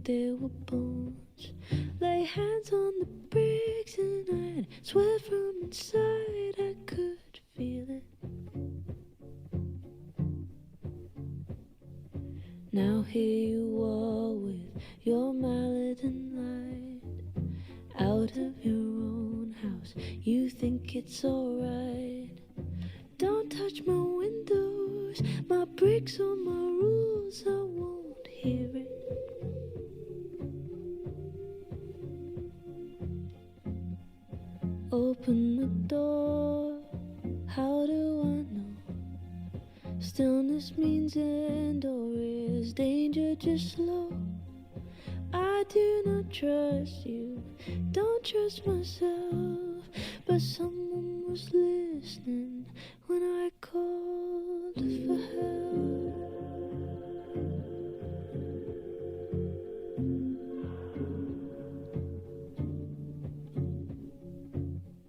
they were bones. Lay hands on the bricks and I'd swear from inside I could feel it. Now here you are with your mallet and light, out of your own house, you think it's alright. Don't touch my windows, my bricks or my rules, I won't hear it. Open the door, how do I know? Stillness means end, or is danger just slow? I do not trust you, don't trust myself, but someone was listening when I called for help.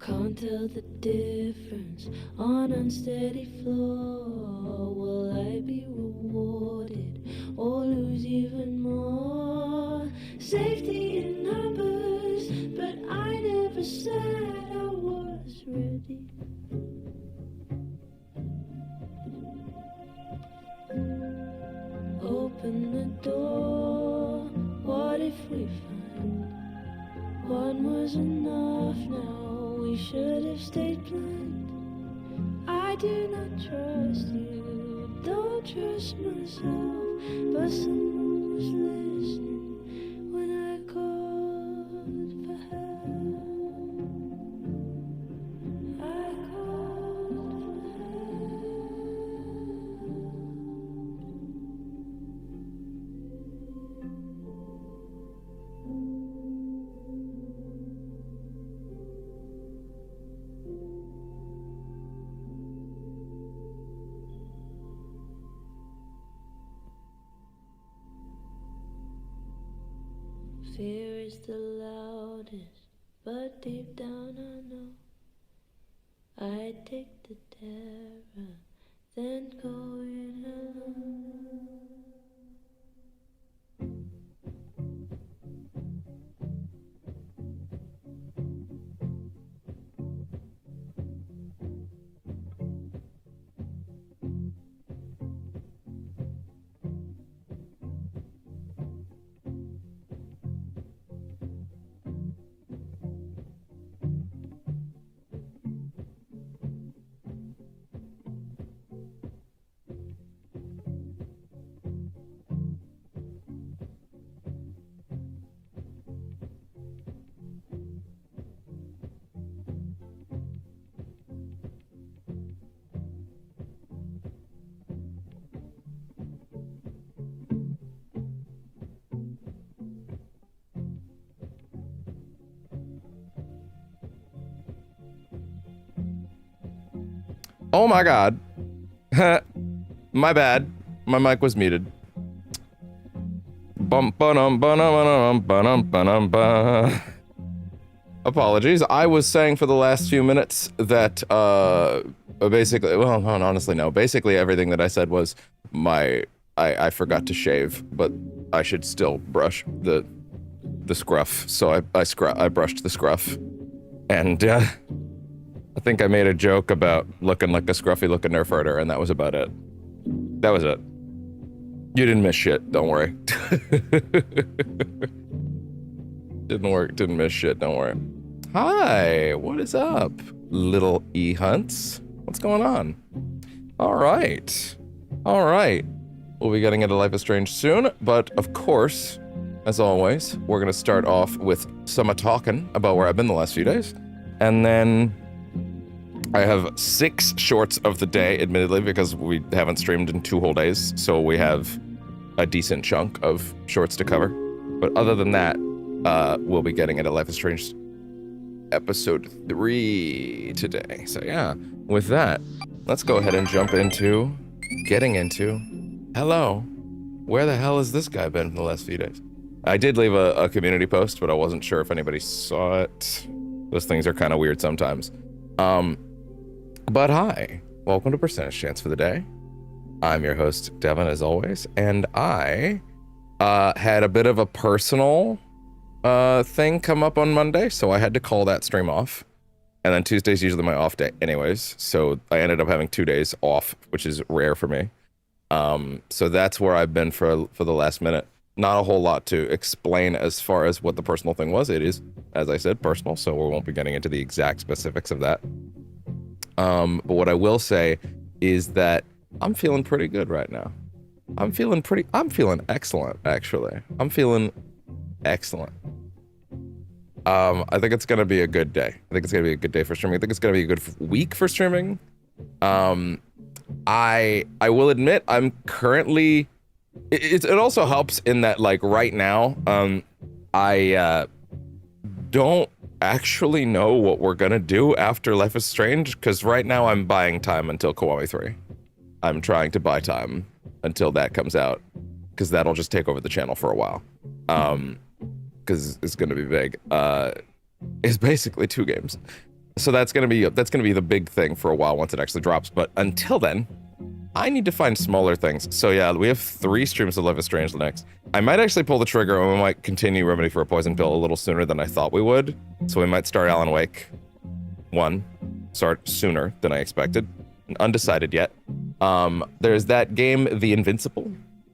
Can't tell the difference on unsteady floor. Will I be rewarded or lose even more? Safety in numbers, but I never said I was ready. Open the door, what if we find one was enough now? We should have stayed blind. I do not trust you, don't trust myself, but someone was listening when I called for help. I called for Fear is the loudest, but deep down I know I take the terror, then go it alone. Oh my god. My bad. My mic was muted. Apologies. I was saying for the last few minutes that basically, well, honestly no. Basically everything that I said was I forgot to shave, but I should still brush the scruff. So I brushed the scruff. And I think I made a joke about looking like a scruffy looking nerf herder, and that was about it. That was it. You didn't miss shit, don't worry. Didn't miss shit, don't worry. Hi, what is up, little E-Hunts? What's going on? Alright. Alright. We'll be getting into Life is Strange soon, but of course, as always, we're gonna start off with some talking about where I've been the last few days. And then I have 6 shorts of the day, admittedly, because we haven't streamed in 2 whole days, so we have a decent chunk of shorts to cover. But other than that, we'll be getting into Life is Strange episode 3 today. So yeah, with that, let's go ahead and jump into getting into hello. Where the hell has this guy been for the last few days? I did leave a community post, but I wasn't sure if anybody saw it. Those things are kind of weird sometimes. But hi, welcome to Percentage Chance for the Day. I'm your host, Devin, as always, and I Had a bit of a personal thing come up on Monday, so I had to call that stream off. And then Tuesday's usually my off day anyways, so I ended up having 2 days off, which is rare for me. So that's where I've been for the last minute. Not a whole lot to explain as far as what the personal thing was. It is, as I said, personal, so we won't be getting into the exact specifics of that. But what I will say is that I'm feeling pretty good right now. I'm feeling excellent, actually. I'm feeling excellent. I think it's gonna be a good day. I think it's gonna be a good day for streaming. I think it's gonna be a good week for streaming. I will admit I'm currently. It also helps in that, like, right now, I don't actually know what we're gonna do after Life is Strange, because right now I'm buying time until Kiwami 3. I'm trying to buy time until that comes out, because that'll just take over the channel for a while. Because it's gonna be big. It's basically 2 games, so that's gonna be the big thing for a while once it actually drops. But until then, I need to find smaller things. So yeah, we have 3 streams of Life is Strange next. I might actually pull the trigger, and we might continue Remedy for a Poison Pill a little sooner than I thought we would. So we might start Alan Wake 1, start sooner than I expected. Undecided yet. There's that game, The Invincible.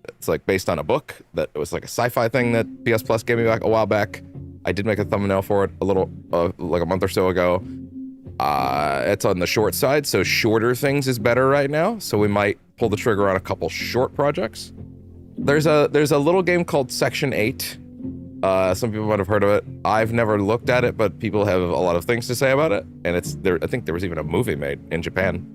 It's like based on a book that it was like a sci-fi thing that PS Plus gave me back a while back. I did make a thumbnail for it a little, like a month or so ago. It's on the short side, so shorter things is better right now. So we might pull the trigger on a couple short projects. There's a little game called Section 8. Some people might have heard of it. I've never looked at it, but people have a lot of things to say about it. And it's there. I think there was even a movie made in Japan.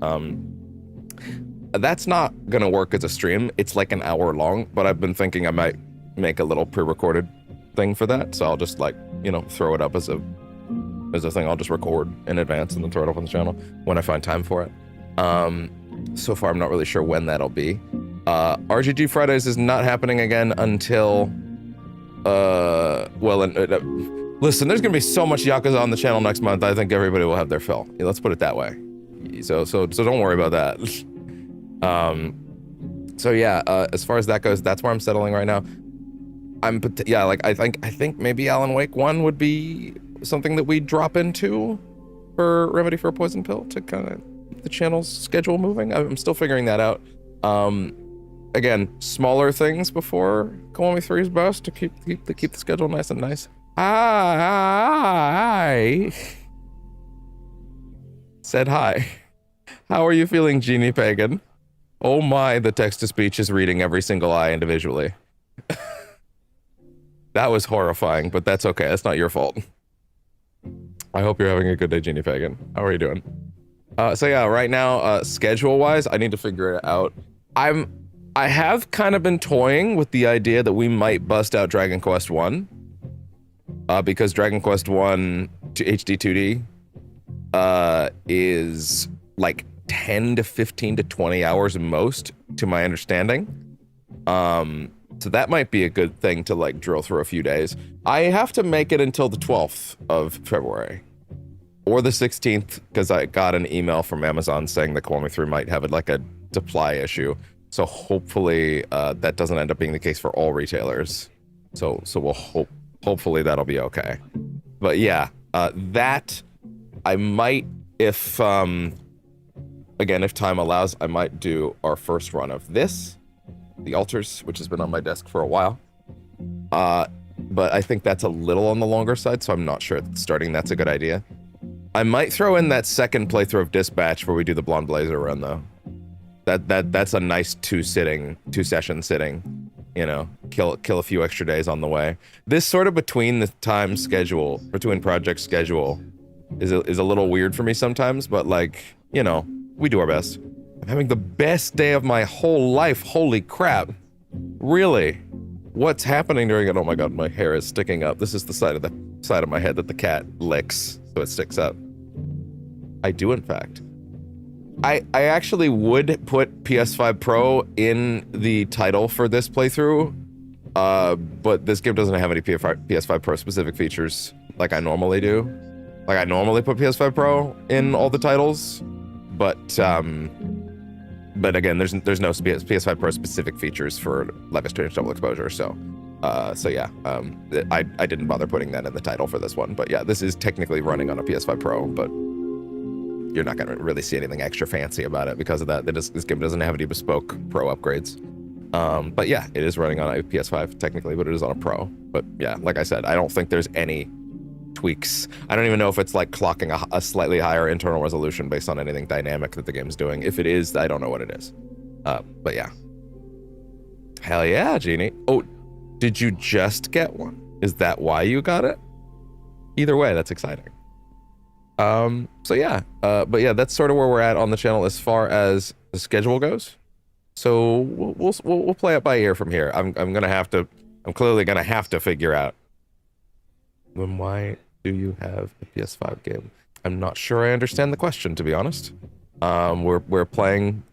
That's not gonna work as a stream. It's like an hour long, but I've been thinking I might make a little pre-recorded thing for that. So I'll just, like, you know, throw it up as a thing I'll just record in advance and then throw it up on the channel when I find time for it. So far I'm not really sure when that'll be. RGG Fridays is not happening again until listen, there's gonna be so much Yakuza on the channel next month. I think everybody will have their fill. Yeah, let's put it that way. So don't worry about that. So yeah, as far as that goes, that's where I'm settling right now. I think maybe Alan Wake 1 would be something that we drop into for Remedy for a Poison Pill to kind of keep the channel's schedule moving. I'm still figuring that out. Again, smaller things before Kiwami 3 is best to keep the schedule nice and nice. Hi. Said hi. How are you feeling, Genie Pagan? Oh my, the text-to-speech is reading every single eye individually. That was horrifying, but that's okay. That's not your fault. I hope you're having a good day, Genie Pagan. How are you doing? So yeah, right now, schedule-wise, I need to figure it out. I have kind of been toying with the idea that we might bust out Dragon Quest 1. Because Dragon Quest 1 to HD 2D is like 10 to 15 to 20 hours most, to my understanding. So that might be a good thing to, like, drill through a few days. I have to make it until the 12th of February. Or the 16th, because I got an email from Amazon saying that Kiwami 3 might have like a supply issue. So hopefully that doesn't end up being the case for all retailers. So we'll hopefully that'll be okay. But yeah, that I might, if again, if time allows, I might do our first run of this, The Altars, which has been on my desk for a while. But I think that's a little on the longer side, so I'm not sure that starting that's a good idea. I might throw in that second playthrough of Dispatch where we do the Blonde Blazer run, though. That's a nice two-session sitting, you know, kill a few extra days on the way. This sort of between the time schedule, between project schedule, is a little weird for me sometimes, but, like, you know, we do our best. I'm having the best day of my whole life. Holy crap. Really? What's happening during it? Oh my god, my hair is sticking up. This is the side of my head that the cat licks, so it sticks up. I do, in fact. I actually would put PS5 Pro in the title for this playthrough, but this game doesn't have any PS5 Pro specific features like I normally do. Like, I normally put PS5 Pro in all the titles, but again, there's no PS5 Pro specific features for Life is Strange Double Exposure, so So yeah, I didn't bother putting that in the title for this one, but yeah, this is technically running on a PS5 Pro, but you're not gonna really see anything extra fancy about it because of that. This game doesn't have any bespoke Pro upgrades. But yeah, it is running on a PS5 technically, but it is on a Pro. But yeah, like I said, I don't think there's any tweaks. I don't even know if it's like clocking a slightly higher internal resolution based on anything dynamic that the game's doing. If it is, I don't know what it is. But yeah. Hell yeah, Genie. Oh, did you just get one? Is that why you got it? Either way, that's exciting. So yeah, but yeah, that's sort of where we're at on the channel as far as the schedule goes. So we'll play it by ear from here. I'm clearly gonna have to figure out. Then why do you have a PS5 game? I'm not sure I understand the question, to be honest. We're playing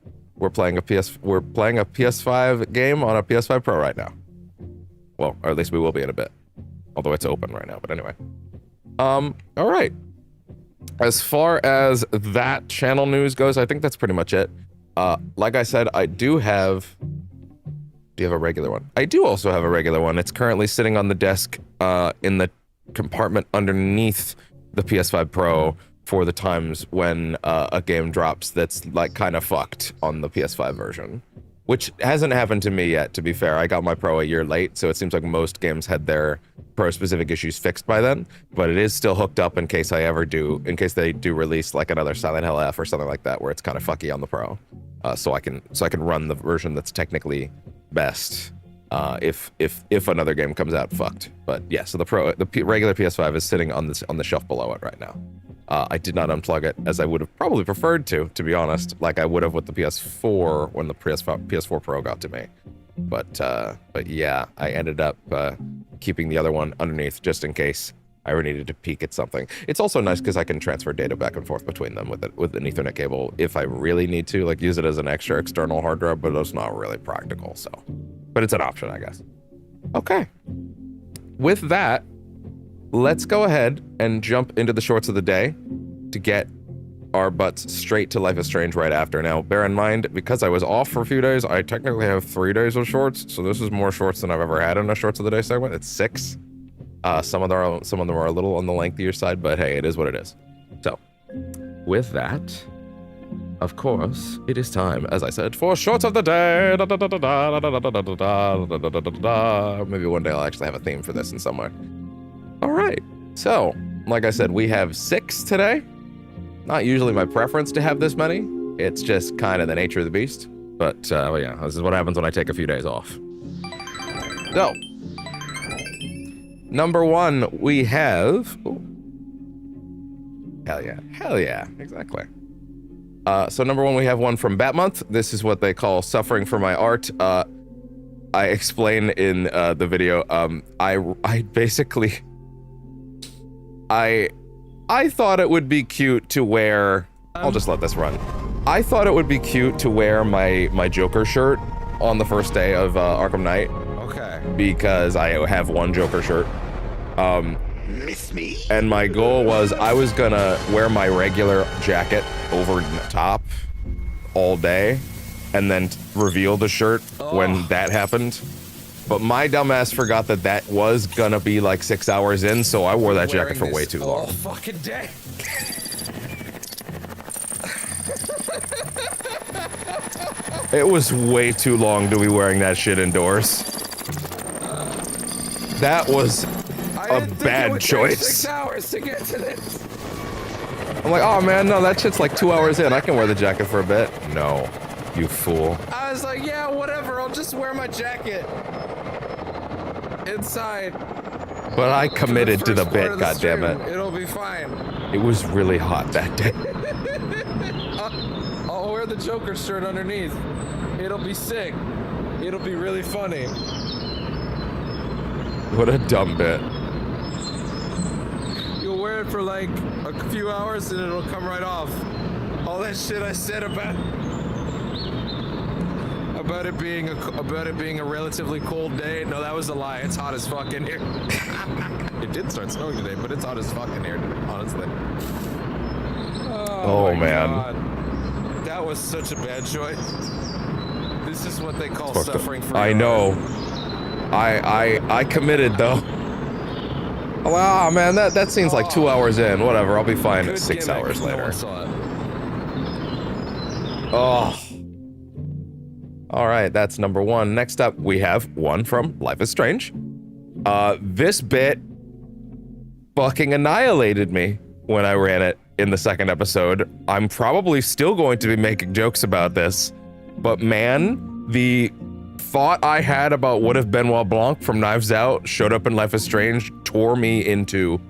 a PS5 game on a PS5 Pro right now. Well, or at least we will be in a bit. Although it's open right now, but anyway. All right. As far as that channel news goes, I think that's pretty much it. Like I said, I do have... Do you have a regular one? I do also have a regular one. It's currently sitting on the desk in the compartment underneath the PS5 Pro for the times when a game drops that's like kind of fucked on the PS5 version. Which hasn't happened to me yet, to be fair. I got my Pro a year late, so it seems like most games had their Pro-specific issues fixed by then. But it is still hooked up in case they do release like another Silent Hill F or something like that, where it's kind of fucky on the Pro. So I can run the version that's technically best if another game comes out fucked. But yeah, so the regular PS5 is sitting on the shelf below it right now. I did not unplug it, as I would have probably preferred to be honest, like I would have with the PS4 when the PS4 Pro got to me. But yeah, I ended up keeping the other one underneath just in case I ever needed to peek at something. It's also nice because I can transfer data back and forth between them with an Ethernet cable if I really need to, like use it as an extra external hard drive, but it's not really practical, so. But it's an option, I guess. Okay. With that, let's go ahead and jump into the shorts of the day to get our butts straight to Life is Strange right after. Now, bear in mind, because I was off for a few days, I technically have 3 days of shorts, so this is more shorts than I've ever had in a shorts of the day segment. It's 6. Some of them are a little on the lengthier side, but hey, it is what it is. So, with that, of course, it is time, as I said, for shorts of the day. Maybe one day I'll actually have a theme for this in somewhere. All right. So, like I said, we have 6 today. Not usually my preference to have this many. It's just kind of the nature of the beast. But, well, yeah, this is what happens when I take a few days off. So, number 1, we have... Ooh. Hell yeah. Hell yeah. Exactly. So number 1, we have one from Batmonth. This is what they call suffering for my art. I explain in the video, I basically... I thought it would be cute to wear... I'll just let this run. I thought it would be cute to wear my Joker shirt on the first day of Arkham Knight. Okay. Because I have one Joker shirt. Miss me? And my goal was I was gonna wear my regular jacket over top all day and then reveal the shirt when that happened. But my dumbass forgot that was gonna be like 6 hours in, so I wore that jacket for way too long. All fucking day. It was way too long to be wearing that shit indoors. That was a bad choice. 6 hours to get to this. I'm like, oh man, no, that shit's like 2 hours in. I can wear the jacket for a bit. No, you fool. I was like, yeah, whatever. I'll just wear my jacket inside. But I committed to the bit, goddammit. It'll be fine. It was really hot that day. I'll wear the Joker shirt underneath. It'll be sick. It'll be really funny. What a dumb bit. You'll wear it for like a few hours and it'll come right off. All that shit I said about it being a relatively cold day. No, that was a lie. It's hot as fuck in here. It did start snowing today, but it's hot as fuck in here, honestly. Oh man. God. That was such a bad choice. This is what they call suffering for I know. I committed though. Oh man, that seems like 2 hours in. Whatever, I'll be fine at 6 hours later. Oh. All right, that's number one. Next up, we have one from Life is Strange. This bit fucking annihilated me when I ran it in the second episode. I'm probably still going to be making jokes about this, but man, the thought I had about what if Benoit Blanc from Knives Out showed up in Life is Strange tore me into,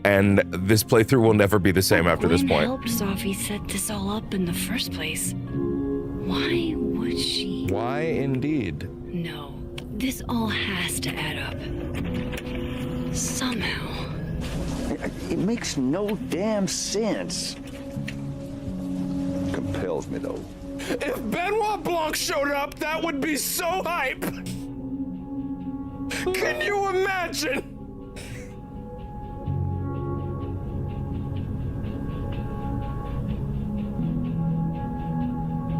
and this playthrough will never be the same after this point. Helped Sophie set this all up in the first place. Why would she? Why indeed? No, this all has to add up. Somehow. It makes no damn sense. Compels me though. If Benoit Blanc showed up, that would be so hype! Can you imagine?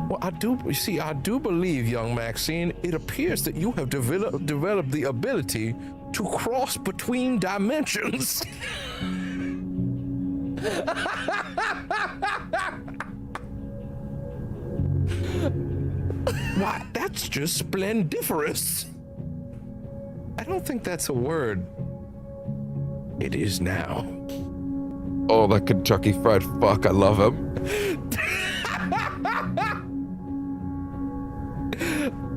Well, I do believe, young Maxine, it appears that you have developed the ability to cross between dimensions. Why, that's just splendiferous. I don't think that's a word. It is now. Oh, that Kentucky Fried Fuck, I love him.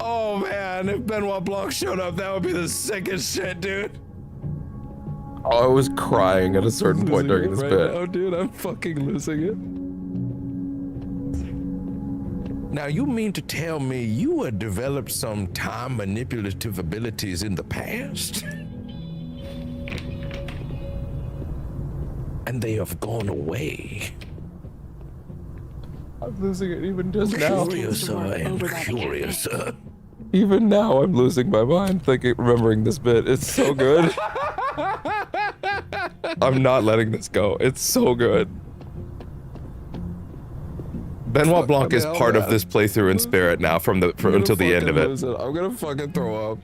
Oh man, if Benoit Blanc showed up, that would be the sickest shit, dude. Oh, I was crying at a certain point during this bit. Oh, dude, I'm fucking losing it. Now, you mean to tell me you had developed some time manipulative abilities in the past? And they have gone away. I'm losing it even just now. Curiouser and curiouser. Even now, I'm losing my mind remembering this bit. It's so good. I'm not letting this go. It's so good. Benoit Blanc is part of this playthrough in spirit now until the end of it. I'm gonna fucking throw up.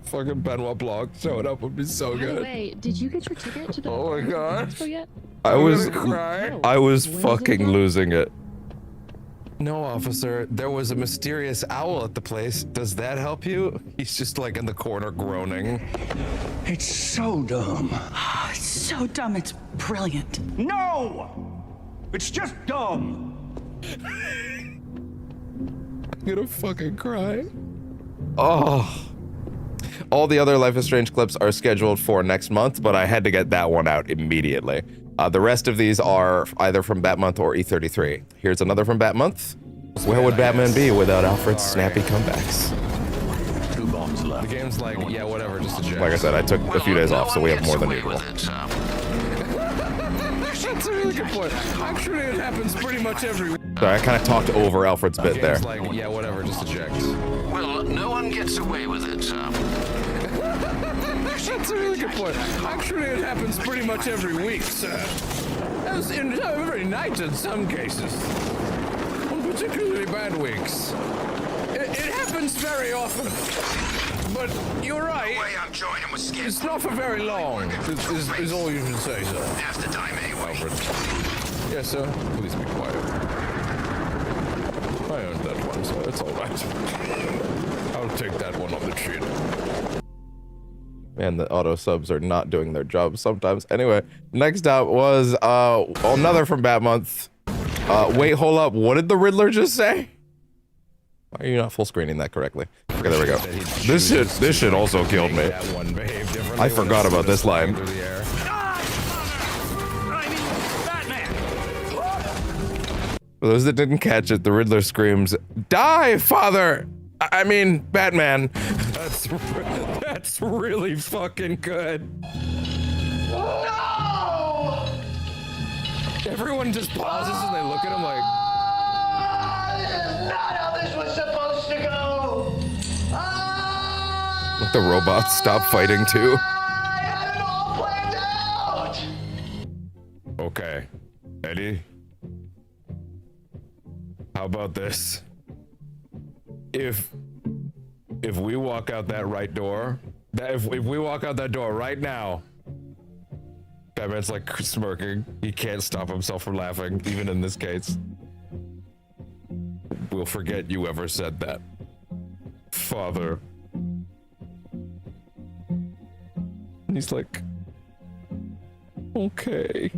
Fucking Benoit Blanc showing up would be so good. By the way, did you get your ticket to the Oh my god. expo yet? I was fucking losing it. No, officer, there was a mysterious owl at the place. Does that help you? He's just like in the corner groaning. It's so dumb. It's so dumb, it's brilliant. No! It's just dumb. I'm gonna fucking cry. Oh. All the other Life is Strange clips are scheduled for next month, but I had to get that one out immediately. The rest of these are either from Batmonth or E33. Here's another from Batmonth. Where would Batman be without Alfred's snappy comebacks? 2 bombs left. The game's like, yeah, whatever, just a joke. Like I said, I took a few days off, so we have more than usual. That's a really good point. Actually, it happens pretty much every week. Sorry, I kind of talked over Alfred's bit there. Like, yeah, whatever, just eject. Well, no one gets away with it. That's a really good point. Actually, it happens pretty much every week, sir. As in every night in some cases. On particularly bad weeks. It happens very often. But you're right. Way I'm joining with skin. It's not for very long, is all you can say, sir. Half the time anyway. Alfred. Yes, sir. Please be quiet. I earned that one, so it's all right. I'll take that one on the chin. Man, the auto subs are not doing their job sometimes. Anyway, next up was another from Batmonth. Wait, hold up. What did the Riddler just say? Why are you not full screening that correctly? Okay, there we go. This shit also killed me. I forgot about this line. For those that didn't catch it, the Riddler screams, "Die, father! I mean, Batman." That's really fucking good. No! Everyone just pauses and they look at him like, This is not how this was supposed to go. let the robots stop fighting too. I had it all planned out. Okay, Eddie. How about this? If if we walk out that right door, if we walk out that door right now, Batman's like smirking. He can't stop himself from laughing, even in this case. We'll forget you ever said that, Father. And he's like, okay.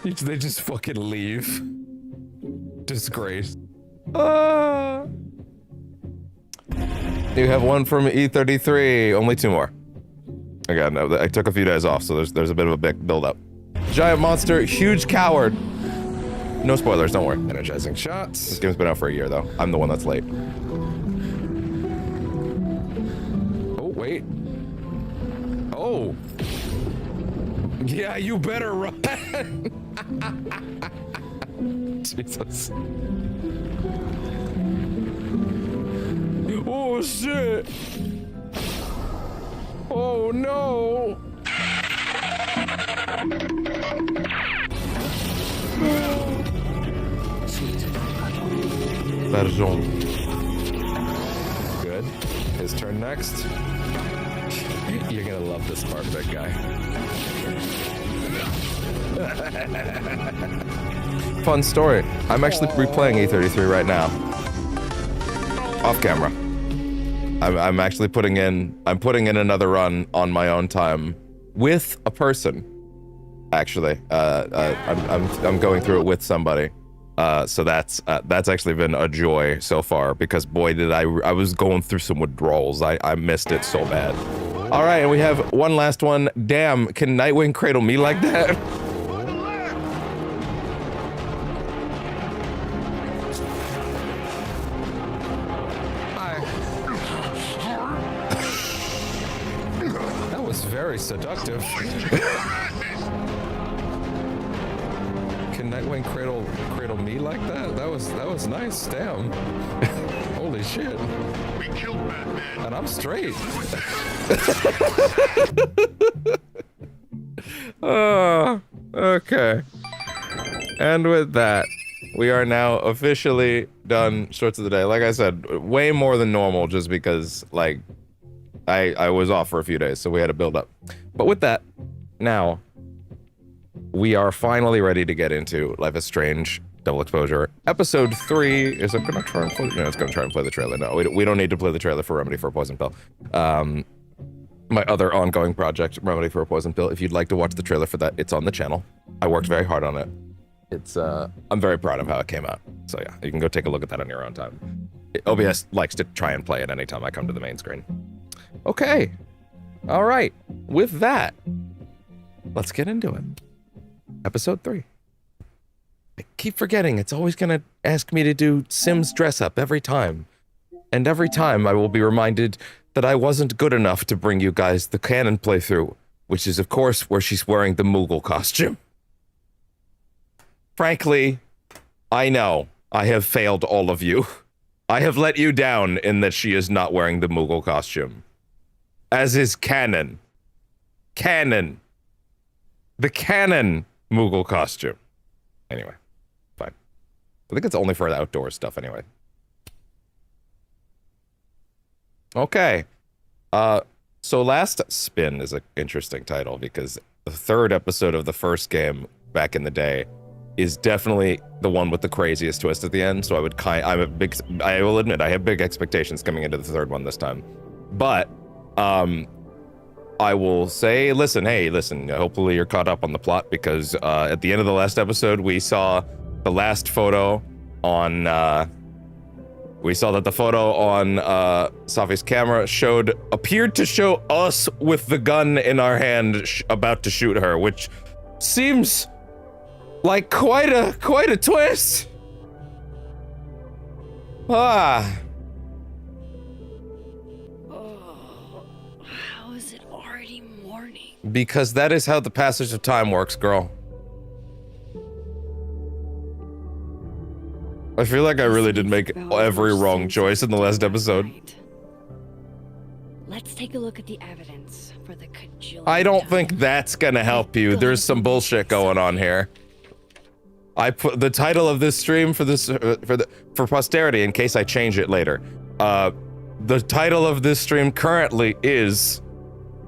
They just fucking leave. Disgrace. You have one from E33. Only 2 more. Okay, no, I took a few days off, so there's a bit of a big build-up. Giant monster, huge coward. No spoilers, don't worry. Energizing shots. This game's been out for a year, though. I'm the one that's late. Oh, wait. Oh. Yeah, you better run. Jesus. Oh, shit. Oh, no. Pardon. Good. His turn next. You're gonna love this part, big guy. Fun story. I'm actually replaying E33 right now. Off camera. I'm actually putting in another run on my own time with a person. Actually, I'm going through it with somebody. So that's actually been a joy so far, because boy did I was going through some withdrawals. I missed it so bad. All right, and we have one last one. Damn, can Nightwing cradle me like that? That was very seductive. Can Nightwing cradle me like that? That was nice. Damn. Holy shit. We killed Batman. And I'm straight. Oh, okay. And with that, we are now officially done shorts of the day. Like I said, way more than normal, just because like I was off for a few days, so we had to build up. But with that, now we are finally ready to get into Life is Strange Double Exposure. Episode 3. Is it gonna try and play? No, it's gonna try and play the trailer. No, we don't need to play the trailer for Remedy for a Poison Pill. My other ongoing project, Remedy for a Poison Pill. If you'd like to watch the trailer for that, it's on the channel. I worked very hard on it. It's I'm very proud of how it came out. So yeah, you can go take a look at that on your own time. OBS likes to try and play it anytime I come to the main screen. Okay. All right. With that, let's get into it. Episode 3. I keep forgetting, it's always gonna ask me to do Sims dress up every time. And every time I will be reminded that I wasn't good enough to bring you guys the canon playthrough, which is of course where she's wearing the Moogle costume. Frankly, I know I have failed all of you. I have let you down in that she is not wearing the Moogle costume. As is canon. Canon. The canon Moogle costume. Anyway, fine. I think it's only for the outdoor stuff anyway. Okay. So Last Spin is an interesting title because the 3rd episode of the first game back in the day is definitely the one with the craziest twist at the end. So I will admit I have big expectations coming into the 3rd one this time. But I will say, listen, hopefully you're caught up on the plot, because at the end of the last episode, we saw the last photo on, we saw that the photo on Safi's camera appeared to show us with the gun in our hand about to shoot her, which seems like quite a twist. Ah. Because that is how the passage of time works, girl. I feel like I really did make every wrong choice in the last episode. Let's take a look at the evidence for the cajillion. I don't think that's gonna help you. There's some bullshit going on here. I put the title of this stream for this for posterity in case I change it later. The title of this stream currently is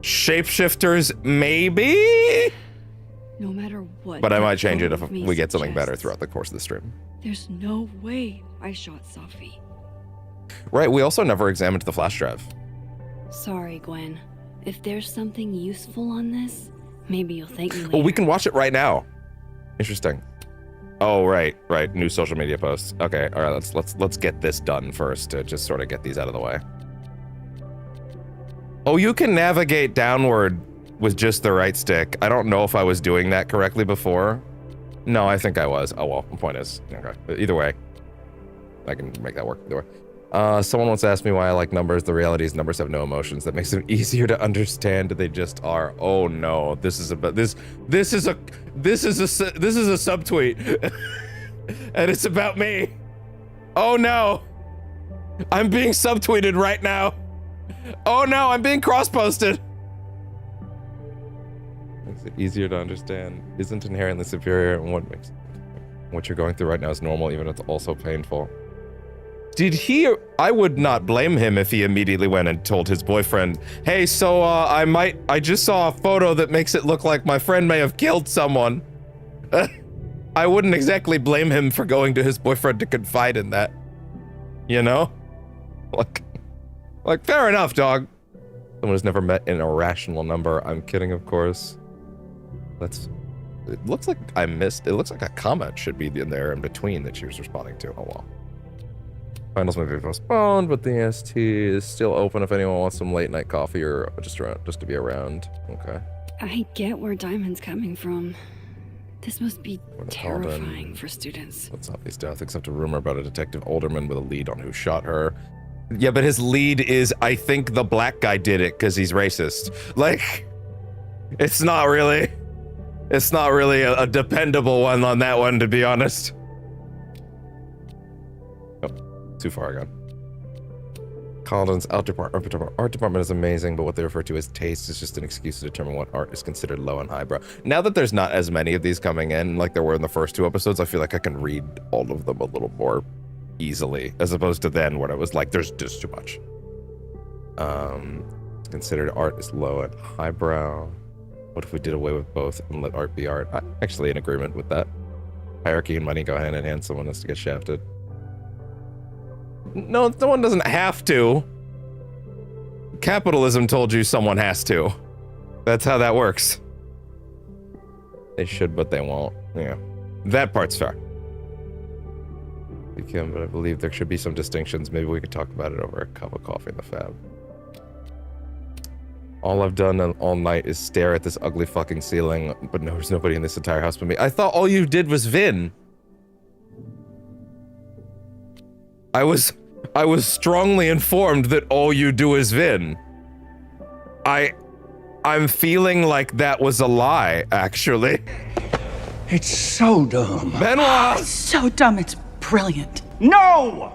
Shapeshifters, maybe? No matter what. But I might change it if we get something better throughout the course of the stream. There's no way I shot Safi. Right, we also never examined the flash drive. Sorry, Gwen. If there's something useful on this, maybe you'll thank me later. Oh, we can watch it right now. Interesting. Oh, right. New social media posts. Okay, all right. Let's get this done first to just sort of get these out of the way. Oh, you can navigate downward with just the right stick. I don't know if I was doing that correctly before. No, I think I was. Oh well. The point is, okay. Either way, I can make that work. Either way. Someone once asked me why I like numbers. The reality is numbers have no emotions. That makes them easier to understand. They just are. Oh no, this is about this. This is a subtweet, and it's about me. Oh no, I'm being subtweeted right now. Oh no, I'm being cross-posted. Makes it easier to understand. Isn't inherently superior, and what you're going through right now is normal, even if it's also painful. Did he? I would not blame him if he immediately went and told his boyfriend, hey, so I just saw a photo that makes it look like my friend may have killed someone. I wouldn't exactly blame him for going to his boyfriend to confide in that. You know? Like fair enough, dog. Someone who's never met an irrational number. I'm kidding, of course. It looks like I missed, it looks like a comment should be in there in between that she was responding to. Oh well. Finals may be postponed, but the ST is still open if anyone wants some late night coffee or just to be around. Okay. I get where Diamond's coming from. This must be terrifying for students. What's up, these death, except a rumor about a Detective Olderman with a lead on who shot her. Yeah, but his lead is, I think the black guy did it because he's racist. Like, it's not really a dependable one on that one, to be honest. Too far again. Collins' art department is amazing, but what they refer to as taste is just an excuse to determine what art is considered low and highbrow. Now that there's not as many of these coming in, like there were in the first 2 episodes, I feel like I can read all of them a little more easily, as opposed to then when it was like, there's just too much. Considered art is low and highbrow. What if we did away with both and let art be art? I'm actually in agreement with that. Hierarchy and money go hand in hand. Someone has to get shafted. No one doesn't have to. Capitalism told you someone has to. That's how that works. They should, but they won't. Yeah. That part's fair. We can, but I believe there should be some distinctions. Maybe we could talk about it over a cup of coffee in the fab. All I've done all night is stare at this ugly fucking ceiling, but no, there's nobody in this entire house but me. I thought all you did was Vin. I was strongly informed that all you do is Vin. I'm feeling like that was a lie, actually. It's so dumb. Benoit! It's so dumb, it's brilliant. No!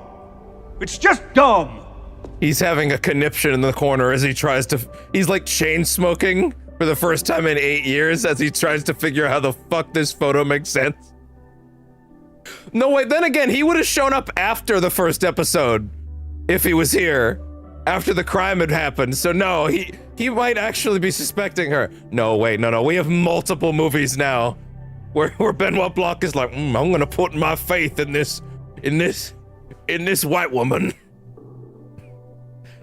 It's just dumb. He's having a conniption in the corner as he tries to, he's like chain smoking for the first time in 8 years as he tries to figure out how the fuck this photo makes sense. No, wait, then again, he would have shown up after the first episode if he was here, after the crime had happened. So no, he might actually be suspecting her. No, wait, no, we have multiple movies now where Benoit Blanc is like, I'm gonna put my faith in this white woman.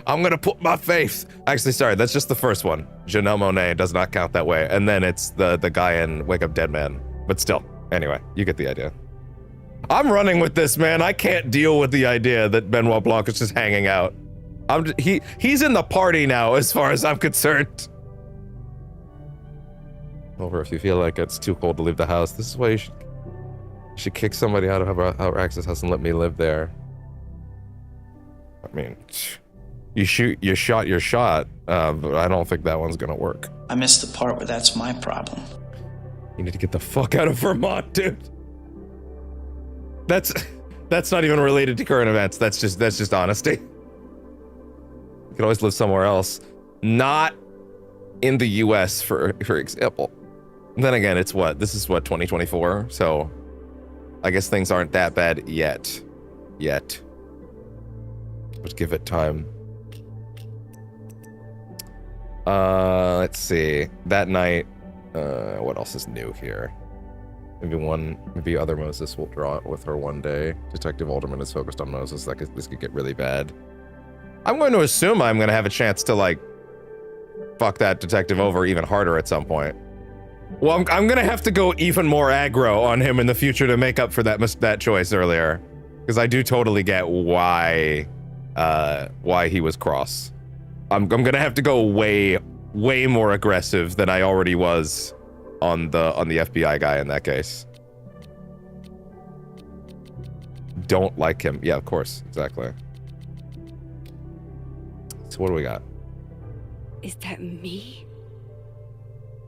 I'm gonna put my faith. Actually, sorry, that's just the first one. Janelle Monáe does not count that way. And then it's the guy in Wake Up Dead Man. But still, anyway, you get the idea. I'm running with this, man. I can't deal with the idea that Benoit Blanc is just hanging out. He's in the party now, as far as I'm concerned. Over if you feel like it's too cold to leave the house. This is why you should kick somebody out of our access house and let me live there. I mean, you shot your shot, but I don't think that one's gonna work. I missed the part where that's my problem. You need to get the fuck out of Vermont, dude. That's not even related to current events. That's just honesty. You can always live somewhere else, not in the U.S. for example. And then again, it's what? This is what, 2024? So I guess things aren't that bad yet. But give it time. Let's see. That night, what else is new here? Maybe other Moses will draw it with her one day. Detective Alderman is focused on Moses. This could get really bad. I'm going to assume I'm going to have a chance to, like, fuck that detective over even harder at some point. Well, I'm going to have to go even more aggro on him in the future to make up for that choice earlier. Because I do totally get why he was cross. I'm going to have to go way more aggressive than I already was on the FBI guy in that case. Don't like him. Yeah, of course. Exactly. So what do we got? Is that me?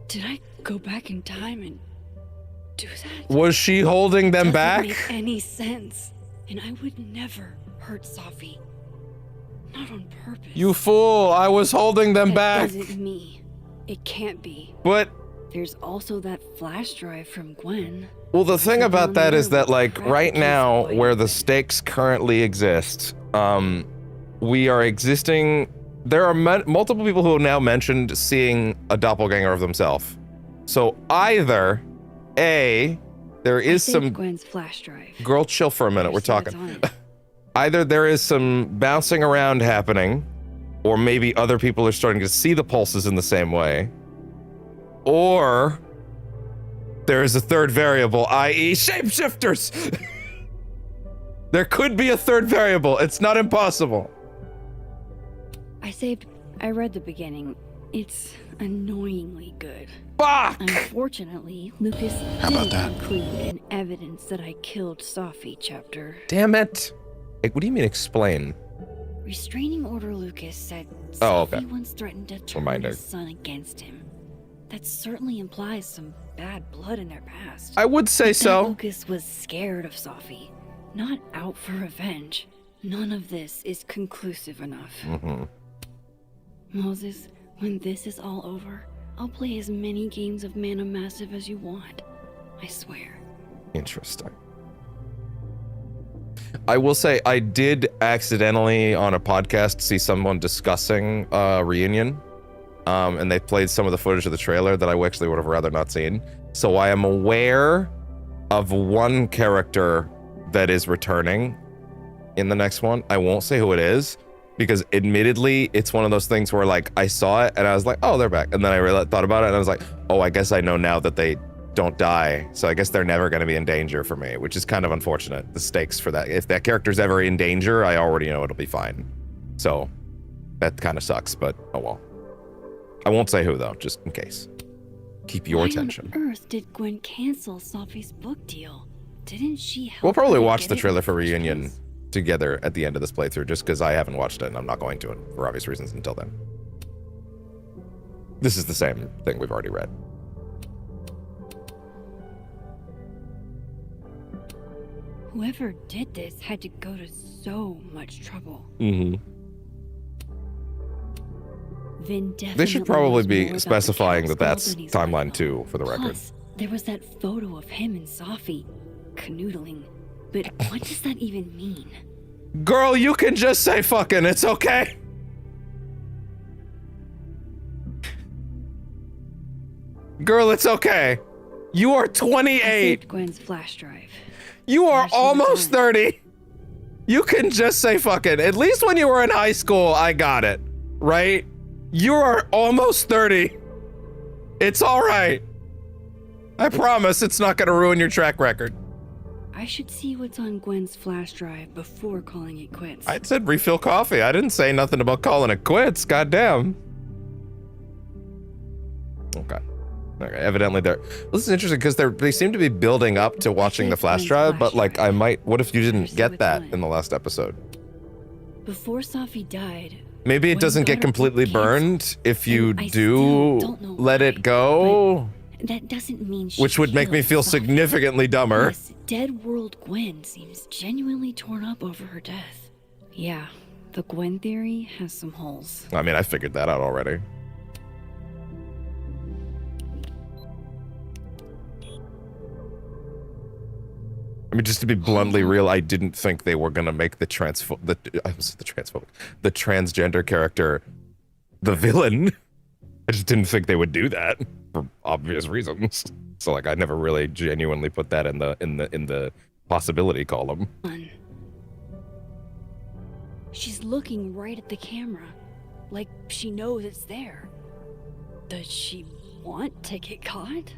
Did I go back in time and do that? Was she holding them back? Doesn't make any sense. And I would never hurt Safi. Not on purpose. You fool! I was holding them back. That isn't me. It can't be. But there's also that flash drive from Gwen. Well, the thing about that is that, like, right now, where the stakes currently exist, we are existing. There are multiple people who have now mentioned seeing a doppelganger of themselves. So either, A, there is some Gwen's flash drive. Girl, chill for a minute. We're talking. Either there is some bouncing around happening, or maybe other people are starting to see the pulses in the same way, or there is a third variable, i.e. shapeshifters. There could be a third variable. It's not impossible. I read the beginning. It's annoyingly good. Fuck! Unfortunately, Lucas didn't include an evidence that I killed Safi chapter. Damn it. What do you mean explain? Restraining order Lucas said okay. Safi once threatened to turn his son against him. That certainly implies some bad blood in their past. I would say so. Lucas was scared of Safi, not out for revenge. None of this is conclusive enough. Moses, when this is all over, I'll play as many games of Mana Massive as you want. I swear. Interesting. I will say I did accidentally on a podcast see someone discussing Reunion, and they played some of the footage of the trailer that I actually would have rather not seen. So I am aware of one character that is returning in the next one. I won't say who it is, because admittedly, it's one of those things where, like, I saw it and I was like, oh, they're back. And then I really thought about it and I was like, oh, I guess I know now that they don't die. So I guess they're never going to be in danger for me, which is kind of unfortunate. The stakes for that. If that character's ever in danger, I already know it'll be fine. So that kind of sucks, but oh well. I won't say who, though, just in case. Keep your attention. Why on earth did Gwen cancel Safi's book deal? Didn't she help? We'll probably watch the trailer for Reunion together at the end of this playthrough, just because I haven't watched it and I'm not going to it for obvious reasons until then. This is the same thing we've already read. Whoever did this had to go to so much trouble. Mm-hmm. Vin They should probably be specifying that that's timeline 2 for the record. Plus, there was that photo of him and Safi canoodling. But what does that even mean? Girl, you can just say fucking, it's okay. Girl, it's okay. You are 28. I saved Gwen's flash drive. You are almost 30. You can just say fucking. At least when you were in high school, I got it. Right? You are almost 30. It's all right. I promise it's not going to ruin your track record. I should see what's on Gwen's flash drive before calling it quits. I said refill coffee. I didn't say nothing about calling it quits. Goddamn. Okay. Okay. Evidently, this is interesting because they seem to be building up to watching the flash drive, but like I might. What if you didn't get that in the last episode? Before Safi died. Maybe it doesn't get completely burned if you do let it go. That doesn't mean she which would make me feel significantly dumber. This dead world Gwen seems genuinely torn up over her death. Yeah, the Gwen theory has some holes. I mean, I figured that out already. I mean, just to be bluntly real, I didn't think they were gonna make the transgender character the villain. I just didn't think they would do that for obvious reasons. So like, I never really genuinely put that in the possibility column. She's looking right at the camera, like she knows it's there. Does she want to get caught?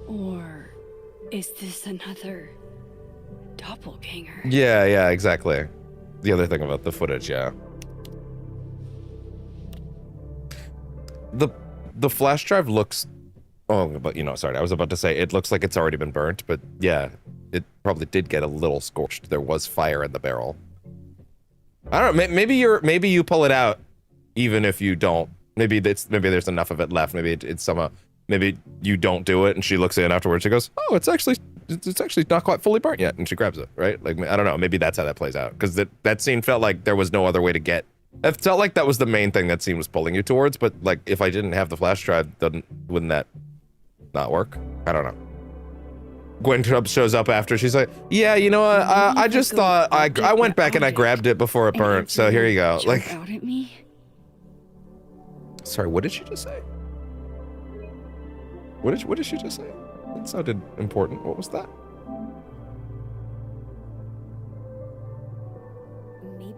Or is this another doppelganger? Yeah, exactly. The other thing about the footage, yeah. The flash drive looks, but sorry, I was about to say it looks like it's already been burnt, but yeah, it probably did get a little scorched. There was fire in the barrel. I don't know, maybe you pull it out even if you don't. Maybe there's enough of it left. Maybe it's somehow, maybe you don't do it and she looks in afterwards, she goes, oh, it's actually not quite fully burnt yet, and she grabs it, right? Like, I don't know, maybe that's how that plays out, because that scene felt like there was no other way to get. It felt like that was the main thing that scene was pulling you towards, but like, if I didn't have the flash drive, wouldn't that not work? I don't know. Gwen shows up after, she's like, yeah, you know what, I just thought, I went back and I grabbed it before it burnt, so here you go. Like, out at me? Sorry, what did she just say? What did she just say? That sounded important. What was that?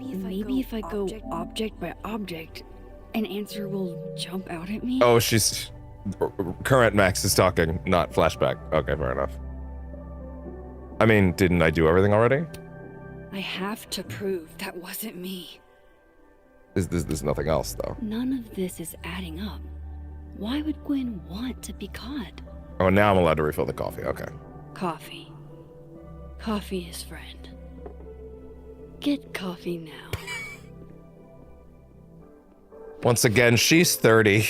Maybe if I go object by object, an answer will jump out at me? Oh, she's... Current Max is talking, not flashback. Okay, fair enough. I mean, didn't I do everything already? I have to prove that wasn't me. There's nothing else, though. None of this is adding up. Why would Gwen want to be caught? Oh, now I'm allowed to refill the coffee. Okay. Coffee. Coffee is friend. Get coffee now. Once again, she's 30.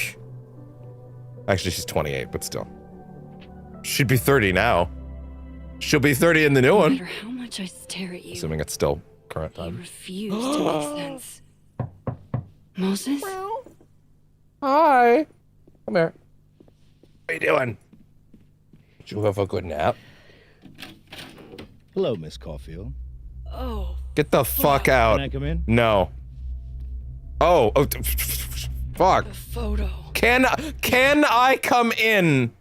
Actually, she's 28, but still. She'd be 30 now. She'll be 30 in the new one. No matter how much I stare at you, assuming it's still current time. You refuse to make sense. Moses? Hi. Come here. What are you doing? Did you have a good nap? Hello, Miss Caufield. Oh. Get the fuck out. Can I come in? No. Oh, fuck. The photo. Can I come in?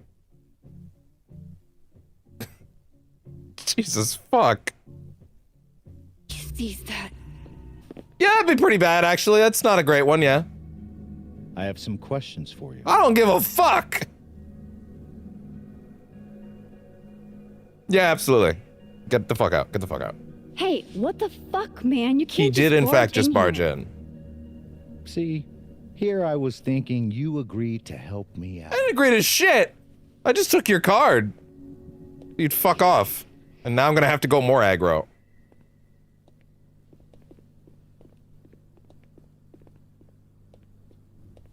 Jesus fuck. He sees that. Yeah, it'd be pretty bad, actually. That's not a great one, yeah. I have some questions for you. I don't give a fuck. Yeah, absolutely. Get the fuck out. Get the fuck out. Hey, what the fuck, man? You can't. He did, in fact, just barge here. in. See, here I was thinking you agreed to help me out. I didn't agree to shit. I just took your card. You'd fuck off. And now I'm gonna have to go more aggro.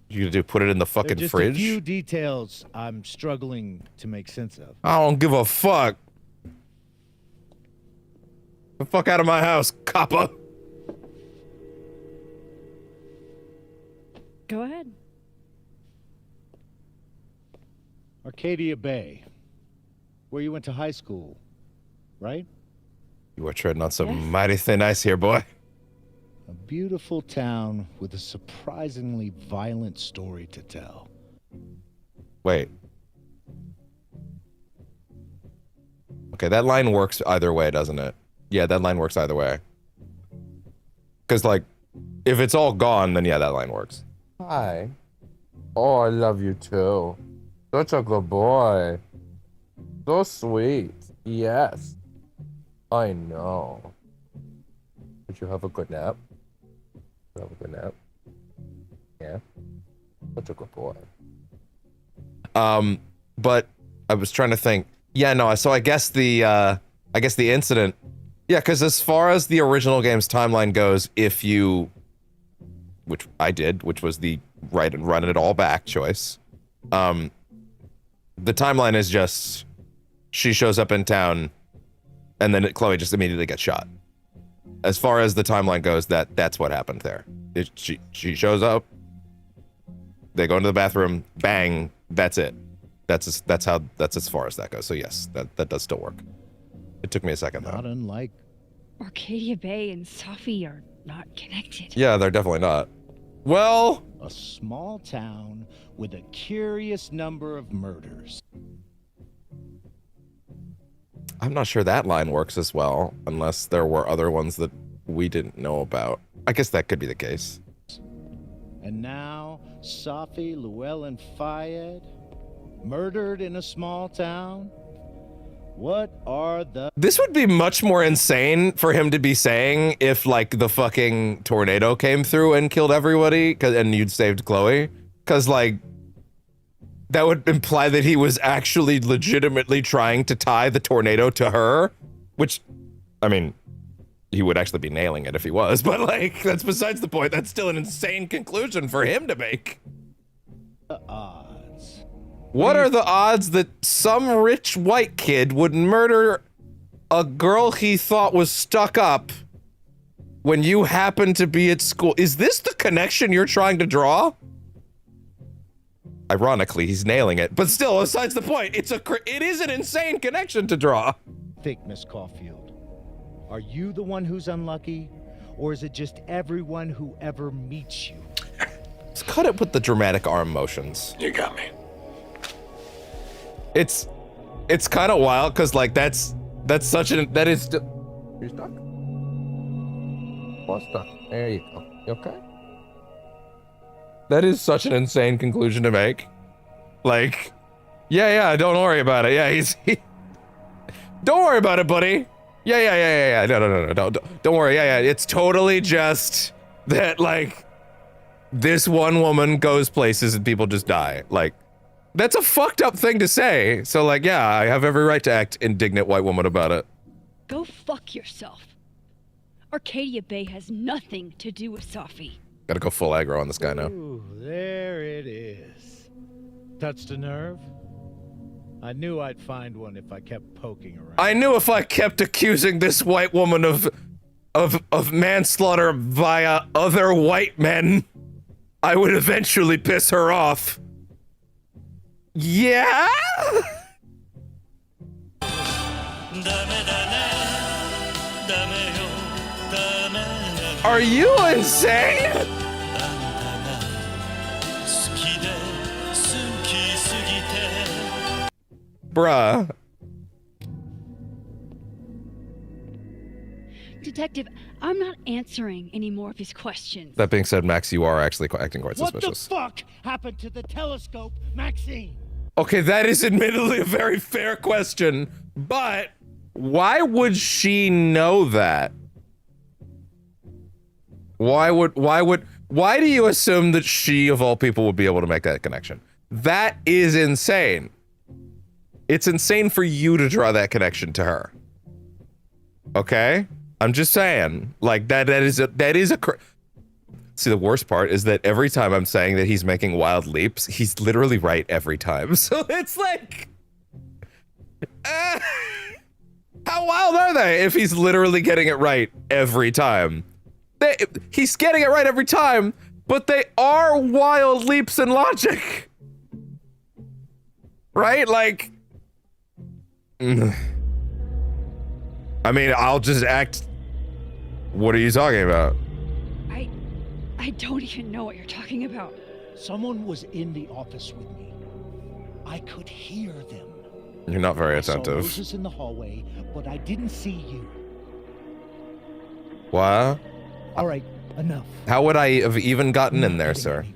You gonna do put it in the fucking Just fridge? a few details I'm struggling to make sense of. I don't give a fuck. The fuck out of my house, copper. Go ahead. Arcadia Bay, where you went to high school, right? You are treading on some mighty thin ice here, boy. A beautiful town with a surprisingly violent story to tell. Wait. Okay, that line works either way, doesn't it? Yeah, that line works either way. Because, like, if it's all gone, then yeah, that line works. Hi. Oh, I love you too. Such a good boy. So sweet. Yes. I know. Did you have a good nap? Did you have a good nap? Yeah. Such a good boy. But I was trying to think. Yeah, no, so I guess the incident. Yeah, because as far as the original game's timeline goes, if you, which I did, which was the right and run it all back choice, the timeline is just she shows up in town, and then Chloe just immediately gets shot. As far as the timeline goes, that's what happened there. She shows up, they go into the bathroom, bang, that's it. That's as far as that goes. So yes, that does still work. It took me a second though. Not unlike Arcadia Bay and Safi are not connected. Yeah, they're definitely not. Well, a small town with a curious number of murders. I'm not sure that line works as well, unless there were other ones that we didn't know about. I guess that could be the case. And now, Safi, Llewellyn Fayed, murdered in a small town? What are the... This would be much more insane for him to be saying if, like, the fucking tornado came through and killed everybody, and you'd saved Chloe. Because, like, that would imply that he was actually legitimately trying to tie the tornado to her, which, I mean, he would actually be nailing it if he was, but, like, that's besides the point. That's still an insane conclusion for him to make. The odds. What are the odds that some rich white kid would murder a girl he thought was stuck up when you happen to be at school? Is this the connection you're trying to draw? Ironically, he's nailing it, but still, besides the point, it is an insane connection to draw. Think, Miss Caufield. Are you the one who's unlucky, or is it just everyone who ever meets you? Let's cut it with the dramatic arm motions. You got me. It's kind of wild because like that's such an that is. You're stuck. Well, stuck. There you go. You okay? That is such an insane conclusion to make. Like, yeah. Don't worry about it. Yeah, don't worry about it, buddy. Yeah. No. Don't worry. Yeah. It's totally just that like this one woman goes places and people just die. Like. That's a fucked up thing to say. So like, yeah, I have every right to act indignant white woman about it. Go fuck yourself. Arcadia Bay has nothing to do with Safi. Gotta go full aggro on this guy now. Ooh, there it is. Touched a nerve? I knew I'd find one if I kept poking around. I knew if I kept accusing this white woman of manslaughter via other white men, I would eventually piss her off. Yeah? Are you insane? Bruh. Detective, I'm not answering any more of his questions. That being said, Max, you are actually acting quite suspicious. What the fuck happened to the telescope, Maxine? Okay, that is admittedly a very fair question, but why would she know that? Why do you assume that she, of all people, would be able to make that connection? That is insane. It's insane for you to draw that connection to her. Okay? I'm just saying, like, that is a see, the worst part is that every time I'm saying that he's making wild leaps, he's literally right every time. So it's like, how wild are they if he's literally getting it right every time? He's getting it right every time, but they are wild leaps in logic. Right? Like, I mean, I'll just act. What are you talking about? I don't even know what you're talking about. Someone was in the office with me. I could hear them. You're not very attentive. I saw Moses in the hallway, but I didn't see you. What? All right, enough. How would I have even gotten in there, sir?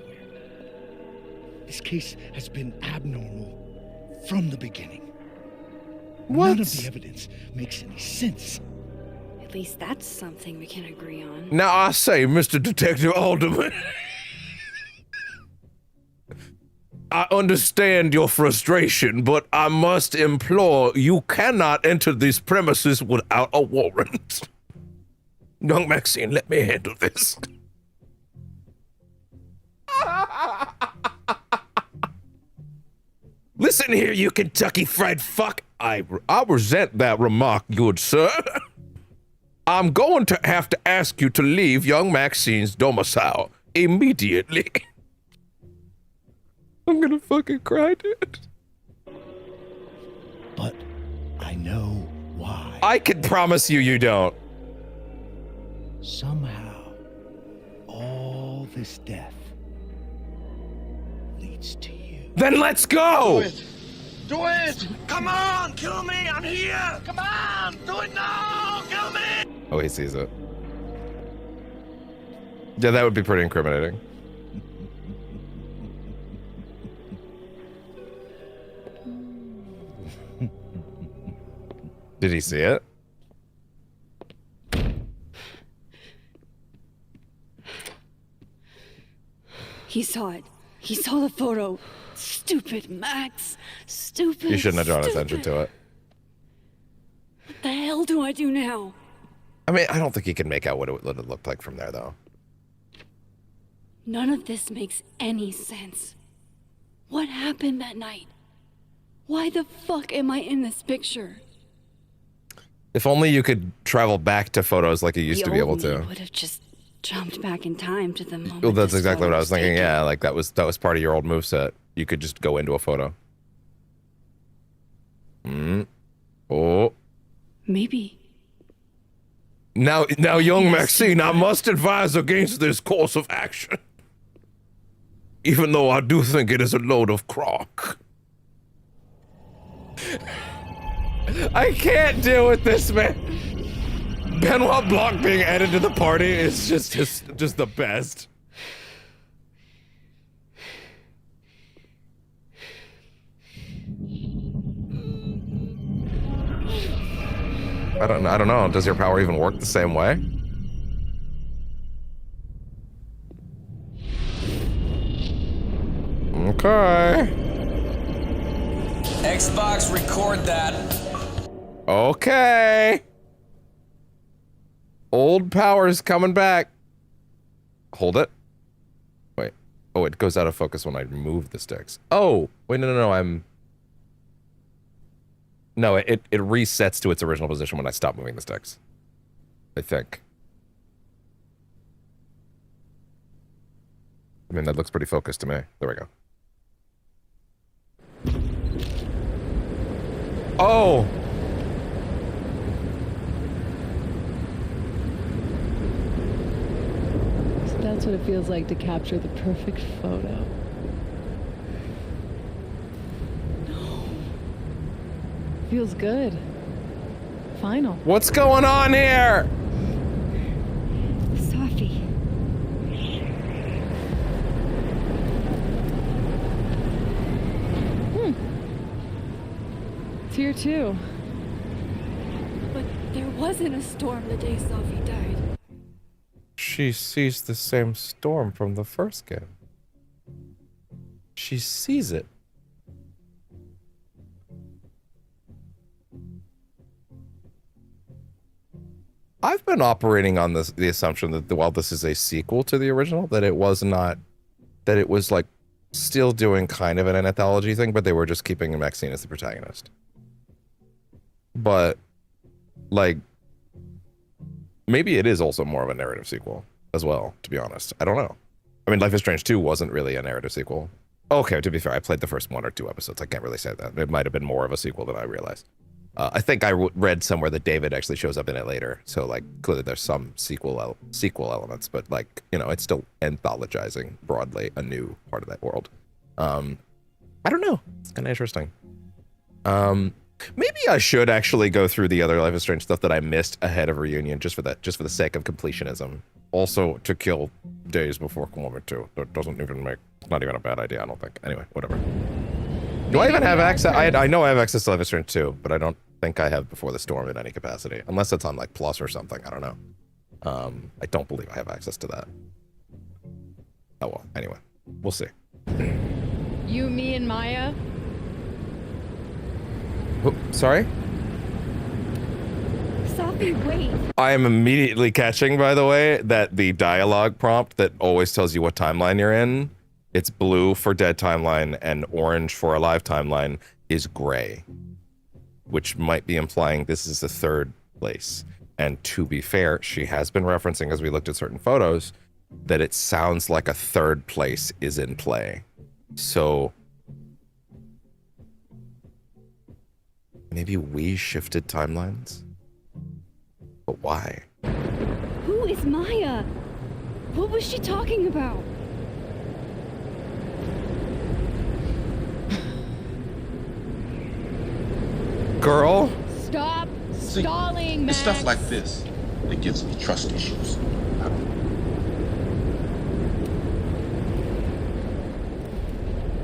This case has been abnormal from the beginning. What? None of the evidence makes any sense. At least that's something we can agree on. Now I say, Mr. Detective Alderman, I understand your frustration, but I must implore you cannot enter these premises without a warrant. Young Maxine, let me handle this. Listen here, you Kentucky Fried Fuck. I resent that remark, good sir. I'm going to have to ask you to leave young Maxine's domicile immediately. I'm gonna fucking cry, dude. but I know why. I can promise you, you don't. Somehow, all this death leads to you. Then let's go! Do it! Come on, kill me! I'm here! Come on! Do it now! Kill me! Oh, he sees it. Yeah, that would be pretty incriminating. Did he see it? He saw it. He saw the photo. Stupid Max. Stupid. You shouldn't have drawn attention to it. What the hell do I do now? I mean, I don't think he can make out what it looked like from there, though. None of this makes any sense. What happened that night? Why the fuck am I in this picture? If only you could travel back to photos like you used to be able to. Would have just jumped back in time to the moment. Well, that's this exactly photo what I was thinking. taken. Yeah, like that was part of your old moveset. You could just go into a photo. Oh. Maybe. Now, young Maxine, I must advise against this course of action. Even though I do think it is a load of crock. I can't deal with this, man. Benoit Blanc being added to the party is just the best. I don't know. Does your power even work the same way? Okay. Xbox, record that. Okay. Old power's coming back. Hold it. Wait. Oh, it goes out of focus when I move the sticks. Oh, wait, no, No, it resets to its original position when I stop moving the sticks. I think. I mean, that looks pretty focused to me. There we go. Oh! So that's what it feels like to capture the perfect photo. Feels good. Final. What's going on here? Sophie. It's here too. But there wasn't a storm the day Sophie died. She sees the same storm from the first game. She sees it. I've been operating on the assumption that while this is a sequel to the original, that it was like still doing kind of an anthology thing, but they were just keeping Maxine as the protagonist. But like, maybe it is also more of a narrative sequel as well, to be honest. I don't know. I mean, Life is Strange 2 wasn't really a narrative sequel. Okay, to be fair, I played the first 1 or 2 episodes. I can't really say that. It might have been more of a sequel than I realized. I think I read somewhere that David actually shows up in it later, so like clearly there's some sequel elements, but like, you know, it's still anthologizing broadly a new part of that world. I don't know. It's kind of interesting. Maybe I should actually go through the other Life is Strange stuff that I missed ahead of Reunion, just for the sake of completionism. Also to kill days before Kilometer 2. That doesn't even not even a bad idea, I don't think. Anyway, whatever. Do I even have access? I know I have access to Life is Strange 2, but I don't think I have Before the Storm in any capacity. Unless it's on like Plus or something, I don't know. I don't believe I have access to that. Oh well, anyway, we'll see. You, me, and Maya? Oh, sorry? Sophie, wait. I am immediately catching, by the way, that the dialogue prompt that always tells you what timeline you're in, it's blue for dead timeline and orange for alive timeline, is gray. Which might be implying this is the third place. And to be fair, she has been referencing, as we looked at certain photos, that it sounds like a third place is in play. So Maybe we shifted timelines? But why? Who is Maya? What was she talking about? Girl? Stop See, stalling, it's Max. stuff like this that gives me trust issues.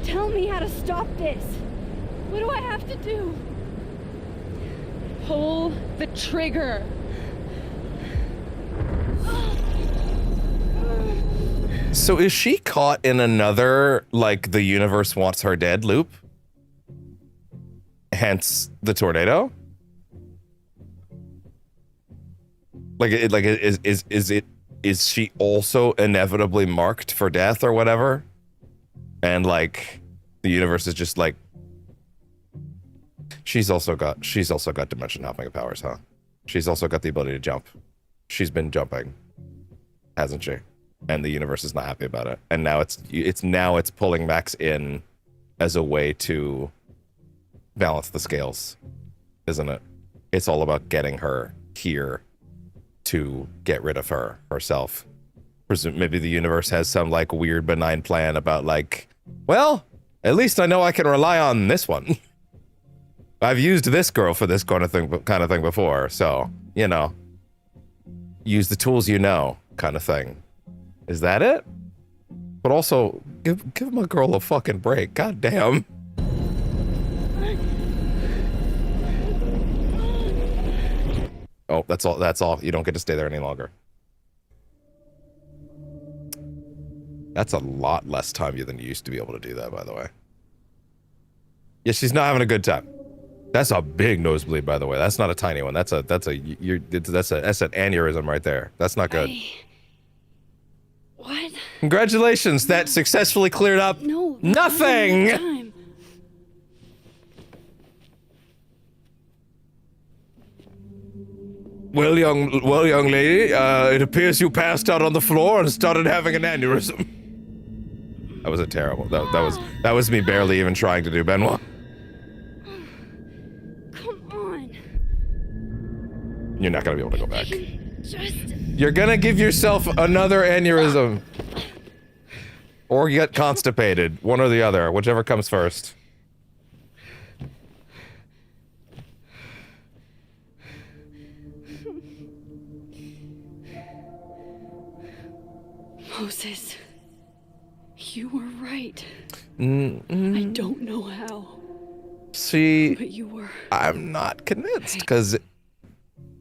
Tell me how to stop this. What do I have to do? Pull the trigger. So is she caught in another, like, the universe wants her dead loop? Hence the tornado? Is she also inevitably marked for death or whatever? And like the universe is just like she's also got dimension hopping powers, huh? She's also got the ability to jump. She's been jumping, hasn't she? And the universe is not happy about it. And now it's pulling Max in as a way to balance the scales, isn't it? It's all about getting her here to get rid of her herself. Maybe the universe has some like weird benign plan about like, well, at least I know I can rely on this one. I've used this girl for this kind of thing before, so you know, use the tools you know, kind of thing. Is that it? But also, give my girl a fucking break. God damn. Oh, that's all. That's all. You don't get to stay there any longer. That's a lot less time than you used to be able to do that, by the way. Yeah, she's not having a good time. That's a big nosebleed, by the way. That's not a tiny one. That's an aneurysm right there. That's not good. What? Congratulations, that successfully cleared up nothing. Well, young lady, it appears you passed out on the floor and started having an aneurysm. That was a terrible. That was me barely even trying to do Benoit. Come on. You're not gonna be able to go back. You're gonna give yourself another aneurysm. Or get constipated. One or the other, whichever comes first. Moses, you were right. Mm-hmm. I don't know how. See, but you were. I'm not convinced, because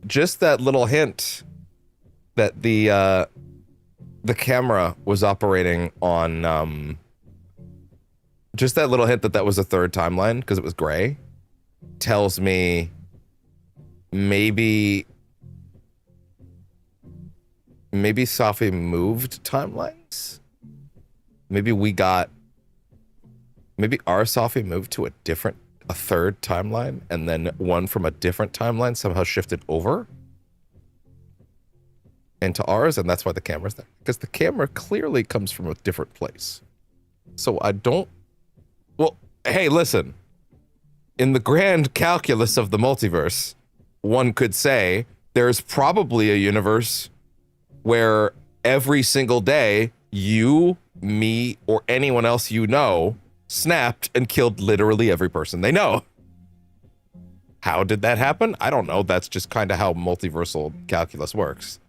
just that little hint that the camera was operating on, just that little hint that was a third timeline, because it was gray, tells me maybe Safi moved timelines? Maybe our Safi moved to a third timeline, and then one from a different timeline somehow shifted over into ours, and that's why the camera's there. Because the camera clearly comes from a different place. So well, hey, listen. In the grand calculus of the multiverse, one could say there's probably a universe where every single day you, me, or anyone else you know snapped and killed literally every person they know. How did that happen? I don't know. That's just kind of how multiversal calculus works.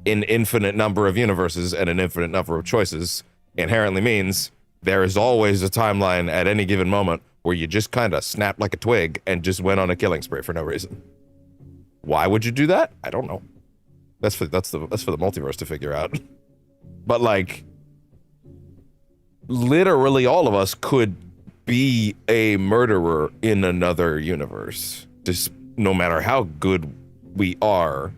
An infinite number of universes and an infinite number of choices inherently means there is always a timeline at any given moment where you just kind of snapped like a twig and just went on a killing spree for no reason. Why would you do that? I don't know. That's for the multiverse to figure out. But like, literally all of us could be a murderer in another universe. Just no matter how good we are,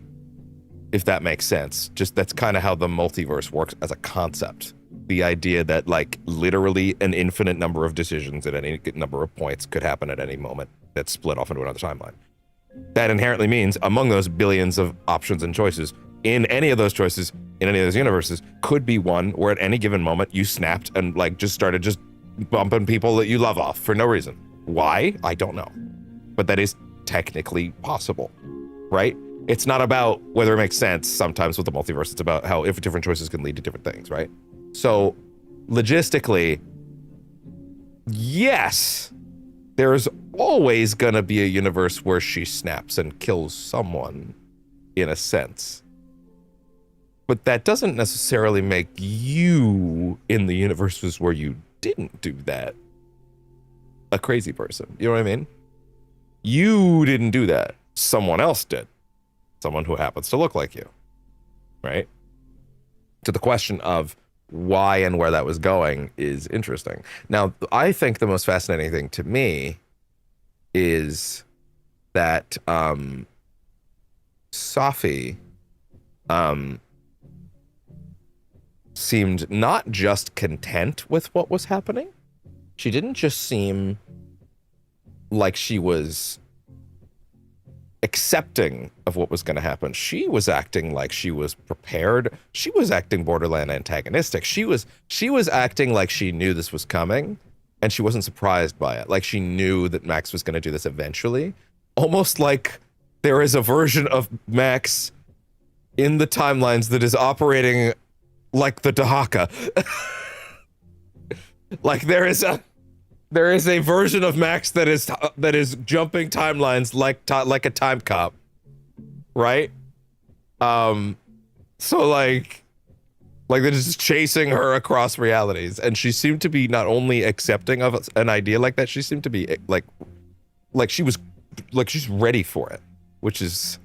if that makes sense. Just that's kind of how the multiverse works as a concept. The idea that like literally an infinite number of decisions at any number of points could happen at any moment that's split off into another timeline. That inherently means among those billions of options and choices, in any of those choices, in any of those universes, could be one where at any given moment you snapped and like just started bumping people that you love off for no reason. Why? I don't know. But that is technically possible, right? It's not about whether it makes sense sometimes with the multiverse. It's about how if different choices can lead to different things, right? So logistically, yes, there's always gonna be a universe where she snaps and kills someone in a sense. But that doesn't necessarily make you in the universes where you didn't do that a crazy person. You know what I mean? You didn't do that. Someone else did. Someone who happens to look like you, right? So the question of why and where that was going is interesting. Now, I think the most fascinating thing to me is that Safi seemed not just content with what was happening. She didn't just seem like she was accepting of what was going to happen. She was acting like she was prepared. She was acting borderline antagonistic. She was acting like she knew this was coming and she wasn't surprised by it. Like she knew that Max was going to do this eventually. Almost like there is a version of Max in the timelines that is operating like the Dahaka. Like there is a version of Max that is jumping timelines like a time cop, right? So like they're just chasing her across realities, and she seemed to be not only accepting of an idea like that, she seemed to be like she's ready for it, which is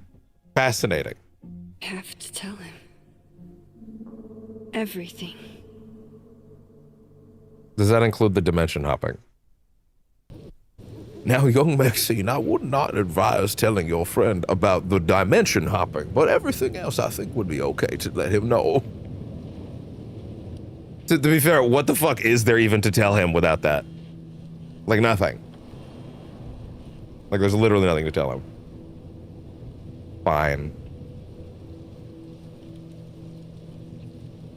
fascinating. Have to tell him everything. Does that include the dimension hopping? Now, young Maxine, I would not advise telling your friend about the dimension hopping, but everything else I think would be okay to let him know. To be fair, what the fuck is there even to tell him without that? Like nothing. Like there's literally nothing to tell him. Fine.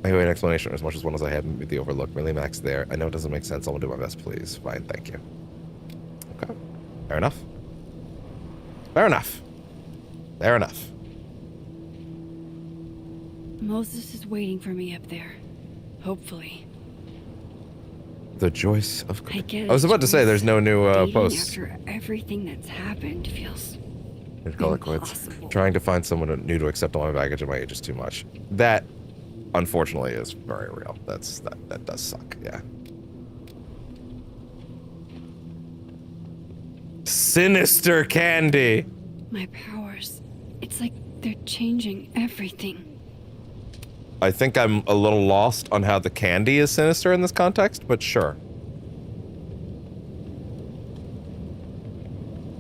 Anyway, an explanation as much as one as I have with the overlook. Mainly Max there. I know it doesn't make sense. I'll do my best, please. Fine, thank you. Okay. Fair enough. Fair enough. Fair enough. Moses is waiting for me up there. Hopefully. The Joyce of... I was about to say, there's no new posts. After everything that's happened feels I'd call it quits. Trying to find someone new to accept all my baggage at my age is too much. That, unfortunately, is very real. That does suck, yeah. Sinister Candy! My powers. It's like they're changing everything. I think I'm a little lost on how the candy is sinister in this context, but sure.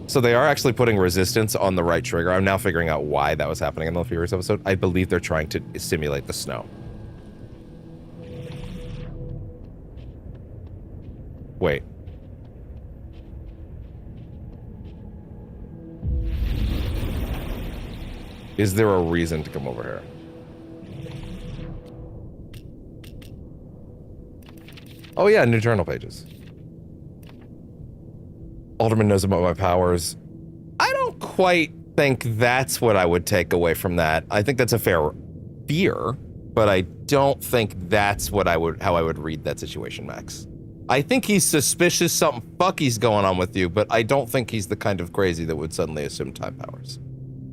So they are actually putting resistance on the right trigger. I'm now figuring out why that was happening in the previous episode. I believe they're trying to simulate the snow. Wait. Is there a reason to come over here? Oh yeah, new journal pages. Alderman knows about my powers. I don't quite think that's what I would take away from that. I think that's a fair fear, but I don't think that's what how I would read that situation, Max. I think he's suspicious something fucky's going on with you, but I don't think he's the kind of crazy that would suddenly assume time powers.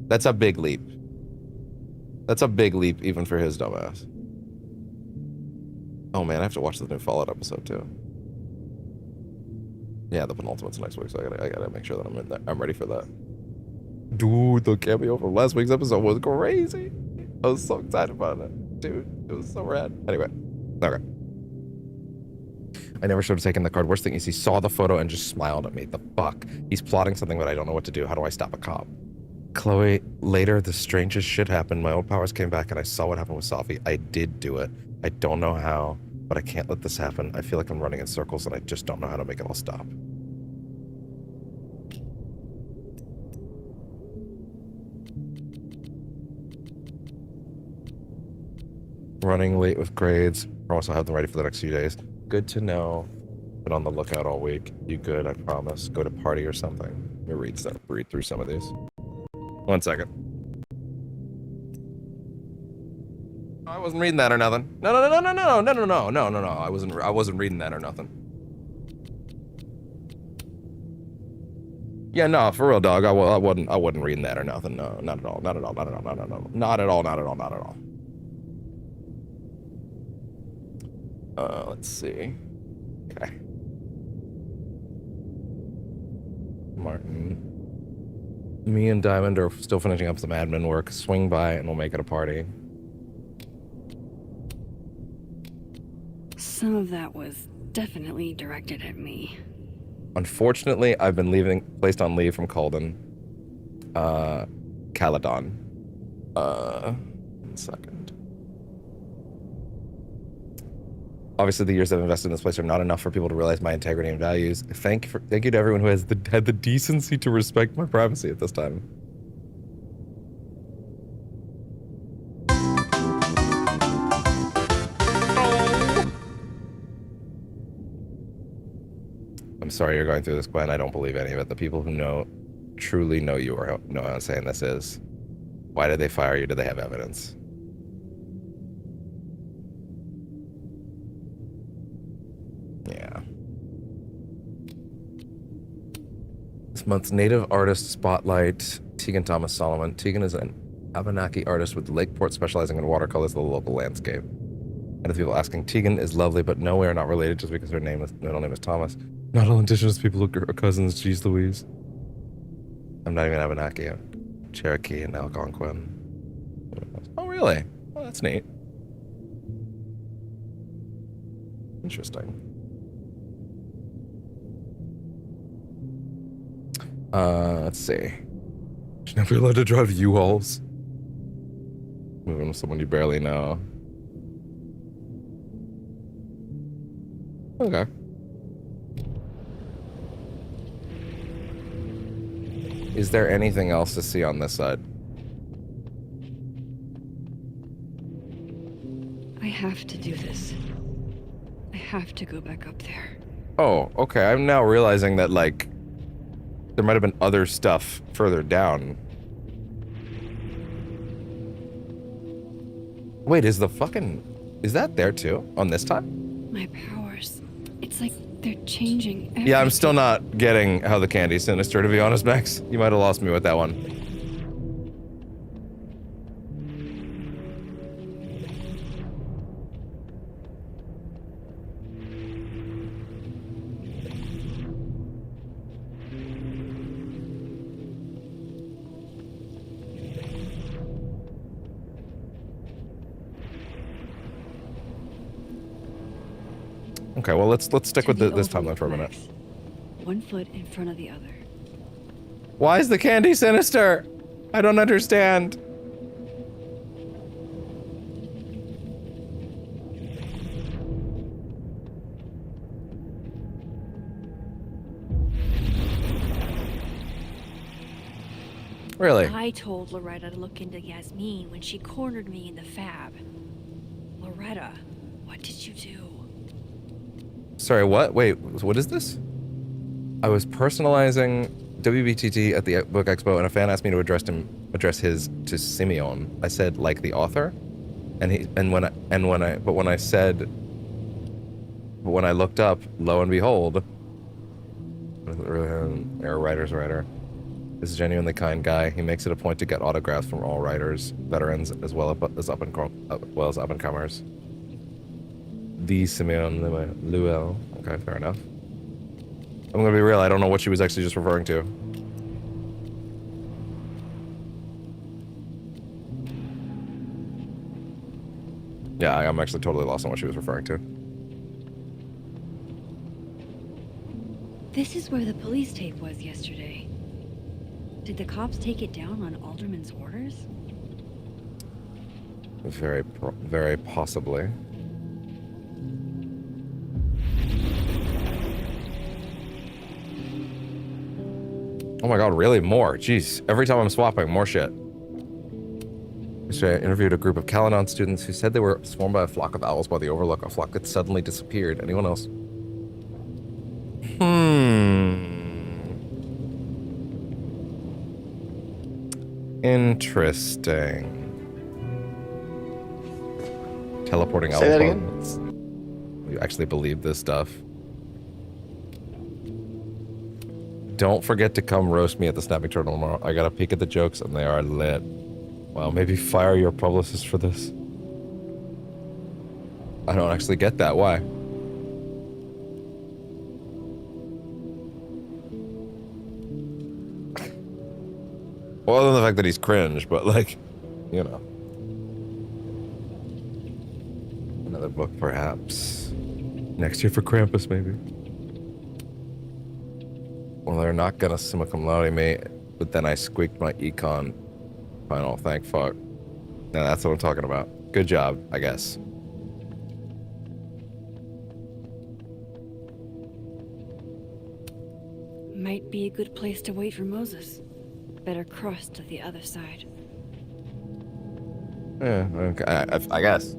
That's a big leap. That's a big leap even for his dumbass. Oh man, I have to watch the new Fallout episode too. Yeah, the penultimate's next week, so I gotta make sure that I'm in there. I'm ready for that. Dude, the cameo from last week's episode was crazy. I was so excited about it. Dude, it was so rad. Anyway, okay. I never should have taken the card. Worst thing is he saw the photo and just smiled at me. The fuck? He's plotting something, but I don't know what to do. How do I stop a cop? Chloe, later, the strangest shit happened. My old powers came back and I saw what happened with Safi. I did do it. I don't know how, but I can't let this happen. I feel like I'm running in circles and I just don't know how to make it all stop. Running late with grades. Promise I'll have them ready for the next few days. Good to know. Been on the lookout all week. You good, I promise. Go to party or something. Let me read through some of these. 1 second. I wasn't reading that or nothing. No. I wasn't reading that or nothing. Yeah, no, for real, dog. I wasn't reading that or nothing. No, not at all. Not at all. Not at all. Not at all. Not at all. Not at all. Not at all. Let's see. Okay. Martin. Me and Diamond are still finishing up some admin work. Swing by and we'll make it a party. Some of that was definitely directed at me. Unfortunately, I've been placed on leave from Calden. Caledon. 1 second. Obviously, the years I've invested in this place are not enough for people to realize my integrity and values. Thank you to everyone who has had the decency to respect my privacy at this time. I'm sorry you're going through this, Gwen. I don't believe any of it. The people who truly know you or know how insane this is. Why did they fire you? Do they have evidence? Yeah. This month's Native Artist Spotlight, Tegan Thomas Solomon. Tegan is an Abenaki artist with Lakeport specializing in watercolors of the local landscape. And the people asking, Tegan is lovely, but no, we are not related just because her middle name is Thomas. Not all indigenous people are cousins, jeez Louise. I'm not even Abenaki. I'm Cherokee and Algonquin. Oh, really? Oh, that's neat. Interesting. Let's see. Should never be allowed to drive U-Hauls. Moving with someone you barely know. Okay. Is there anything else to see on this side? I have to do this. I have to go back up there. Oh, okay. I'm now realizing that, like, there might have been other stuff further down. Wait, is that there too? On this time? My powers. It's like they're changing everything. Yeah, I'm still not getting how the candy's sinister, to be honest, Max. You might have lost me with that one. Okay, well, let's stick with this timeline for a minute. 1 foot in front of the other. Why is the candy sinister? I don't understand. Really? I told Loretta to look into Yasmin when she cornered me in the fab. Loretta, what did you do? Sorry, what? Wait, what is this? I was personalizing WBTT at the Book Expo, and a fan asked me to address his to Simeon. I said, like the author, when I looked up, lo and behold, writer's writer. This is a genuinely kind guy. He makes it a point to get autographs from all writers, veterans, as well as up and comers. The Simeon Luel. Okay, fair enough. I'm gonna be real, I don't know what she was actually just referring to. Yeah, I'm actually totally lost on what she was referring to. This is where the police tape was yesterday. Did the cops take it down on Alderman's orders? Very possibly. Oh my god, really? More? Jeez. Every time I'm swapping, more shit. Yesterday, I interviewed a group of Calanon students who said they were swarmed by a flock of owls by the Overlook. A flock that suddenly disappeared. Anyone else? Interesting. Teleporting Say that again? elephants. You actually believe this stuff? Don't forget to come roast me at the Snapping Turtle tomorrow. I got a peek at the jokes and they are lit. Well, maybe fire your publicist for this. I don't actually get that. Why? Well, other than the fact that he's cringe, but like, you know. Another book, perhaps. Next year for Krampus, maybe. Well, they're not gonna summa cum laude me, but then I squeaked my econ final. Thank fuck. Now that's what I'm talking about. Good job, I guess. Might be a good place to wait for Moses. Better cross to the other side. Yeah, okay, I guess.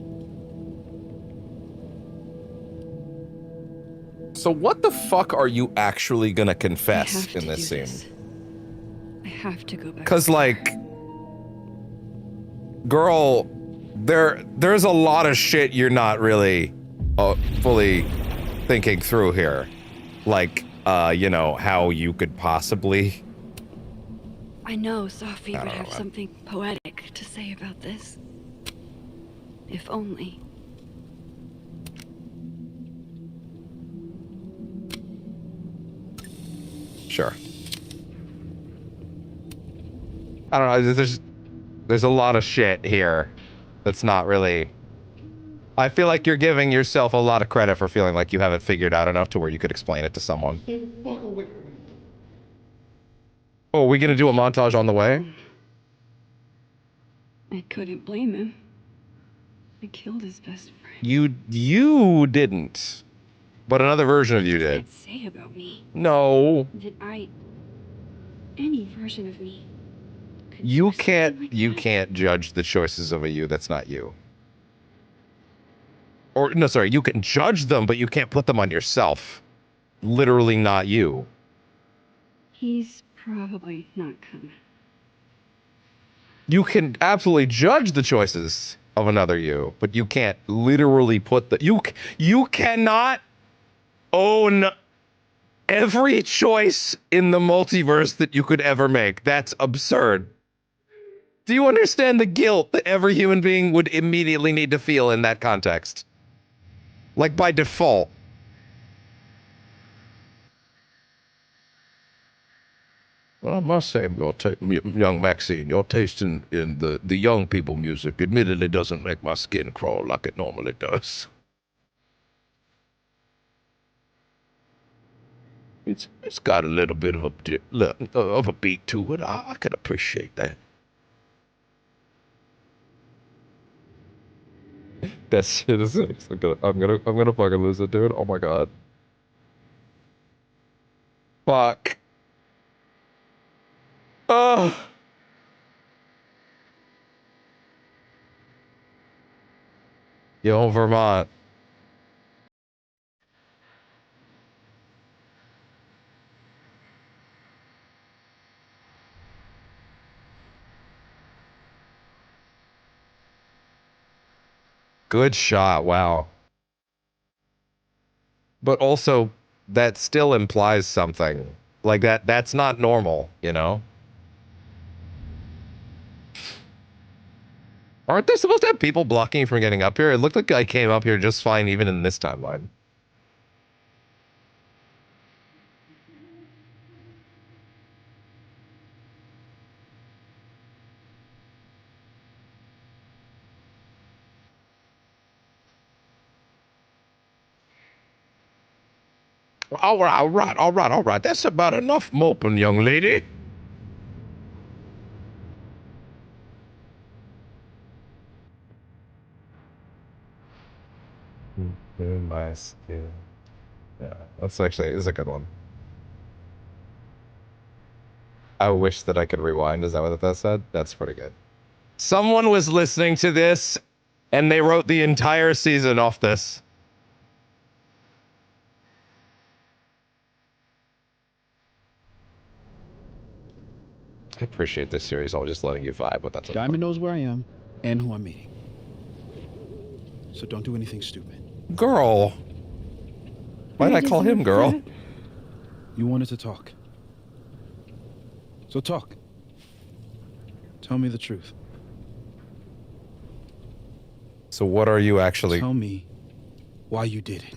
So what the fuck are you actually gonna confess in this scene? I have to go back. Cause like, girl, there's a lot of shit you're not really fully thinking through here. Like, you know, how you could possibly... I know Sophie would have something poetic to say about this. If only. Sure. I don't know, there's a lot of shit here that's not really... I feel like you're giving yourself a lot of credit for feeling like you haven't figured out enough to where you could explain it to someone. Oh, are we gonna do a montage on the way? I couldn't blame him. I killed his best friend. You didn't. But another version of you did. What did it say about me? No. Any version of me. You can't judge the choices of a you that's not you. Or, no, sorry, you can judge them, but you can't put them on yourself. Literally not you. He's probably not coming. You can absolutely judge the choices of another you, but you can't literally put the... You cannot own every choice in the multiverse that you could ever make. That's absurd. Do you understand the guilt that every human being would immediately need to feel in that context? Like, by default. Well, I must say, young Maxine, your taste in the young people music admittedly doesn't make my skin crawl like it normally does. It's got a little bit of a beat to it. I can appreciate that. That shit is... I'm gonna fucking lose it, dude. Oh my god. Fuck. Oh. Yo, Vermont. Good shot, wow. But also, that still implies something. Like, that's not normal, you know? Aren't there supposed to have people blocking you from getting up here? It looked like I came up here just fine even in this timeline. All right. That's about enough moping, young lady. My skin. Yeah, that's a good one. I wish that I could rewind. Is that what that said? That's pretty good. Someone was listening to this, and they wrote the entire season off this. I appreciate this series. I'm just letting you vibe, but that's Diamond knows where I am and who I'm meeting. So don't do anything stupid. Girl. Why did I call him girl? You wanted to talk. So talk. Tell me the truth. So what are you actually... Tell me why you did it.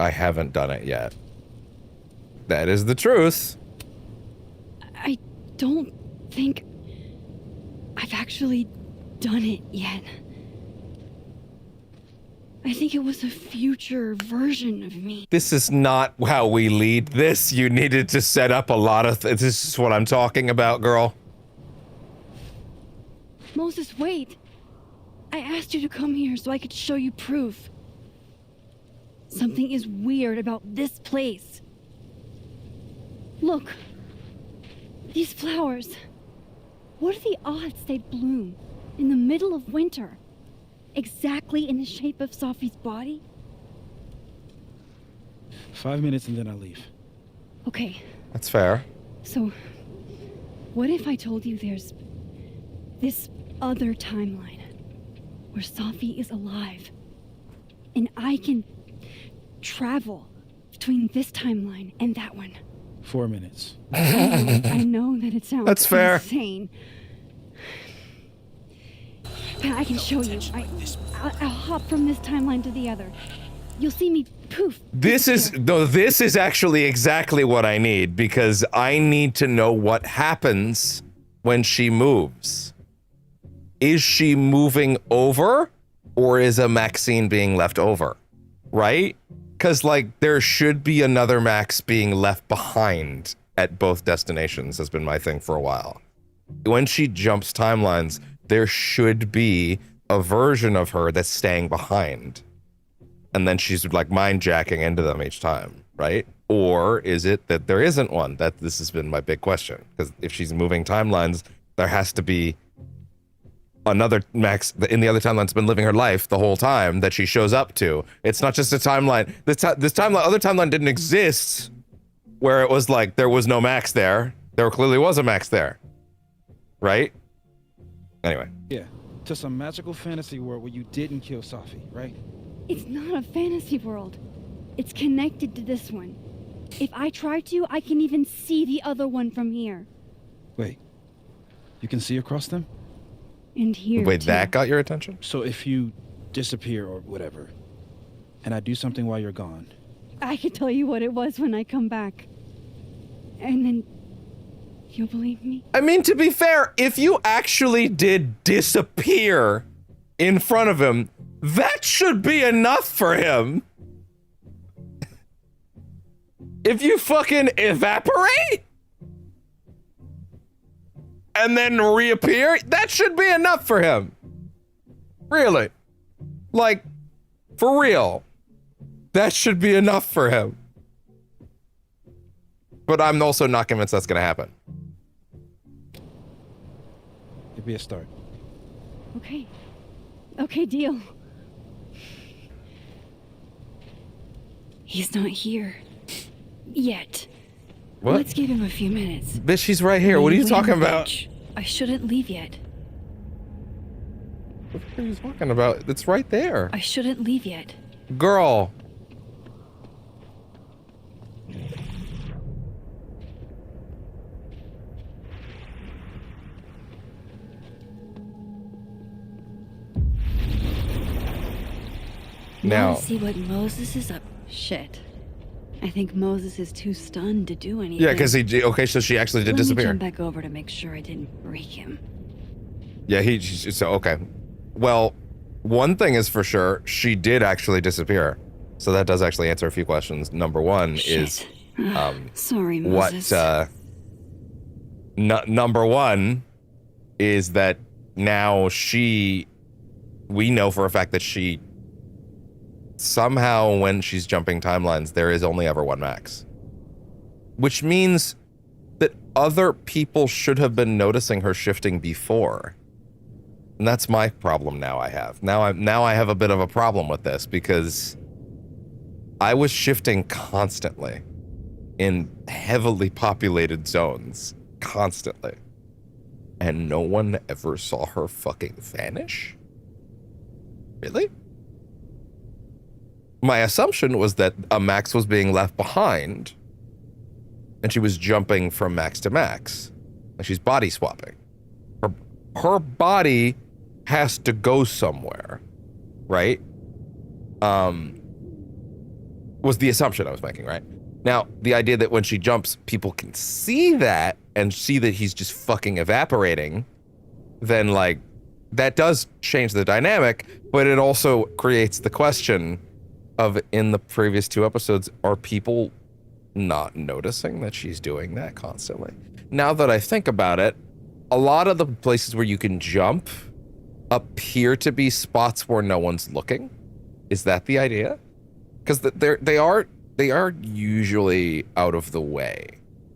I haven't done it yet. That is the truth. I don't think I've actually done it yet. I think it was a future version of me. This is not how we lead this. You needed to set up a lot of... This is what I'm talking about, girl. Moses, wait. I asked you to come here so I could show you proof. Something is weird about this place. Look. These flowers. What are the odds they'd bloom in the middle of winter? Exactly in the shape of Sophie's body? 5 minutes and then I'll leave. Okay. That's fair. So, what if I told you there's this other timeline where Sophie is alive and I can travel between this timeline and that one? 4 minutes. I know that it sounds That's fair. insane. But I can show you. I'll hop from this timeline to the other. You'll see me poof. This is actually exactly what I need, because I need to know what happens when she moves. Is she moving over, or is a Maxine being left over? Right? Because, like, there should be another Max being left behind at both destinations, has been my thing for a while. When she jumps timelines, there should be a version of her that's staying behind. And then she's, like, mind-jacking into them each time, right? Or is it that there isn't one? This has been my big question. Because if she's moving timelines, there has to be another Max in the other timeline's been living her life the whole time that she shows up to. It's not just a timeline. This other timeline didn't exist where it was like there was no Max there. There clearly was a Max there. Right? Anyway. Yeah, to some magical fantasy world where you didn't kill Sophie, right? It's not a fantasy world. It's connected to this one. If I try to, I can even see the other one from here. Wait, you can see across them? And here, Wait, too. that got your attention? So if you disappear or whatever, and I do something while you're gone... I can tell you what it was when I come back. And then... you'll believe me? I mean, to be fair, if you actually did disappear in front of him, that should be enough for him. If you fucking evaporate and then reappear, that should be enough for him. Really. Like, for real. That should be enough for him. But I'm also not convinced that's gonna happen. It'd be a start. Okay. Okay, deal. He's not here. Yet. What? Let's give him a few minutes. Bitch, he's right here. What are you talking about? I shouldn't leave yet. What are you talking about? It's right there. I shouldn't leave yet. Girl. Now Now. see what Moses is up. Shit. I think Moses is too stunned to do anything. Yeah, because okay, so she actually did disappear. Let me jump back over to make sure I didn't break him. Yeah, so okay. Well, one thing is for sure, she did actually disappear. So that does actually answer a few questions. Number one is sorry, Moses. Number one is that now we know for a fact that she somehow, when she's jumping timelines, there is only ever one Max. Which means that other people should have been noticing her shifting before. And that's my problem now I have. Now I have a bit of a problem with this because I was shifting constantly. in heavily populated zones constantly. And no one ever saw her fucking vanish? Really? My assumption was that a Max was being left behind and she was jumping from Max to Max. Like she's body swapping. Her body has to go somewhere, right? Was the assumption I was making, right? Now, the idea that when she jumps, people can see that and see that he's just fucking evaporating, then like, that does change the dynamic, but it also creates the question of, in the previous 2 episodes, are people not noticing that she's doing that constantly? Now that I think about it, a lot of the places where you can jump appear to be spots where no one's looking. Is that the idea? Because they are usually out of the way.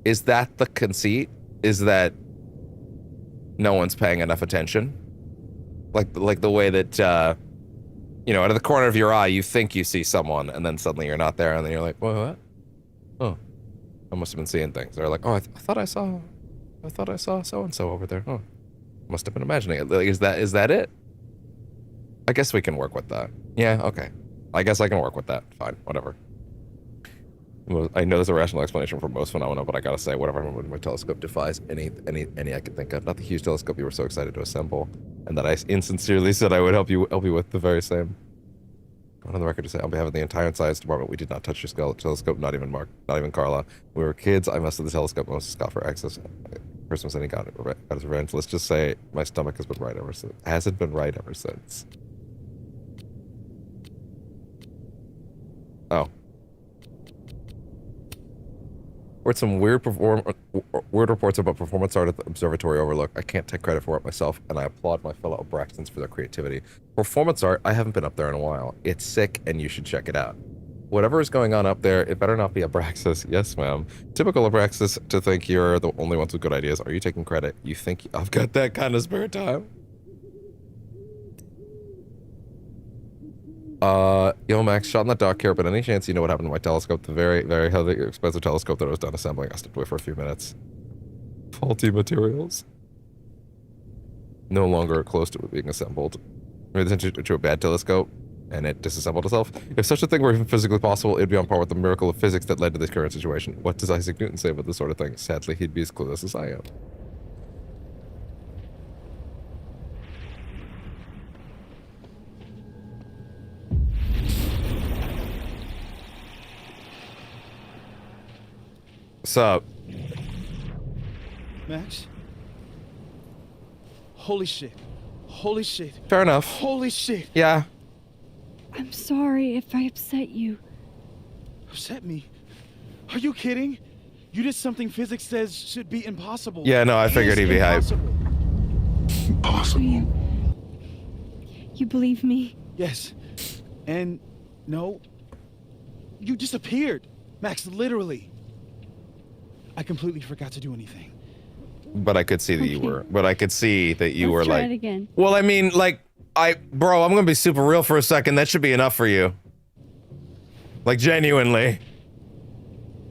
Is that the conceit? Is that no one's paying enough attention? Like the way that you know, out of the corner of your eye, you think you see someone, and then suddenly you're not there, and then you're like, what? Oh, I must have been seeing things. They're like, oh, I thought I saw so and so over there. Oh, must have been imagining it. Like, is that it? I guess we can work with that. Yeah, okay. I guess I can work with that. Fine, whatever. I know there's a rational explanation for most phenomena, but I gotta say, whatever my telescope defies any I can think of. Not the huge telescope you were so excited to assemble, and that I insincerely said I would help you with the very same. I'm on the record to say, on behalf of the entire science department, we did not touch your telescope, not even Mark, not even Carla. We were kids. I messed with the telescope most Scott for access. Christmas, and he got his revenge. Let's just say my stomach has been right ever since. Hasn't been right ever since. Oh. Heard some weird reports about performance art at the observatory overlook. I can't take credit for it myself, and I applaud my fellow Braxtons for their creativity. Performance art, I haven't been up there in a while. It's sick, and you should check it out. Whatever is going on up there, it better not be Abraxas. Yes, ma'am. Typical Abraxas to think you're the only ones with good ideas. Are you taking credit? You think I've got that kind of spare time? Yo, Max, shot in the dock here, but any chance you know what happened to my telescope? The very, very heavy, expensive telescope that I was done assembling. I stepped away for a few minutes. Faulty materials. No longer close to it being assembled. Made attention to a bad telescope, and it disassembled itself. If such a thing were even physically possible, it'd be on par with the miracle of physics that led to this current situation. What does Isaac Newton say about this sort of thing? Sadly, he'd be as clueless as I am. Sup? Max? Holy shit. Holy shit. Fair enough. Holy shit. Yeah. I'm sorry if I upset you. Upset me? Are you kidding? You did something physics says should be impossible. Yeah, no, I figured he'd be hyped. Impossible. You believe me? Yes. And no. You disappeared. Max, literally. I completely forgot to do anything. But I could see that you were. But I could see that you were Let's try like. it again. Well, I mean, like, bro, I'm gonna be super real for a second. That should be enough for you. Like, genuinely.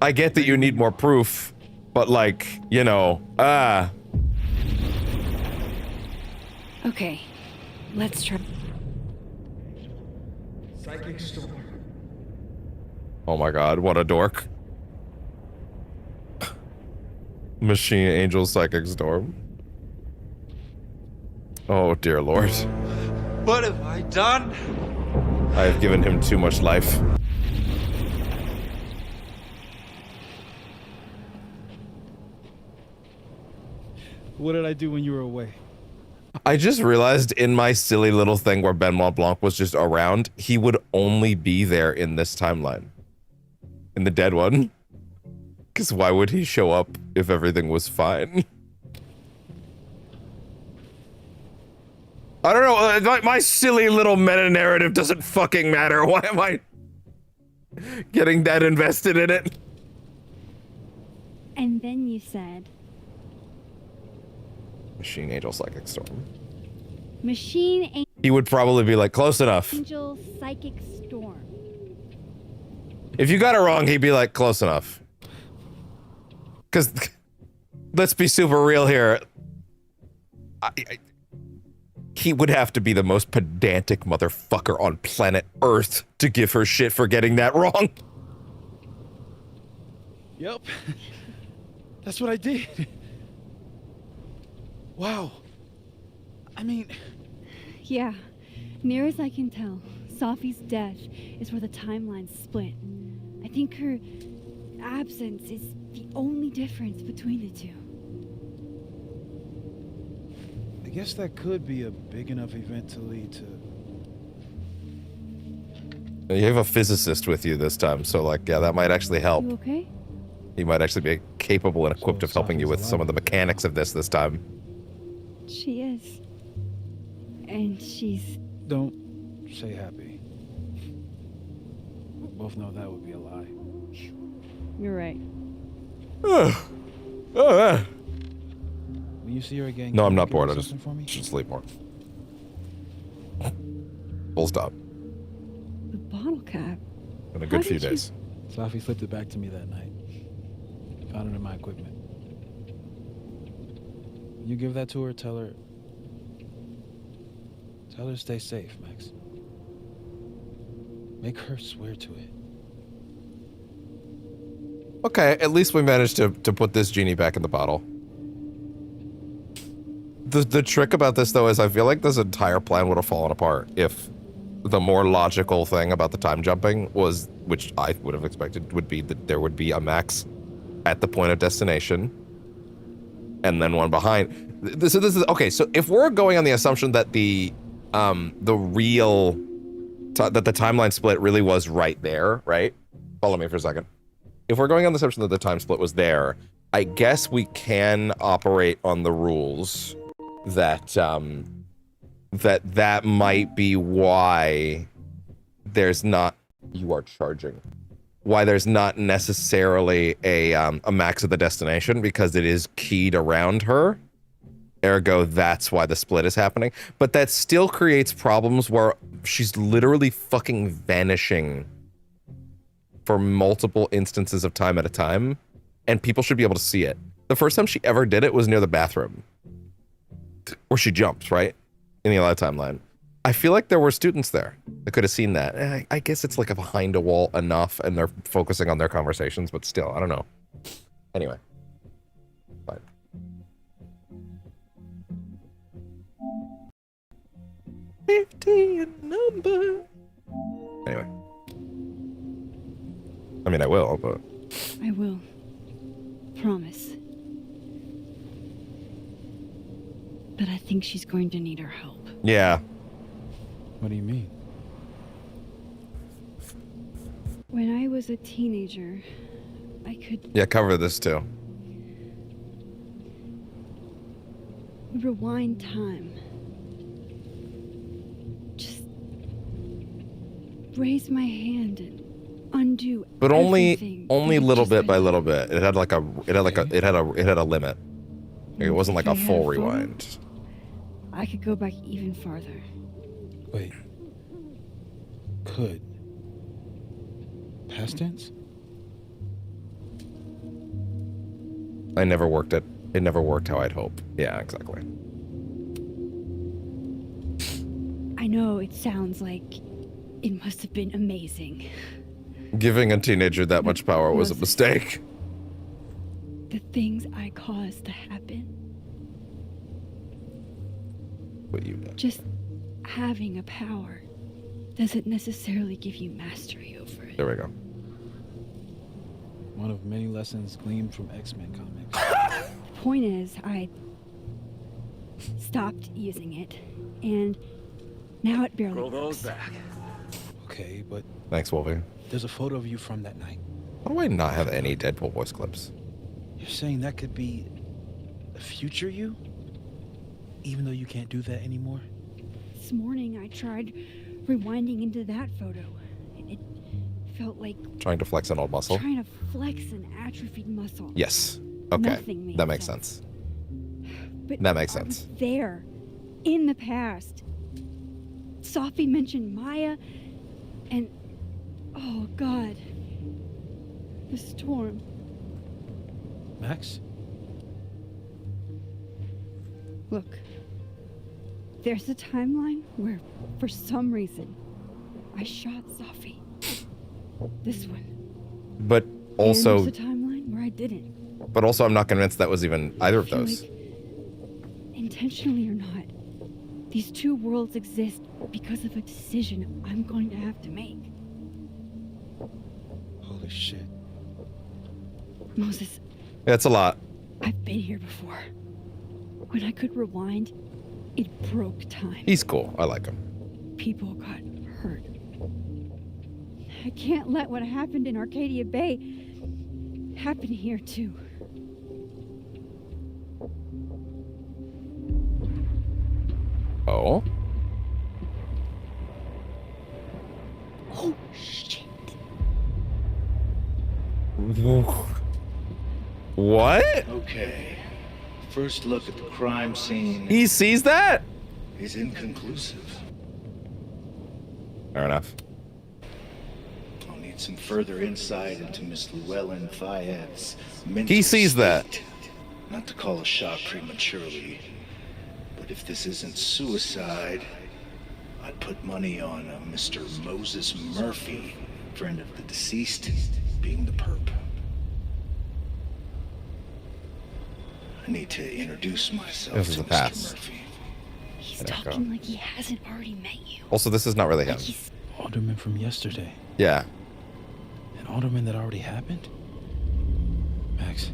I get that you need more proof, but like, you know, Okay, let's try. Psychic storm. Oh my god, what a dork. Machine Angel Psychic Storm. Oh dear lord. What have I done? I have given him too much life. What did I do when you were away? I just realized in my silly little thing where Benoit Blanc was just around, he would only be there in this timeline. In the dead one. Because why would he show up if everything was fine? I don't know, my silly little meta-narrative doesn't fucking matter. Why am I getting that invested in it? And then you said... Machine Angel Psychic Storm. Machine He would probably be like, close enough. Angel Psychic Storm. If you got it wrong, he'd be like, close enough. Because let's be super real here. He would have to be the most pedantic motherfucker on planet Earth to give her shit for getting that wrong. Yep. That's what I did. Wow. I mean... Yeah. Near as I can tell, Sophie's death is where the timelines split. I think her absence is the only difference between the two. I guess that could be a big enough event to lead to... You have a physicist with you this time, so like, yeah, that might actually help. You okay? He might actually be capable and equipped of helping you with some of the mechanics of this time. She is. And she's... Don't say happy. We both know that would be a lie. You're right. When you see her again... No, I'm not bored. I just should sleep more. Full stop. The bottle cap. In a good few days. Sophie slipped it back to me that night. Found it in my equipment. When you give that to her, tell her to stay safe, Max. Make her swear to it. Okay, at least we managed to put this genie back in the bottle. The trick about this, though, is I feel like this entire plan would have fallen apart if the more logical thing about the time jumping was, which I would have expected, would be that there would be a Max at the point of destination and then one behind. So this is okay. So if we're going on the assumption that the timeline split really was right there, right? Follow me for a second. If we're going on the assumption that the time split was there, I guess we can operate on the rules that that might be why there's not, you are charging, why there's not necessarily a Max at the destination, because it is keyed around her. Ergo, that's why the split is happening. But that still creates problems where she's literally fucking vanishing for multiple instances of time at a time, and people should be able to see it. The first time she ever did it was near the bathroom, where she jumps, right? In the other timeline. I feel like there were students there that could have seen that. I guess it's like a behind a wall enough, and they're focusing on their conversations, but still, I don't know. Anyway. Fine. $50 number. Anyway. I mean, I will, but... I will. Promise. But I think she's going to need our help. Yeah. What do you mean? When I was a teenager, I could... Yeah, cover this too. rewind time. Just raise my hand and undo. But only everything a little just bit by went. little bit. It had a limit. It wasn't like If a I had full a photo, rewind. I could go back even farther. Wait. Could. Past tense? I never worked it. It never worked how I'd hoped. Yeah, exactly. I know it sounds like it must have been amazing. Giving a teenager that much power was a mistake. The things I caused to happen. What you did. Just having a power doesn't necessarily give you mastery over it. There we go. One of many lessons gleaned from X-Men comics. The point is, I stopped using it, and now it barely Roll works. those back. Okay, but Thanks, Wolfie. there's a photo of you from that night. Why do I not have any Deadpool voice clips? You're saying that could be a future you? Even though you can't do that anymore? This morning, I tried rewinding into that photo. It felt like Trying to flex an old muscle? trying to flex an atrophied muscle. Yes. Okay. Nothing made That makes sense. But That makes I was sense. there, in the past. Sophie mentioned Maya, and oh God, the storm. Max? Look, there's a timeline where, for some reason, I shot Safi. This one. But also... And there's a timeline where I didn't. But also, I'm not convinced that was even either of those. Like, intentionally or not, these two worlds exist because of a decision I'm going to have to make. Holy shit. Moses. That's a lot. I've been here before. When I could rewind, it broke time. He's cool. I like him. People got hurt. I can't let what happened in Arcadia Bay happen here too. Oh? Oh, shit. What? Okay. First look at the crime scene. He sees that? Is inconclusive. Fair enough. I'll need some further insight into Miss Llewellyn Fayette's mental He sees that. state. Not to call a shot prematurely, but if this isn't suicide, I'd put money on Mr. Moses Murphy, friend of the deceased, being the perp. I need to introduce myself This is to the Mr. past. Murphy. He's talking like he hasn't already met you. Also, this is not really him. Alderman from yesterday. Yeah. An alderman that already happened? Max.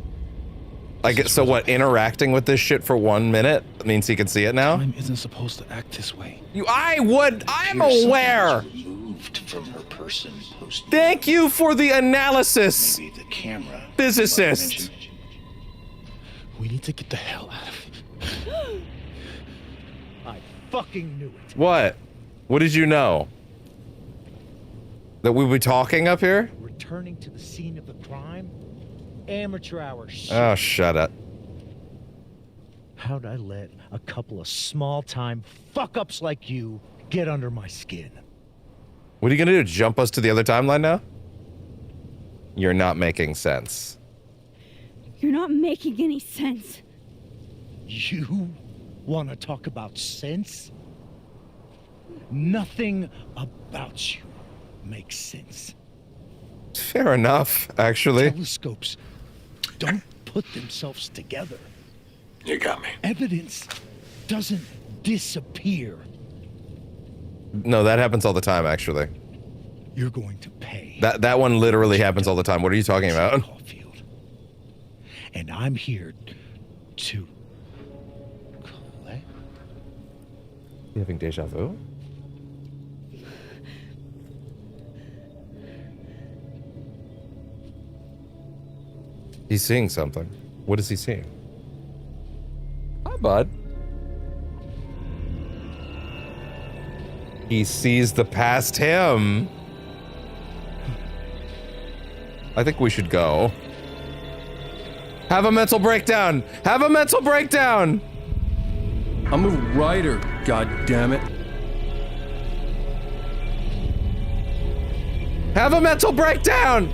I get, so what, interacting with this shit for 1 minute means he can see it now? Time isn't supposed to act this way. I'm aware! Removed from her person post. Thank you for the analysis, Maybe the camera. physicist. We need to get the hell out of here. I fucking knew it. What? What did you know? That we were talking up here? Returning to the scene of the crime? Amateur hour shit. Oh, shut up. How'd I let a couple of small-time fuck-ups like you get under my skin? What are you gonna do? Jump us to the other timeline now? You're not making sense. You're not making any sense. You want to talk about sense? Nothing about you makes sense. Fair enough, actually. Telescopes don't put themselves together. You got me. Evidence doesn't disappear. No, that happens all the time, actually. You're going to pay. That one literally happens all the time. What are you talking about? Caufield. And I'm here to collect. You having deja vu? He's seeing something. What is he seeing? Hi, bud. He sees the past him. I think we should go. Have a mental breakdown! Have a mental breakdown! I'm a writer, goddammit. Have a mental breakdown!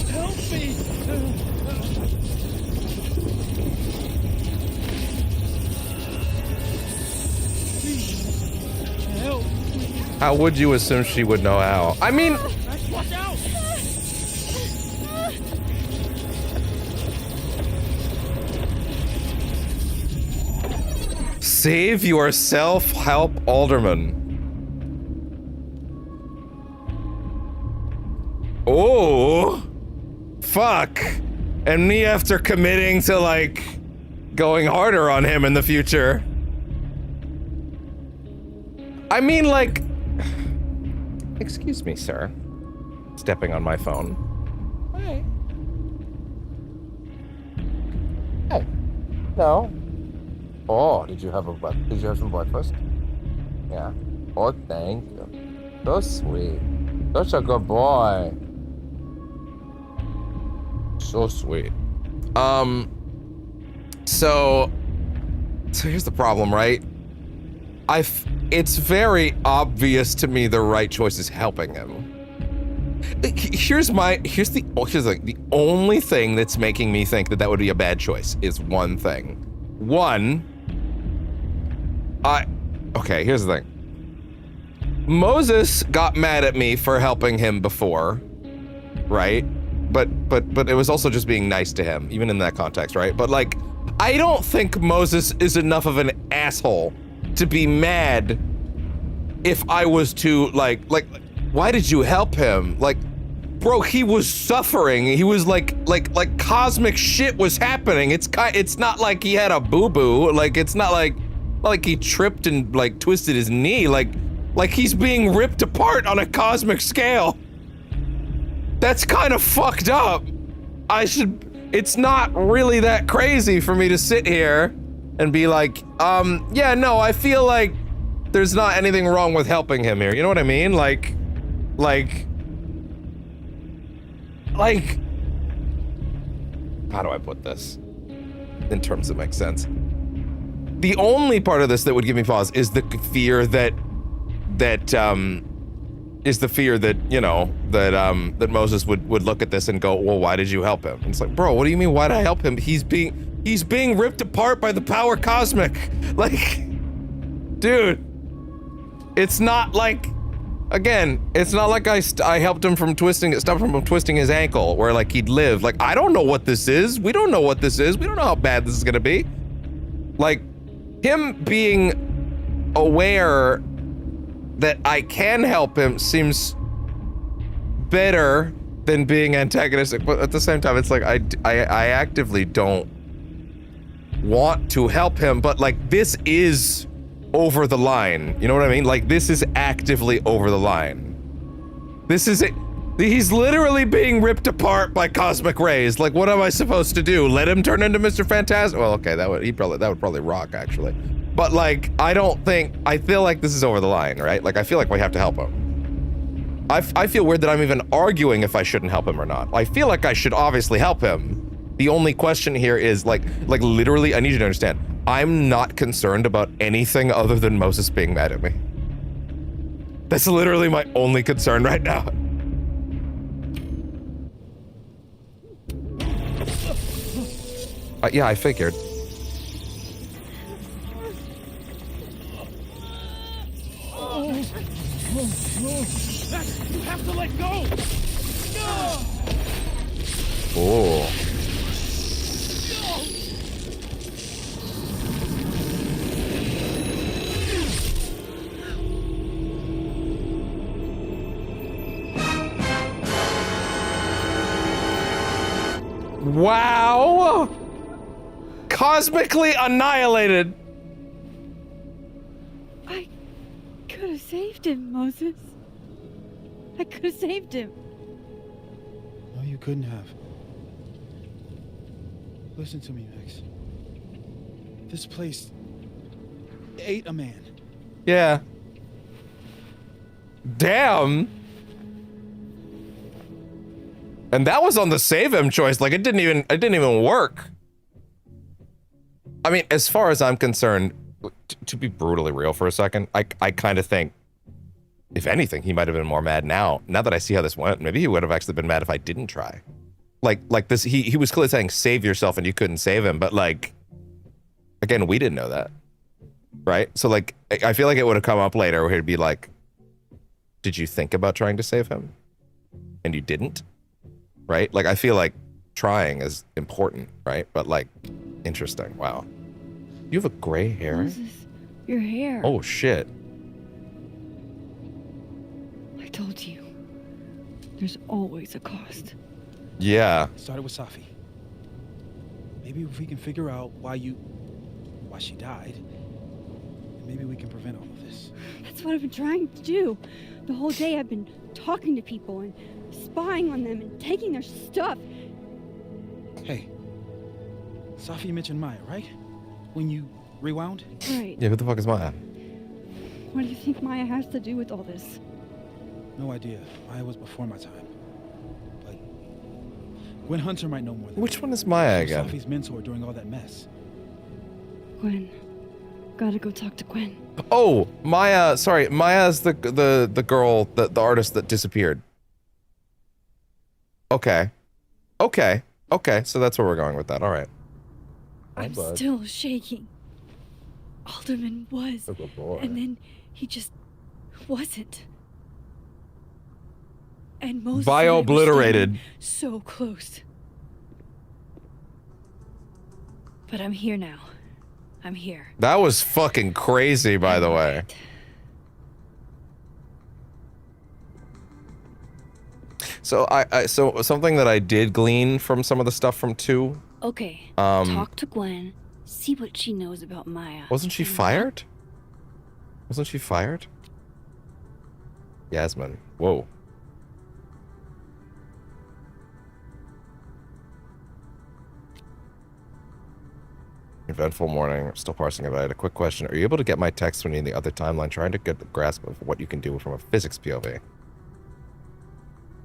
Help me! Help! How would you assume she would know how? I mean... Watch out! Save yourself, help Alderman. Oh, fuck. And me after committing to, like, going harder on him in the future. I mean, like... Excuse me, sir. Stepping on my phone. Hey. Hey. No. Oh, did you have some breakfast? Yeah. Oh, thank you. So sweet. Such a good boy. So sweet. So here's the problem, right? It's very obvious to me the right choice is helping him. Here's the only thing that's making me think that would be a bad choice is one thing. Okay, here's the thing. Moses got mad at me for helping him before, right? But it was also just being nice to him, even in that context, right? But like, I don't think Moses is enough of an asshole to be mad if I was to like, why did you help him? Like, bro, he was suffering. He was like cosmic shit was happening. It's not like he had a boo-boo. Like, it's not like he tripped and like twisted his knee. Like he's being ripped apart on a cosmic scale. That's kind of fucked up. It's not really that crazy for me to sit here and be like, yeah, no, I feel like there's not anything wrong with helping him here. You know what I mean? Like, how do I put this in terms that make sense? The only part of this that would give me pause is the fear that Moses would look at this and go, well, why did you help him? And it's like, bro, what do you mean, why did I help him? He's being ripped apart by the power cosmic. Like, dude, it's not like, again, it's not like I helped him from stopped him from twisting his ankle where like he'd live. Like, I don't know what this is. We don't know what this is. We don't know how bad this is gonna be. Like, him being aware that I can help him seems better than being antagonistic, but at the same time, it's like I actively don't want to help him, but like this is over the line. You know what I mean? Like this is actively over the line. This is it. He's literally being ripped apart by cosmic rays. Like, what am I supposed to do? Let him turn into Mr. Fantastic? Well, okay, that would probably rock actually. But like, I feel like this is over the line, right? Like, I feel like we have to help him. I feel weird that I'm even arguing if I shouldn't help him or not. I feel like I should obviously help him. The only question here is like literally, I need you to understand, I'm not concerned about anything other than Moses being mad at me. That's literally my only concern right now. Yeah, I figured. You have to let go! Oh. Wow! Cosmically annihilated! I could have saved him, Moses. I could have saved him. No, you couldn't have. Listen to me, Max. This place ate a man. Yeah. Damn. And that was on the save him choice. Like it didn't even work. I mean, as far as I'm concerned, to be brutally real for a second, I kind of think, if anything, he might have been more mad now. Now that I see how this went, maybe he would have actually been mad if I didn't try. Like this, he was clearly saying save yourself and you couldn't save him, but like, again, we didn't know that, right? So like, I feel like it would have come up later where he'd be like, did you think about trying to save him? And you didn't, right? Like, I feel like trying is important, right? But like, interesting, wow. You have a gray hair? Moses, your hair. Oh shit. I told you, there's always a cost. Yeah. It started with Safi. Maybe if we can figure out why she died, maybe we can prevent all of this. That's what I've been trying to do. The whole day I've been talking to people and spying on them and taking their stuff. Hey, Safi mentioned Maya, right? When you rewound? Right. Yeah, who the fuck is Maya? What do you think Maya has to do with all this? No idea. Maya was before my time. But Gwen Hunter might know more than Which one is Maya again? Sophie's mentor during all that mess. Gwen. Gotta go talk to Gwen. Oh, Maya. Sorry, Maya's the girl, the artist that disappeared. Okay. Okay. Okay. So that's where we're going with that. All right. I'm still shaking. Alderman was, Oh, good boy. and then he just wasn't. And Moses Bio-obliterated. so close. But I'm here now. I'm here. That was fucking crazy, by the way. So so something that I did glean from some of the stuff from 2. Okay. Talk to Gwen. See what she knows about Maya. Wasn't she fired? Wasn't she fired? Yasmin. Whoa. Eventful morning. I'm still parsing it. I had a quick question. Are you able to get my text when you're in the other timeline? Trying to get a grasp of what you can do from a physics POV.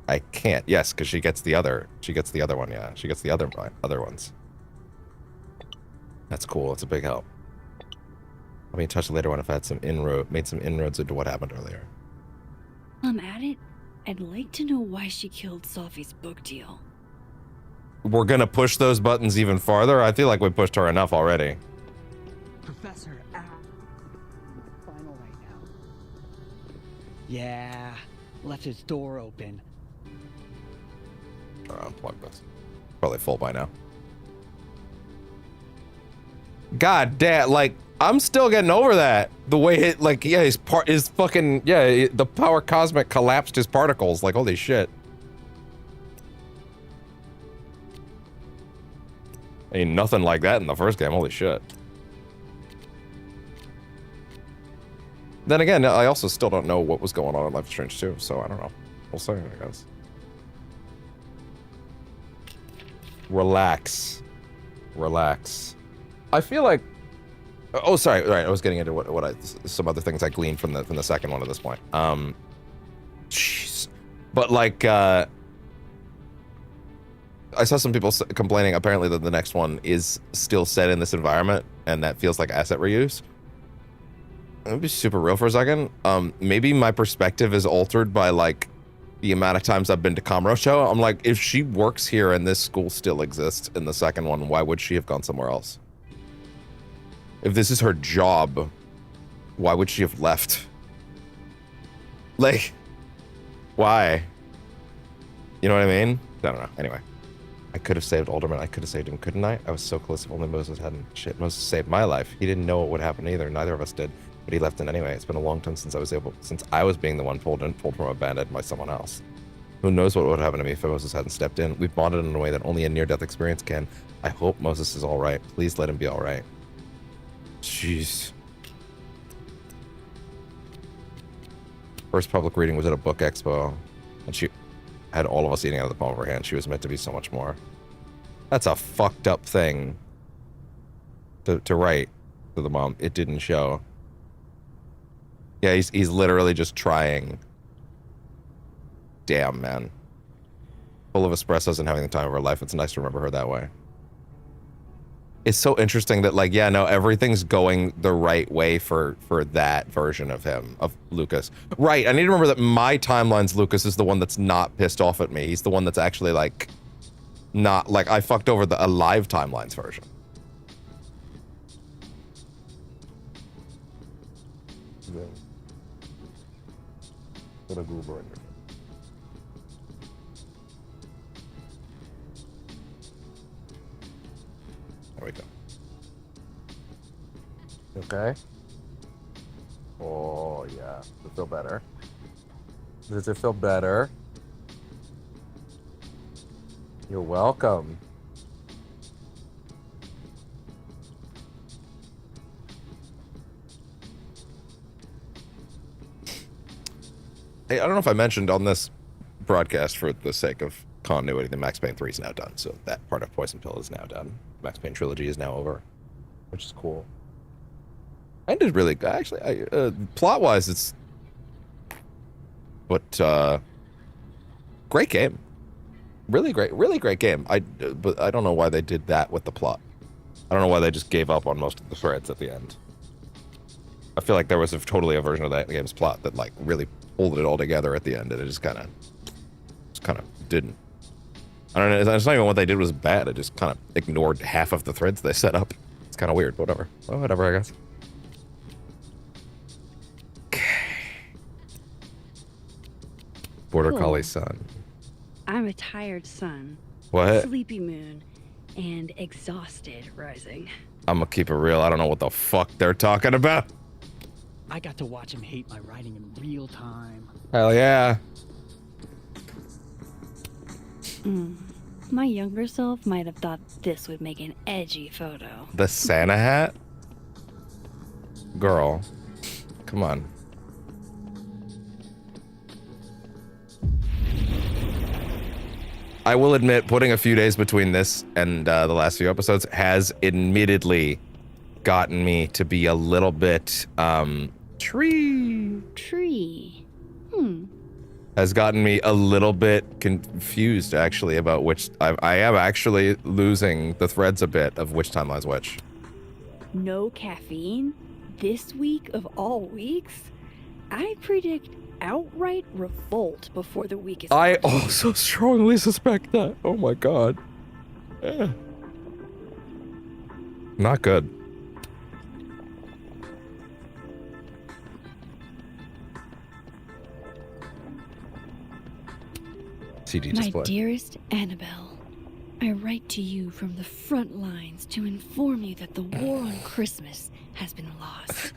I can't. Yes, because she gets the other. She gets the other one. Yeah, she gets the other ones. That's cool. It's a big help. I'll be in touch later when I've had made some inroads into what happened earlier. I'm at it. I'd like to know why she killed Sophie's book deal. We're gonna push those buttons even farther? I feel like we pushed her enough already. Professor, final right now. Yeah, left his door open. Unplug this. Probably full by now. God damn, like, I'm still getting over that. The way it, like, yeah, his fucking, yeah, the power cosmic collapsed his particles. Like, holy shit. Ain't nothing like that in the first game, holy shit. Then again, I also still don't know what was going on in Life is Strange 2, so I don't know. We'll see, I guess. Relax. Relax. I feel like... Oh, sorry. Right, I was getting into some other things I gleaned from the second one at this point. Jeez. But like, I saw some people complaining apparently that the next one is still set in this environment, and that feels like asset reuse. Let me be super real for a second. Maybe my perspective is altered by like the amount of times I've been to Kamurocho. I'm like, if she works here and this school still exists in the second one, why would she have gone somewhere else? If this is her job, why would she have left? Like, why? You know what I mean? I don't know. Anyway, I could have saved Alderman. I could have saved him, couldn't I? I was so close if only Moses hadn't. Shit, Moses saved my life. He didn't know what would happen either. Neither of us did. But he left in anyway. It's been a long time since I was being the one pulled from a bandit by someone else. Who knows what would happen to me if Moses hadn't stepped in? We've bonded in a way that only a near-death experience can. I hope Moses is all right. Please let him be all right. Jeez. First public reading was at a book expo, and she had all of us eating out of the palm of her hand. She was meant to be so much more. That's a fucked up thing to write to the mom. It didn't show. Yeah, he's literally just trying. Damn, man. Full of espressos and having the time of her life. It's nice to remember her that way. It's so interesting that, like, yeah, no, everything's going the right way for that version of him, of Lucas. Right, I need to remember that my timeline's Lucas is the one that's not pissed off at me. He's the one that's actually, like, not, like, I fucked over the Alive timeline's version. Put a goober in there. There we go. Okay. Oh, yeah. Does it feel better? Does it feel better? You're welcome. Hey, I don't know if I mentioned on this broadcast, for the sake of continuity, that Max Payne 3 is now done. So that part of Poison Pill is now done. Max Payne trilogy is now over, which is cool. And it's really good. Actually, plot-wise, it's... But, great game. Really great game. But I don't know why they did that with the plot. I don't know why they just gave up on most of the threads at the end. I feel like there was totally a version of that game's plot that like really pulled it all together at the end, and it just kind of didn't. I don't know. It's not even what they did was bad. It just kind of ignored half of the threads they set up. It's kind of weird. Whatever. Well, whatever, I guess. Border Cool. Collie son. I'm a tired sun. What? Sleepy moon. And exhausted rising. I'm gonna keep it real. I don't know what the fuck they're talking about. I got to watch him hate my writing in real time. Hell yeah. My younger self might have thought this would make an edgy photo. The Santa hat? Girl. Come on. I will admit, putting a few days between this and the last few episodes has admittedly gotten me to be a little bit, Tree. Has gotten me a little bit confused, actually, about which... I am actually losing the threads a bit of which timeline's which. No caffeine? This week of all weeks? I predict outright revolt before the week is I over. also strongly suspect that. Oh my god. Eh. Not good. CD My display. dearest Annabelle, I write to you from the front lines to inform you that the war on Christmas has been lost.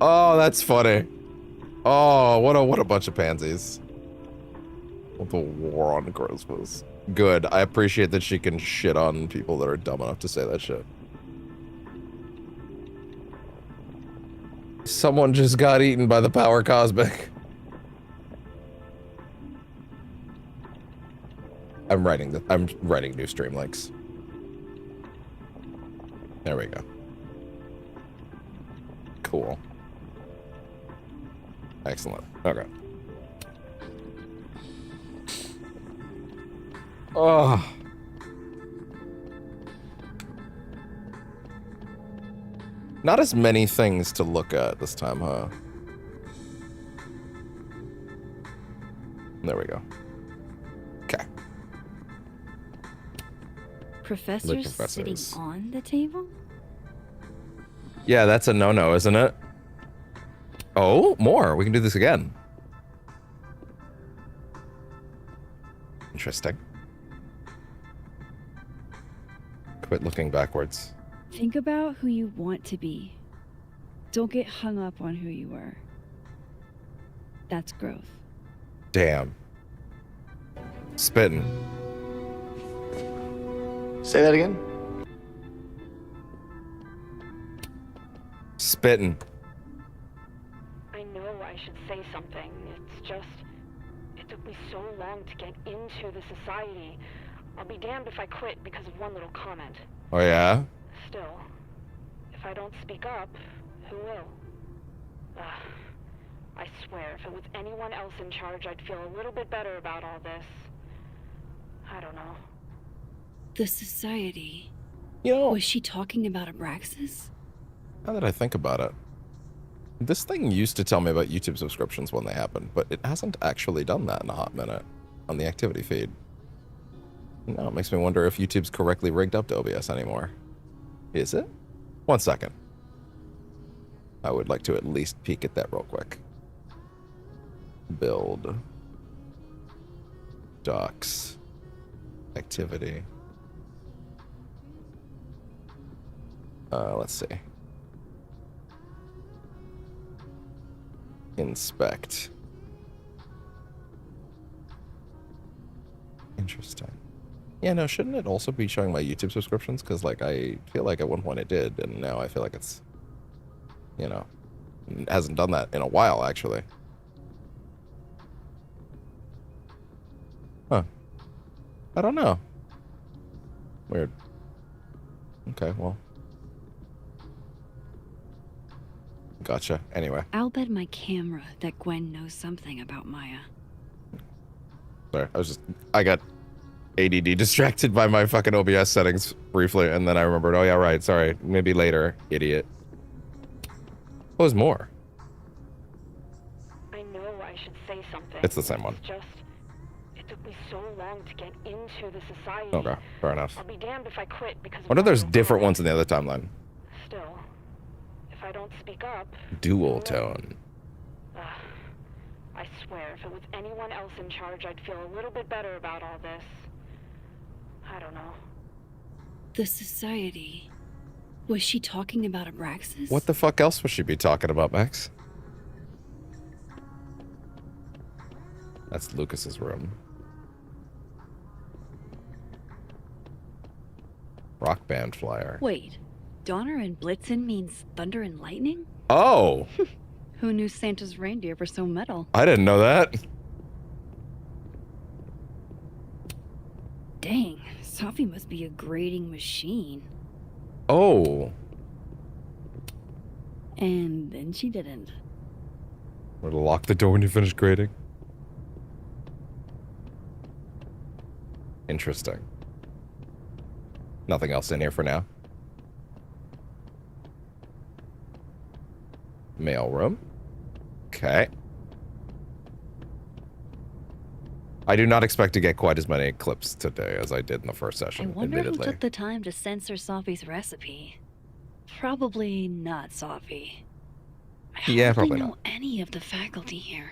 Oh, that's funny. Oh, what a bunch of pansies. The war on Christmas. Good. I appreciate that she can shit on people that are dumb enough to say that shit. Someone just got eaten by the power cosmic. I'm writing new stream links. There we go. Cool. Excellent. Okay. Oh. Not as many things to look at this time, huh? There we go. Okay. Professors sitting on the table? Yeah, that's a no-no, isn't it? Oh, more. We can do this again. Interesting. Quit looking backwards. Think about who you want to be. Don't get hung up on who you were. That's growth. Damn. Spitting. Say that again? Spitting. I know I should say something. It's just... it took me so long to get into the society. I'll be damned if I quit because of one little comment. Oh, yeah? Still, if I don't speak up, who will? I swear, if it was anyone else in charge, I'd feel a little bit better about all this. I don't know. The society. You know... Was she talking about Abraxas? Now that I think about it, this thing used to tell me about YouTube subscriptions when they happened, but it hasn't actually done that in a hot minute on the activity feed. Now it makes me wonder if YouTube's correctly rigged up to OBS anymore. Is it? 1 second. I would like to at least peek at that real quick. Build. Docs. Activity. Let's see. Inspect. Interesting. Yeah, no, shouldn't it also be showing my YouTube subscriptions? Because, like, I feel like at one point it did, and now I feel like it's, you know, it hasn't done that in a while, actually. Huh. I don't know. Weird. Okay, well. Gotcha. Anyway. I'll bet my camera that Gwen knows something about Maya. Sorry, I got ADD distracted by my fucking OBS settings briefly, and then I remembered, oh yeah, right, sorry, maybe later, idiot. What was more? I know I should say something. It's the same one. It's just, it took me so long to get into the society. Okay, fair enough. I'll be damned if I quit because I wonder if there's different ones in the other timeline. Still, if I don't speak up... Dual tone. I swear, if it was anyone else in charge, I'd feel a little bit better about all this. I don't know. The society... Was she talking about Abraxas? What the fuck else would she be talking about, Max? That's Lucas's room. Rock band flyer. Wait, Donner and Blitzen means thunder and lightning? Oh! Who knew Santa's reindeer were so metal? I didn't know that. Dang, Sophie must be a grading machine. Oh. And then she didn't. Would lock the door when you finish grading? Interesting. Nothing else in here for now. Mail room. Okay. I do not expect to get quite as many clips today as I did in the first session, I wonder admittedly. who took the time to censor Sophie's recipe. Probably not Sophie. Yeah, I probably hardly know not. any of the faculty here.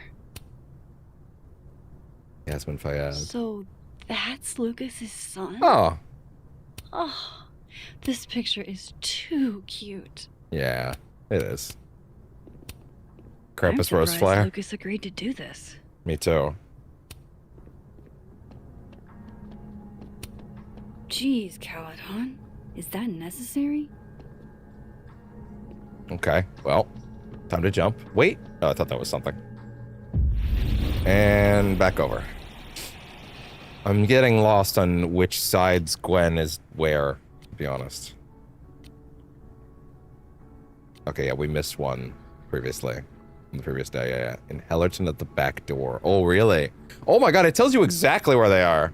Yasmin Fayaz. So that's Lucas's son? Oh. Oh, this picture is too cute. Yeah, it is. I'm Krampus Rose surprised Flyer. Lucas agreed to do this. Me too. Jeez, Caladon. Is that necessary? Okay, well, time to jump. Wait. Oh, I thought that was something. And back over. I'm getting lost on which sides Gwen is where, to be honest. Okay, yeah, we missed one previously. On the previous day, yeah. In Hellerton at the back door. Oh, really? Oh my god, it tells you exactly where they are.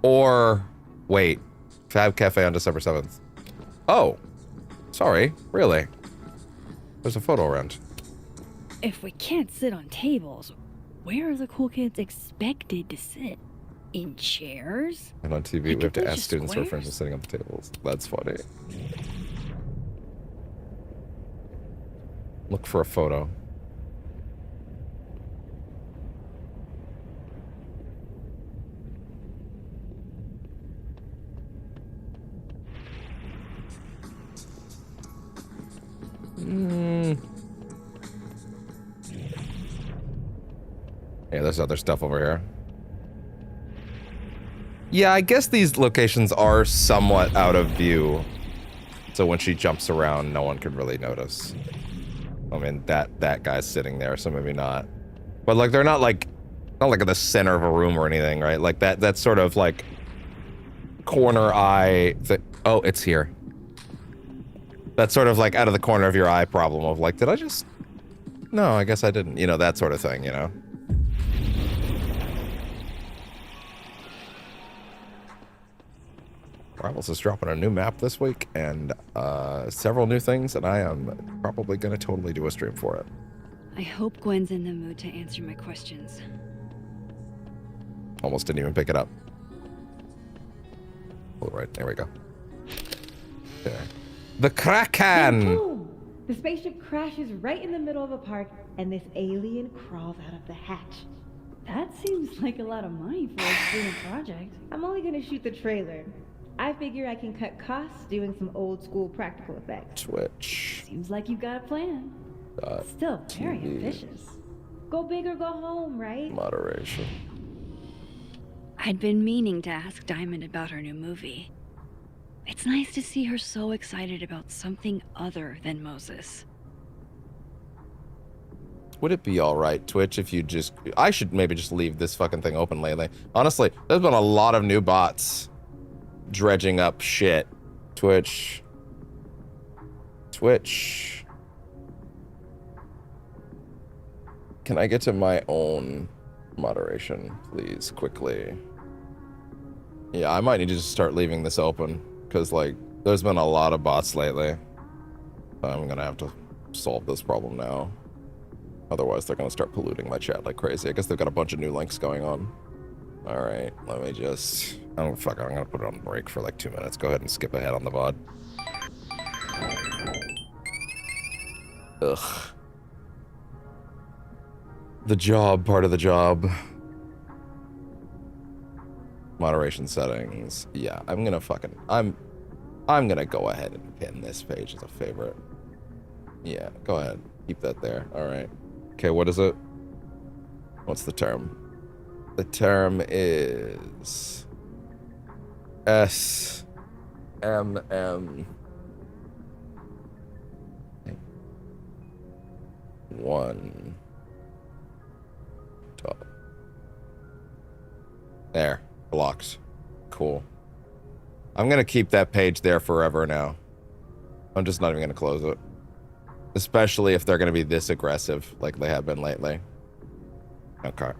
Or, wait. Fab Cafe on December 7th. Oh. Sorry, really? There's a photo around. If we can't sit on tables, where are the cool kids expected to sit? In chairs? And on TV, Like we have to a bunch ask of students who are friends squares? with sitting on the tables. That's funny. Look for a photo. Yeah, there's other stuff over here. Yeah, I guess these locations are somewhat out of view. So when she jumps around, no one can really notice. I mean, that guy's sitting there, so maybe not. But like, they're not like in the center of a room or anything, right? Like that's sort of like corner eye. Oh, it's here. That's sort of like out of the corner of your eye problem of like, did I just? No, I guess I didn't. You know, that sort of thing, you know? Rivals is dropping a new map this week and several new things, and I am probably going to totally do a stream for it. I hope Gwen's in the mood to answer my questions. Almost didn't even pick it up. All right, there we go. There. The Kraken! Boom! The spaceship crashes right in the middle of a park, and this alien crawls out of the hatch. That seems like a lot of money for a student project. I'm only gonna shoot the trailer. I figure I can cut costs doing some old school practical effects. Twitch. Seems like you've got a plan. Still very ambitious. Go big or go home, right? Moderation. I'd been meaning to ask Diamond about her new movie. It's nice to see her so excited about something other than Moses. Would it be alright, Twitch, if you just... I should maybe just leave this fucking thing open lately. Honestly, there's been a lot of new bots dredging up shit. Twitch. Can I get to my own moderation, please, quickly? Yeah, I might need to just start leaving this open, because, like, there's been a lot of bots lately. I'm gonna have to solve this problem now. Otherwise, they're gonna start polluting my chat like crazy. I guess they've got a bunch of new links going on. Alright, let me just... Oh, fuck it, I'm gonna put it on break for like 2 minutes. Go ahead and skip ahead on the VOD. Ugh. The job, part of the job. Moderation settings. Yeah, I'm gonna fucking... I'm gonna go ahead and pin this page as a favorite. Yeah, go ahead. Keep that there. Alright. Okay, what is it? What's the term? The term is... SMM... 1... Top. There. Blocked. Cool. I'm gonna keep that page there forever now. I'm just not even gonna close it. Especially if they're gonna be this aggressive, like they have been lately. Okay.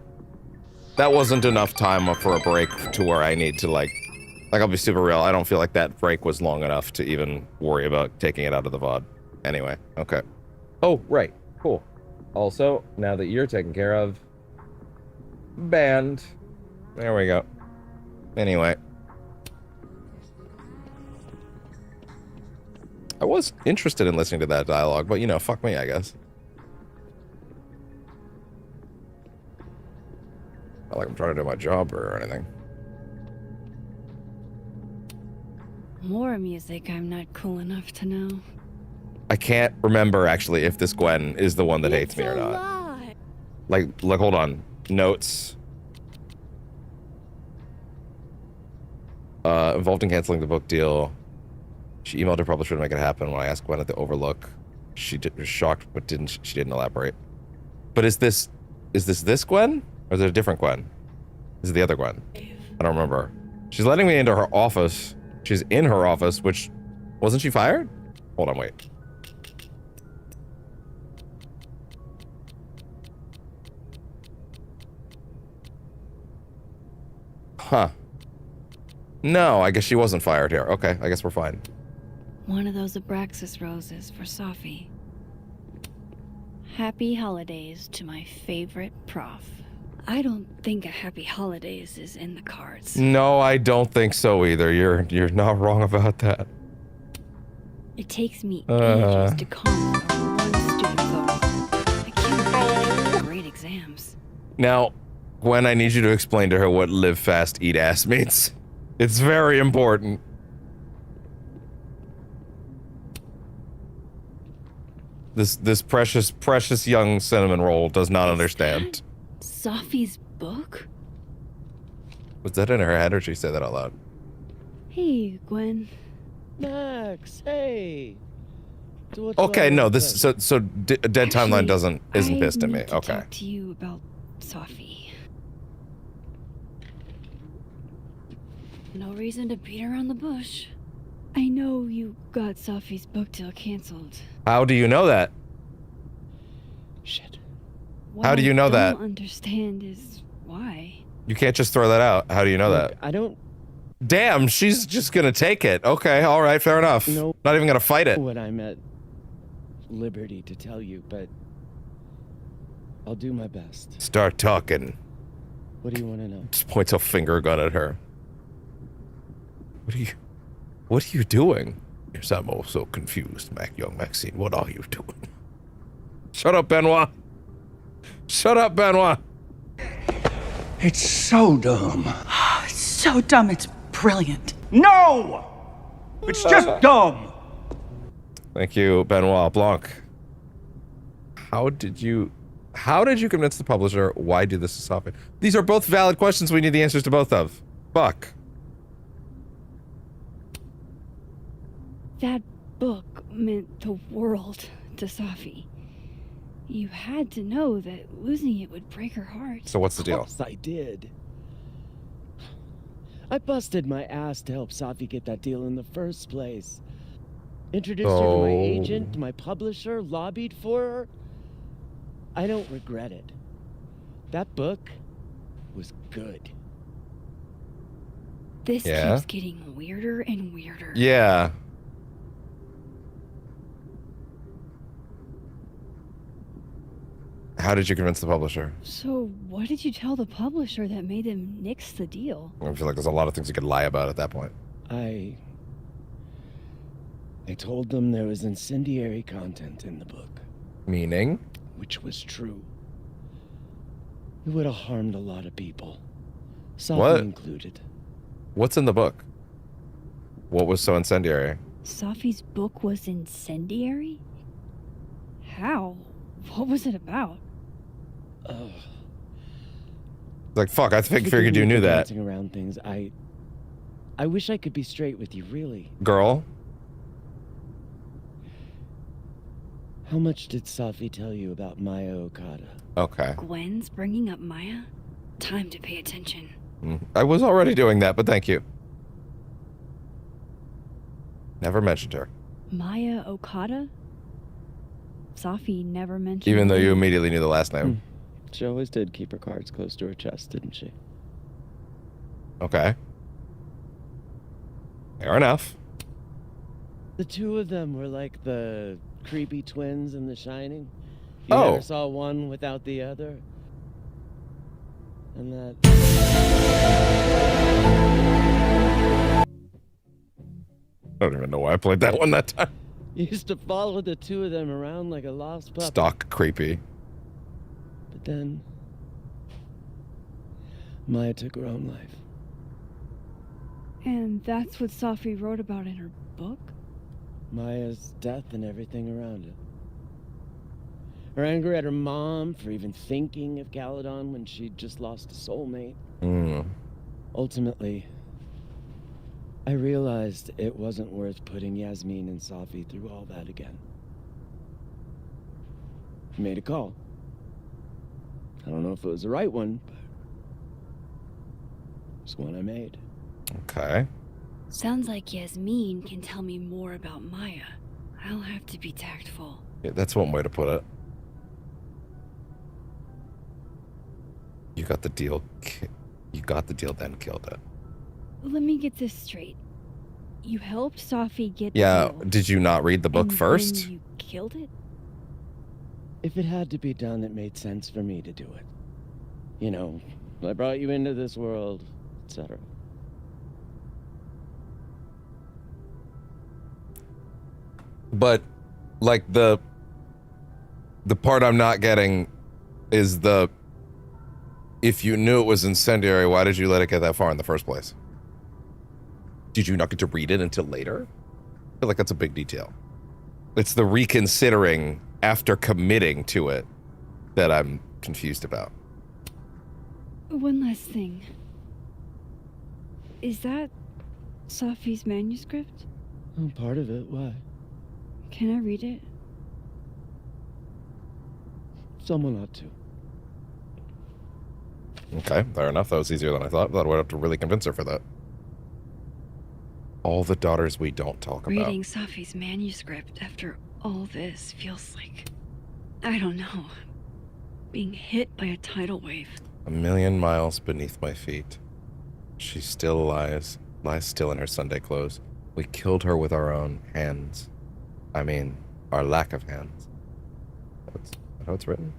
That wasn't enough time for a break to where I need to, like, I'll be super real, I don't feel like that break was long enough to even worry about taking it out of the VOD. Anyway, okay. Oh, right. Cool. Also, now that you're taken care of, banned. There we go. Anyway. I was interested in listening to that dialogue, but, you know, fuck me, I guess. Not like I'm trying to do my job or anything. More music I'm not cool enough to know. I can't remember, actually, if this Gwen is the one that hates me or not. Like, hold on. Notes. Involved in canceling the book deal. She emailed her publisher to make it happen. When I asked Gwen at the Overlook, she was shocked, but she didn't elaborate. But is this Gwen? Or is it a different Gwen? Is it the other Gwen? I don't remember. She's letting me into her office. She's in her office, which... Wasn't she fired? Hold on, wait. Huh. No, I guess she wasn't fired here. Okay, I guess we're fine. One of those Abraxas roses for Sophie. Happy holidays to my favorite prof. I don't think a happy holidays is in the cards. No, I don't think so either. You're not wrong about that. It takes me ages to comment on one student photo. I can't write great exams. Now, Gwen, I need you to explain to her what live fast, eat ass means. It's very important. This precious young cinnamon roll does not understand. Sophie's book? Was that in her head or did she say that out loud? Hey, Gwen. Max, hey. Okay, no, this so Dead Timeline isn't pissed at me. I need to Okay. talk to you about Sophie. No reason to beat around the bush. I know you got Sophie's book deal canceled. How do you know that? Shit. How do you know that? What I don't understand is why. You can't just throw that out. How do you know that? I don't... Damn, she's just gonna take it. Okay, all right, fair enough. No, not even gonna fight it. What I'm at liberty to tell you, but I'll do my best. Start talking. What do you want to know? Just points a finger gun at her. What are you doing? Yes, I'm also confused, young Maxine. What are you doing? Shut up, Benoit. Shut up, Benoit. It's so dumb. It's so dumb, it's brilliant. No! It's just dumb! Thank you, Benoit Blanc. How did you convince the publisher? Why do this to Sophie? These are both valid questions we need the answers to both of. Fuck. That book meant the world to Sophie. You had to know that losing it would break her heart. So what's the deal? Of course I did. I busted my ass to help Sophie get that deal in the first place. Introduced her to my agent, my publisher, lobbied for her. I don't regret it. That book was good. This Yeah? keeps getting weirder and weirder. Yeah. How did you convince the publisher? So, what did you tell the publisher that made them nix the deal? I feel like there's a lot of things you could lie about at that point. I told them there was incendiary content in the book. Meaning? Which was true. It would have harmed a lot of people. Sophie What? included. What's in the book? What was so incendiary? Sophie's book was incendiary? How? What was it about? Like, fuck, I figured you knew that. Dancing around things. I wish I could be straight with you, really. Girl? How much did Sophie tell you about Maya Okada? Okay. Gwen's bringing up Maya? Time to pay attention. I was already doing that, but thank you. Never mentioned her. Maya Okada? Sophie never mentioned Even though her. you immediately knew the last name. She always did keep her cards close to her chest, didn't she? Okay. Fair enough. The two of them were like the creepy twins in The Shining. You Oh. never saw one without the other. And that... I don't even know why I played that one that time. You used to follow the two of them around like a lost puppy. Stock creepy. But then... Maya took her own life. And that's what Sophie wrote about in her book? Maya's death and everything around it. Her anger at her mom for even thinking of Caledon when she'd just lost a soulmate. Ultimately, I realized it wasn't worth putting Yasmin and Sophie through all that again. I made a call. I don't know if it was the right one, but it's one I made. Okay. Sounds like Yasmin can tell me more about Maya. I'll have to be tactful. Yeah, that's one way to put it. You got the deal. You got the deal, then killed it. Let me get this straight. You helped Sophie get the Yeah, deal, did you not read the book and first? then you killed it? If it had to be done, it made sense for me to do it. You know, I brought you into this world, etc. But, like, the part I'm not getting is the... If you knew it was incendiary, why did you let it get that far in the first place? Did you not get to read it until later? I feel like that's a big detail. It's the reconsidering after committing to it that I'm confused about. One last thing. Is that Sophie's manuscript? Oh, part of it. Why? Can I read it? Someone ought to. Okay, fair enough. That was easier than I thought. Thought I would have to really convince her for that. All the daughters we don't talk about. Reading Sophie's manuscript after all this feels like... I don't know. Being hit by a tidal wave. 1,000,000 miles beneath my feet. She still lies still in her Sunday clothes. We killed her with our own hands. I mean, our lack of hands. That's how it's written.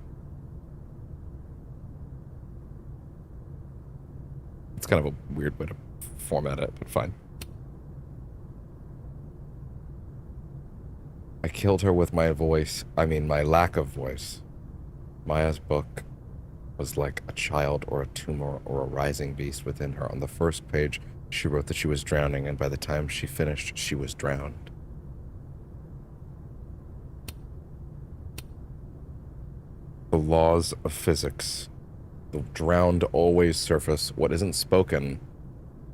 It's kind of a weird way to format it, but fine. I killed her with my voice. I mean, my lack of voice. Maya's book was like a child or a tumor or a rising beast within her. On the first page, she wrote that she was drowning, and by the time she finished, she was drowned. The laws of physics. The drowned always surface. What isn't spoken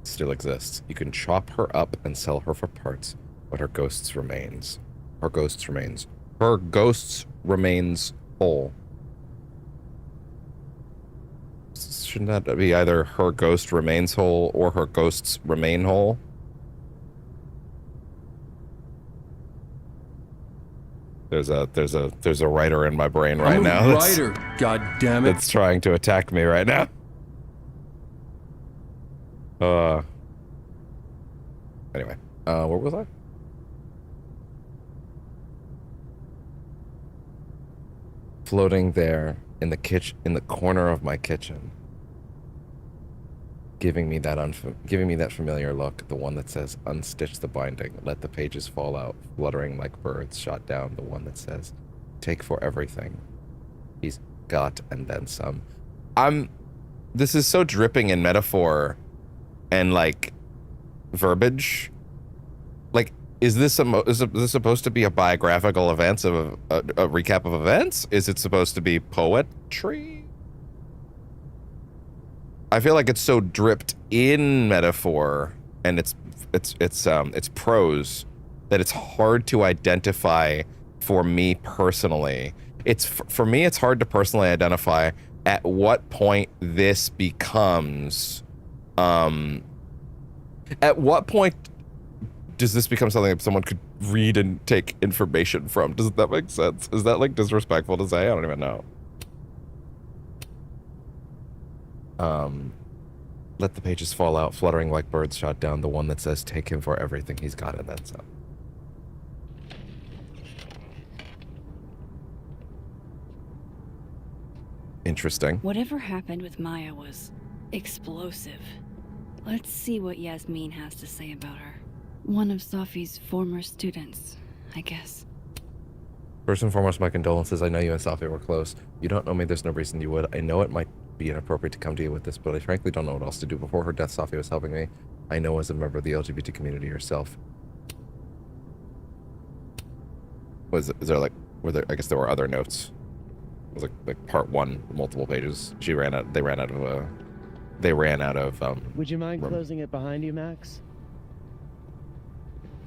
still exists. You can chop her up and sell her for parts, but her ghost remains. Her ghost remains. Her ghost remains whole. Shouldn't that be either her ghost remains whole or her ghosts remain whole? There's a writer in my brain right I'm now. a writer, god damn it. That's trying to attack me right now. Anyway, where was I? Floating there in the kitchen, in the corner of my kitchen, giving me that familiar look, the one that says unstitch the binding, let the pages fall out, fluttering like birds shot down, the one that says take for everything he's got and then some. This is so dripping in metaphor and like verbiage. Like, is this supposed to be a biographical events of a recap of events? Is it supposed to be poetry? I feel like it's so dripped in metaphor and it's prose that it's hard to identify for me personally. For me, it's hard to personally identify at what point this becomes. At what point does this become something that someone could read and take information from? Does that make sense? Is that like disrespectful to say? I don't even know. Let the pages fall out, fluttering like birds shot down, the one that says take him for everything he's got and then some. Interesting. Whatever happened with Maya was explosive. Let's see what Yasmin has to say about her. One of Safi's former students, I guess. First and foremost, my condolences. I know you and Safi were close. You don't know me, there's no reason you would. I know it might be inappropriate to come to you with this, but I frankly don't know what else to do. Before her death, Safi was helping me. I know as a member of the LGBT community herself. Is there like, I guess there were other notes. It was like part one, multiple pages. They ran out of Would you mind closing it behind you, Max?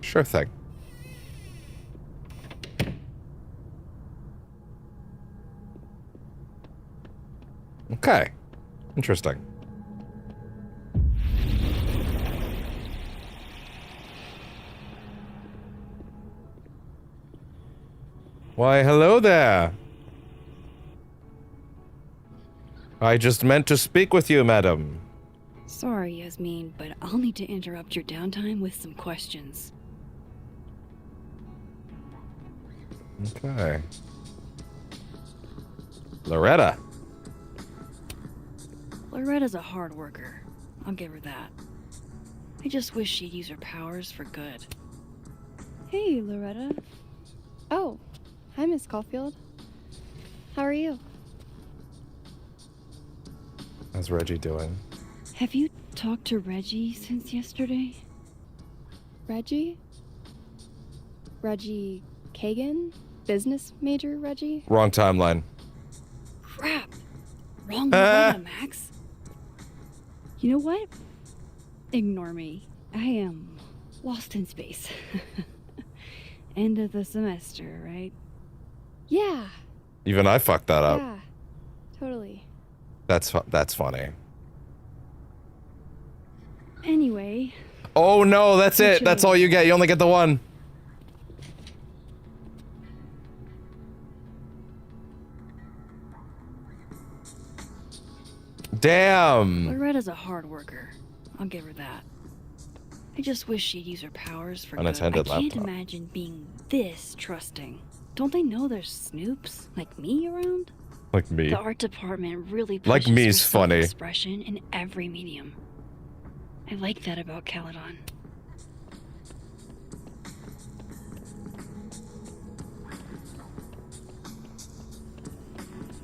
Sure thing. Okay. Interesting. Why, hello there. I just meant to speak with you, madam. Sorry, Yasmin, but I'll need to interrupt your downtime with some questions. Okay. Loretta. Loretta's a hard worker. I'll give her that. I just wish she'd use her powers for good. Hey, Loretta. Oh, hi, Miss Caufield. How are you? How's Reggie doing? Have you talked to Reggie since yesterday? Reggie? Reggie Kagan? Business major Reggie? Wrong timeline. Crap! Wrong Loretta, Max. You know what? Ignore me. I am lost in space. End of the semester, right? Yeah. Even I fucked that up. Yeah. Totally. That's funny. Anyway. Oh no, that's it. That's all you get. You only get the one. Damn. Loretta's a hard worker. I'll give her that. I just wish she'd use her powers for Unattended good. I can't laptop. imagine being this trusting. Don't they know there's snoops like me around? Like me. The art department really pushes Like me's for funny. self-expression in every medium. I like that about Caledon.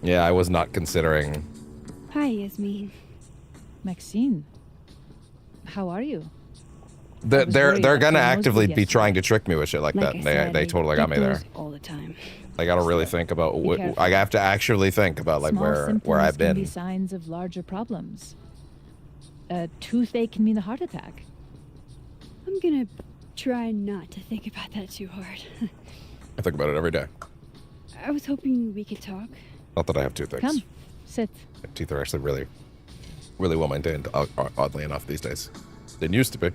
Yeah, I was not considering. Hi, Yasmin. Maxine, how are you? They're worried gonna about actively Mosby be trying to trick me with shit like that. I And said, they totally got me there. all the time. I gotta really think about. careful. I have to actually think about like Small where symptoms I've can be been. signs of larger problems. A toothache can mean a heart attack. I'm gonna try not to think about that too hard. I think about it every day. I was hoping we could talk. Not that I have toothaches. Come, sit. My teeth are actually really well maintained. Oddly enough, these days, didn't used to be.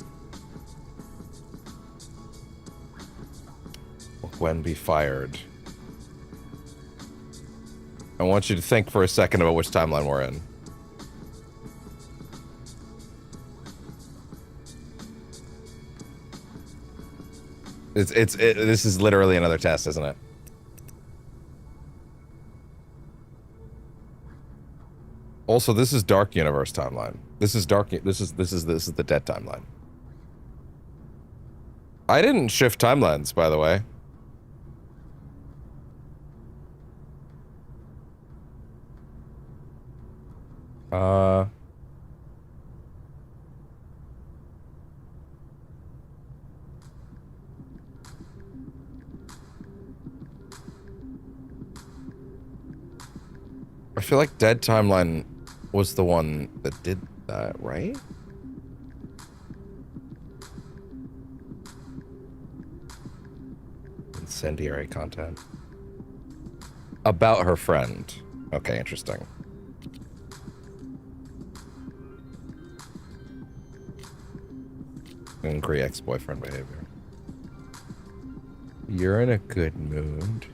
Will Gwen be fired? want you to think for a second about which timeline we're in. This is literally another test, isn't it? Also, this is Dark Universe timeline. This is the dead timeline. I didn't shift timelines, by the way. I feel like dead timeline was the one that did that, right? Incendiary content. About her friend. Okay, interesting. Angry ex-boyfriend behavior. You're in a good mood.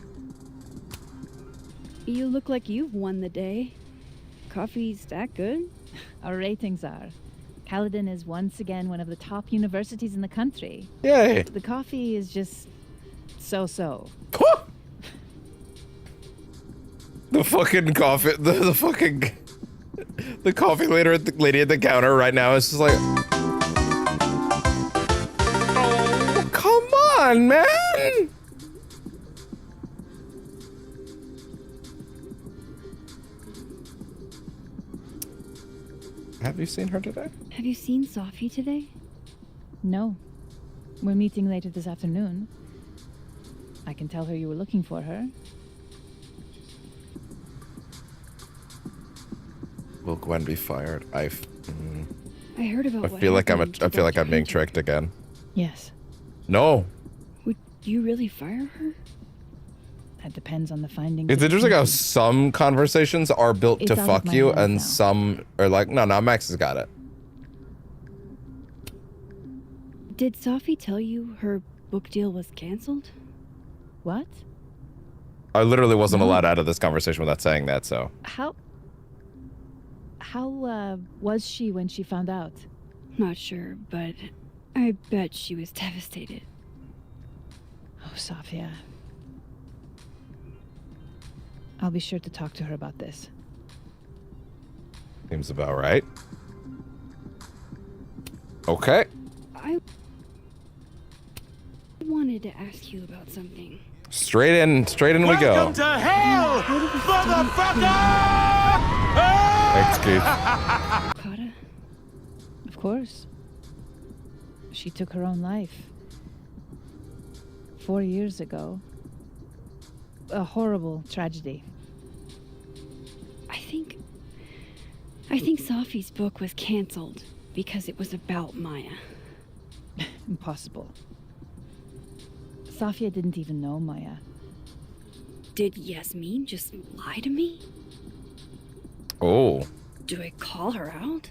You look like you've won the day. Coffee's that good? Our ratings are. Caledon is once again one of the top universities in the country. Yay! The coffee is just so-so. The fucking coffee, the fucking, the coffee lady at the counter right now is just like, oh, come on, man! Have you seen her today? Have you seen Sophie today? No. We're meeting later this afternoon. I can tell her you were looking for her. Will Gwen be fired? I heard about. I feel like I'm being tricked again. Yes. No. Would you really fire her? That depends on the findings. It's interesting how some conversations are built to fuck you, and some are like, no, Max has got it. Did Sophie tell you her book deal was canceled? What? I literally wasn't allowed out of this conversation without saying that, so. How was she when she found out? Not sure, but I bet she was devastated. Oh, Sophia. I'll be sure to talk to her about this. Seems about right. Okay. I wanted to ask you about something. Straight in we go. Welcome to hell, motherfucker! Thanks, Keith. Kata? Of course. She took her own life. 4 years ago. A horrible tragedy. I think Sophie's book was canceled because it was about Maya. Impossible. Sophia didn't even know Maya. Did Yasmin just lie to me? Oh. Do I call her out?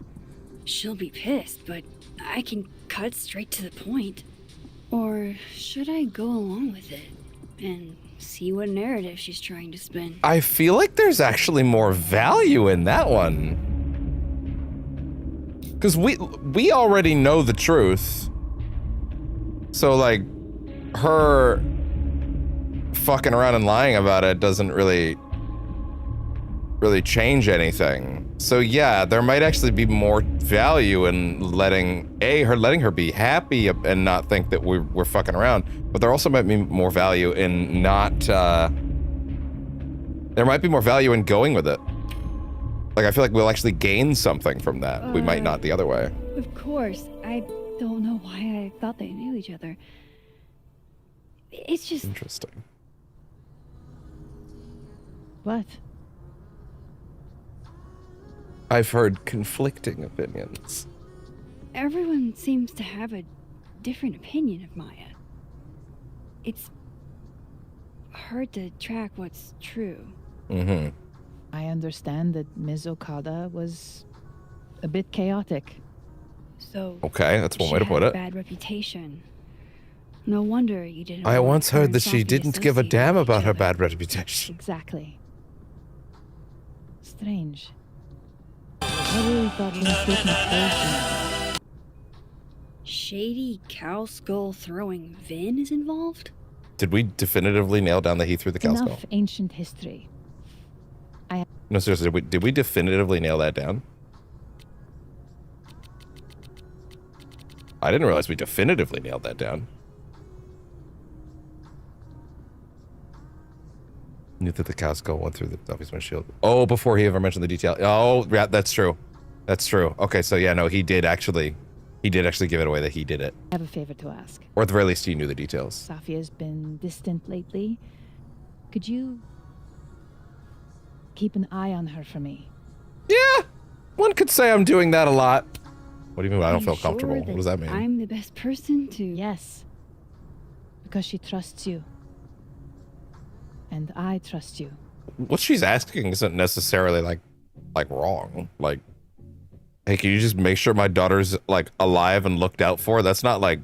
She'll be pissed, but I can cut straight to the point. Or should I go along with it and see what narrative she's trying to spin? I feel like there's actually more value in that one. Because we already know the truth. So, like, her fucking around and lying about it doesn't really change anything. So yeah, there might actually be more value in letting her be happy and not think that we're fucking around. But there also might be more value in not. There might be more value in going with it. Like, I feel like we'll actually gain something from that. We might not the other way. Of course. I don't know why I thought they knew each other. It's just... Interesting. What? I've heard conflicting opinions. Everyone seems to have a different opinion of Maya. It's hard to track what's true. Mm-hmm. I understand that Ms. Okada was a bit chaotic. So okay, that's one way to put it. Bad reputation. No wonder you didn't. I once heard that she didn't give a damn about her bad reputation. Exactly. Strange. I really thought he was taking close. Shady cow skull throwing Vin is involved? Did we definitively nail down that he threw the cow skull? Enough ancient history. No, seriously, did we definitively nail that down? I didn't realize we definitively nailed that down. Knew that the cow skull went through the Duffy's windshield. Oh, before he ever mentioned the detail. Oh, yeah, that's true. That's true. Okay, so yeah, no, he did actually give it away that he did it. I have a favor to ask. Or at the very least, he knew the details. Safia's been distant lately. Could you keep an eye on her for me? Yeah, one could say I'm doing that a lot. What do you mean I don't feel comfortable? What does that mean? I'm the best person to... Yes. Because she trusts you. And I trust you. What she's asking isn't necessarily like wrong. Like, hey, can you just make sure my daughter's like alive and looked out for? That's not like,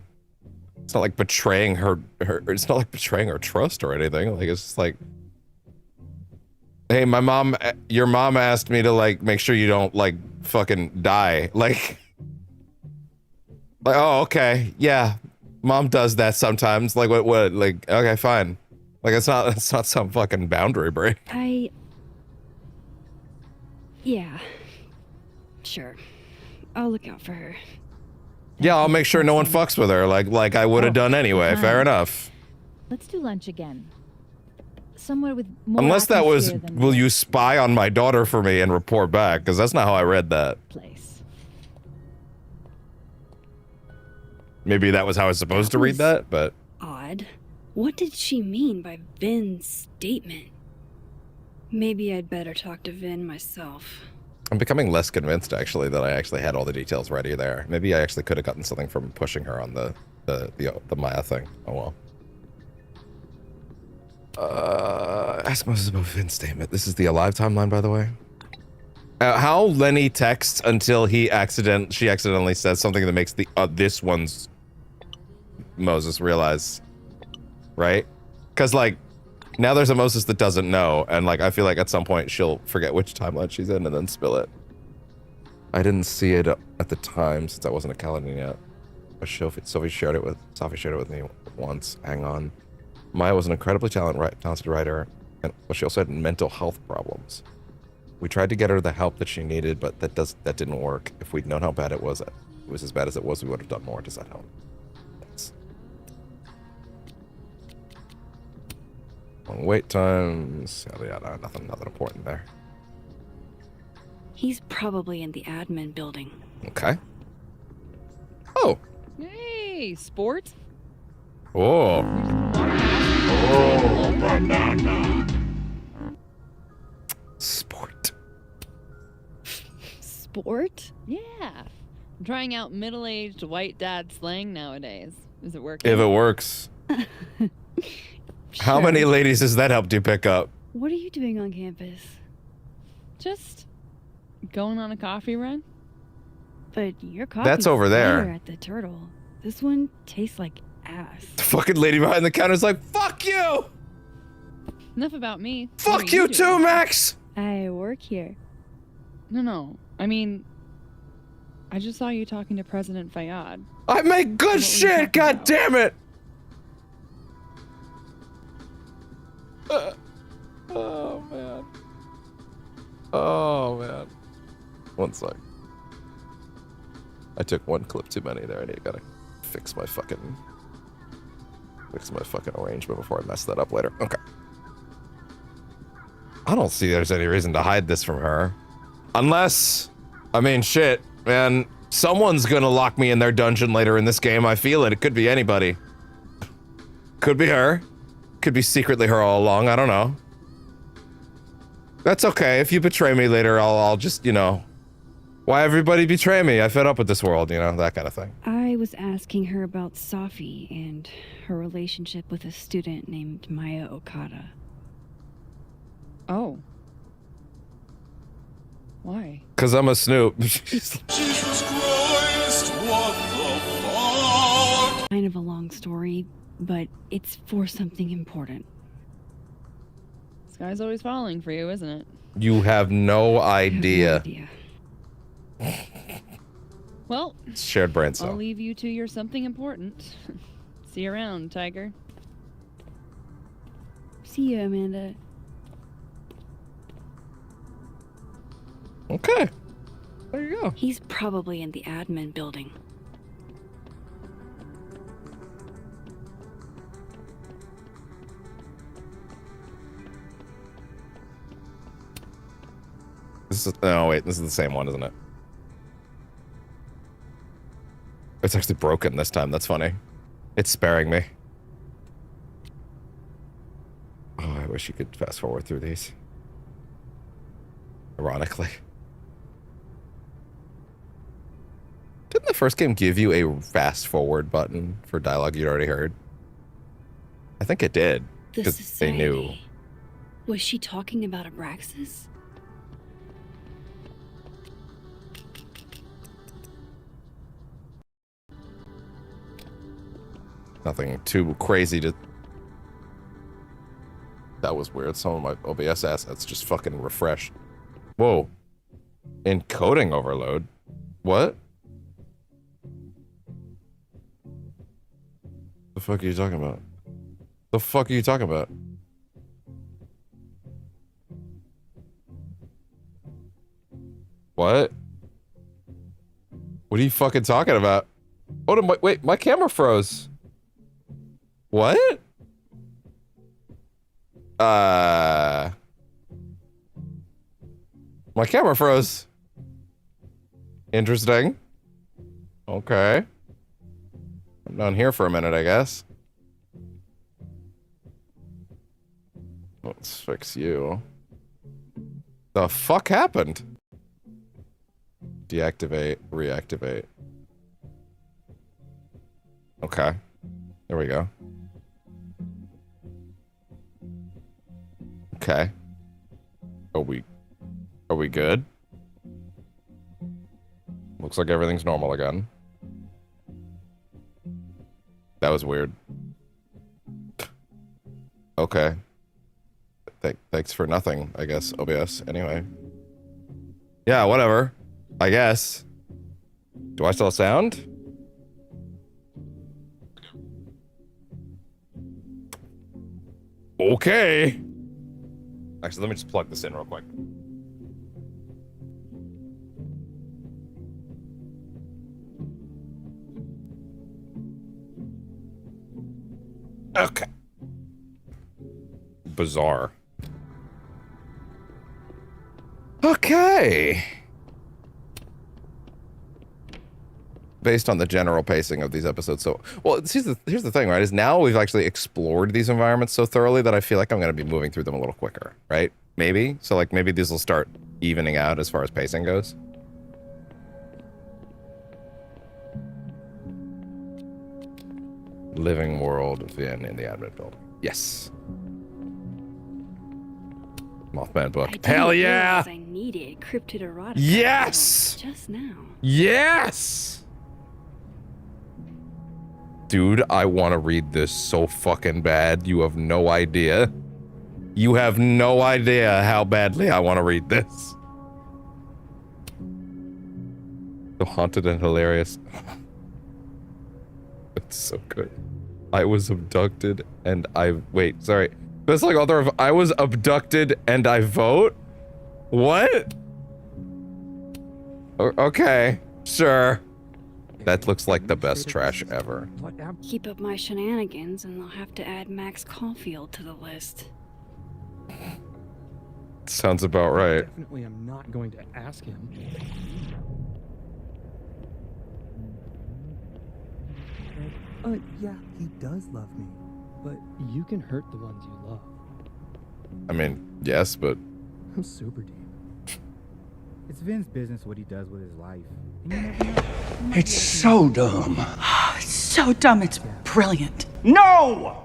it's not like betraying her. It's not like betraying her trust or anything. Like, it's just like, hey, your mom asked me to like make sure you don't like fucking die. Like, oh, okay, yeah, mom does that sometimes. Like, what? Like, okay, fine. Like, it's not some fucking boundary break. Yeah. Sure. I'll look out for her. Yeah, I'll make sure no one fucks with her like I would have done anyway. Fair enough. Let's do lunch again. Somewhere with more Unless that was, atmosphere will you spy on my daughter for me and report back? Because that's not how I read that. Place. Maybe that was how I was supposed to read that, but... Odd. What did she mean by Vin's statement? Maybe I'd better talk to Vin myself. I'm becoming less convinced, actually, that I actually had all the details ready there. Maybe I actually could have gotten something from pushing her on the Maya thing. Oh well. Ask Moses about Vin's statement. This is the Alive timeline, by the way. How Lenny texts until she accidentally says something that makes this one's Moses realize, right? Because like now there's a Moses that doesn't know, and like I feel like at some point she'll forget which timeline she's in and then spill it. I didn't see it at the time since I wasn't a calendar yet. But Sophie shared it with me once. Hang on. Maya was an incredibly talented writer, but she also had mental health problems. We tried to get her the help that she needed, but that didn't work. If we'd known how bad it was as bad as it was, we would have done more. Does that help? Thanks. Long wait times. Yeah, nothing important there. He's probably in the admin building. Okay. Oh. Hey, sport. Oh. Oh, banana. Sport. Sport? Yeah. I'm trying out middle-aged white dad slang nowadays. Is it working? If it works. How many ladies has that helped you pick up? What are you doing on campus? Just going on a coffee run. But your coffee That's over there. At the Turtle. This one tastes like ass. The fucking lady behind the counter is like, fuck you! Enough about me. Fuck you too, Max! I work here. No. I mean, I just saw you talking to President Fayyad. I make good shit, god damn it! Oh, man. Oh, man. One sec. I took one clip too many there. I gotta fix my fucking arrangement before I mess that up later. Okay. I don't see there's any reason to hide this from her. Unless, I mean, shit, man. Someone's gonna lock me in their dungeon later in this game. I feel it. It could be anybody. Could be her. Could be secretly her all along. I don't know. That's okay. If you betray me later, I'll just, you know, why everybody betray me? I fed up with this world, you know, that kind of thing. I was asking her about Safi and her relationship with a student named Maya Okada. Oh. Why? Because I'm a snoop. Jesus Christ, what the fuck? Kind of a long story, but it's for something important. Sky's always falling for you, isn't it? You have no idea. Well, Shared brain I'll cell. leave you to your something important. See you around, Tiger. See you, Amanda. Okay. There you go. He's probably in the admin building. This is, oh wait, this is the same one, isn't it? It's actually broken this time. That's funny. It's sparing me. Oh, I wish you could fast forward through these. Ironically. Didn't the first game give you a fast forward button for dialogue you'd already heard? I think it did. The Because they knew. society. Was she talking about Abraxas? Nothing too crazy to... That was weird. Some of my OBS assets just fucking refreshed. Whoa. Encoding overload? What? The fuck are you talking about? The fuck are you talking about? What? What are you fucking talking about? Oh, wait, my camera froze. What? My camera froze. Interesting. Okay. I'm down here for a minute, I guess. Let's fix you. The fuck happened? Deactivate, reactivate. Okay. There we go. Okay. Are we good? Looks like everything's normal again. That was weird. Okay. Thanks for nothing, I guess, OBS. Anyway. Yeah, whatever. I guess. Do I still have sound? Okay. Actually, let me just plug this in real quick. Okay. Bizarre. Okay. Based on the general pacing of these episodes, so well, here's the thing, right? Is now we've actually explored these environments so thoroughly that I feel like I'm going to be moving through them a little quicker, right? Maybe. So like maybe these will start evening out as far as pacing goes. Living world Vin in the admin building. Yes. Mothman book. Hell yeah! I needed cryptid erotica. Yes! Just now. Yes! Dude, I want to read this so fucking bad. You have no idea. You have no idea how badly I want to read this. So haunted and hilarious. It's so good. I was abducted and I... Wait, sorry. That's like author of I was abducted and I vote? What? Okay, sure. That looks like the best trash ever. Keep up my shenanigans and they'll have to add Max Caufield to the list. Sounds about right. Definitely I'm not going to ask him. Yeah, he does love me. But you can hurt the ones you love. I mean, yes, but... I'm super deep. It's Vin's business what he does with his life. And you never know. It's so dumb. It's so dumb, it's brilliant. No!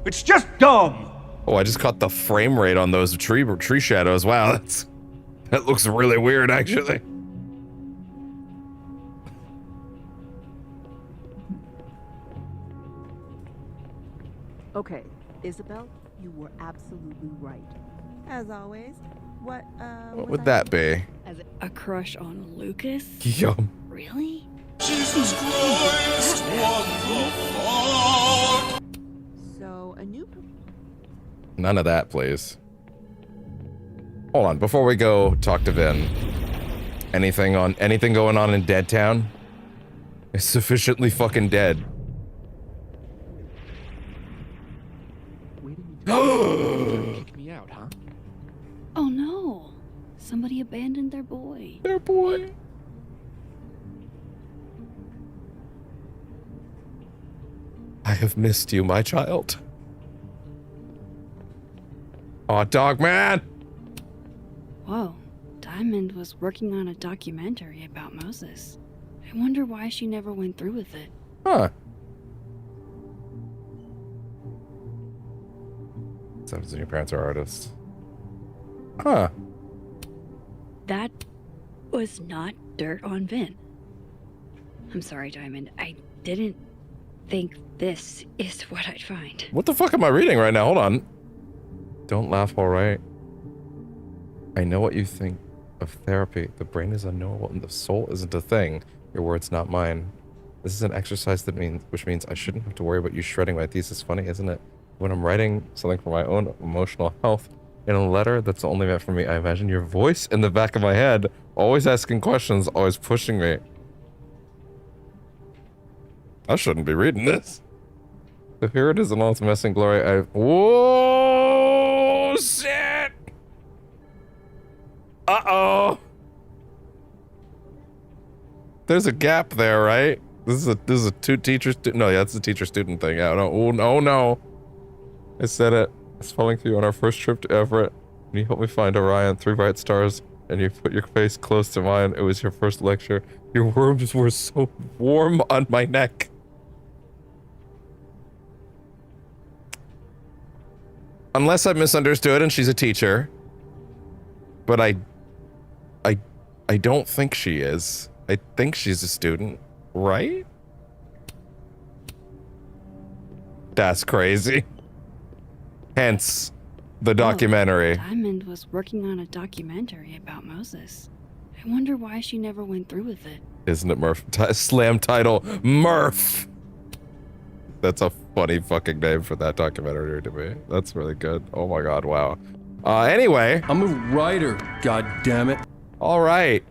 It's just dumb! Oh, I just caught the frame rate on those tree shadows. Wow, that looks really weird, actually. Okay, Isabel, you were absolutely right. As always. What would that be? A crush on Lucas? Yum. Really? Jesus Christ, what the fuck? So, a new... None of that, please. Hold on, before we go talk to Vin. Anything going on in Dead Town? It's sufficiently fucking dead. Kick me out, huh? Oh no! Somebody abandoned their boy. Their boy. I have missed you, my child. Aw, dog man! Whoa. Diamond was working on a documentary about Moses. I wonder why she never went through with it. Huh. Sounds like your parents are artists. Huh. That was not dirt on Vin. I'm sorry, Diamond. I didn't think this is what I'd find. What the fuck am I reading right now? Hold on. Don't laugh, alright? I know what you think of therapy. The brain is unknowable and the soul isn't a thing. Your words, not mine. This is an exercise which means I shouldn't have to worry about you shredding my thesis. Funny, isn't it? When I'm writing something for my own emotional health in a letter that's only meant for me, I imagine your voice in the back of my head, always asking questions, always pushing me. I shouldn't be reading this. So here it is in all its mess and glory. Whoa, shit! Uh-oh. There's a gap there, right? This is a two teacher student. No, yeah, that's the teacher student thing. Yeah, no, oh no. I said it. It's falling through on our first trip to Everett. And you helped me find Orion, 3 bright stars, and you put your face close to mine. It was your first lecture. Your words were so warm on my neck. Unless I misunderstood and she's a teacher. But I don't think she is. I think she's a student, right? That's crazy. Hence, the documentary. Diamond was working on a documentary about Moses. I wonder why she never went through with it. Isn't it Murph? Slam title, Murph! That's a funny fucking name for that documentary to me. That's really good. Oh my god, wow. Anyway. I'm a writer, god damn it. Alright.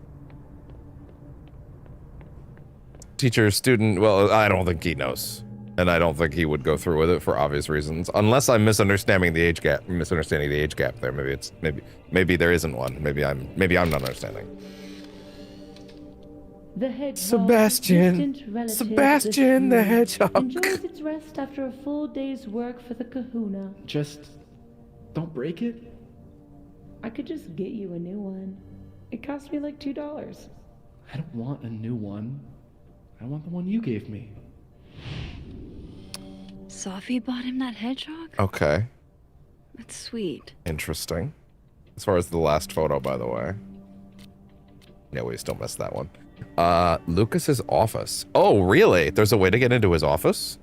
Teacher, student, well, I don't think he knows. And I don't think he would go through with it for obvious reasons. Unless I'm misunderstanding the age gap there. Maybe there isn't one. Maybe I'm not understanding. The hedgehog, Sebastian the hedgehog. enjoys its rest after a full day's work for the kahuna. Just don't break it. I could just get you a new one. It cost me like $2. I don't want a new one. I want the one you gave me. Sophie bought him that hedgehog? Okay. That's sweet. Interesting. As far as the last photo, by the way. Yeah, we still missed that one. Lucas's office. Oh, really? There's a way to get into his office?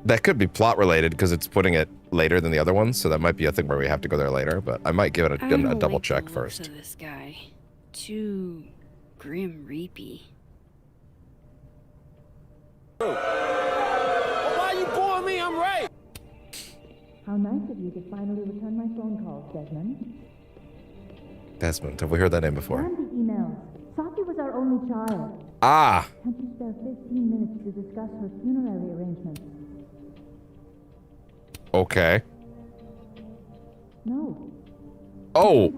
That could be plot related because it's putting it later than the other ones, so that might be a thing where we have to go there later, but I might give it a double check first. So this guy. Too grim reapy. Why you boring me? I'm right. How nice of you to finally return my phone calls, Desmond. Desmond, have we heard that name before? And the emails. Sophie was our only child. Ah! Can't you spare 15 minutes to discuss her funerary arrangements? Okay. No. Oh!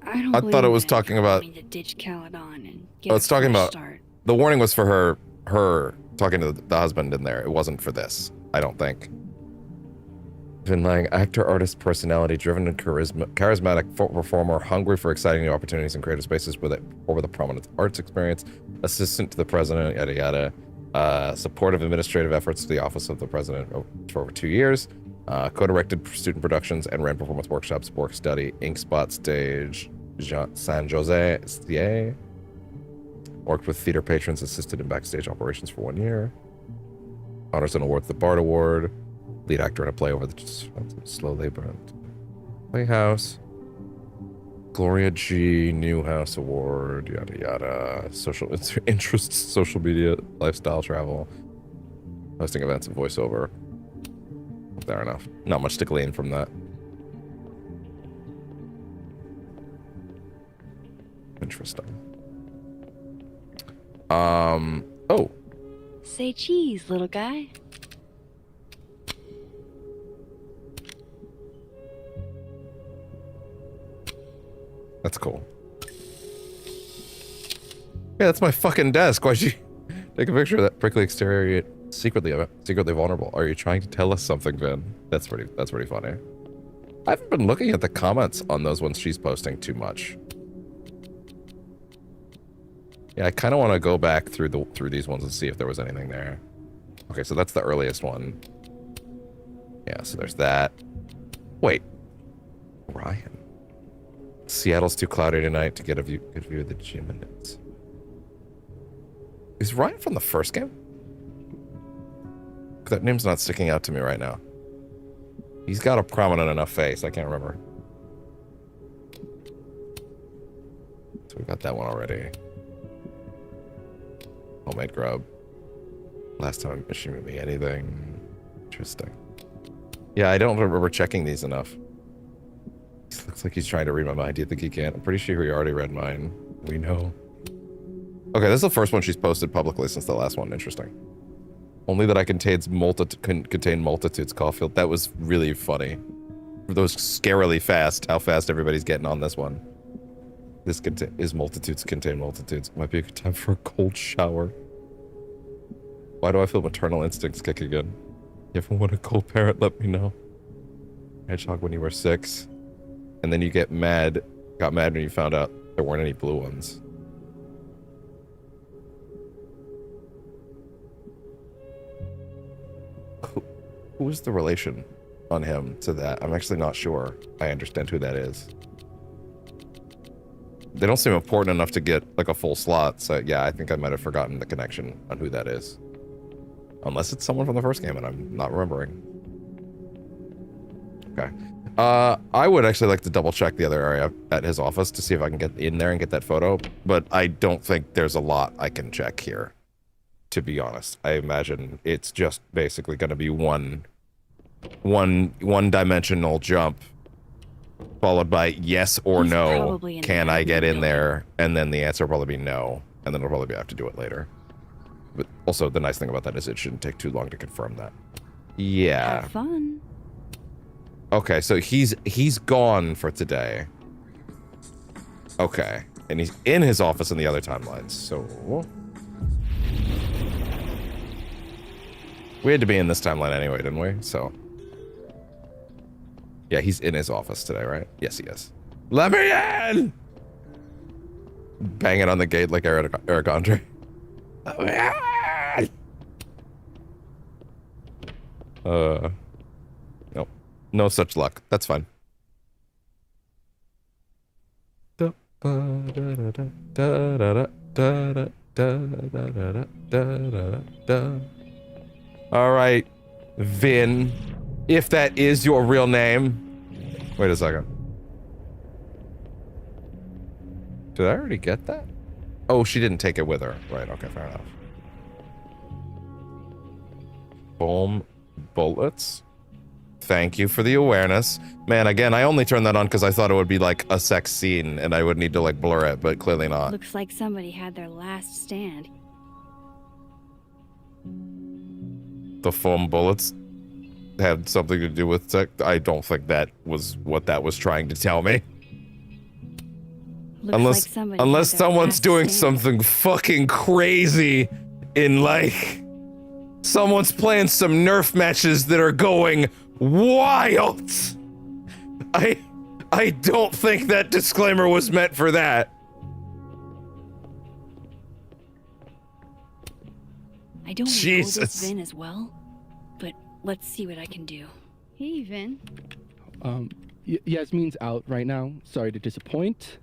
I thought it was talking about... To ditch Caledon and Oh, it's talking about... The warning was for her talking to the husband in there. It wasn't for this, I don't think. Vin Lang, actor, artist, personality, driven and charismatic performer, hungry for exciting new opportunities in creative spaces with a prominent arts experience, assistant to the president, yada yada, supportive administrative efforts to the office of the president for over 2 years, co-directed student productions and ran performance workshops, work study, Ink Spot Stage, San Jose, worked with theater patrons, assisted in backstage operations for 1 year, honors and awards the Bard Award, lead actor in a play over the slow labor. Playhouse. Gloria G. Newhouse Award. Yada yada. Social interests, social media, lifestyle, travel. Hosting events and voiceover. Fair enough. Not much to glean from that. Interesting. Oh. Say cheese, little guy. That's cool. Yeah, that's my fucking desk. Why'd you take a picture of that prickly exterior? Secretly vulnerable. Are you trying to tell us something, Vin? That's pretty funny. I haven't been looking at the comments on those ones she's posting too much. Yeah, I kind of want to go back through these ones and see if there was anything there. Okay, so that's the earliest one. Yeah, so there's that. Wait, Ryan. Seattle's too cloudy tonight to get a good view of the Chimneys. Is Ryan from the first game? That name's not sticking out to me right now. He's got a prominent enough face, I can't remember. So we got that one already. Homemade grub. Last time she made me anything. Interesting. Yeah, I don't remember checking these enough. He looks like he's trying to read my mind. Do you think he can? I'm pretty sure he already read mine. We know. Okay, this is the first one she's posted publicly since the last one. Interesting. Only that I contain multitudes, Caufield. That was really funny. Those scarily fast, how fast everybody's getting on this one. This is multitudes contain multitudes. Might be a good time for a cold shower. Why do I feel maternal instincts kick again? You ever want a cold parent, let me know. Hedgehog when you were 6. And then you got mad when you found out there weren't any blue ones. Who is the relation on him to that? I'm actually not sure I understand who that is. They don't seem important enough to get like a full slot, so yeah, I think I might have forgotten the connection on who that is. Unless it's someone from the first game and I'm not remembering. Okay. I would actually like to double check the other area at his office to see if I can get in there and get that photo, but I don't think there's a lot I can check here, to be honest. I imagine it's just basically going to be one dimensional jump followed by yes or no. Can I get in there? And then the answer will probably be no, and then I'll probably have to do it later. But also the nice thing about that is it shouldn't take too long to confirm that. Yeah. Have fun. Okay, so he's gone for today. Okay, and he's in his office in the other timelines, so we had to be in this timeline anyway, didn't we? So yeah, he's in his office today, right? Yes, he is. Let me in! Banging on the gate like Eric Andre. Let me in! Nope. No such luck. That's fine. All right, Vin. If that is your real name. Wait a second. Did I already get that? Oh, she didn't take it with her. Right, okay, fair enough. Boom. Bullets. Thank you for the awareness. Man, again, I only turned that on because I thought it would be like a sex scene and I would need to like blur it, but clearly not. Looks like somebody had their last stand. The foam bullets had something to do with sex? I don't think that was what that was trying to tell me. Looks Unless someone's doing something fucking crazy in like... Someone's playing some Nerf matches that are going wild. I don't think that disclaimer was meant for that. I don't Jesus. know this Vin as well, but let's see what I can do. Hey, Vin. Yasmin's out right now. Sorry to disappoint.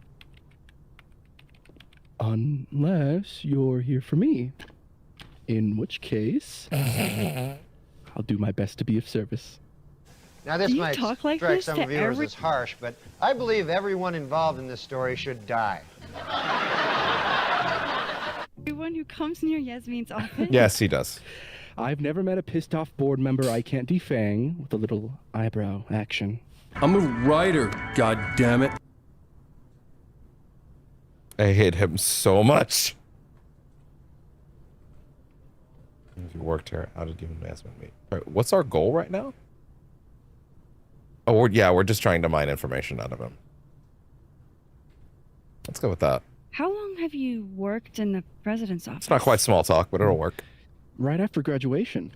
Unless you're here for me. In which case, I'll do my best to be of service. Now, this Do you might talk like strike this some to viewers every- as harsh, but I believe everyone involved in this story should die. Everyone who comes near Yasmin's office? Yes, he does. I've never met a pissed off board member I can't defang with a little eyebrow action. I'm a writer, god damn it. I hate him so much. If you worked here, how did you and Yasmin meet? All right, what's our goal right now? Oh, we're just trying to mine information out of him. Let's go with that. How long have you worked in the president's office? It's not quite small talk, but it'll work. Right after graduation.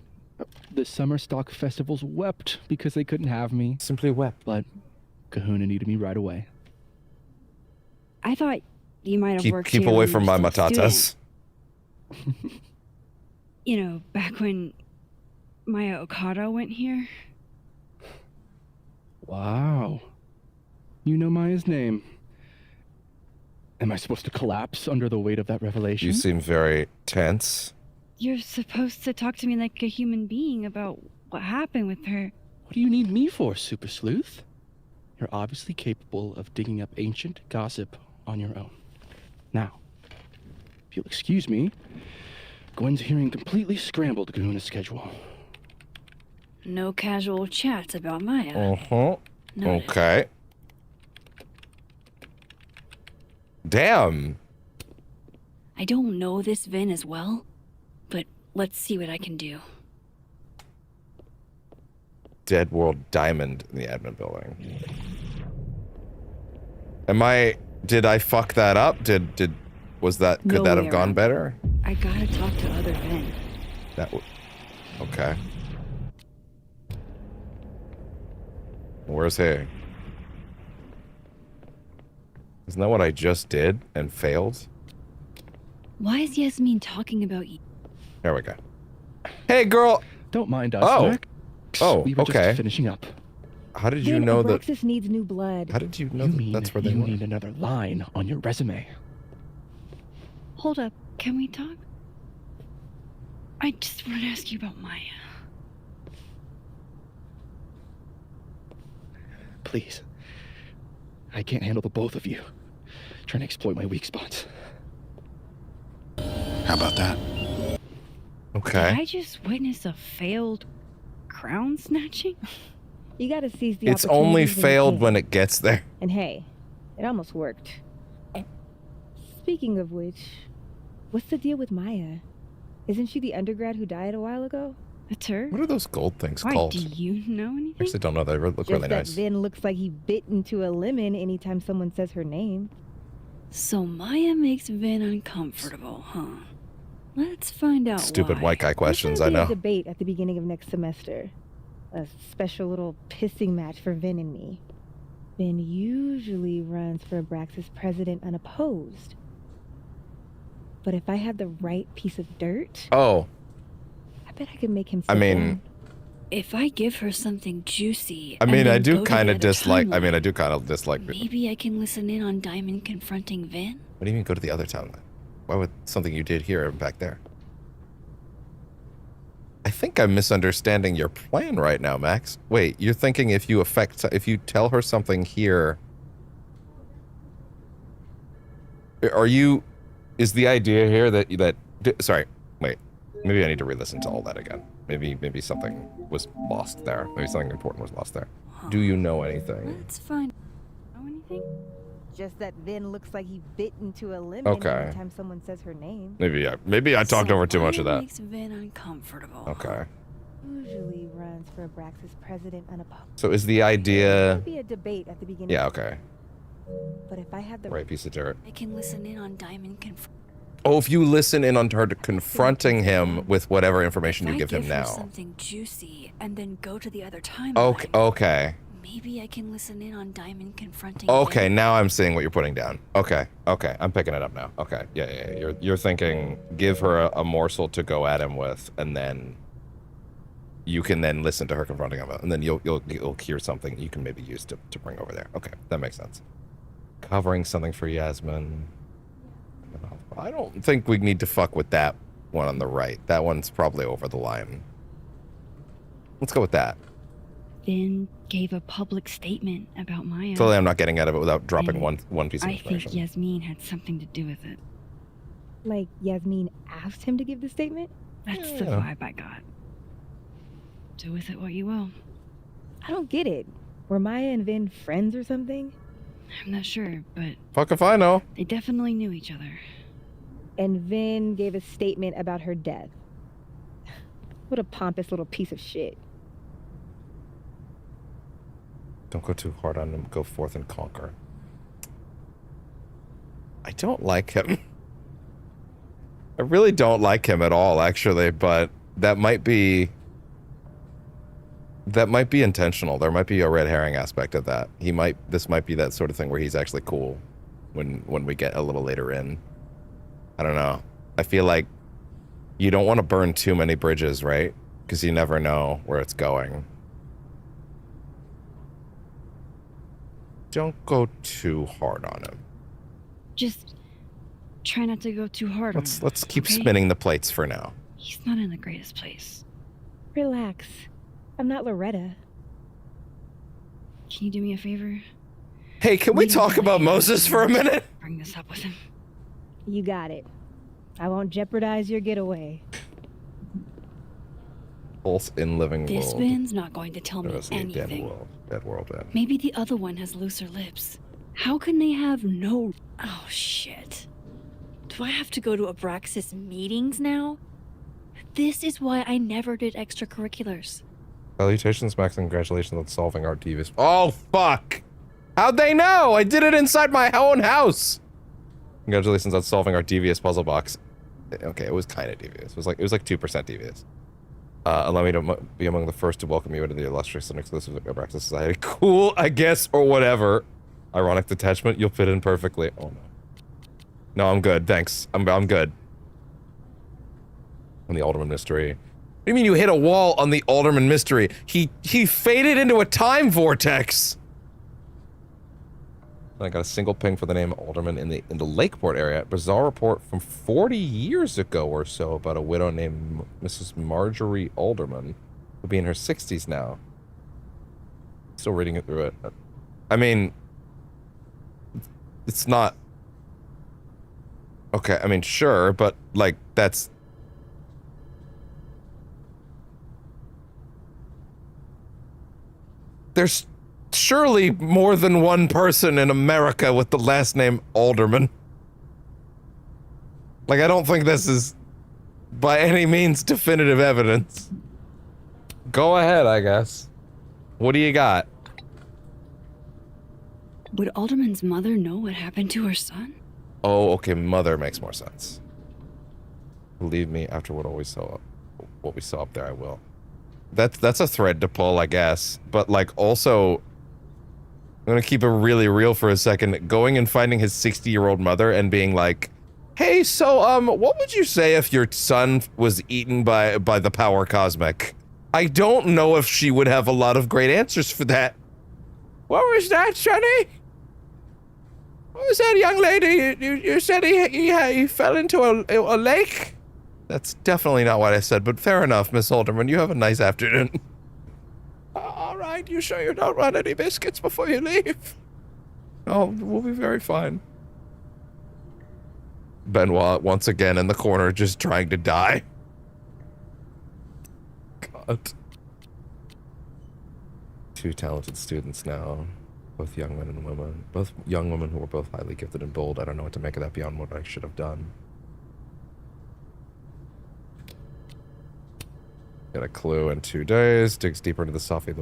The summer stock festivals wept because they couldn't have me. Simply wept. But Kahuna needed me right away. I thought you might have worked Keep here away when you from were my still a matatas. student. You know, back when Maya Okada went here. Wow. You know Maya's name. Am I supposed to collapse under the weight of that revelation? You seem very tense. You're supposed to talk to me like a human being about what happened with her. What do you need me for, Super Sleuth? You're obviously capable of digging up ancient gossip on your own. Now, if you'll excuse me, Gwen's hearing completely scrambled Kahuna's schedule. No casual chats about Maya. Uh-huh. Noted. Okay. Damn. I don't know this Vin as well, but let's see what I can do. Dead World Diamond in the admin building. Did I fuck that up? Could that have gone better? I gotta talk to other Vin. Okay. Where's he? Isn't that what I just did and failed? Why is Yasmin talking about you? There we go. Hey, girl. Don't mind us, Oh. Mac. Oh, We were okay. just finishing up. How did you know that? Abraxas needs new blood. How did you know You that mean that's where they you were? need another line on your resume? Hold up, can we talk? I just want to ask you about Maya. Please. I can't handle the both of you. Trying to exploit my weak spots. How about that? Okay. Did I just witness a failed crown snatching? You gotta seize the It's only opportunities when you failed can. when it gets there. And hey, it almost worked. Speaking of which, what's the deal with Maya? Isn't she the undergrad who died a while ago? That's her? What are those gold things Why, called? do you know anything? I actually don't know. They look Just really that nice. Vin looks like he bit into a lemon anytime someone says her name. So Maya makes Vin uncomfortable, huh? Let's find out Stupid why. white guy questions, There's I gonna be know. a debate at the beginning of next semester. A special little pissing match for Vin and me. Vin usually runs for Abraxas president unopposed. But if I had the right piece of dirt, Oh, I bet I could make him sit I mean, down. If I give her something juicy, I and mean, then I go do to kind the of other dislike. I timeline, mean, I do kind of dislike. maybe I can listen in on Diamond confronting Vin. What do you mean go to the other timeline? Why would something you did here back there? I think I'm misunderstanding your plan right now, Max. Wait, you're thinking if you tell her something here, is the idea here sorry, wait, maybe I need to re-listen to all that again. Maybe something was lost there. Maybe something important was lost there. Do you know anything? Let's find. Know anything? Just that Vin looks like he bit into a lemon Okay. anytime someone says her name. Maybe I talked over too much of Maya that. makes Vin uncomfortable. Okay. Usually runs for Abraxas president unopposed. So is the There'll idea? be a debate at the beginning. Yeah. Okay. But if I had the Right piece of dirt. I can listen in on Diamond confronting. Oh, if you listen in on her confronting him with whatever information you give him her now. something juicy and then go to the other timeline. Okay. Okay. Maybe I can listen in on Diamond confronting. Okay, Vin. now I'm seeing what you're putting down. Okay, I'm picking it up now. Okay, yeah. You're thinking, give her a morsel to go at him with, and then you can then listen to her confronting him, and then you'll hear something you can maybe use to bring over there. Okay, that makes sense. Covering something for Yasmin. I don't think we need to fuck with that one on the right. That one's probably over the line. Let's go with that. Vin gave a public statement about Maya. Clearly I'm not getting out of it without dropping one piece of I information. think Yasmin had something to do with it. Like, Yasmin asked him to give the statement? That's the vibe I got. Do with it what you will. I don't get it. Were Maya and Vin friends or something? I'm not sure, but... Fuck if I know. They definitely knew each other. And Vin gave a statement about her death. What a pompous little piece of shit. Don't go too hard on him. Go forth and conquer. I don't like him. I really don't like him at all, actually, but that might be intentional. There might be a red herring aspect of that. This might be that sort of thing where he's actually cool when we get a little later in. I don't know. I feel like you don't want to burn too many bridges, right? Because you never know where it's going. Don't go too hard on him. Just try not to go too hard on him. Let's keep okay? spinning the plates for now. He's not in the greatest place. Relax. I'm not Loretta. Can you do me a favor? Hey, can we talk about Moses for a minute? Bring this up with him. You got it. I won't jeopardize your getaway. Both in living This world. Vin's not going to tell me There's the anything. Dead world. Maybe the other one has looser lips. How can they have no... Oh, shit. Do I have to go to Abraxas meetings now? This is why I never did extracurriculars. Salutations, Max, and congratulations on solving our devious... Oh, fuck! How'd they know? I did it inside my own house! Congratulations on solving our devious puzzle box. Okay, it was kind of devious. It was like 2% devious. Allow me to be among the first to welcome you into the illustrious and exclusive Abraxas Society. Cool, I guess, or whatever. Ironic detachment, you'll fit in perfectly. Oh, no. No, I'm good, thanks. I'm good. On the Alderman Mystery. What do you mean you hit a wall on the Alderman Mystery? He faded into a time vortex! I got a single ping for the name Alderman in the Lakeport area. Bizarre report from 40 years ago or so about a widow named Mrs. Marjorie Alderman, who'll be in her 60s now. Still reading it through it. I mean, it's not... Okay, I mean, sure, but, like, that's... There's surely more than one person in America with the last name Alderman. Like, I don't think this is by any means definitive evidence. Go ahead, I guess. What do you got? Would Alderman's mother know what happened to her son? Oh, okay, mother makes more sense. Believe me, after what we saw up there, I will. That's a thread to pull, I guess. But, like, also, I'm gonna keep it really real for a second. Going and finding his 60-year-old mother and being like, hey, so, what would you say if your son was eaten by the power cosmic? I don't know if she would have a lot of great answers for that. What was that, Sonny? What was that, young lady? You said he fell into a lake? That's definitely not what I said, but fair enough, Miss Alderman. You have a nice afternoon. All right, you sure you don't want any biscuits before you leave? Oh, we'll be very fine. Benoit, once again in the corner, just trying to die. God. Two talented students now. Both young men and women. Both young women who were both highly gifted and bold. I don't know what to make of that beyond what I should have done. Get a clue in 2 days. Digs deeper into the Safi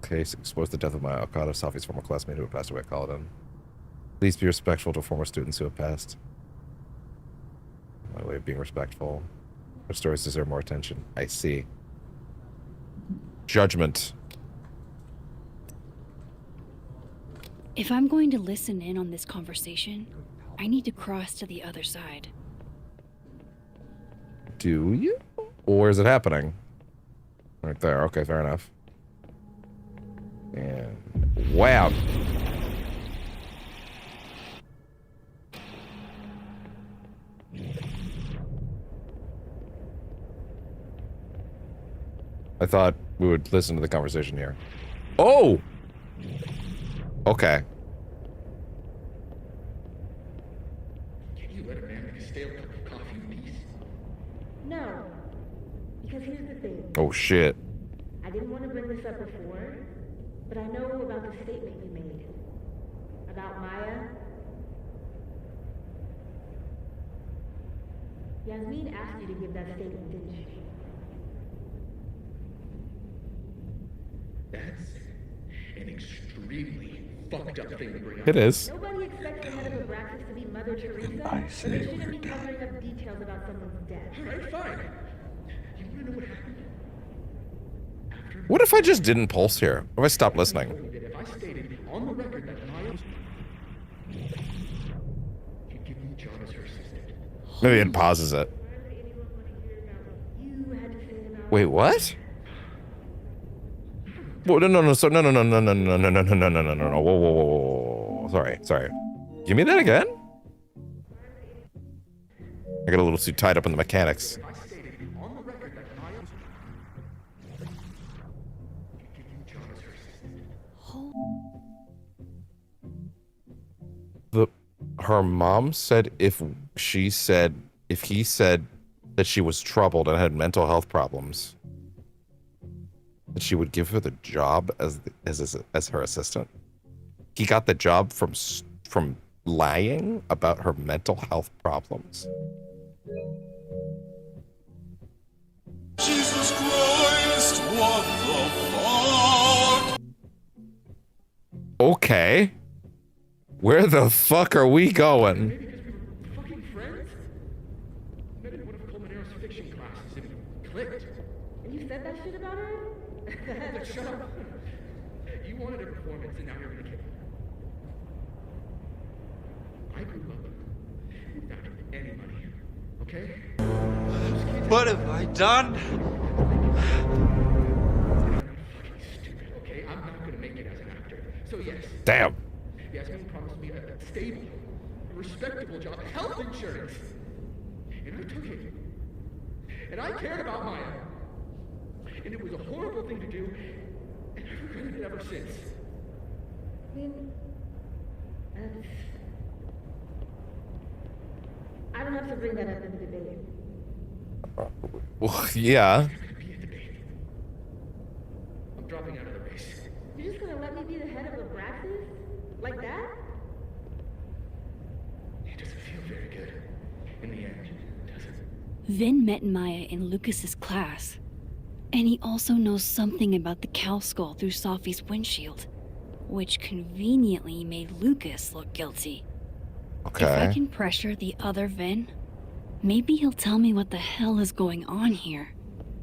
case. Exposed the death of my Okada, Safi's former classmate who had passed away at Caledon. Please be respectful to former students who have passed. My way of being respectful. Their stories deserve more attention. I see. Judgment. If I'm going to listen in on this conversation, I need to cross to the other side. Do you? Or is it happening? Right there. Okay, fair enough. And wow. I thought we would listen to the conversation here. Oh! Okay. Can you let a man make a stale cup of coffee in peace? No. Because here's the thing. Oh shit. I didn't want to bring this up before, but I know about the statement you made. About Maya. Yasmin asked you to give that statement, didn't she? That's an extremely fucked up thing to bring up. It is. Nobody expects the head of Abraxas to be Mother Teresa. I so they shouldn't be covering up details about someone's death. Alright, fine. You wanna know what happened? What if I just didn't pulse here? What if I stopped listening? If I stated on the record that Maya was... You'd give me a job as her assistant. Maybe it pauses it. Wait, what? Whoa, no, no, so no, no, no, no, no, no, no, no, no, no, no, no, no, whoa, whoa, whoa, sorry, sorry. Give me that again? I got a little too tied up in the mechanics. Her mom said if he said that she was troubled and had mental health problems, that she would give her the job as her assistant. He got the job from lying about her mental health problems. Jesus Christ, what the fuck? Okay. Where the fuck are we going? Fucking friends? Met in one of Colmenare's fiction classes and clicked. And you said that shit about her? Shut up. You wanted a performance and now you're gonna kill me. I grew up without any money, okay? What have I done? Stupid, okay? I'm not gonna make it as an actor. So yes. Damn. Yasmin promised me a stable, respectable job, health insurance. And I took it. And I cared about Maya. And it was a horrible thing to do, and I've regretted it ever since. I don't have to bring that up in the debate. Well, yeah. I'm dropping out of the race. You're just gonna let me be the head of Abraxas? Like that? It doesn't feel very good. In the end, does it? Vin met Maya in Lucas's class. And he also knows something about the cow skull through Sophie's windshield, which conveniently made Lucas look guilty. Okay. If I can pressure the other Vin, maybe he'll tell me what the hell is going on here.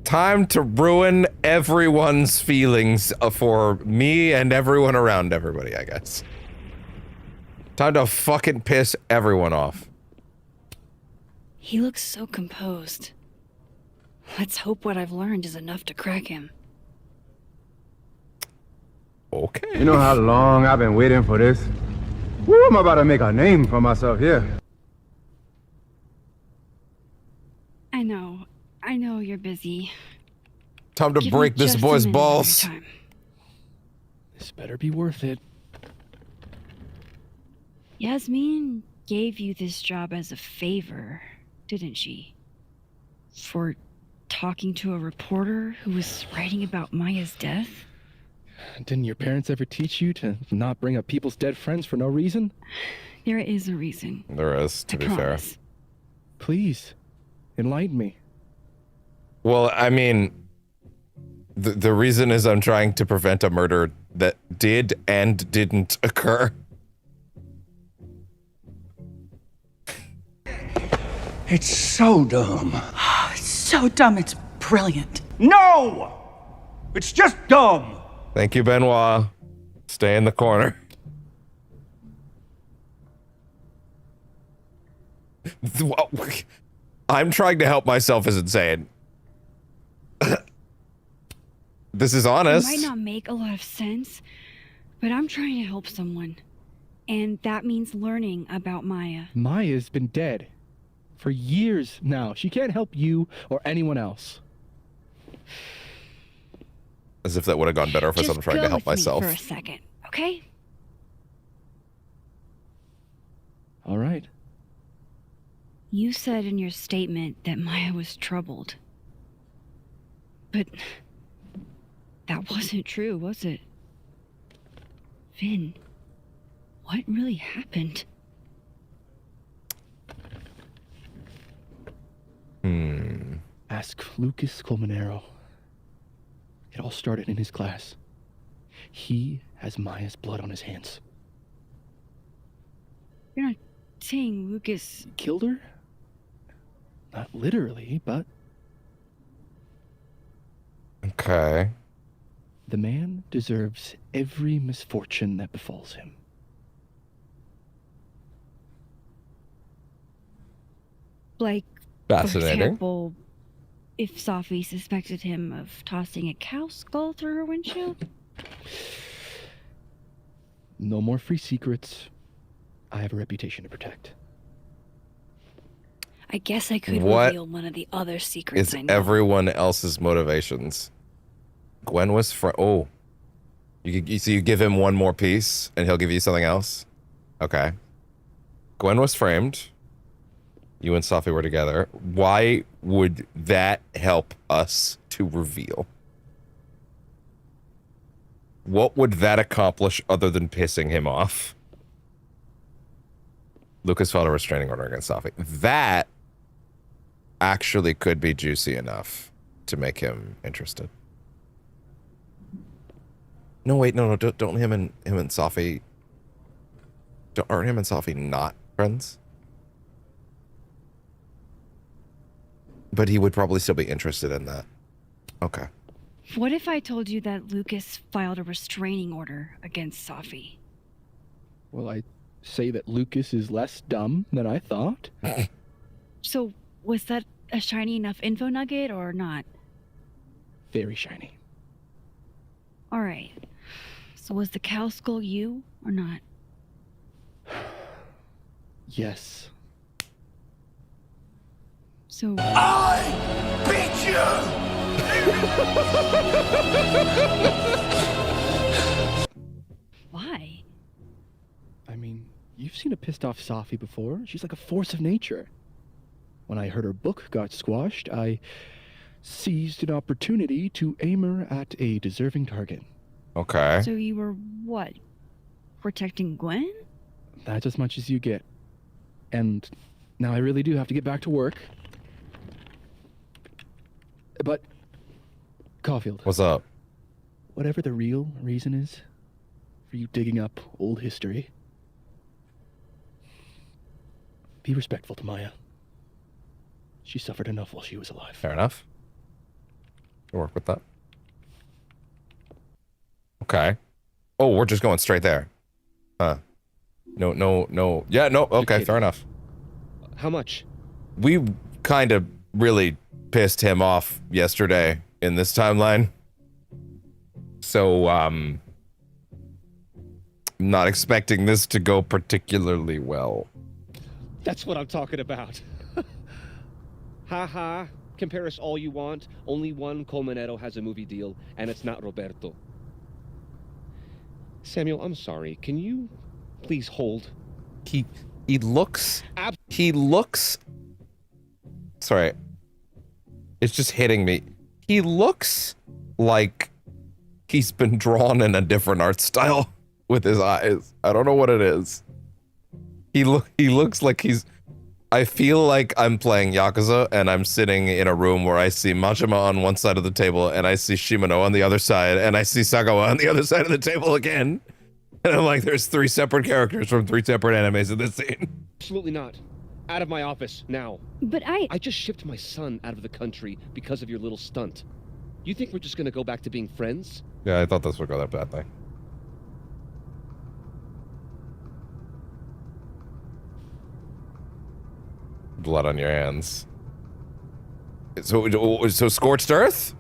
Time to ruin everyone's feelings for me and everyone around everybody, I guess. Time to fucking piss everyone off. He looks so composed. Let's hope what I've learned is enough to crack him. Okay. You know how long I've been waiting for this? Woo, I'm about to make a name for myself here. I know you're busy. Time to break this boy's balls. This better be worth it. Yasmin gave you this job as a favor, didn't she? For talking to a reporter who was writing about Maya's death? Didn't your parents ever teach you to not bring up people's dead friends for no reason? There is a reason. There is, to be fair. Please, enlighten me. Well, I mean, the reason is I'm trying to prevent a murder that did and didn't occur. It's so dumb. It's so dumb, it's brilliant. No! It's just dumb! Thank you, Benoit. Stay in the corner. I'm trying to help myself is insane. This is honest. It might not make a lot of sense, but I'm trying to help someone. And that means learning about Maya. Maya's been dead for years now. She can't help you or anyone else. As if that would have gone better if I was trying to help myself. For a second, okay? You said in your statement that Maya was troubled. But that wasn't true, was it? Vin, what really happened? Ask Lucas Colmenero. It all started in his class. He has Maya's blood on his hands. You're not saying Lucas killed her? Not literally, but... Okay. The man deserves every misfortune that befalls him. Like, Fascinating. for example, if Sophie suspected him of tossing a cow skull through her windshield? No more free secrets. I have a reputation to protect. I guess I could What reveal one of the other secrets Is I know. everyone else's motivations? Gwen was oh. So you give him one more piece and he'll give you something else? Okay. Gwen was framed. You and Sophie were together. Why would that help us to reveal? What would that accomplish other than pissing him off? Lucas filed a restraining order against Sophie. That actually could be juicy enough to make him interested. No, wait, no, don't him and Sophie. Aren't him and Sophie not friends? But he would probably still be interested in that. Okay. What if I told you that Lucas filed a restraining order against Sophie? Well, I say that Lucas is less dumb than I thought. So, was that a shiny enough info nugget or not? Very shiny. Alright. So was the cow skull you or not? Yes. So... I beat you! Why? I mean, you've seen a pissed off Sophie before. She's like a force of nature. When I heard her book got squashed, I seized an opportunity to aim her at a deserving target. Okay. So you were, what, protecting Gwen? That's as much as you get. And now I really do have to get back to work. But, Caufield. What's up? Whatever the real reason is for you digging up old history, be respectful to Maya. She suffered enough while she was alive. Fair enough. We'll work with that. Okay. Oh, we're just going straight there. Huh. No. Yeah, no. Okay, fair enough. How much? We kind of really pissed him off yesterday in this timeline. So, I'm not expecting this to go particularly well. That's what I'm talking about. Ha. Compare us all you want. Only one Colmenero has a movie deal, and it's not Roberto. Samuel, I'm sorry. Can you please hold? He looks... Sorry. It's just hitting me. He looks like he's been drawn in a different art style with his eyes. I don't know what it is. He looks like he's... I feel like I'm playing Yakuza and I'm sitting in a room where I see Majima on one side of the table and I see Shimano on the other side and I see Sagawa on the other side of the table again. And I'm like, there's 3 separate characters from 3 separate animes in this scene. Absolutely not. Out of my office, now. But I just shipped my son out of the country because of your little stunt. You think we're just gonna go back to being friends? Yeah, I thought this would go that badly. Blood on your hands. So Scorched Earth?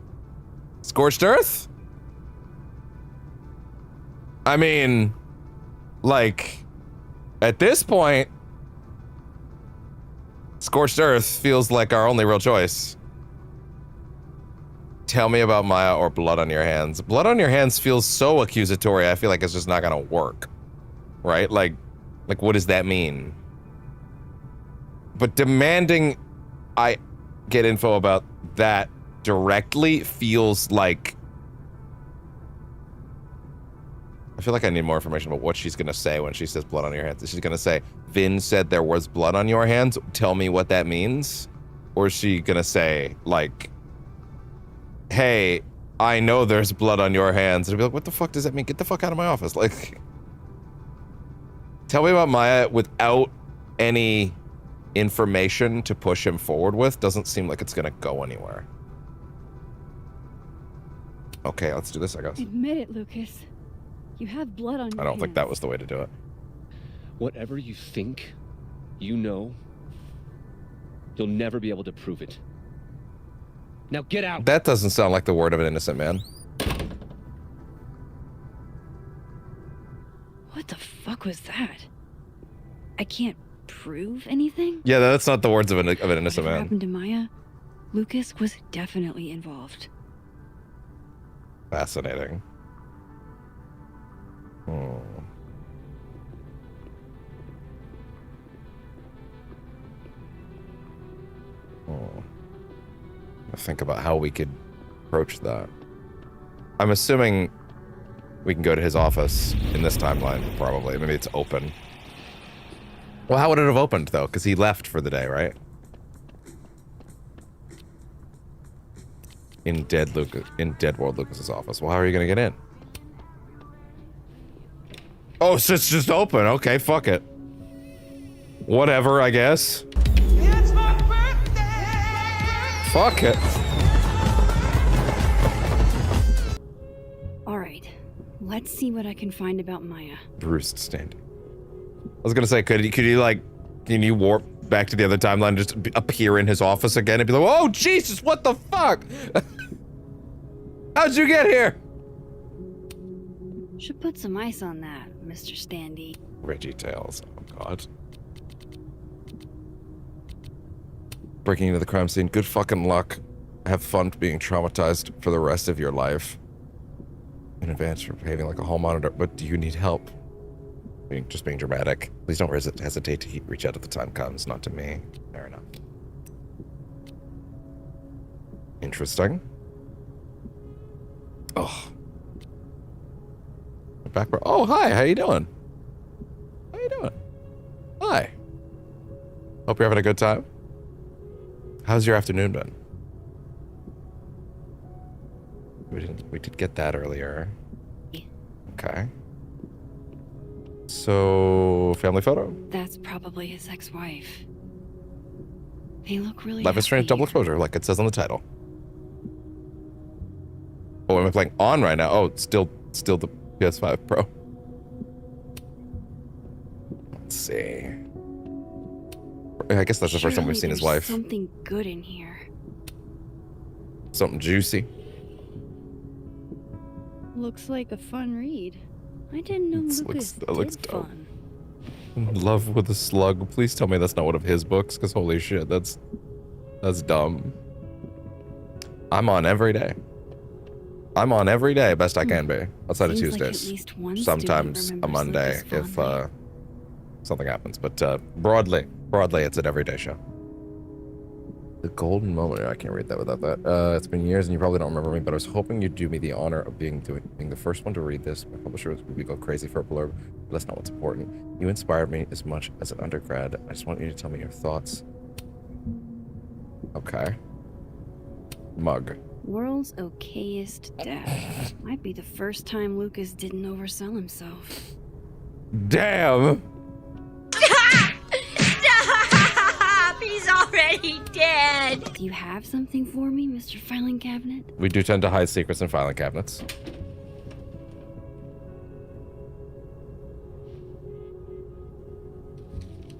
Scorched Earth? I mean, like, at this point, Scorched Earth feels like our only real choice. Tell me about Maya or Blood on your hands. Blood on your hands feels so accusatory, I feel like it's just not gonna work. Right? Like what does that mean? But demanding I get info about that directly feels like... I feel like I need more information about what she's gonna say when she says blood on your hands. Is she gonna say, Vin said there was blood on your hands? Tell me what that means? Or is she gonna say, like, hey, I know there's blood on your hands? And I'd be like, what the fuck does that mean? Get the fuck out of my office. Like, tell me about Maya without any information to push him forward with. Doesn't seem like it's gonna go anywhere. Okay, let's do this, I guess. Admit it, Lucas. You have blood on your I don't think hands. that was the way to do it. Whatever you think, you know, you'll never be able to prove it. Now get out! That doesn't sound like the word of an innocent man. What the fuck was that? I can't prove anything? Yeah, that's not the words of an innocent Whatever man. happened to Maya? Lucas was definitely involved. Fascinating. Hmm. Think about how we could approach that. I'm assuming we can go to his office in this timeline, probably. Maybe it's open. Well, how would it have opened, though? Because he left for the day, right? In Dead World Lucas's office. Well, how are you gonna get in? Oh, so it's just open. Okay, fuck it. Whatever, I guess. It's my birthday! Fuck it. Alright, let's see what I can find about Maya. Bruce standing. I was gonna say, could you like, can you warp back to the other timeline and just appear in his office again and be like, oh Jesus, what the fuck? How'd you get here? Should put some ice on that, Mr. Standy. Reggie Tales, oh god. Breaking into the crime scene, good fucking luck. Have fun being traumatized for the rest of your life. In advance for behaving like a hall monitor, but do you need help? Just being dramatic. Please don't hesitate to reach out if the time comes, not to me. Fair enough. Interesting. Oh. Back. Oh, hi. How you doing? How you doing? Hi. Hope you're having a good time. How's your afternoon been? We did get that earlier. Okay. So, family photo? That's probably his ex-wife. They look really Life is Strange double exposure, like it says on the title. Oh, am I playing on right now? Oh, it's still the PS5 Pro. Let's see. I guess that's the first time we've seen his wife. Something good in here. Something juicy. Looks like a fun read. I didn't know Lucas That looks did dope. fun. Love with a Slug. Please tell me that's not one of his books, because holy shit, that's dumb. I'm on every day. I'm on every day, best I can be. Outside of Seems like Tuesdays. at least one Sometimes student a remembers Monday Lucas if fondly. something happens. But broadly, it's an everyday show. The golden moment. I can't read that without that. It's been years and you probably don't remember me, but I was hoping you'd do me the honor of being the first one to read this. My publisher would go crazy for a blurb, but that's not what's important. You inspired me as much as an undergrad. I just want you to tell me your thoughts. Okay. Mug. World's okayest dad. Might be the first time Lucas didn't oversell himself. Damn! Stop! He's already dead! Do you have something for me, Mr. Filing Cabinet? We do tend to hide secrets in filing cabinets.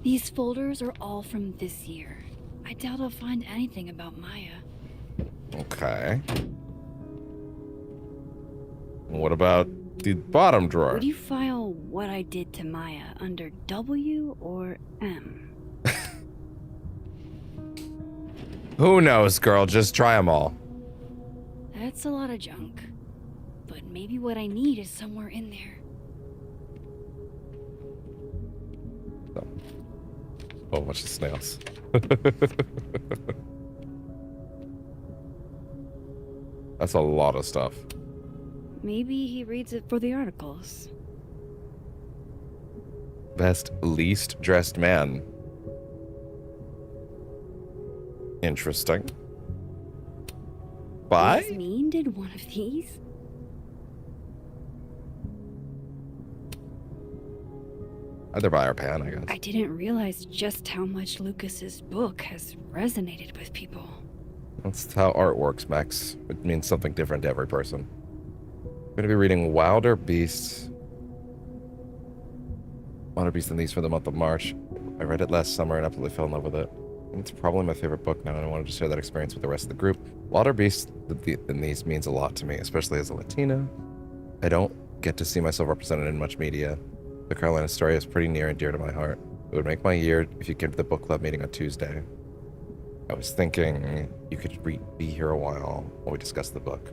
These folders are all from this year. I doubt I'll find anything about Maya. Okay. What about the bottom drawer? Would you file what I did to Maya under W or M? Who knows, girl? Just try them all. That's a lot of junk. But maybe what I need is somewhere in there. Oh, a bunch of snails. That's a lot of stuff. Maybe he reads it for the articles. Best least dressed man. Interesting. Bye? Yasmin did one of these? Either buy or pan, I guess. I didn't realize just how much Lucas's book has resonated with people. That's how art works, Max. It means something different to every person. I'm gonna be reading Wilder Beasts. Wilder Beasts and These for the month of March. I read it last summer and absolutely fell in love with it. And it's probably my favorite book now, and I wanted to share that experience with the rest of the group. Wilder Beasts and These means a lot to me, especially as a Latina. I don't get to see myself represented in much media. The Carolina story is pretty near and dear to my heart. It would make my year if you came to the book club meeting on Tuesday. I was thinking you could be here a while we discuss the book.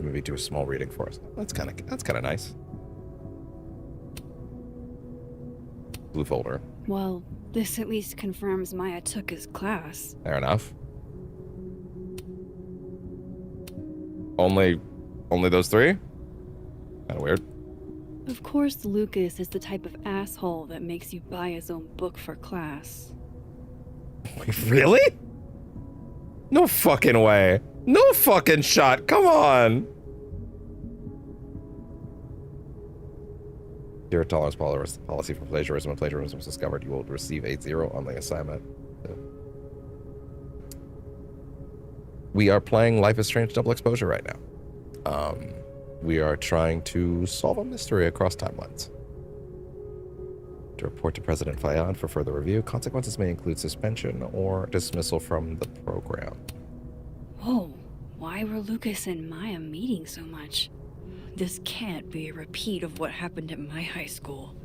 Maybe do a small reading for us. That's kind of nice. Blue folder. Well, this at least confirms Maya took his class. Fair enough. Only those three? Kinda weird. Of course, Lucas is the type of asshole that makes you buy his own book for class. Wait, really? No fucking way. No fucking shot. Come on. Zero tolerance policy for plagiarism. When plagiarism is discovered, you will receive a 0 on the assignment. We are playing Life is Strange Double Exposure right now. We are trying to solve a mystery across timelines. To report to President Fayad for further review. Consequences may include suspension or dismissal from the program. Whoa, why were Lucas and Maya meeting so much? This can't be a repeat of what happened at my high school.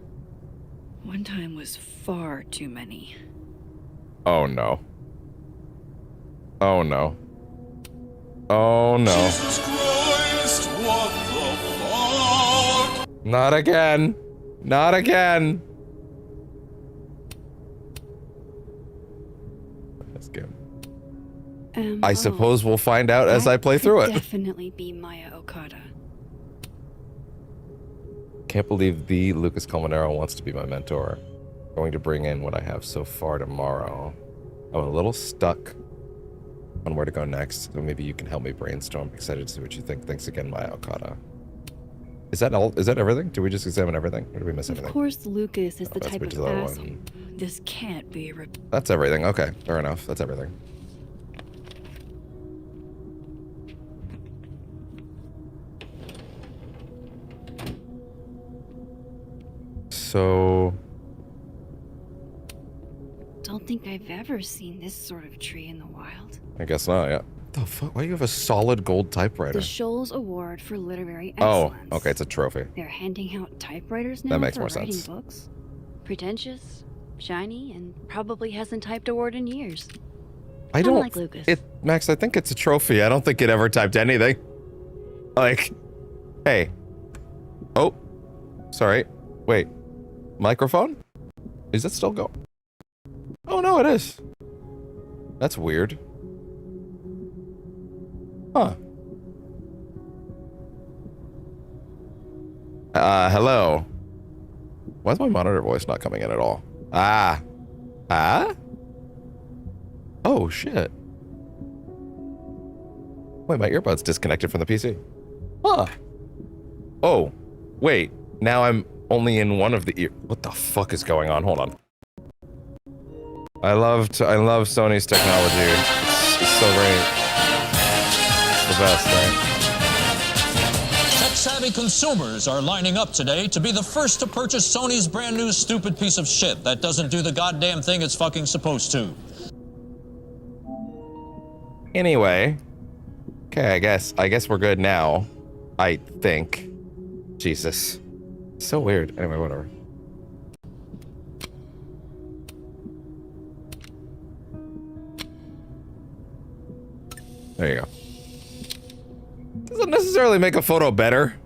One time was far too many. Oh no. Oh no. Oh no. Jesus Christ, what the fuck? Not again. Not again. That's good. I suppose we'll find out as I play through it. Definitely be Maya Okada. Can't believe the Lucas Colmenero wants to be my mentor. Going to bring in what I have so far tomorrow. I'm a little stuck on where to go next, so maybe you can help me brainstorm. Excited to see what you think. Thanks again, Maya Okada. Is that all? Is that everything? Did we just examine everything? Or did we miss anything? Of course, Lucas is the type of Vigilante asshole. one. This can't be a repeat. That's everything. Okay, fair enough. That's everything. So... Don't think I've ever seen this sort of tree in the wild. I guess not, yeah. What the fuck? Why do you have a solid gold typewriter? The Shoals Award for Literary Oh, Excellence. okay, it's a trophy. They're handing out typewriters now That makes for more writing sense. books. Pretentious, shiny, and probably hasn't typed a word in years. I Kinda don't like Lucas. Max, I think it's a trophy. I don't think it ever typed anything. Like, hey. Oh, sorry. Wait. Microphone? Is it still going? Oh no, it is. That's weird. Huh. Hello. Why is my monitor voice not coming in at all? Ah. Ah? Oh, shit. Wait, my earbud's disconnected from the PC. Huh. Oh, wait. Now I'm only in one of the ear. What the fuck is going on? Hold on. I love Sony's technology. It's so great. It's the best, right? Tech-savvy consumers are lining up today to be the first to purchase Sony's brand new stupid piece of shit that doesn't do the goddamn thing it's fucking supposed to. Anyway. Okay, I guess we're good now. I think. Jesus. So weird. Anyway, whatever. There you go. Doesn't necessarily make a photo better.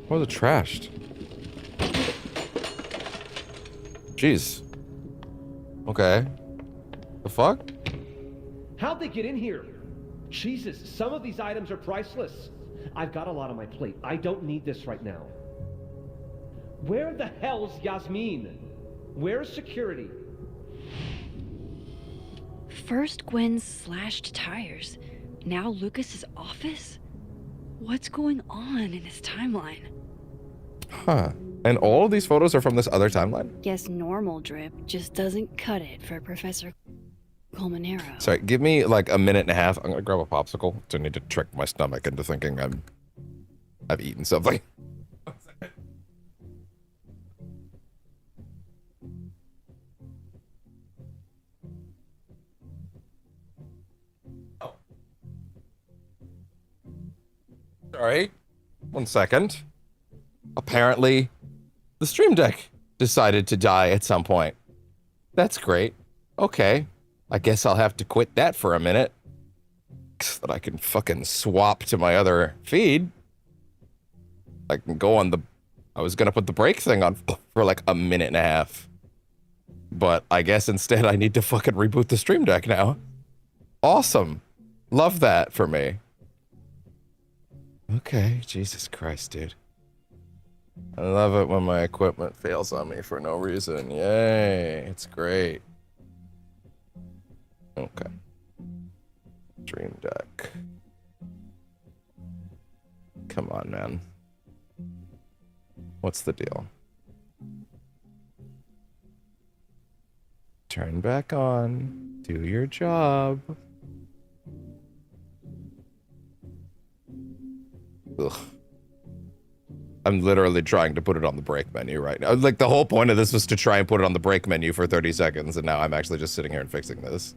Or was it trashed? Jeez. Okay. The fuck? How'd they get in here? Jesus, some of these items are priceless. I've got a lot on my plate. I don't need this right now. Where the hell's Yasmin? Where's security? First Gwen's slashed tires, now Lucas's office? What's going on in this timeline? Huh. And all of these photos are from this other timeline? Guess normal drip just doesn't cut it for Professor Colmenero. Sorry, give me like a minute and a half. I'm gonna grab a popsicle. I need to trick my stomach into thinking I've eaten something. Oh. Sorry. 1 second. Apparently, the Stream Deck decided to die at some point. That's great. Okay. I guess I'll have to quit that for a minute. So that I can fucking swap to my other feed. I can go on the... I was gonna put the brake thing on for like a minute and a half. But I guess instead I need to fucking reboot the Stream Deck now. Awesome. Love that for me. Okay, Jesus Christ, dude. I love it when my equipment fails on me for no reason. Yay, it's great. Okay. Stream Deck. Come on, man. What's the deal? Turn back on. Do your job. Ugh. I'm literally trying to put it on the brake menu right now. Like, the whole point of this was to try and put it on the brake menu for 30 seconds, and now I'm actually just sitting here and fixing this.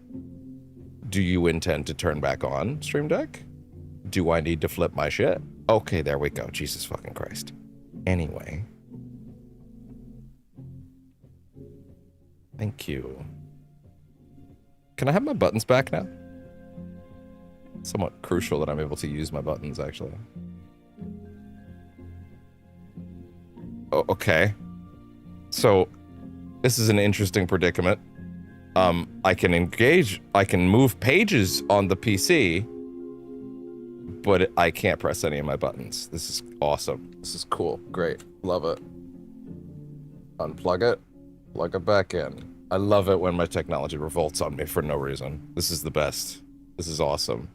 Do you intend to turn back on, Stream Deck? Do I need to flip my shit? Okay, there we go. Jesus fucking Christ. Anyway. Thank you. Can I have my buttons back now? Somewhat crucial that I'm able to use my buttons, actually. Oh, okay. So, this is an interesting predicament. I can move pages on the PC, but I can't press any of my buttons. This is awesome. This is cool. Great. Love it. Unplug it. Plug it back in. I love it when my technology revolts on me for no reason. This is the best. This is awesome.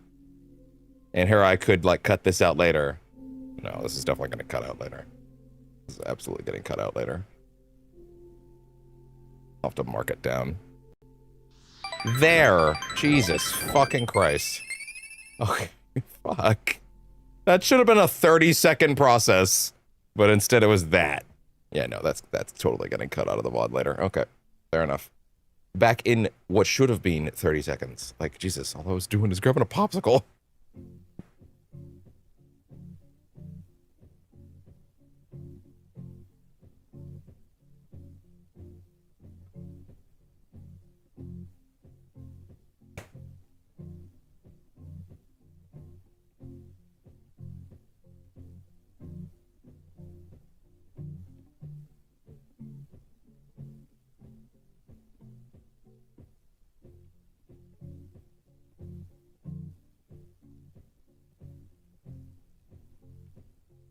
And here I could, like, cut this out later. No, this is definitely going to cut out later. This is absolutely getting cut out later. I'll have to mark it down. There! Jesus fucking Christ. Okay, fuck. That should have been a 30-second process, but instead it was that. Yeah, no, that's totally getting cut out of the VOD later. Okay, fair enough. Back in what should have been 30 seconds. Like, Jesus, all I was doing is grabbing a popsicle.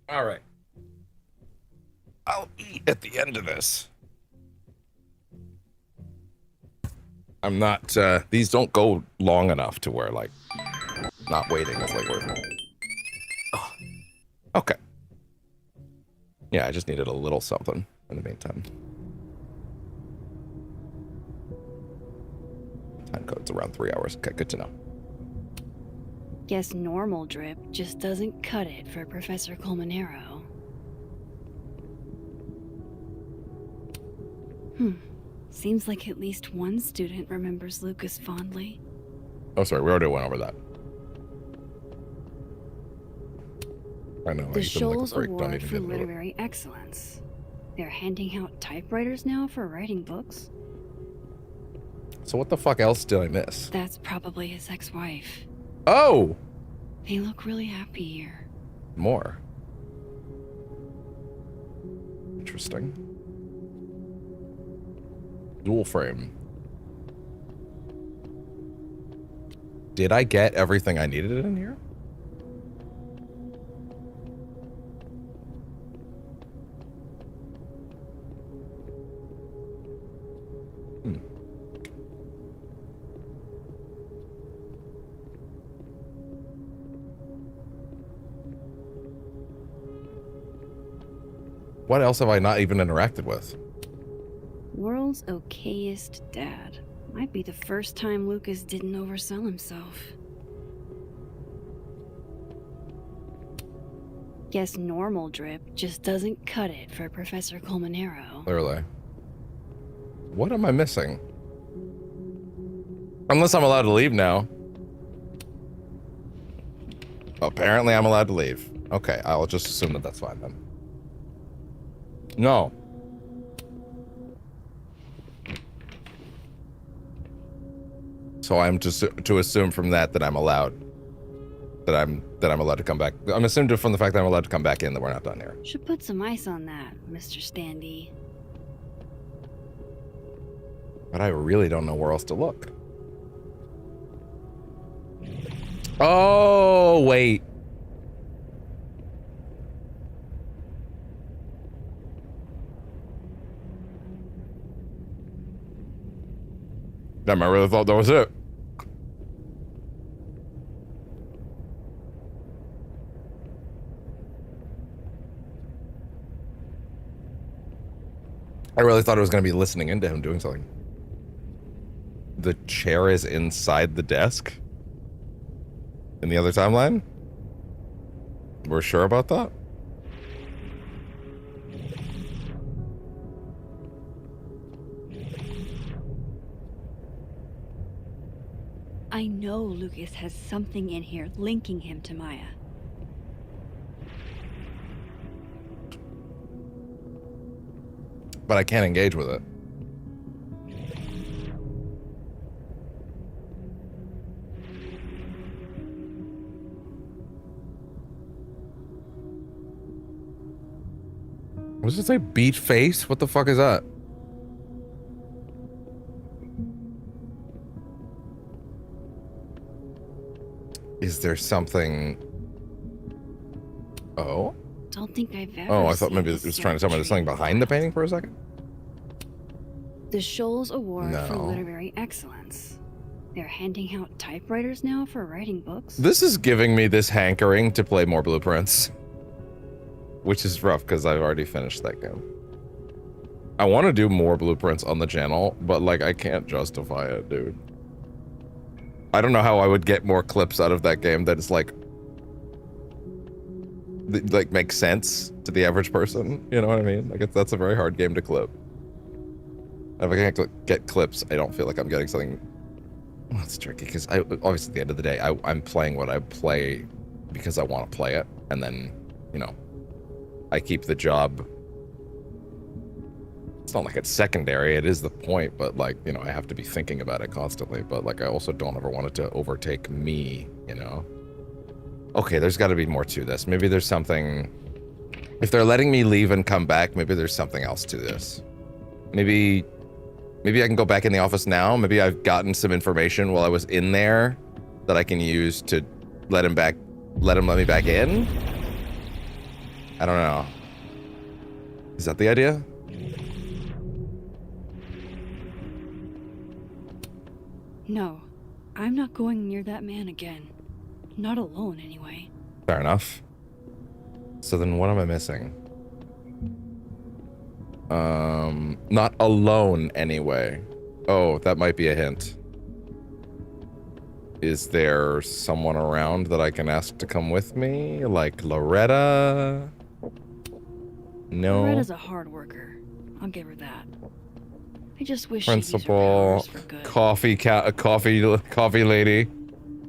All right. I'll eat at the end of this. I'm not, these don't go long enough to where, like, not waiting is like worth it. Oh. Okay. Yeah, I just needed a little something in the meantime. Time code's around 3 hours. Okay, good to know. Guess normal drip just doesn't cut it for Professor Colmenero. Seems like at least one student remembers Lucas fondly. Oh, sorry, we already went over that. I know. The Shoals Award for Literary Excellence. They're handing out typewriters now for writing books. So what the fuck else did I miss? That's probably his ex-wife. Oh! They look really happy here. More. Interesting. Dual frame. Did I get everything I needed in here? What else have I not even interacted with? World's okayest dad. Might be the first time Lucas didn't oversell himself. Guess normal drip just doesn't cut it for Professor Colmenero. Clearly. What am I missing? Unless I'm allowed to leave now. Apparently I'm allowed to leave. Okay, I'll just assume that that's fine then. No. So I'm just to assume from that I'm allowed. That I'm allowed to come back. I'm assuming from the fact that I'm allowed to come back in that we're not done here. Should put some ice on that, Mr. Standy. But I really don't know where else to look. Oh, wait. Damn, I really thought that was it. I really thought I was going to be listening into him doing something. The chair is inside the desk? In the other timeline? We're sure about that? I know Lucas has something in here linking him to Maya. But I can't engage with it. What does it say? Beat face? What the fuck is that? Is there something? Oh? Don't think I've ever Oh, I thought seen maybe it this was trying to tell me there's something behind the painting for a second. The Shoals Award for No. Literary Excellence. They're handing out typewriters now for writing books. This is giving me this hankering to play more Blueprints. Which is rough because I've already finished that game. I want to do more Blueprints on the channel, but like I can't justify it, dude. I don't know how I would get more clips out of that game that is like makes sense to the average person. You know what I mean? Like that's a very hard game to clip. If I can't get clips, I don't feel like I'm getting something. Well, it's tricky because obviously at the end of the day, I'm playing what I play because I want to play it, and then you know, I keep the job. It's not like it's secondary, it is the point, but like, you know, I have to be thinking about it constantly, but like I also don't ever want it to overtake me, you know? Okay, there's got to be more to this. Maybe there's something. If they're letting me leave and come back, maybe there's something else to this. Maybe I can go back in the office now. Maybe I've gotten some information while I was in there that I can use to let him let me back in. I don't know. Is that the idea? No, I'm not going near that man again. Not alone, anyway. Fair enough. So then what am I missing? Not alone, anyway. Oh, that might be a hint. Is there someone around that I can ask to come with me? Like Loretta? No. Loretta's a hard worker. I'll give her that. I just wish Principal, she'd use her powers for good. coffee lady.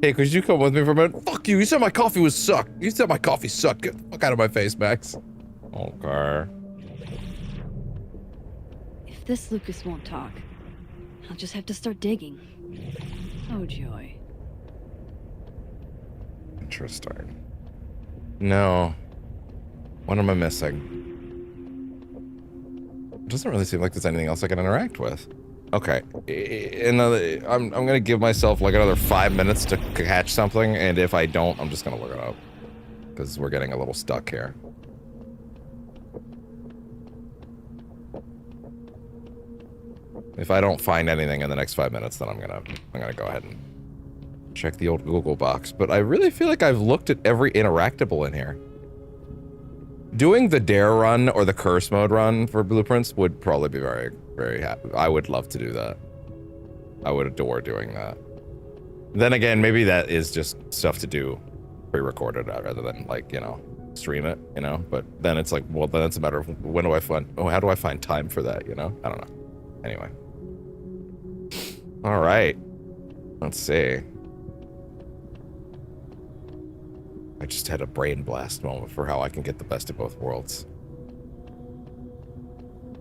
Hey, could you come with me for a minute? Fuck you, you said my coffee was sucked. You said my coffee sucked. Get the fuck out of my face, Max. Okay. If this Lucas won't talk, I'll just have to start digging. Oh, joy. Interesting. No. What am I missing? It doesn't really seem like there's anything else I can interact with. Okay. I'm gonna give myself like another 5 minutes to catch something, and if I don't, I'm just gonna look it up. Because we're getting a little stuck here. If I don't find anything in the next 5 minutes, then I'm gonna go ahead and check the old Google box. But I really feel like I've looked at every interactable in here. Doing the dare run or the curse mode run for blueprints would probably be very, very happy. I would love to do that. I would adore doing that. Then again, maybe that is just stuff to do pre-recorded rather than like, you know, stream it, you know? But then it's like, well, then it's a matter of when do I find, oh, how do I find time for that, you know? I don't know. Anyway. All right. Let's see. I just had a brain blast moment for how I can get the best of both worlds.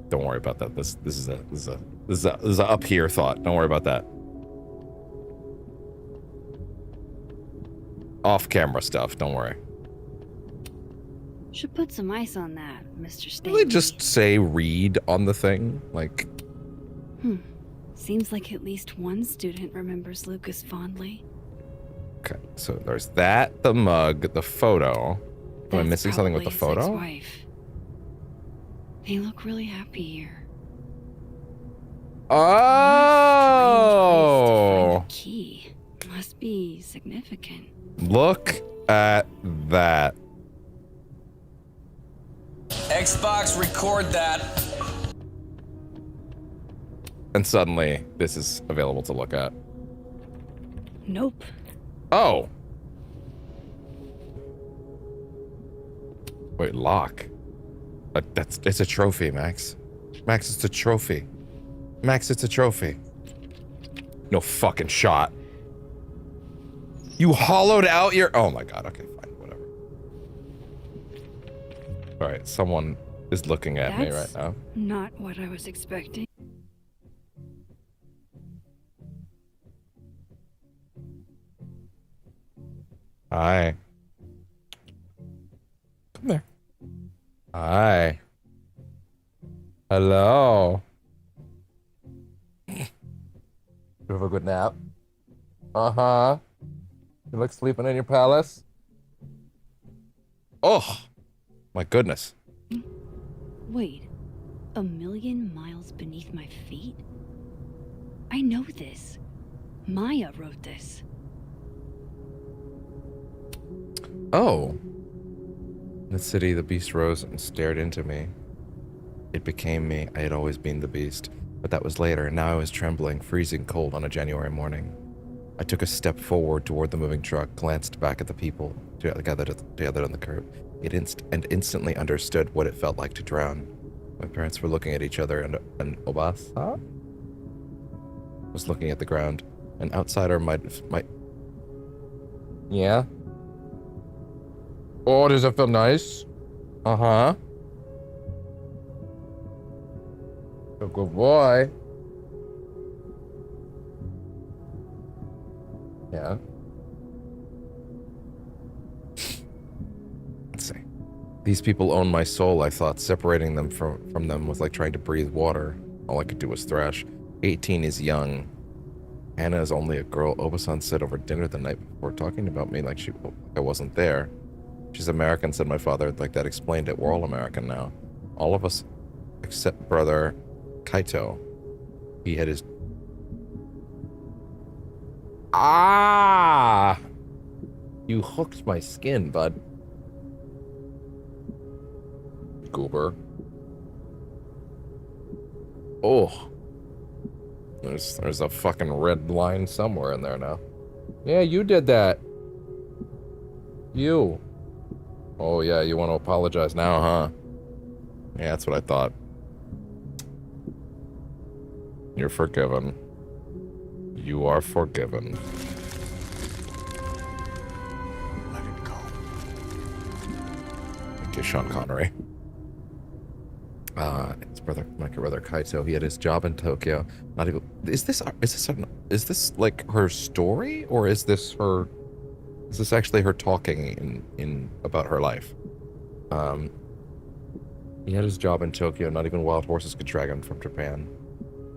Don't worry about that. This is a up here thought. Don't worry about that. Off camera stuff. Don't worry. Should put some ice on that, Mr. Stanley. Really just say read on the thing, like. Seems like at least one student remembers Lucas fondly. Okay, so there's that, the mug, the photo. Am I missing something with the photo? Ex-wife. They look really happy here. Oh! Key must be significant. Look at that. Xbox, record that. And suddenly, this is available to look at. Nope. Oh. Wait, lock. It's a trophy, Max. Max, it's a trophy. Max, it's a trophy. No fucking shot. You hollowed out your... Oh my god, okay, fine, whatever. Alright, someone is looking at me right now. Not what I was expecting. Hi. Come there. Hi. Hello. You have a good nap? Uh-huh. You like sleeping in your palace? Oh, my goodness. Wait, 1,000,000 miles beneath my feet? I know this. Maya wrote this. Oh. In the city, the beast rose and stared into me. It became me. I had always been the beast. But that was later, and now I was trembling, freezing cold on a January morning. I took a step forward toward the moving truck, glanced back at the people gathered on the curb. And instantly understood what it felt like to drown. My parents were looking at each other, and Obasa was looking at the ground. An outsider might... Yeah? Oh, does it feel nice? Uh-huh. A good boy. Yeah. Let's see. These people own my soul, I thought. Separating them from them was like trying to breathe water. All I could do was thrash. 18 is young. Hannah is only a girl. Obasan said over dinner the night before, talking about me like I wasn't there. She's American, said my father. Like that explained it. We're all American now. All of us except brother Kaito. He had his... Ah! You hooked my skin, bud. Goober. Oh. There's a fucking red line somewhere in there now. Yeah, you did that. You. Oh yeah, you want to apologize now, huh? Yeah, that's what I thought. You're forgiven. You are forgiven. Let it go. Thank you, Sean Connery. It's my brother Kaito. He had his job in Tokyo. Not even. Is this like her story, or is this her? Is this actually her talking in about her life? He had his job in Tokyo. Not even wild horses could drag him from Japan.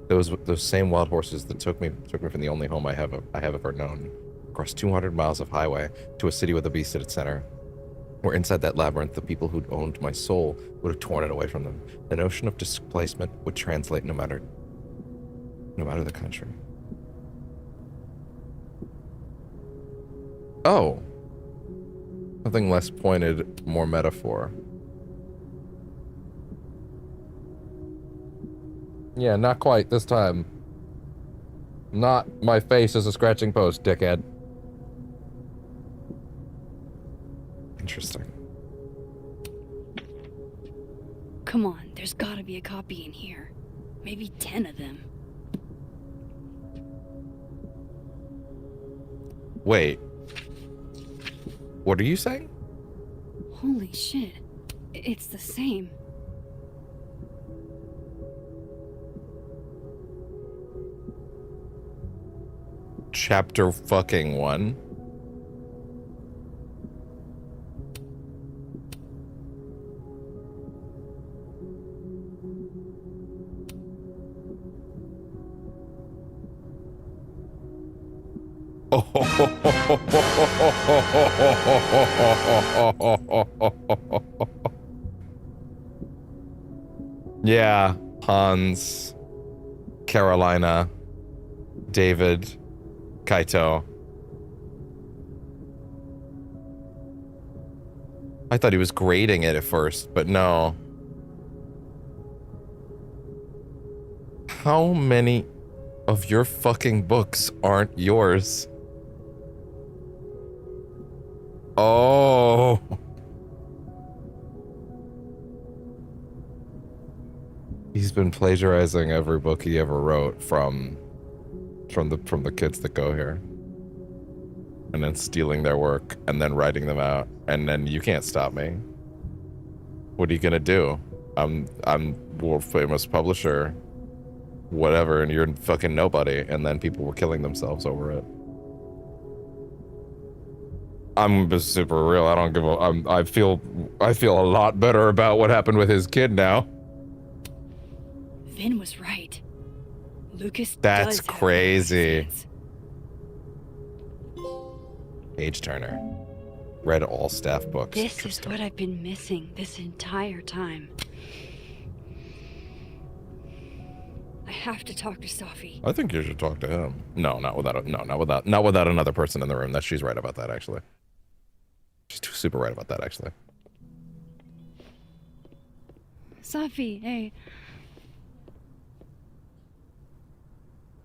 Those same wild horses that took me from the only home I have ever known, across 200 miles of highway to a city with a beast at its center. Where inside that labyrinth, the people who'd owned my soul would have torn it away from them. The notion of displacement would translate no matter the country. Oh. Something less pointed, more metaphor. Yeah, not quite this time. Not my face as a scratching post, dickhead. Interesting. Come on, there's gotta be a copy in here. Maybe 10 of them. Wait. What are you saying? Holy shit. It's the same. Chapter fucking 1. Yeah, Hans, Carolina, David, Kaito. I thought he was grading it at first, but no. How many of your fucking books aren't yours? Oh. He's been plagiarizing every book he ever wrote from the kids that go here. And then stealing their work and then writing them out. And then you can't stop me. What are you gonna do? I'm world famous publisher, whatever, and you're fucking nobody. And then people were killing themselves over it. I'm just super real. I don't give a. I feel a lot better about what happened with his kid now. Vin was right. Lucas. That's does have crazy. Page turner. Read all staff books. This is what I've been missing this entire time. I have to talk to Sophie. I think you should talk to him. No, not without another person in the room. She's right about that, actually. She's super right about that, actually. Sophie, hey.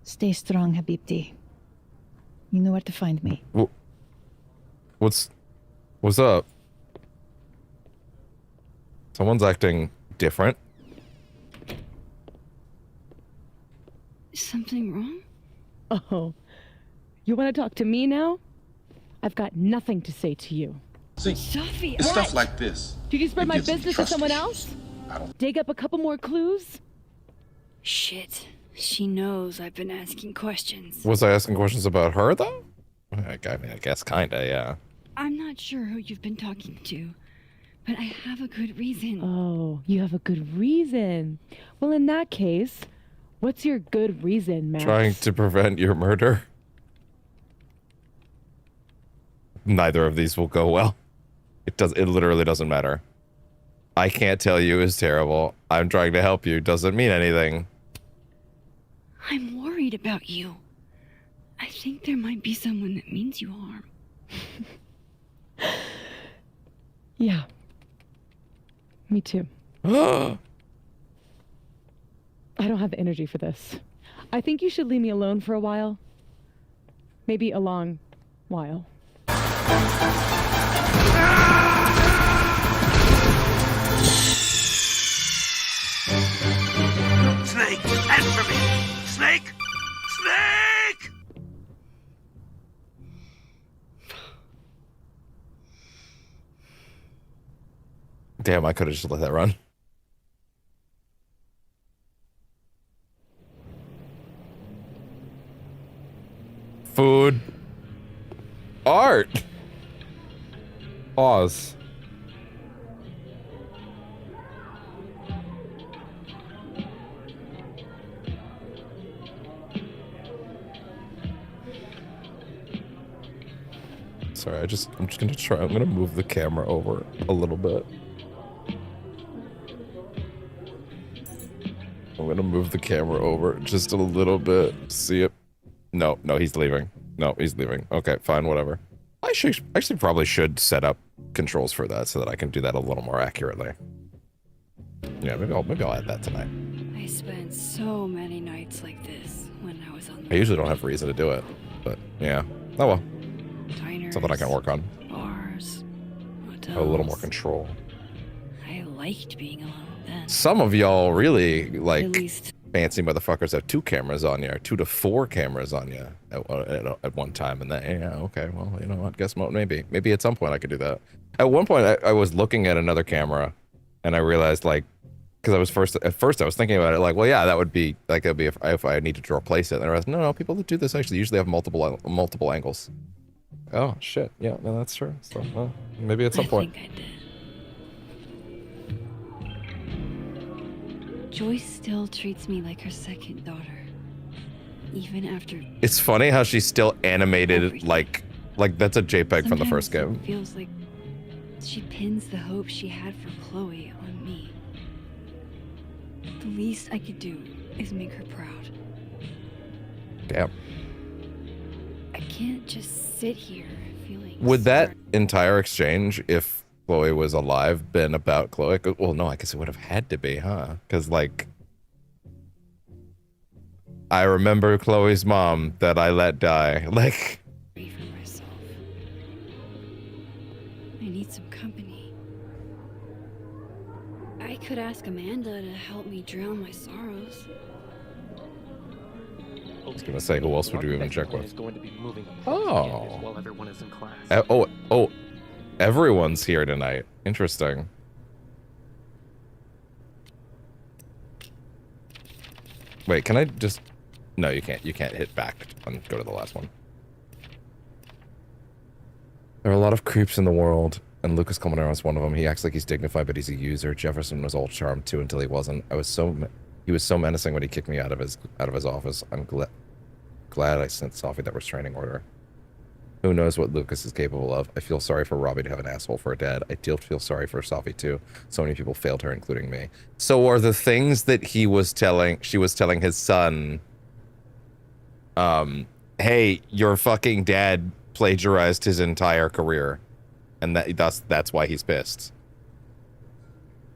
Stay strong, Habibti. You know where to find me. What's up? Someone's acting different. Is something wrong? Oh, you want to talk to me now? I've got nothing to say to you. See, Sophie, it's what? stuff like this. Did you spread It my gives me business to trust someone issues. else? I don't. Dig up a couple more clues? Shit. She knows I've been asking questions. Was I asking questions about her, though? I guess kinda, yeah. I'm not sure who you've been talking to, but I have a good reason. Oh, you have a good reason. Well, in that case, what's your good reason, Max? Trying to prevent your murder. Neither of these will go well. It literally doesn't matter. I can't tell you is terrible. I'm trying to help you. Doesn't mean anything. I'm worried about you. I think there might be someone that means you harm. Yeah. Me too. I don't have the energy for this. I think you should leave me alone for a while. Maybe a long while. Snake, answer me! Snake! Snake! Damn, I could have just let that run. Food. Art. Pause. Sorry, I'm just gonna try. I'm gonna move the camera over a little bit. I'm gonna move the camera over just a little bit. See it? No, he's leaving. No, he's leaving. Okay, fine, whatever. I actually probably should set up controls for that so that I can do that a little more accurately. Yeah, maybe I'll add that tonight. I spent so many nights like this when I was on the I usually don't have reason to do it, but yeah. Oh well. diners, Something I can work on. bars, hotels. Have a little more control. I liked being alone then. Some of y'all really like At least fancy motherfuckers have 2 cameras on you, or 2 to 4 cameras on you at one time, and that, yeah, okay, well, you know what, guess what, maybe at some point I could do that. At one point I was looking at another camera, and I realized, like, because I was at first I was thinking about it, like, well, yeah, that would be like, it'd be if I needed to replace it, and I realized, no, people that do this actually usually have multiple angles. Oh shit, yeah, no, that's true. So, well, maybe at some point. think I did. Joyce still treats me like her second daughter, even after. It's funny how she's still animated like that's a JPEG from the first game. It feels like she pins the hope she had for Chloe on me. The least I could do is make her proud. Damn. I can't just sit here feeling. Would that entire exchange, if Chloe was alive, been about Chloe? Well, no, I guess it would have had to be, huh? Because, like, I remember Chloe's mom that I let die. Like, I need some company. I could ask Amanda to help me drown my sorrows. I was gonna say, who else would you even check with? Oh. While everyone is in class. Oh, everyone's here tonight. Interesting. Wait, can I just... No, you can't. You can't hit back and go to the last one. There are a lot of creeps in the world, and Lucas Colmenero is one of them. He acts like he's dignified, but he's a user. Jefferson was all charm too until he wasn't. He was so menacing when he kicked me out of his office. I'm glad I sent Sophie that restraining order. Who knows what Lucas is capable of? I feel sorry for Robbie to have an asshole for a dad. I do feel sorry for Sophie too. So many people failed her, including me. So are the things that she was telling his son, hey, your fucking dad plagiarized his entire career, and that's why he's pissed.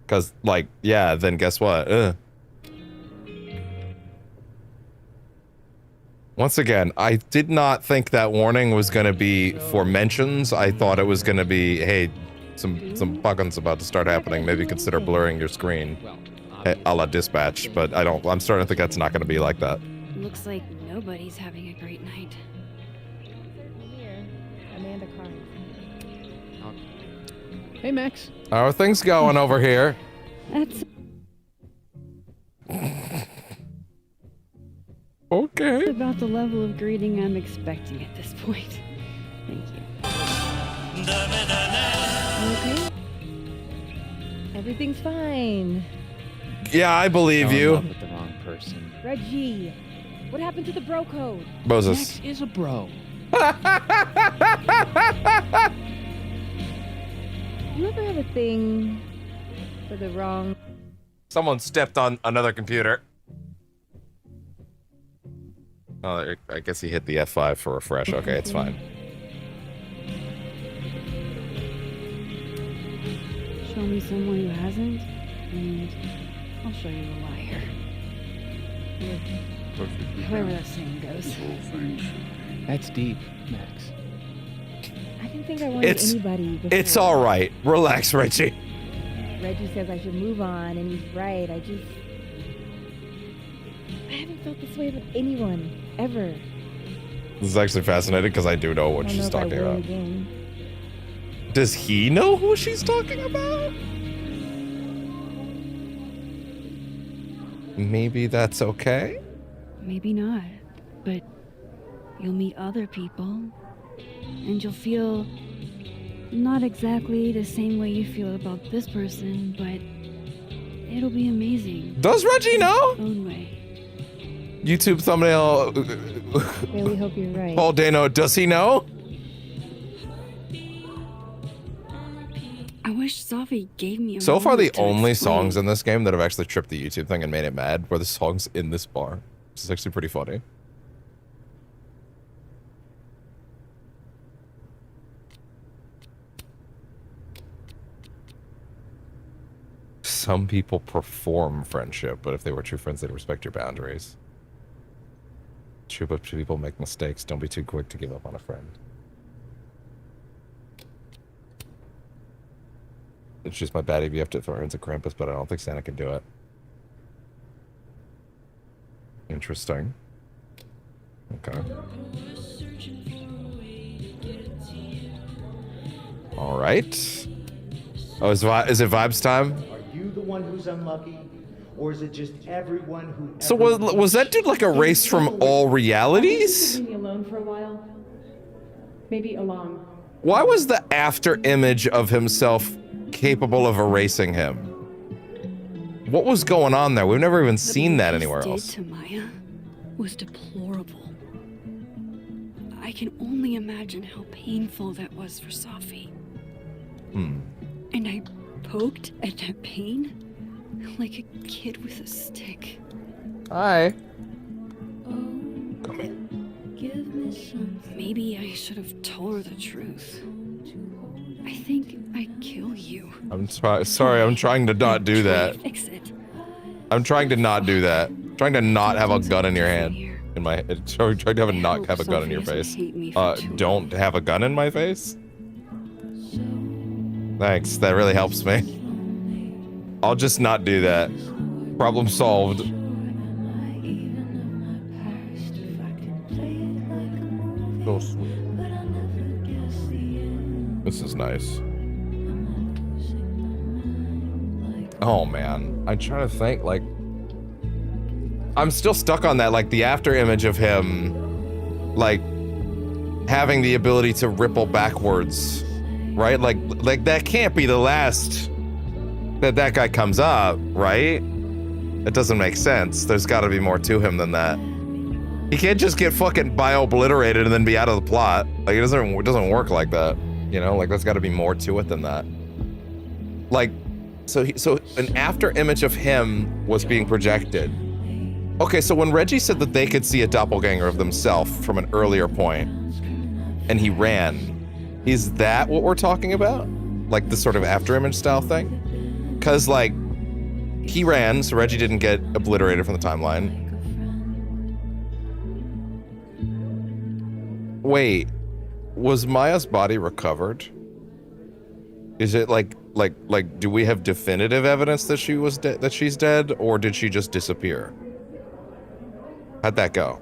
Cause, like, yeah, then guess what? Once again, I did not think that warning was going to be for mentions. I thought it was going to be, hey, some bugging's about to start happening. Maybe consider blurring your screen, a la Dispatch. But I'm starting to think that's not going to be like that. Looks like nobody's having a great night. Here, Amanda Carr. Hey, Max. How are things going over here? That's... Okay. about the level of greeting I'm expecting at this point. Thank you. Okay? Everything's fine. Yeah, I believe you. With the wrong person. Reggie, what happened to the bro code? Moses. Max is a bro. You ever have a thing for the wrong... Someone stepped on another computer. Oh, I guess he hit the F5 for refresh. Okay, it's fine. Show me someone who hasn't, and I'll show you a liar. However that saying goes. That's deep, Max. I didn't think I wanted anybody before. It's all right. Relax, Reggie. Reggie says I should move on, and he's right. I haven't felt this way about anyone, ever. This is actually fascinating because I do know what she's talking about. Again. Does he know who she's talking about? Maybe that's okay? Maybe not, but you'll meet other people, and you'll feel not exactly the same way you feel about this person, but it'll be amazing. Does Reggie know? Own way. YouTube thumbnail. Really hope you're right. Paul Dano, does he know? wish Safi gave me a So far, the moment to only explain. songs in this game that have actually tripped the YouTube thing and made it mad were the songs in this bar. This is actually pretty funny. Some people perform friendship, but if they were true friends, they'd respect your boundaries. True, but people make mistakes. Don't be too quick to give up on a friend. It's just my bad if you have to throw hands at Krampus, but I don't think Santa can do it. Interesting. Okay. All right. Oh, is it vibes time? Are you the one who's unlucky? Or is it just everyone who... So was that dude like erased from all realities? Leave me alone for a while. Maybe alone. Why was the after image of himself capable of erasing him? What was going on there? We've never even seen that anywhere else. To Maya was deplorable. I can only imagine how painful that was for Safi. And I poked at that pain like a kid with a stick. Hi. Come here. Give me some. Maybe I should have told her the truth. I think I'd kill you. I'm sorry, I'm trying to not do that. Fix it. I'm trying to not do that. I'm trying to not have a gun in your hand. In my trying to not have a gun in your face. Don't have a gun in my face? Thanks, that really helps me. I'll just not do that. Problem solved. So sweet. This is nice. Oh man, I'm trying to think, like, I'm still stuck on that, like the after image of him, like, having the ability to ripple backwards, right? Like that can't be the last that guy comes up, right? It doesn't make sense. There's got to be more to him than that. He can't just get fucking bio-obliterated and then be out of the plot. Like, it doesn't work like that, you know? Like, there's got to be more to it than that. Like, so an after image of him was being projected. Okay, so when Reggie said that they could see a doppelganger of themselves from an earlier point, and he ran, is that what we're talking about? Like the sort of after image style thing? Because, like, he ran, so Reggie didn't get obliterated from the timeline. Wait, was Maya's body recovered? Is it like, do we have definitive evidence that she was that she's dead, or did she just disappear? How'd that go?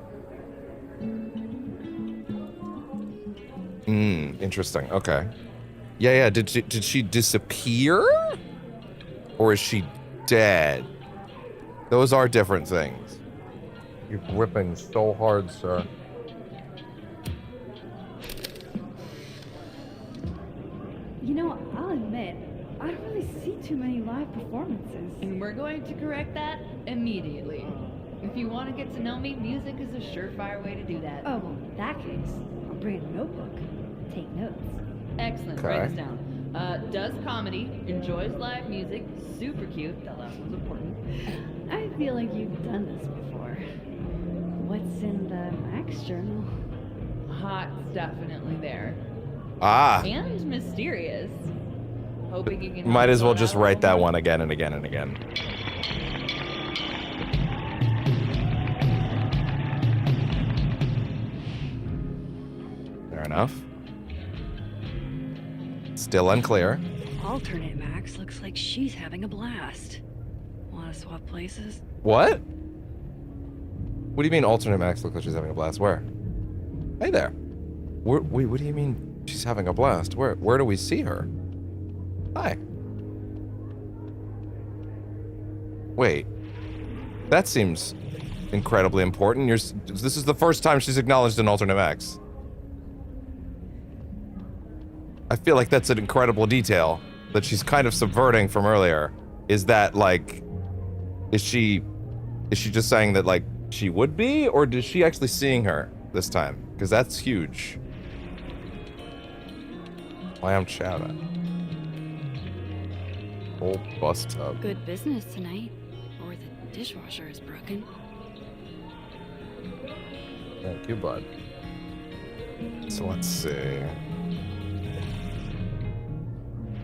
Interesting. Okay. Yeah. Did she disappear, or is she dead? Those are different things. You're gripping so hard, sir. You know, I'll admit, I don't really see too many live performances. And we're going to correct that immediately. If you want to get to know me, music is a surefire way to do that. Oh, well, in that case, I'll bring a notebook. Take notes. Excellent. Okay. Write this down. Does comedy, enjoys live music, super cute. That last one's important. I feel like you've done this before. What's in the Max journal? Hot's definitely there. Ah. And mysterious. Hoping you can. Might as well just write that one again and again and again. Fair enough. Still unclear. Alternate Max looks like she's having a blast. Want to swap places? What? What do you mean alternate Max looks like she's having a blast? Where? Hey there. Wait, what do you mean she's having a blast? Where do we see her? Hi. Wait. That seems incredibly important. This is the first time she's acknowledged an alternate Max. I feel like that's an incredible detail that she's kind of subverting from earlier. Is that, like, is she just saying that, like, she would be, or is she actually seeing her this time? Because that's huge. Why I'm shouting. Whole bus tub. Good business tonight. Or the dishwasher is broken. Thank you, bud. So let's see.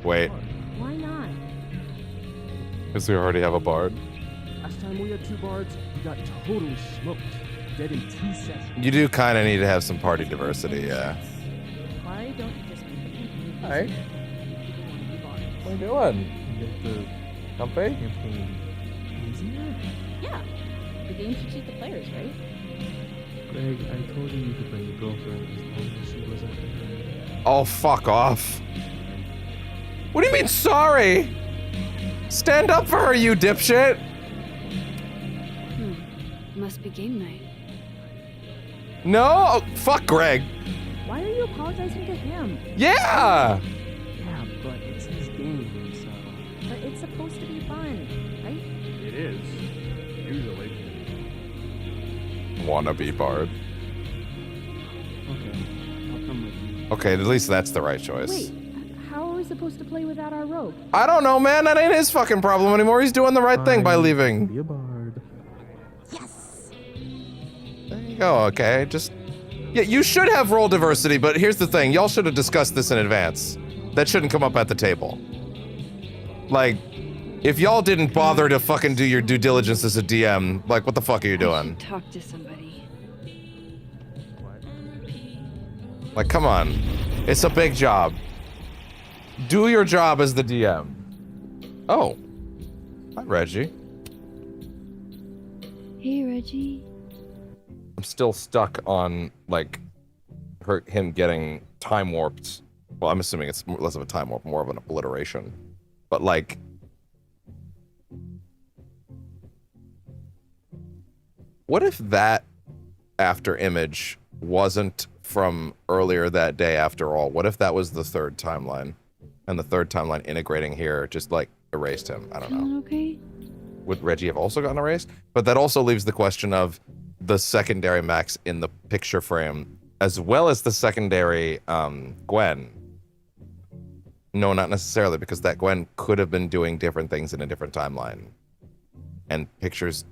Wait, Why not? because we already have a bard. Last time we had 2 bards, we got totally smoked. Dead in 2 sessions. You do kind of need to have some party diversity, yeah. Why don't you just Hi. What are you doing? Make the Comfy? campaign easier? Yeah. The game should suit the players, right? Greg, I told you could bring your girlfriend as long as she wasn't there. Oh, fuck off. What do you mean, sorry? Stand up for her, you dipshit. Must be game night. No, oh, fuck Greg. Why are you apologizing to him? Yeah. Yeah, but it's his game, so... But it's supposed to be fun, right? It is. Usually. Wannabe bard. Okay, I'll come with you. Okay, at least that's the right choice. Wait, how are we supposed to play without our rogue? I don't know, man. That ain't his fucking problem anymore. He's doing the right thing by leaving. Be a bard. There you go, okay. Just... Yeah, you should have role diversity, but here's the thing. Y'all should have discussed this in advance. That shouldn't come up at the table. Like, if y'all didn't bother to fucking do your due diligence as a DM, like, what the fuck are you doing? Talk to somebody. Like, come on. It's a big job. Do your job as the DM. Oh. Hi, Reggie. Hey, Reggie. I'm still stuck on, like, him getting time warped. Well, I'm assuming it's less of a time warp, more of an obliteration. But, like... What if that after image wasn't from earlier that day after all? What if that was the third timeline? And the third timeline integrating here just, like, erased him? I don't know. Feeling okay? Would Reggie have also gotten erased? But that also leaves the question of the secondary Max in the picture frame, as well as the secondary Gwen. No, not necessarily, because that Gwen could have been doing different things in a different timeline. And pictures...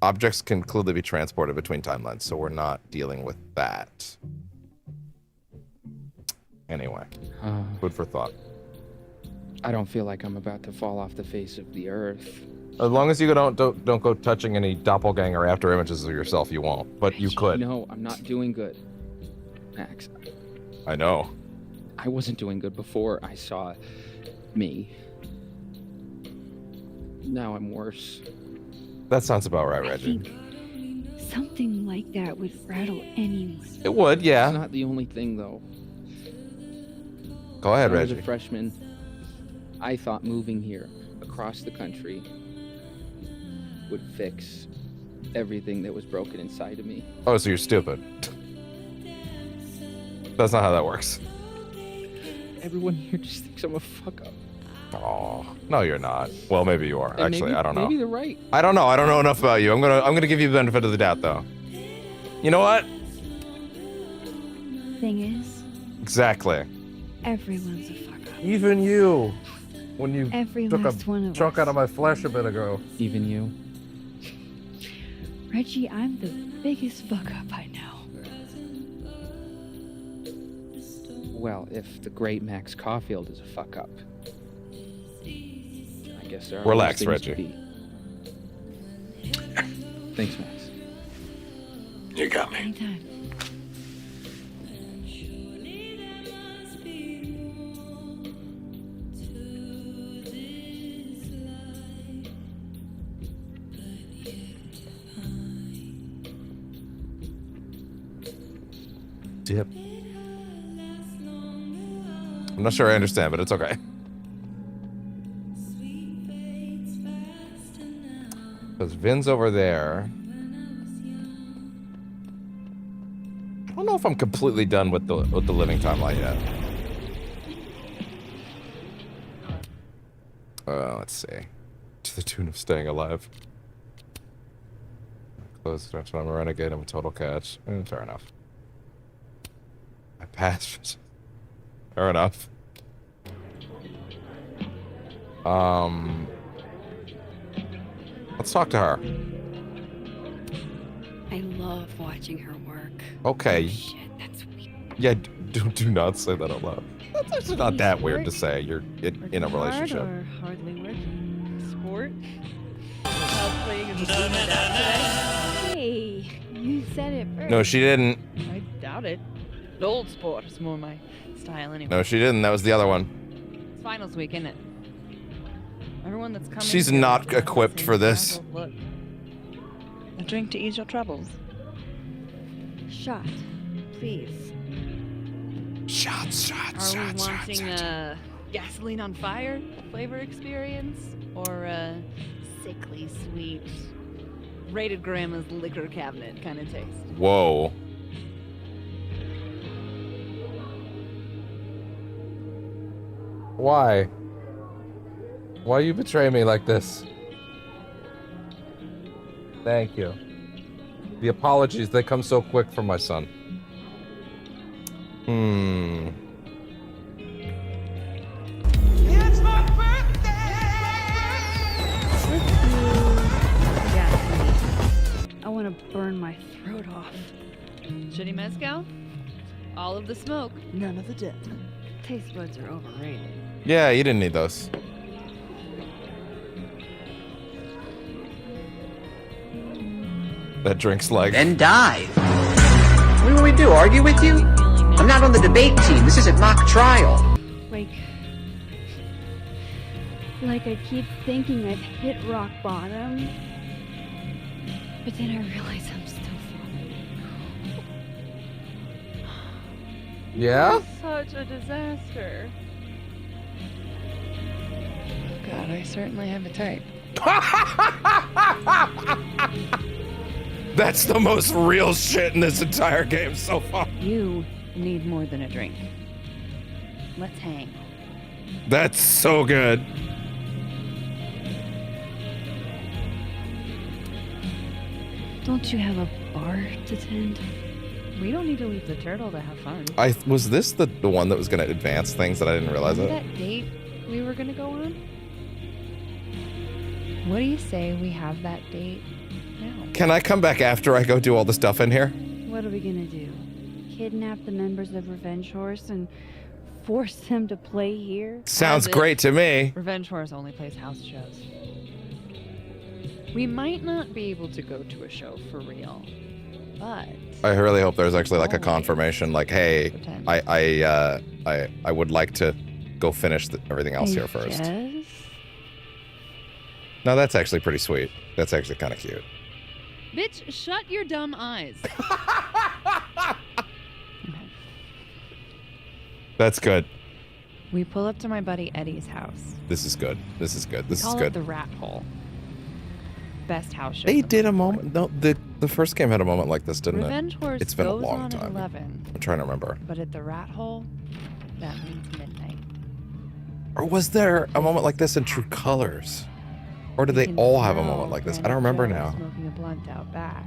Objects can clearly be transported between timelines, so we're not dealing with that. Anyway, food for thought. I don't feel like I'm about to fall off the face of the earth. As long as you don't go touching any doppelganger after images of yourself, you won't. But you could. No, I'm not doing good, Max. I know. I wasn't doing good before I saw me. Now I'm worse. That sounds about right, I Reggie. think something like that would rattle anyone. It would, yeah. It's not the only thing, though. Go ahead, When I was Reggie. a freshman, I thought moving here across the country would fix everything that was broken inside of me. Oh, so you're stupid. That's not how that works. Everyone here just thinks I'm a fuck up. Oh, no, you're not. Well, maybe you are. And Actually, maybe, I don't know. Maybe they're right. I don't know. I don't know enough about you. I'm gonna give you the benefit of the doubt, though. You know what? Thing is, Exactly. everyone's a fuck up. Even you. When you Every took last a one of chunk us. out of my flesh a bit ago. Even you. Reggie, I'm the biggest fuck up I know. Well, if the great Max Caufield is a fuck up, I guess there are Relax, worse things to Reggie. be. Thanks, Max. You got me. Anytime. Dip. I'm not sure I understand, but it's okay. Because Vin's over there. I don't know if I'm completely done with the living timeline yet. Let's see. To the tune of staying alive. Close to I'm a renegade, I'm a total catch. Fair enough. I passed. Fair enough. Let's talk to her. I love watching her work. Okay. Oh, shit, that's weird. Yeah, do not say that out loud. That's actually not that weird to say. You're in a relationship. Hard or hardly working? Sport? Cosplaying as a boomer dad today? Hey, you said it first. No, she didn't. I doubt it. Old sport is more my style anyway. No, she didn't. That was the other one. It's finals week, isn't it? Everyone that's coming. She's here not is doing the equipped same for this. frazzled look. A drink to ease your troubles. Shot, please. Shots. Are we wanting a gasoline on fire flavor experience or a sickly sweet rated grandma's liquor cabinet kind of taste? Whoa. Why? Why you betray me like this? Thank you. The apologies, they come so quick from my son. It's my birthday! I want to burn my throat off. Shitty mezcal? All of the smoke, none of the dip. Taste buds are overrated. Yeah, you didn't need those. That drink's like... Then die. What do we do, argue with you? I'm not on the debate team. This isn't mock trial. Like I keep thinking I've hit rock bottom, but then I realize I'm still falling. Yeah? Such a disaster. God, I certainly have a type. That's the most real shit in this entire game so far. You need more than a drink. Let's hang. That's so good. Don't you have a bar to tend? We don't need to leave the turtle to have fun. Was this the one that was going to advance things that I didn't realize it? That date we were gonna go on? What do you say we have that date now? Can I come back after I go do all the stuff in here? What are we gonna do? Kidnap the members of Revenge Horse and force them to play here? Sounds great to me. Revenge Horse only plays house shows. We might not be able to go to a show for real, but I really hope there's actually like a confirmation, like, hey, I would like to go finish everything else here first. Yes? No, that's actually pretty sweet. That's actually kind of cute. bitch, shut your dumb eyes. That's good. We pull up to my buddy Eddie's house. This is good. This is good. This is Call good. it the Rat Hole. Best house show. They did a moment. No, the first game had a moment like this, didn't Revenge it? Horse It's been a goes long on time. At 11, I'm trying to remember. but at the Rat Hole, that means midnight. Or was there a moment like this in True Colors? Or did they all have a moment like this? I don't remember now. Smoking a blunt out back.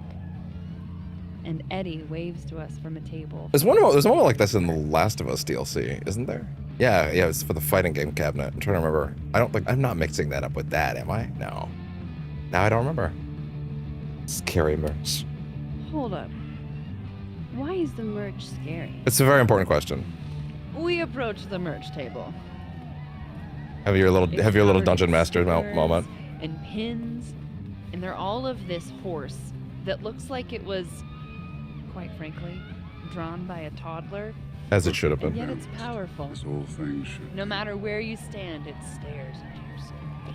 And Eddie waves to us from a table. There's a moment like this in the Last of Us DLC, isn't there? Yeah, it's for the fighting game cabinet. I'm trying to remember. I'm not mixing that up with that, am I? No. Now I don't remember. Scary merch. Hold up. Why is the merch scary? It's a very important question. We approach the merch table. Have your little dungeon master moment. And pins, and they're all of this horse that looks like it was, quite frankly, drawn by a toddler. As it should have And been. yet it's powerful. This whole thing should. No matter where you stand, it stares into your soul.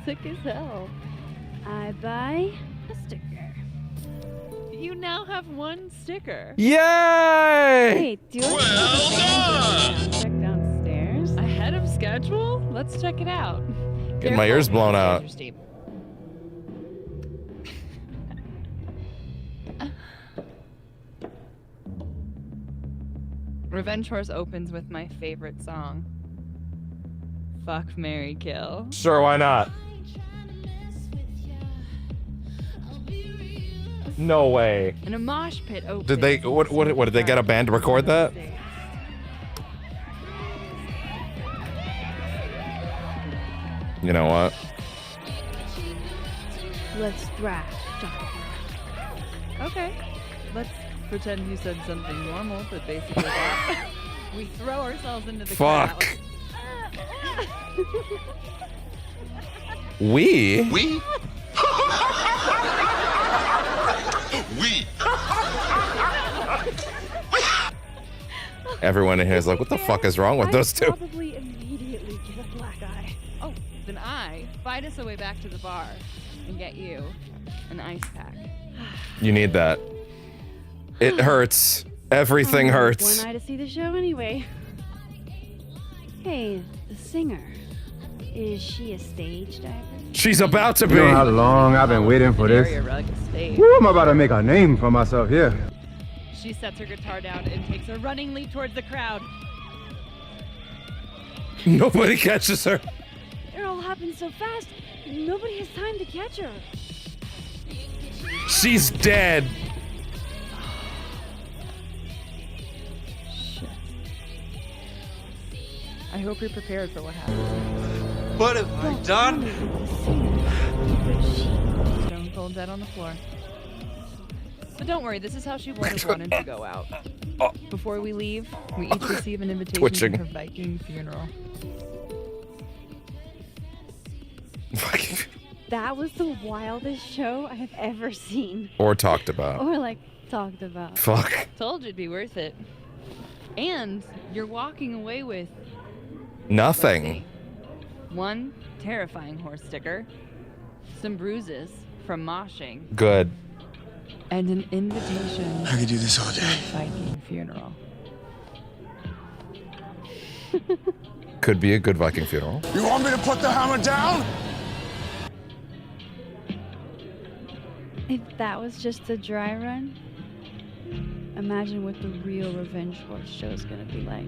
Sick as hell. I buy a sticker. You now have one sticker. Yay! Hey, do I check downstairs? Ahead of schedule? Let's check it out. Getting my ears blown out. Revenge Horse opens with my favorite song. Fuck, Marry, Kill. Sure, why not? No way. And a mosh pit opens. Did they what did they get a band to record that? You know what? Let's thrash, Dr. Okay. Let's pretend you said something normal, but basically that. We throw ourselves into the Fuck. crowd. We? We? Everyone in here is like, what the fuck is wrong with those two? Probably immediately get a black eye. Oh, then I fight us a way back to the bar and get you an ice pack. You need that. It hurts. Everything hurts. One eye to see the show anyway. Hey, the singer. Is she a stage diver? She's about to be. You know how long I've been waiting for this? Woo, I'm about to make a name for myself here. She sets her guitar down and takes a running leap towards the crowd. Nobody catches her. It all happened so fast, nobody has time to catch her. She's dead. Shit. I hope you're prepared for what happens. What have I done? Stone cold dead on the floor. But don't worry, this is how she would have wanted to go out. Before we leave, we each receive an invitation to her Viking funeral. That was the wildest show I have ever seen. Or talked about. Or like talked about. Fuck. Told you it'd be worth it. And you're walking away with Nothing. one terrifying horse sticker, some bruises from moshing, Good. and an invitation I could do this all to day. a Viking funeral. Could be a good Viking funeral. You want me to put the hammer down? If that was just a dry run, imagine what the real Revenge Horse show is gonna be like.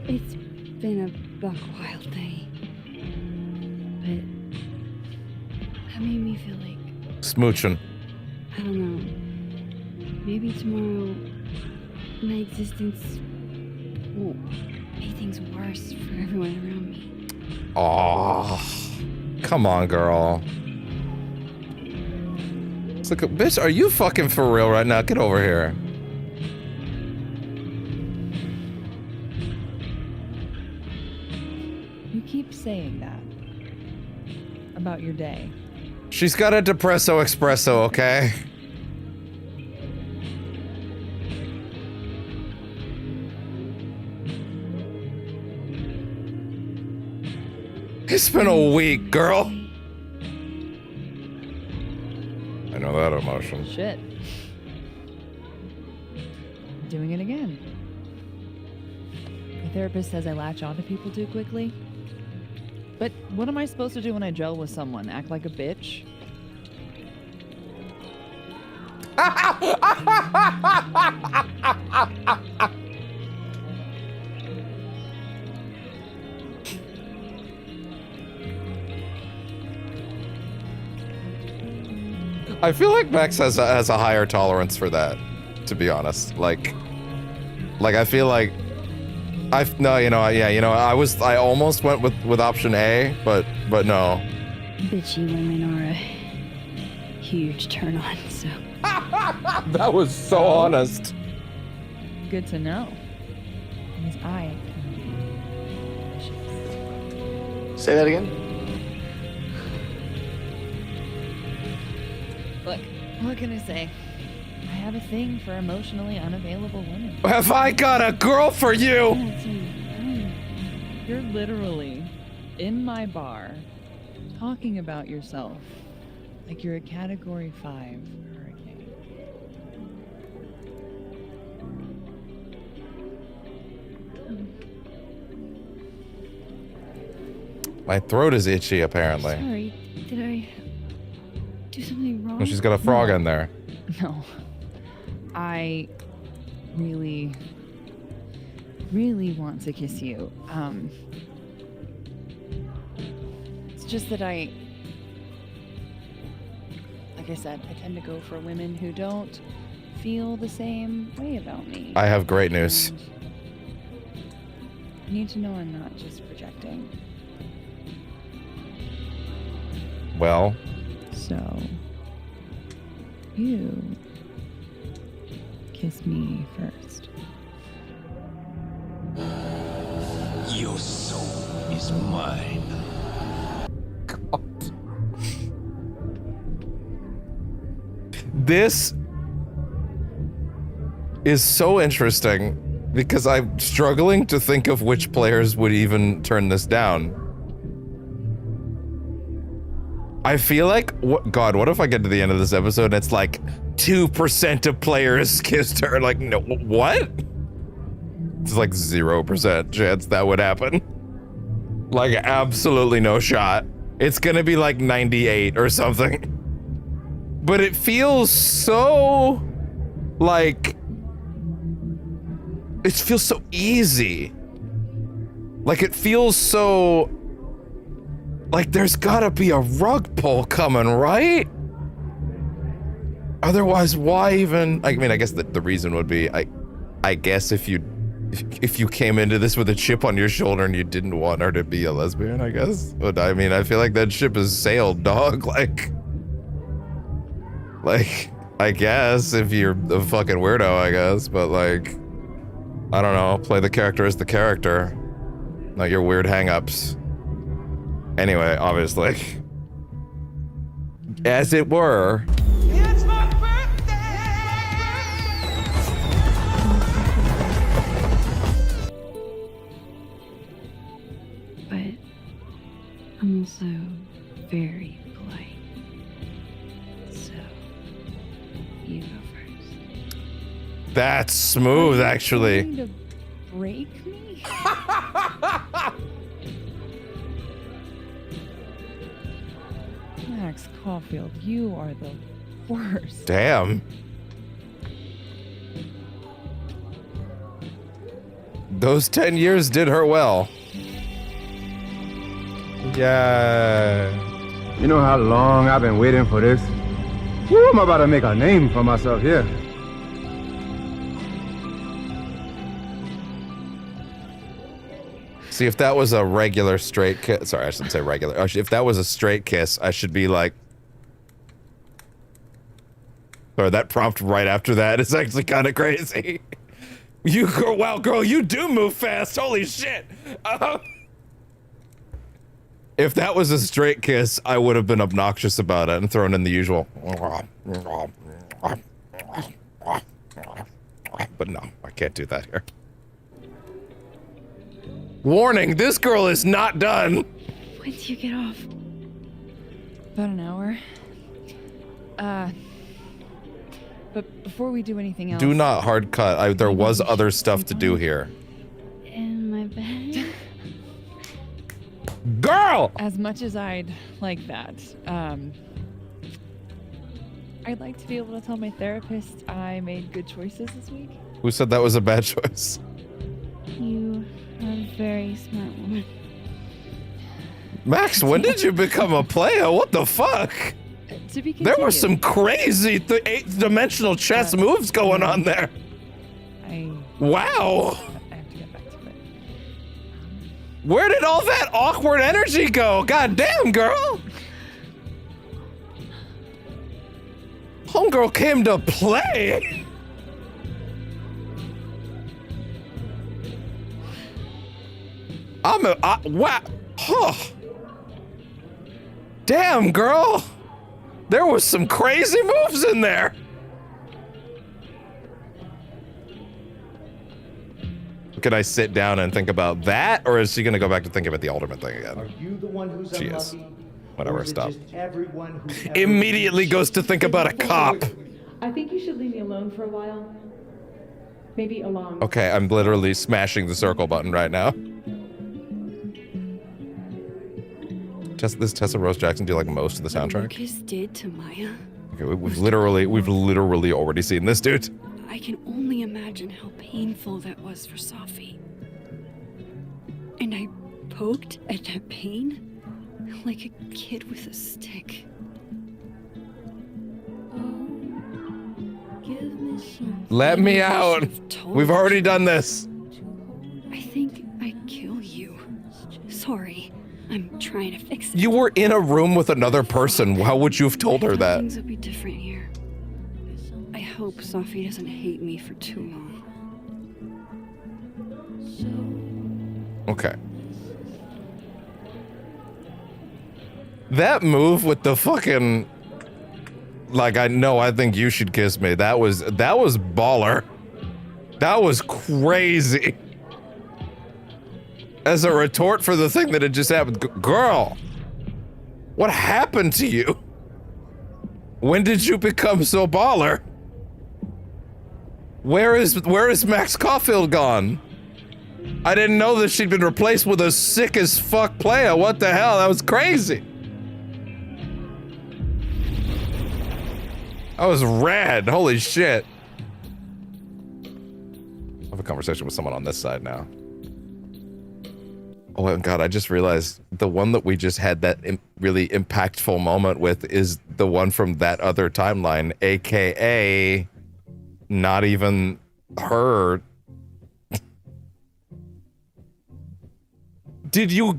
It's been a buck wild day, but that made me feel like, Smooching. I don't know, maybe tomorrow my existence will make things worse for everyone around me. Aw. Come on, girl. It's like, bitch, are you fucking for real right now? Get over here. You keep saying that about your day. She's got a depresso espresso, okay? It's been a week, girl. I know that emotion. Shit. Doing it again. The therapist says I latch onto people too quickly. But what am I supposed to do when I gel with someone? Act like a bitch? I feel like Max has a higher tolerance for that, to be honest. Like I feel like I almost went with option A, but no. Bitchy women are a huge turn on, so. That was so honest. Good to know. Because I Say that again? Look, what can I say? I have a thing for emotionally unavailable women. Have I got a girl for you? You're literally in my bar talking about yourself like you're a Category 5 hurricane. My throat is itchy, apparently. Sorry, did I do something wrong? Well, she's got a frog in there. No. I really, really want to kiss you. It's just that like I said, I tend to go for women who don't feel the same way about me. I have great news. need to know I'm not just projecting. Well. So, you kiss me first. Your soul is mine. This is so interesting because I'm struggling to think of which players would even turn this down. I feel like, what if I get to the end of this episode and it's like 2% of players kissed her? Like, no, what? It's like 0% chance that would happen. Like, absolutely no shot. It's gonna be like 98 or something. But it feels so, like, it feels so easy. Like, it feels so, like, there's gotta be a rug pull coming, right? Otherwise, why even, I mean, I guess the reason would be, I guess if you came into this with a chip on your shoulder and you didn't want her to be a lesbian, I guess. But I mean, I feel like that ship has sailed, dog. Like, I guess if you're a fucking weirdo, I guess, but like, I don't know, play the character as the character, not your weird hang-ups. Anyway, obviously, as it were. It's my birthday! But I'm also very polite. So, you go first. That's smooth, actually. Trying to break me? Max Caufield, you are the worst. Damn. Those 10 years did her well. Yeah. You know how long I've been waiting for this? Woo, I'm about to make a name for myself here. See, if that was a regular straight kiss, sorry, I shouldn't say regular. If that was a straight kiss, I should be like, or that prompt right after that is actually kind of crazy. You girl, wow, girl, you do move fast. Holy shit. If that was a straight kiss, I would have been obnoxious about it and thrown in the usual. But no, I can't do that here. Warning, this girl is not done. When do you get off? About an hour. But before we do anything else... Do not hard cut. There was other stuff to do here. In my bed? Girl! As much as I'd like that, I'd like to be able to tell my therapist I made good choices this week. Who said that was a bad choice? You are a very smart woman. Max, when did you become a player? What the fuck? To be there were some crazy 8th dimensional chess moves going on there. Wow. I have to get back to it. Where did all that awkward energy go? God damn, girl. Homegirl came to play. Wow. Huh. Damn, girl. There was some crazy moves in there. Can I sit down and think about that, or is she gonna go back to thinking about the ultimate thing again? Are you the one who's She unlucky? is. Whatever, Or is it stop. just everyone who's ever Immediately goes to think about a cop. I think you should leave me alone for a while. Maybe alone. Okay, I'm literally smashing the circle button right now. This Tessa Rose Jackson do like most of the soundtrack? Lucas did to Maya. Okay, we've literally already seen this, dude. I can only imagine how painful that was for Sophie. And I poked at that pain like a kid with a stick. Oh, give me some. Let me out. We've already done this. I think I killed sorry. I'm trying to fix it. You were in a room with another person. How would you have told her that? Things will be different here. I hope Sophie doesn't hate me for too long. Okay. That move with the fucking, like, I think you should kiss me. That was baller. That was crazy. As a retort for the thing that had just happened. Girl, what happened to you? When did you become so baller? Where is Max Caufield gone? I didn't know that she'd been replaced with a sick as fuck player. What the hell? That was crazy. That was rad. Holy shit. I have a conversation with someone on this side now. Oh my god, I just realized the one that we just had that really impactful moment with is the one from that other timeline, aka not even her. Did you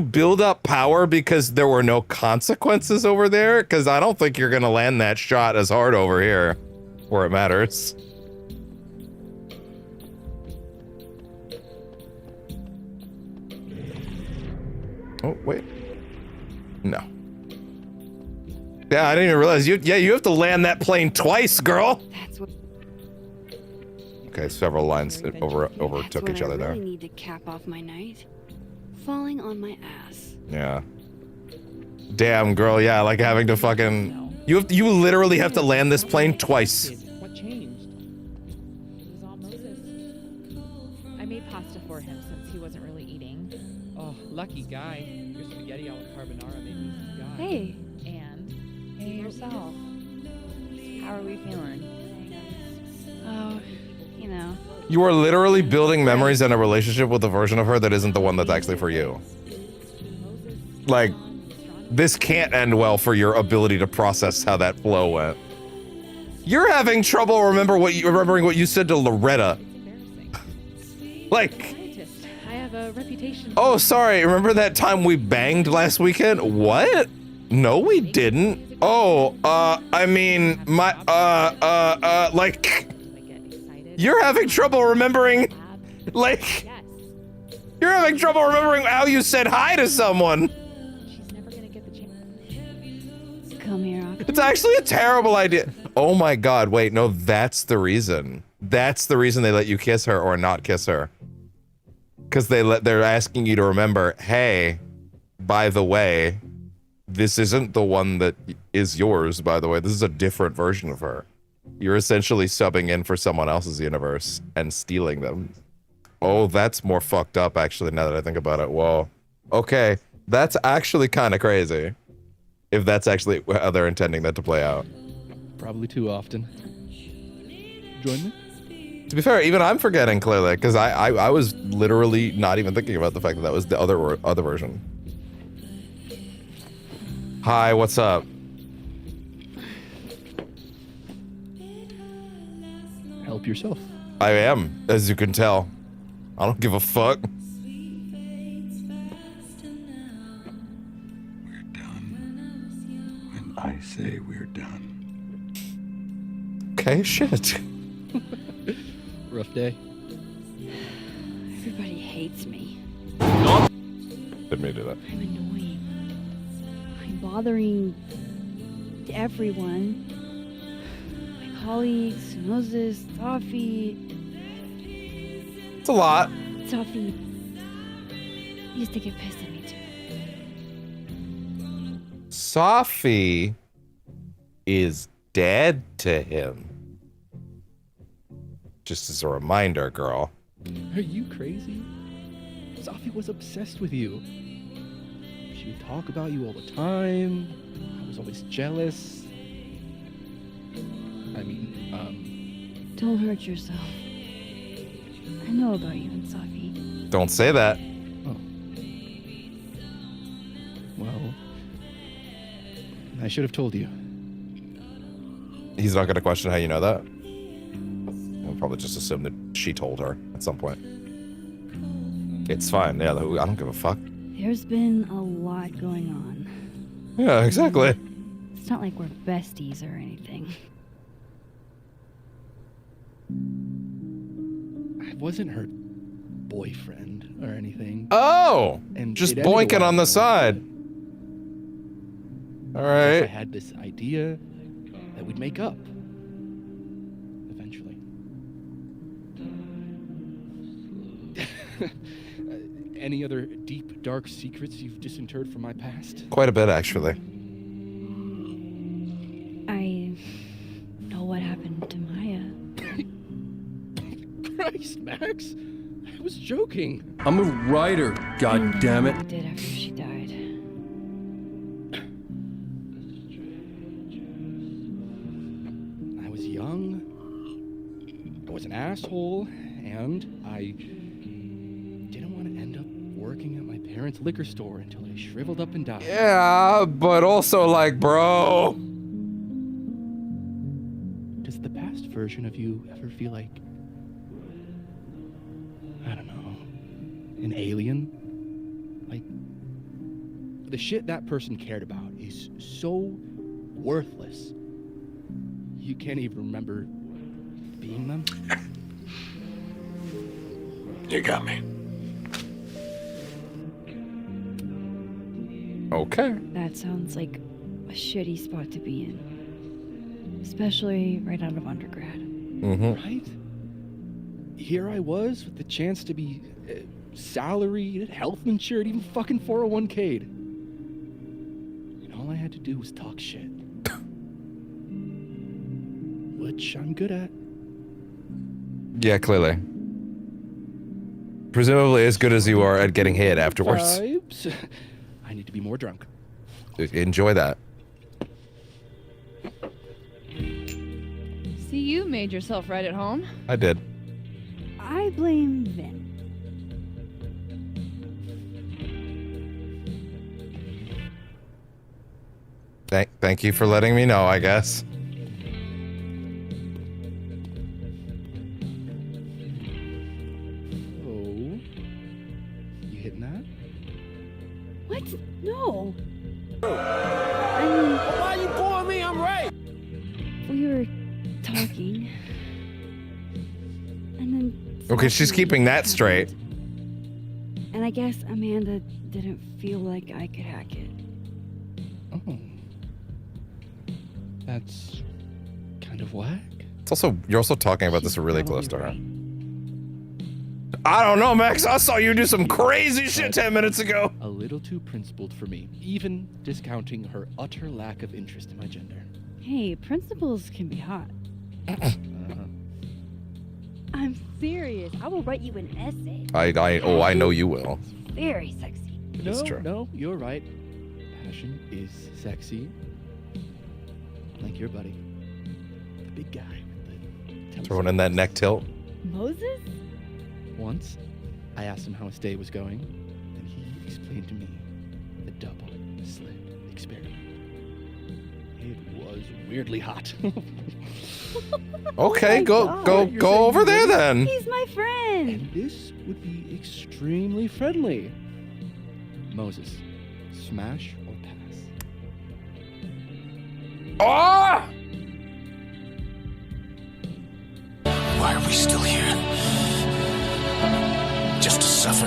build up power because there were no consequences over there? Because I don't think you're gonna land that shot as hard over here, where it matters. Oh, wait. No. Yeah, I didn't even realize you have to land that plane twice, girl. That's what. Okay, several lines overtook each other there. I really need to cap off my night. Falling on my ass. Yeah. Damn, girl, yeah, like having to fucking... You literally have to land this plane twice. What changed? It was all Moses. I made pasta for him since he wasn't really eating. Oh, lucky guy. Your spaghetti alla carbonara made me die. Hey. And hey yourself. How are we feeling? Oh, you know. You are literally building memories and a relationship with a version of her that isn't the one that's actually for you. Like, this can't end well for your ability to process how that flow went. You're having trouble remembering what you said to Loretta. Like, I have a reputation. oh, sorry, remember that time we banged last weekend? What? No, we didn't. Oh, I mean, like... You're having trouble remembering, like, you're having trouble remembering how you said hi to someone. She's never gonna get the chance. Come here, Octo. It's actually a terrible idea. Oh my god, wait, no, that's the reason. That's the reason they let you kiss her or not kiss her. Because they're asking you to remember, hey, by the way, this isn't the one that is yours, by the way. This is a different version of her. You're essentially subbing in for someone else's universe and stealing them. Oh, that's more fucked up, actually, now that I think about it. Whoa. Okay, that's actually kind of crazy. If that's actually how they're intending that to play out. Probably too often. Join me? To be fair, even I'm forgetting clearly, because I was literally not even thinking about the fact that that was the other version. Hi, what's up? Help yourself. I am, as you can tell. I don't give a fuck. We're done. When I say we're done. Okay, shit. Rough day. Everybody hates me. Didn't mean to do that. I'm annoying. I'm bothering everyone. My colleagues, Moses, Sophie. It's a lot. Sophie used to get pissed at me too. Sophie is dead to him. Just as a reminder, girl. Are you crazy? Sophie was obsessed with you. She would talk about you all the time. I was always jealous. I mean, Don't hurt yourself. I know about you and Sophie. Don't say that. Oh. Well, I should have told you. He's not going to question how you know that. He'll probably just assume that she told her at some point. It's fine. Yeah, I don't give a fuck. There's been a lot going on. Yeah, exactly. It's not like we're besties or anything. I wasn't her boyfriend or anything. Oh! And Just it ended a boinking while on the ago. side. All right. I had this idea that we'd make up. Eventually. Any other deep, dark secrets you've disinterred from my past? Quite a bit, actually. I know what happened to Maya. Christ, Max! I was joking. I'm a writer, god damn it. I did after she died. I was young. I was an asshole, and I didn't want to end up working at my parents' liquor store until I shriveled up and died. Yeah, but also like, bro. Does the past version of you ever feel like, I don't know, an alien? Like, the shit that person cared about is so worthless. You can't even remember being them? You got me. Okay. That sounds like a shitty spot to be in. Especially right out of undergrad. Mm-hmm. Right? Here I was with the chance to be salaried, health insured, even fucking 401k'd. And all I had to do was talk shit. Which I'm good at. Yeah, clearly. Presumably as good as you are at getting hit afterwards. Vibes. I need to be more drunk. Enjoy that. See, you made yourself right at home. I did. I blame Vin. Thank you for letting me know, I guess. Oh. You hitting that? What? No. Why you calling me? I'm right. We were talking. And then... Okay, she's keeping that straight. And I guess Amanda didn't feel like I could hack it. Oh. That's kind of whack. It's also, you're also talking about this really close to her. I don't know, Max. I saw you do some crazy shit 10 minutes ago. A little too principled for me, even discounting her utter lack of interest in my gender. Hey, principals can be hot. I'm serious. I will write you an essay. I know you will. Very sexy. It's true. No, you're right. Passion is sexy. Like your buddy. The big guy with the Throwing in that neck tilt. Moses? Once, I asked him how his day was going, and he explained to me the double slit experiment. It was weirdly hot. Okay, go over there then. He's my friend. And this would be extremely friendly. Moses, smash or pass? Ah! Why are we still here? Just to suffer.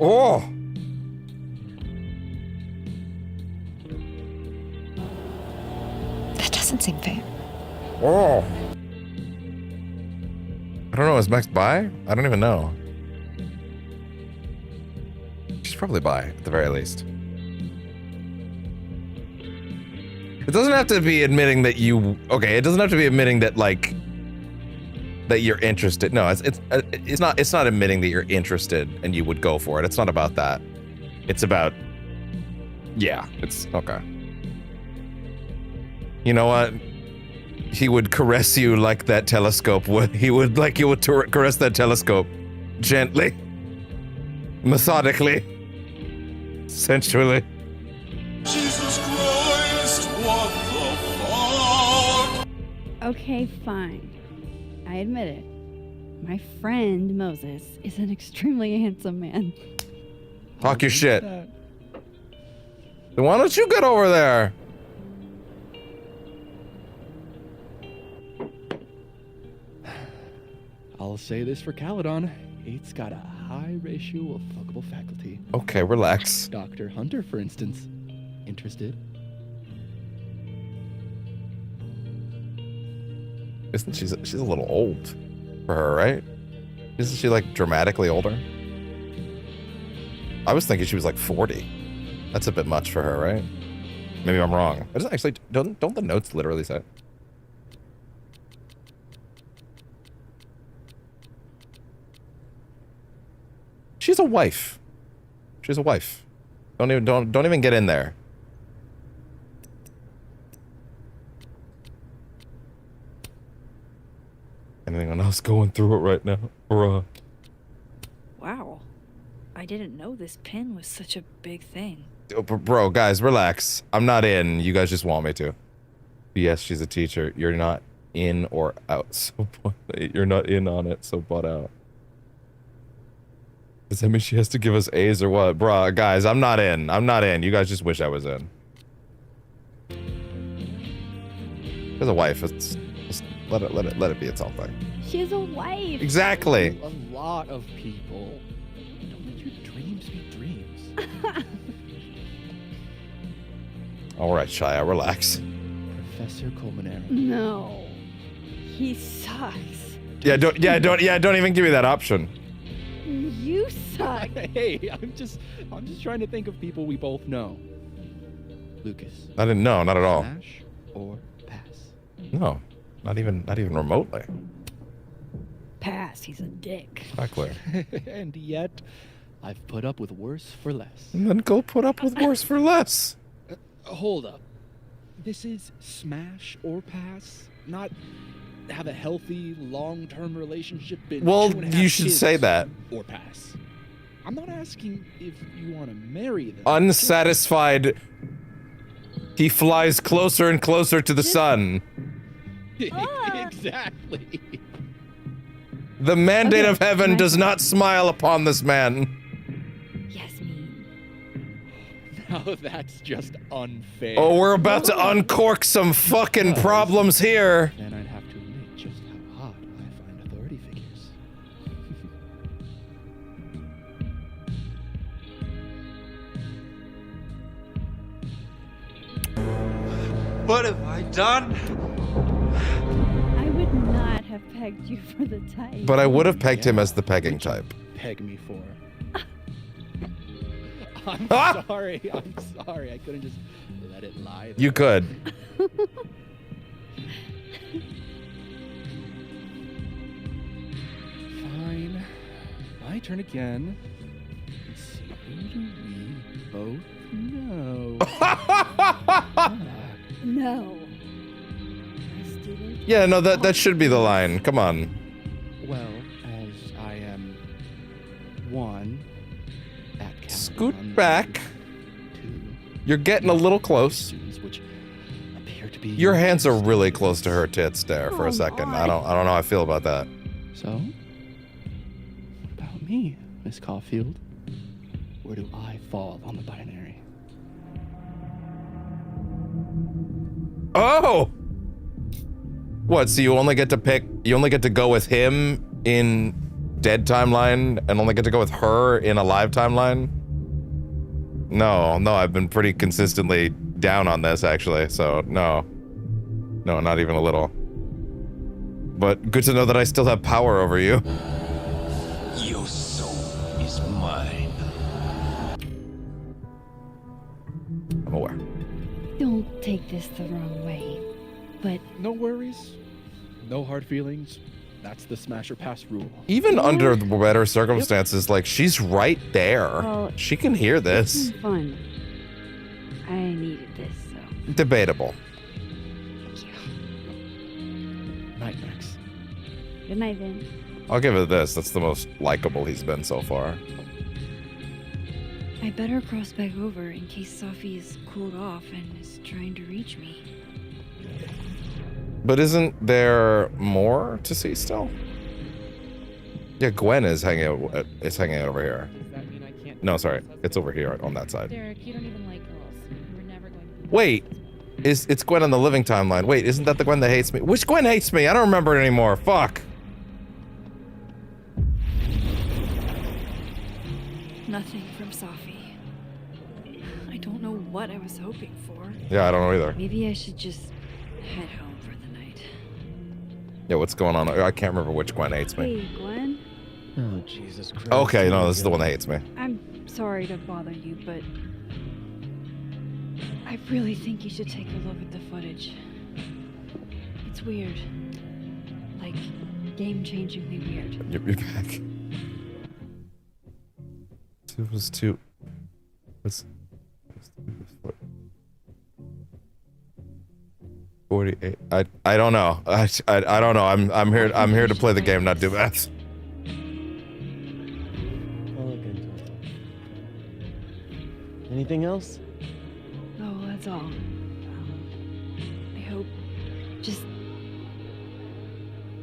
Oh! That doesn't seem fair. Oh! I don't know, is Max bi? I don't even know. She's probably bi, at the very least. It doesn't have to be admitting that you... Okay, it doesn't have to be admitting that, like... that you're interested. No, it's not admitting that you're interested and you would go for it. It's not about that. It's about... Yeah, it's... Okay. You know what? He would caress you like that telescope would. He would caress that telescope. Gently. Methodically. Sensually. Jesus Christ, what the fuck? Okay, fine. I admit it. My friend Moses is an extremely handsome man. Talk your shit. Then why don't you get over there? I'll say this for Caledon. It's got a high ratio of fuckable faculty. Okay, relax. Dr. Hunter, for instance. Interested? Isn't she's a little old for her, right? Isn't she like dramatically older? I was thinking she was like 40. That's a bit much for her, right? Maybe I'm wrong. It doesn't actually, don't the notes literally say? She's a wife. She's a wife. Don't even get in there. Anyone else going through it right now? Bruh. Wow. I didn't know this pin was such a big thing. Oh, bro, guys, relax. I'm not in. You guys just want me to. Yes, she's a teacher. You're not in or out. So you're not in on it, so butt out. Does that mean she has to give us A's or what? Bruh, guys, I'm not in. I'm not in. You guys just wish I was in. As a wife, it's just let it be its own thing. She's a wife. Exactly. A lot of people. Don't let your dreams be dreams. All right, Shia, relax. Professor Colmenero. No. He sucks. Don't even give me that option. You suck. Hey, I'm just trying to think of people we both know. Lucas. I didn't know, not at all. Smash or pass? No, not even remotely. Pass, he's a dick. Not clear. And yet, I've put up with worse for less. And then go put up with worse for less. Hold up. This is smash or pass, not have a healthy, long-term relationship. Well, you should say that. Or pass. I'm not asking if you want to marry them. Unsatisfied. He flies closer and closer to the sun. Exactly. The mandate of heaven does not smile upon this man. Now that's just unfair. Oh, we're about to uncork some fucking problems here. Then I'd have to admit just how hot I find authority figures. What have I done? I would not have pegged you for the type. But I would have pegged him as the pegging type. Peg me for. I'm sorry. I'm sorry. I couldn't just let it lie there. You could. Fine. My turn again. Let's see. Who do we both know? No. Yeah, no, that should be the line. Come on. Well, as I am one at Scoot back. You're getting a little close. Your hands are really close to her tits there for a second. I don't know how I feel about that. So, what about me, Miss Caufield? Where do I fall on the binary? Oh! What, so you only get to pick, you only get to go with him in dead timeline and only get to go with her in a live timeline? No, I've been pretty consistently down on this actually, so no. No, not even a little. But good to know that I still have power over you. Your soul is mine. I'm aware. Don't take this the wrong way, but... No worries. No hard feelings. That's the smash or pass rule. Even under the better circumstances, like, she's right there. Well, she can hear this. Fun. I needed this, so... Debatable. backpacks. Good night, Vin. I'll give it this. That's the most likable he's been so far. I better cross back over in case Safi is cooled off and is trying to reach me. But isn't there more to see still? Yeah, Gwen is hanging out over here. Does that mean I can't? No, sorry. It's over here on that side. Derek, you don't even like girls. You were never going to be. Wait. It's Gwen on the living timeline. Wait, isn't that the Gwen that hates me? Which Gwen hates me? I don't remember it anymore. Fuck. Nothing from Safi. I don't know what I was hoping for. Yeah, I don't know either. Maybe I should just head home for the night. Yeah, what's going on? I can't remember which Gwen hates me. Hey, Gwen. Oh, Jesus Christ. Okay, no, this is the one that hates me. I'm sorry to bother you, but I really think you should take a look at the footage. It's weird. Like, game-changingly weird. You're back. It was two. What's 48? I don't know. I don't know. I'm here to play the game, not do math. I'll look into it. Anything else? Oh, that's all. I hope. Just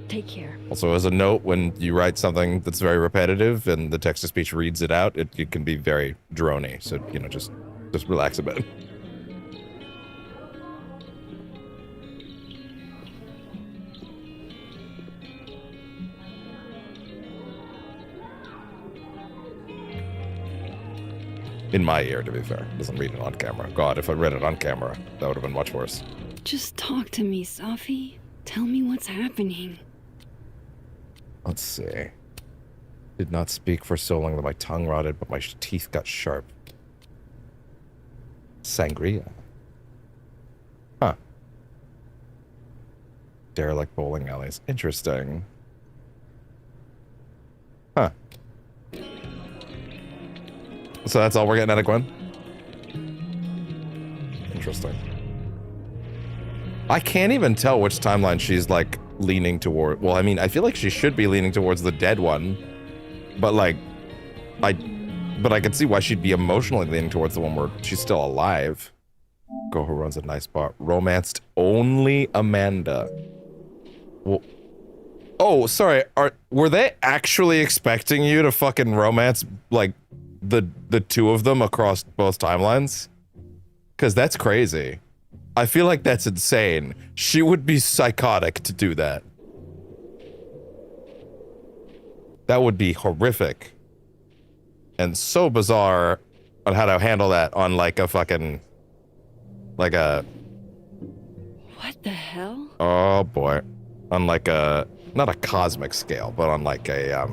take care. Also, as a note, when you write something that's very repetitive and the text-to-speech reads it out, it can be very drony. So, you know, just relax a bit. In my ear, to be fair. It doesn't read it on camera. God, if I read it on camera, that would have been much worse. Just talk to me, Safi. Tell me what's happening. Let's see. Did not speak for so long that my tongue rotted, but my teeth got sharp. Sangria. Huh. Derelict bowling alleys. Interesting. Huh. So that's all we're getting out of Gwen? Interesting. I can't even tell which timeline she's, like, leaning toward. Well, I mean, I feel like she should be leaning towards the dead one. But, like, I can see why she'd be emotionally leaning towards the one where she's still alive. Girl who runs a nice bar. Romanced only Amanda. Well, oh, sorry. Were they actually expecting you to fucking romance, like, the two of them across both timelines? Because that's crazy. I feel like that's insane. She would be psychotic to do that. That would be horrific. And so bizarre on how to handle that on like a fucking... Like a... What the hell? Oh boy. On like a... Not a cosmic scale, but on like a...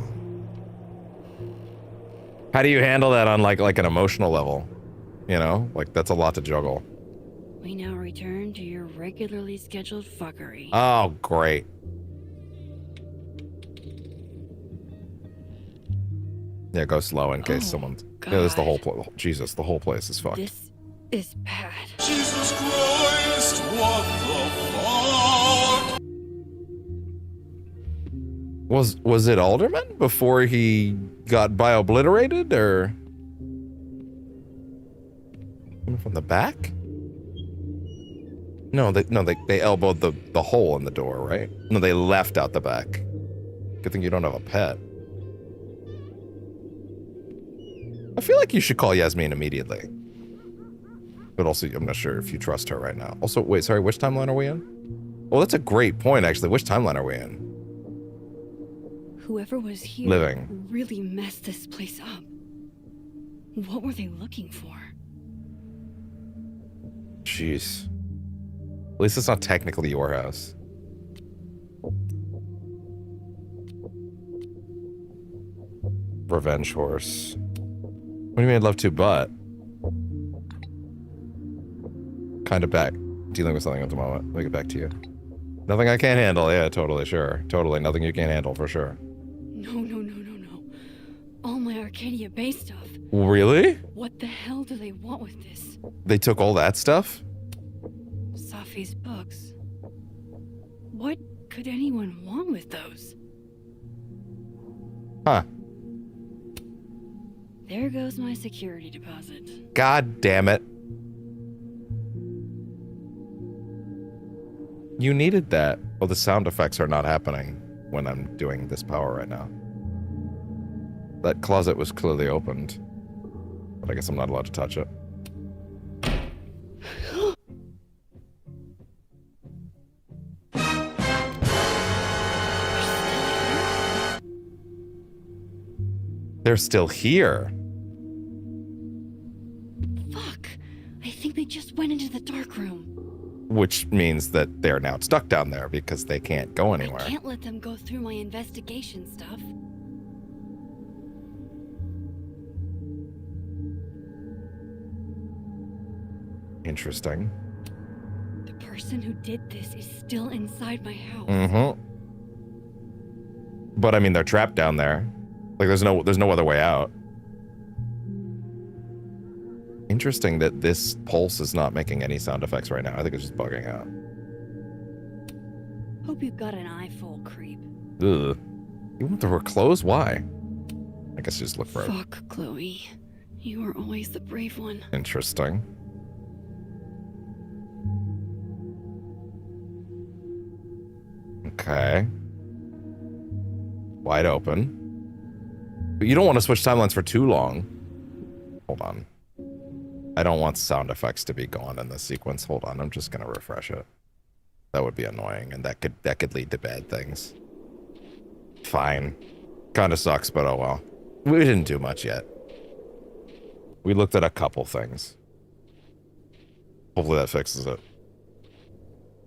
How do you handle that on like an emotional level? You know? Like that's a lot to juggle. We now return to your regularly scheduled fuckery. Oh, great. Yeah, go slow in case someone... God. Yeah, there's the whole place. Jesus, the whole place is fucked. This is bad. Jesus Christ, what the fuck? Was it Alderman before he got bio-obliterated, or... From the back? No, they elbowed the hole in the door, right? No, they left out the back. Good thing you don't have a pet. I feel like you should call Yasmin immediately. But also, I'm not sure if you trust her right now. Also, wait, sorry, which timeline are we in? Well, that's a great point, actually. Which timeline are we in? Whoever was here Living. really messed this place up. What were they looking for? Jeez. At least it's not technically your house. Revenge horse. What do you mean I'd love to, but... Kind of back. Dealing with something at the moment. Let me get back to you. Nothing I can't handle. Yeah, totally, sure. Totally, nothing you can't handle, for sure. No. All my Arcadia Bay stuff. Really? What the hell do they want with this? They took all that stuff? Safi's books. What could anyone want with those? Huh. There goes my security deposit. God damn it. You needed that. Oh, the sound effects are not happening when I'm doing this power right now. That closet was clearly opened. But I guess I'm not allowed to touch it. They're still here. Fuck. I think they just went into the dark room. Which means that they're now stuck down there because they can't go anywhere. I can't let them go through my investigation stuff. Interesting. The person who did this is still inside my house. Mm-hmm. But I mean, they're trapped down there. Like, there's no other way out. Interesting that this pulse is not making any sound effects right now. I think it's just bugging out. Hope you got an eye full, creep. Ugh. You want the door closed? Why? I guess just look for it. Fuck, Chloe. You are always the brave one. Interesting. Okay. Wide open. But you don't want to switch timelines for too long. Hold on. I don't want sound effects to be gone in this sequence. Hold on, I'm just gonna refresh it. That would be annoying, and that could lead to bad things. Fine. Kinda sucks, but oh well. We didn't do much yet. We looked at a couple things. Hopefully that fixes it.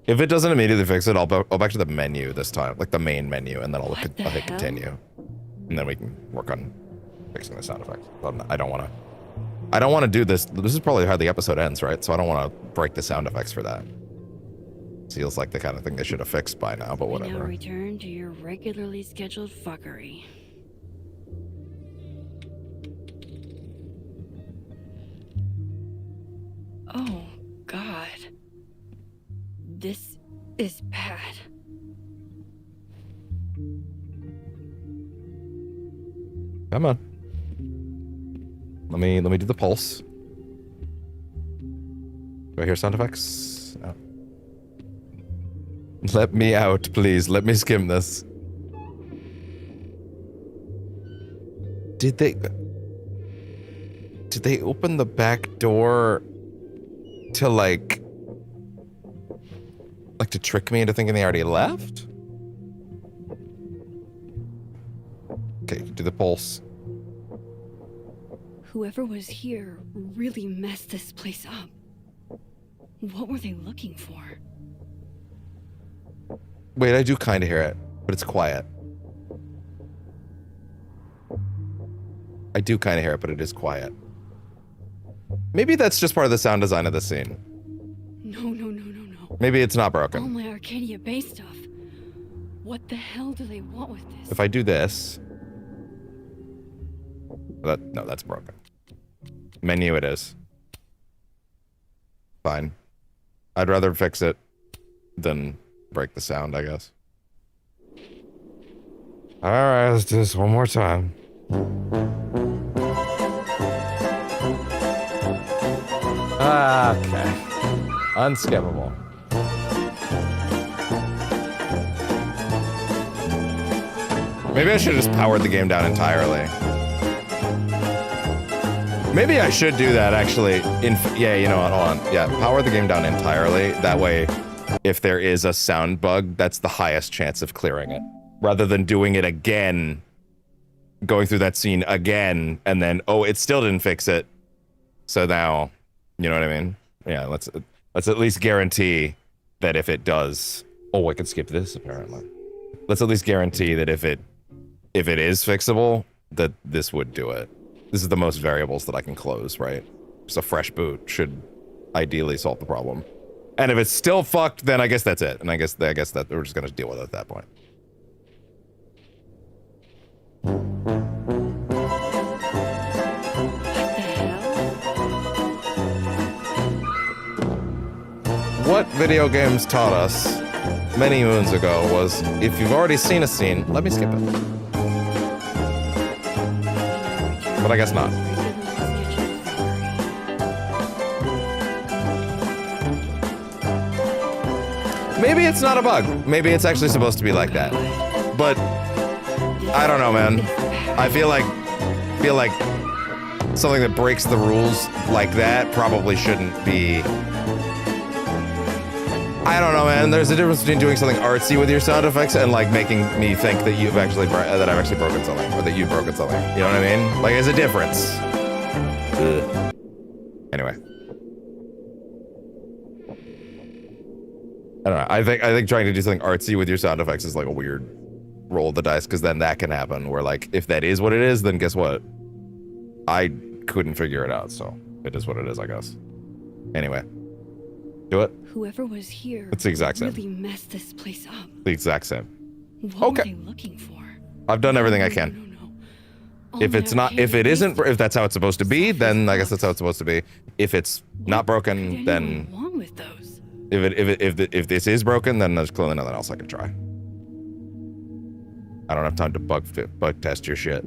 If it doesn't immediately fix it, I'll back to the menu this time, like the main menu, and then I'll hit continue. And then we can work on fixing the sound effects. I don't want to do this. This is probably how the episode ends, right? So I don't want to break the sound effects for that. Feels like the kind of thing they should have fixed by now, but whatever. Now return to your regularly scheduled fuckery. Oh, God. This is bad. Come on. Let me do the pulse. Do I hear sound effects? No. Let me out, please. Let me skim this. Did they open the back door to like to trick me into thinking they already left? Okay, do the pulse. Whoever was here really messed this place up. What were they looking for? Wait, I do kind of hear it, but it's quiet. I do kind of hear it, but it is quiet. Maybe that's just part of the sound design of the scene. No. Maybe it's not All broken. my Arcadia Bay stuff. What the hell do they want with this? If I do this... No, that's broken. Menu it is. Fine. I'd rather fix it than break the sound, I guess. Alright, let's do this one more time. Okay. Unskippable. Maybe I should have just powered the game down entirely. Maybe I should do that, actually. Yeah, you know what? Hold on. Yeah, power the game down entirely. That way, if there is a sound bug, that's the highest chance of clearing it. Rather than doing it again, going through that scene again, and then, oh, it still didn't fix it. So now, you know what I mean? Yeah, let's at least guarantee that if it does... Oh, I can skip this, apparently. Let's at least guarantee that if it is fixable, that this would do it. This is the most variables that I can close, right? Just a fresh boot should ideally solve the problem. And if it's still fucked, then I guess that's it. And I guess that we're just gonna deal with it at that point. what video games taught us many moons ago was, if you've already seen a scene, let me skip it. But I guess not. Maybe it's not a bug. Maybe it's actually supposed to be like that. But I don't know, man. I feel like something that breaks the rules like that probably shouldn't be. I don't know, man. There's a difference between doing something artsy with your sound effects and like making me think that I've actually broken something, or that you've broken something. You know what I mean? Like, there's a difference. Ugh. Anyway. I don't know. I think trying to do something artsy with your sound effects is like a weird roll of the dice, because then that can happen where, like, if that is what it is, then guess what? I couldn't figure it out, so it is what it is, I guess. Anyway. Do it. Whoever was here it's the exact same. really messed this place up. The exact same. What were they looking for? I've done everything I can. If it's not, if it isn't, if that's how it's supposed to be, then I guess that's how it's supposed to be. If it's not broken, then wrong with those? If this is broken, then there's clearly nothing else I can try. I don't have time to bug test your shit.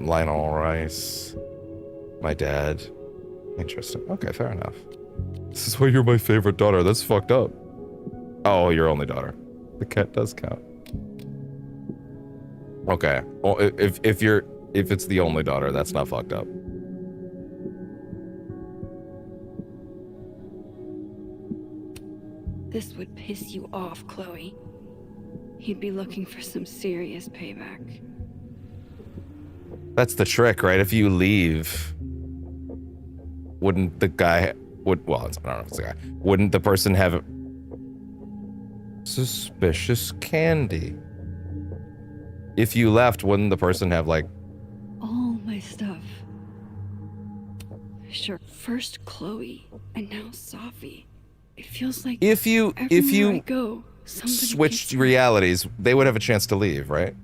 Lionel Rice. My dad. Interesting. Okay, fair enough. This is why you're my favorite daughter. That's fucked up. Oh, your only daughter. The cat does count. Okay. Well, if it's the only daughter, that's not fucked up. This would piss you off, Chloe. He'd be looking for some serious payback. That's the trick, right? If you leave, wouldn't the guy I don't know if it's the guy. Wouldn't the person have suspicious candy? If you left, wouldn't the person have like all my stuff? Sure. First Chloe, and now Sophie. It feels like if you I go, switched realities, they would have a chance to leave, right?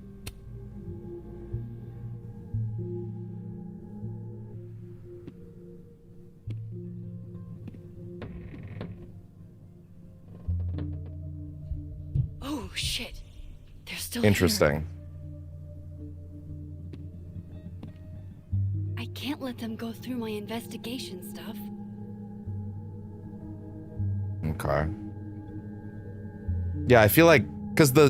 Oh shit. They're still Interesting. I can't let them go through my investigation stuff. Okay. Yeah, I feel like because the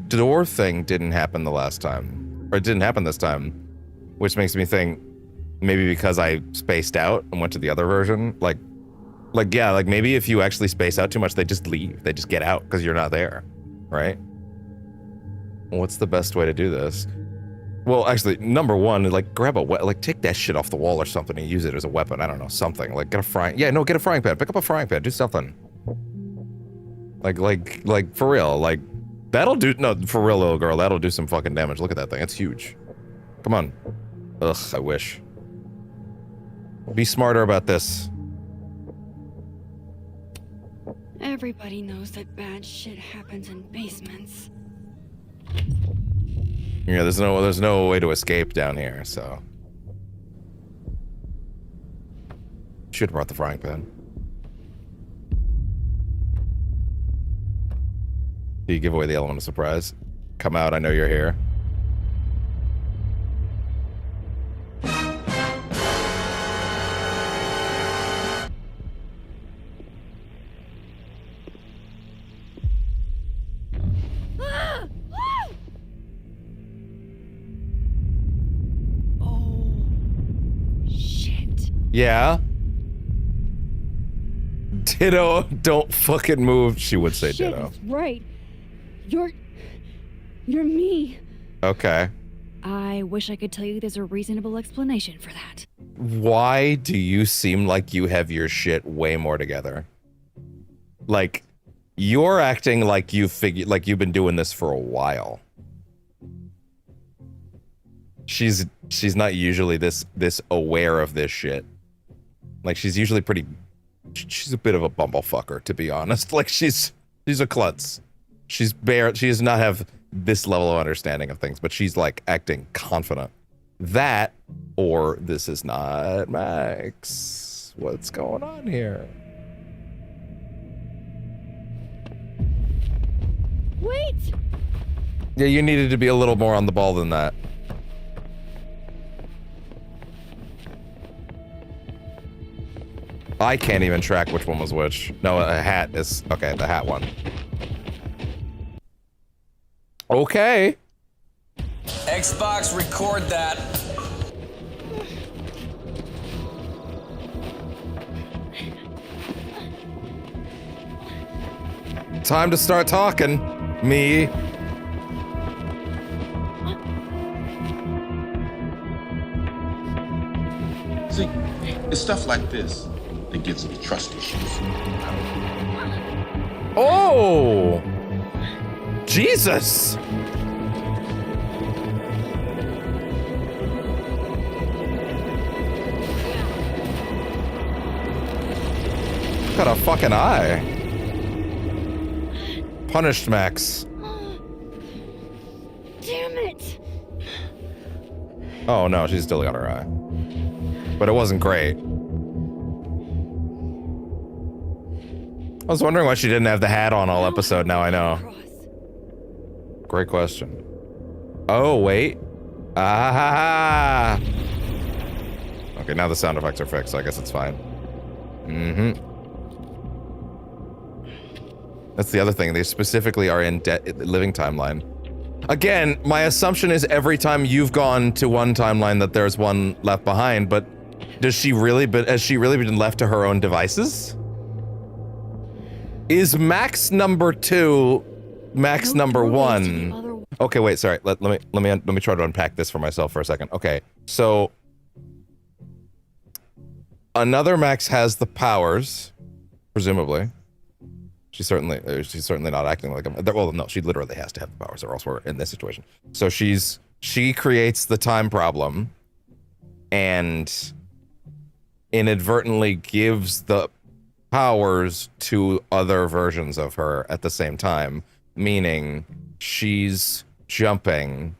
door thing didn't happen the last time, or it didn't happen this time, which makes me think maybe because I spaced out and went to the other version, like yeah, like maybe if you actually space out too much, they just leave, they just get out because you're not there, right? What's the best way to do this? Well, actually, number one, like grab take that shit off the wall or something and use it as a weapon. I don't know, something like get a frying pan, pick up a frying pan, do something. Like for real, like that'll do. No, for real, little girl, that'll do some fucking damage. Look at that thing, it's huge. Come on. Ugh, I wish. Be smarter about this. Everybody knows that bad shit happens in basements. Yeah, there's no way to escape down here, so. Should have brought the frying pan. Do you give away the element of surprise? Come out, I know you're here. Yeah. Ditto, don't fucking move. She would say Shit, ditto. that's right. You're me. Okay. I wish I could tell you there's a reasonable explanation for that. Why do you seem like you have your shit way more together? Like, you're acting like you've been doing this for a while. She's not usually this aware of this shit. Like, she's usually she's a bit of a bumblefucker, to be honest. Like, she's a klutz. She does not have this level of understanding of things, but she's like acting confident. That, or this is not Max. What's going on here? Wait! Yeah, you needed to be a little more on the ball than that. I can't even track which one was which. No, a hat is... Okay, the hat one. Okay. Xbox, record that. Time to start talking, me. See, it's stuff like this that gets me trust issues. Oh! Jesus! Got a fucking eye. Punished Max. Damn it! Oh no, she's still got her eye. But it wasn't great. I was wondering why she didn't have the hat on all episode, now I know. Great question. Oh, wait. Ah! Okay, now the sound effects are fixed, so I guess it's fine. Mm-hmm. That's the other thing, they specifically are in living timeline. Again, my assumption is every time you've gone to one timeline that there's one left behind, but has she really been left to her own devices? Is Max number 2 Max number 1? Okay, wait, sorry. Let me try to unpack this for myself for a second. Okay, so another Max has the powers, presumably. She's certainly not acting like a... Well, no, she literally has to have the powers, or else we're in this situation. So she creates the time problem and inadvertently gives the powers to other versions of her at the same time, meaning she's jumping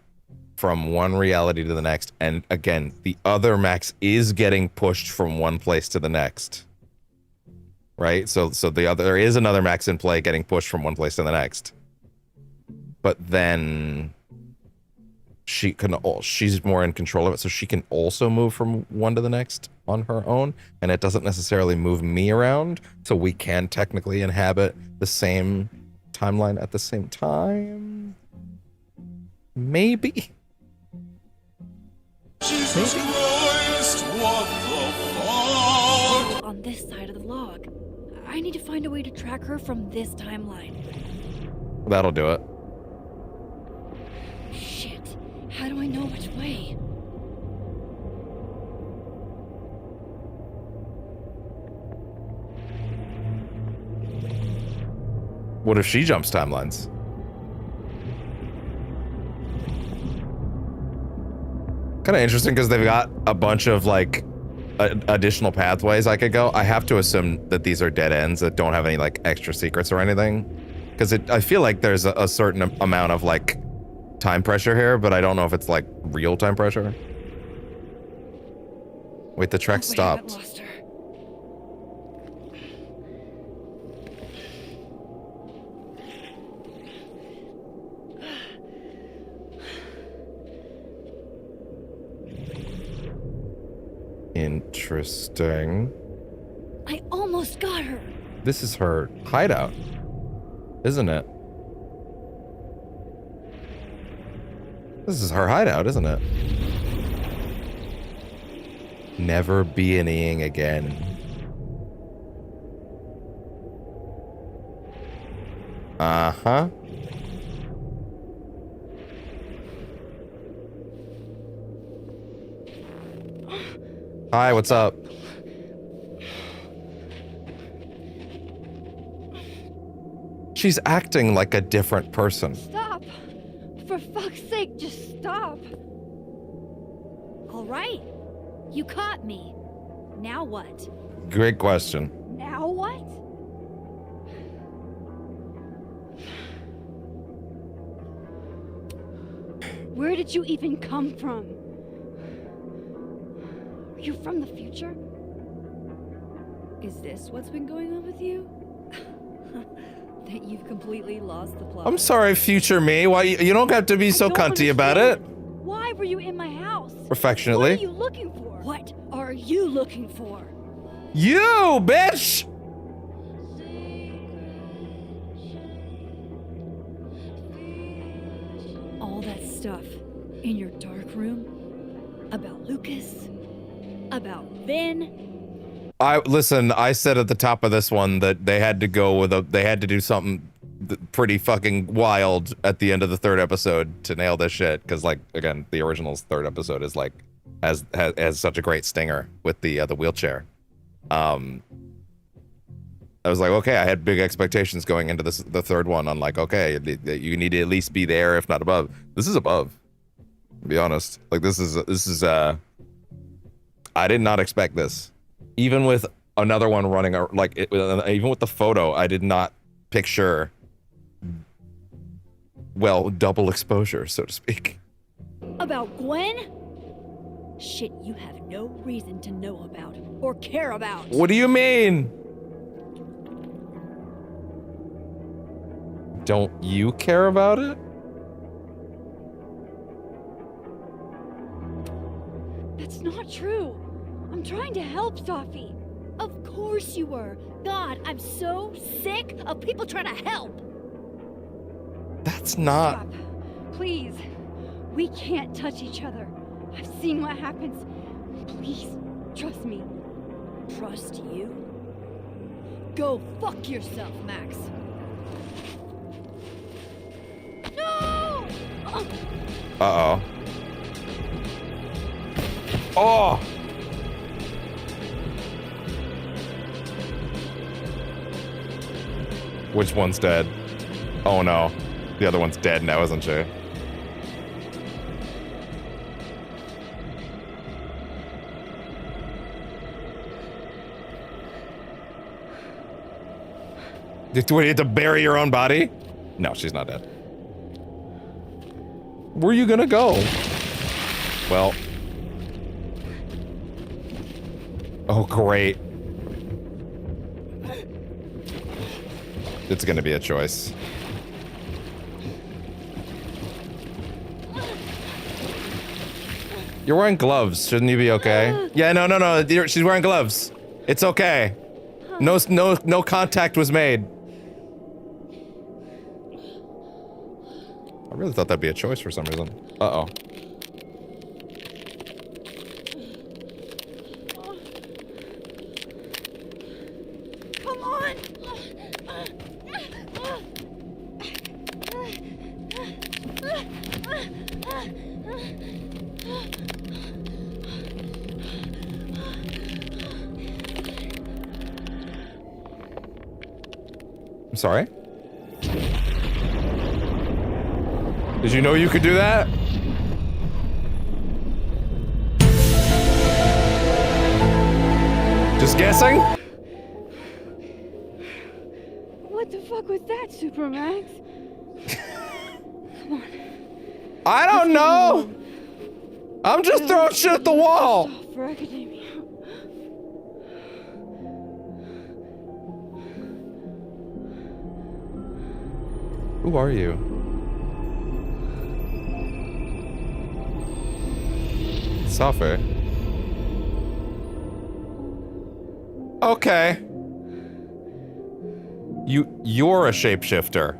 from one reality to the next, and again, the other Max is getting pushed from one place to the next. Right? So there is another Max in play getting pushed from one place to the next. But then she's more in control of it, so she can also move from one to the next on her own, and it doesn't necessarily move me around, so we can technically inhabit the same timeline at the same time. Maybe. Jesus Christ, what the fuck? On this side of the log. I need to find a way to track her from this timeline. That'll do it. Shit. How do I know which way? What if she jumps timelines? Kind of interesting because they've got a bunch of like additional pathways I could go. I have to assume that these are dead ends that don't have any like extra secrets or anything, because I feel like there's a certain amount of like time pressure here, but I don't know if it's like real time pressure. Wait, the track stopped. Interesting. I almost got her. This is her hideout, isn't it? This is her hideout, isn't it? Never B&Eing again. Uh-huh. Hi, what's up? She's acting like a different person. Stop! For fuck's sake, just stop! All right. You caught me. Now what? Great question. Now what? Where did you even come from? Are you from the future? Is this what's been going on with you? That you've completely lost the plot? I'm sorry, future me. Why you don't have to be so cunty about it. Why were you in my house? Affectionately. What are you looking for? What are you looking for? You, bitch! All that stuff in your dark room about Lucas, about Vin. I said at the top of this one that they had to go with they had to do something pretty fucking wild at the end of the third episode to nail this shit. Cause like, again, the original's third episode is like, has such a great stinger with the wheelchair. I was like, okay, I had big expectations going into the third one. I'm like, okay, you need to at least be there, if not above. This is above, to be honest. Like this is I did not expect this. Even with another one running, like even with the photo, I did not picture, well, double exposure, so to speak. About Gwen? Shit you have no reason to know about or care about. What do you mean? Don't you care about it? That's not true. I'm trying to help, Sophie. Of course you were. God, I'm so sick of people trying to help. That's not... Stop. Please. We can't touch each other. I've seen what happens. Please, trust me. Trust you? Go fuck yourself, Max. No! Uh-oh. Oh! Which one's dead? Oh no. The other one's dead now, isn't she? Do you have to bury your own body? No, she's not dead. Where are you gonna go? Well. Oh, great. It's gonna be a choice. You're wearing gloves. Shouldn't you be okay? Yeah, no. She's wearing gloves. It's okay. No contact was made. I really thought that'd be a choice for some reason. Uh-oh. Come on! I'm sorry? Did you know you could do that? Just guessing? What the fuck was that, Supermax? Come on. I don't know! I'm just throwing shit at the wall! For academia. Who are you? Suffer. Okay. You're a shapeshifter.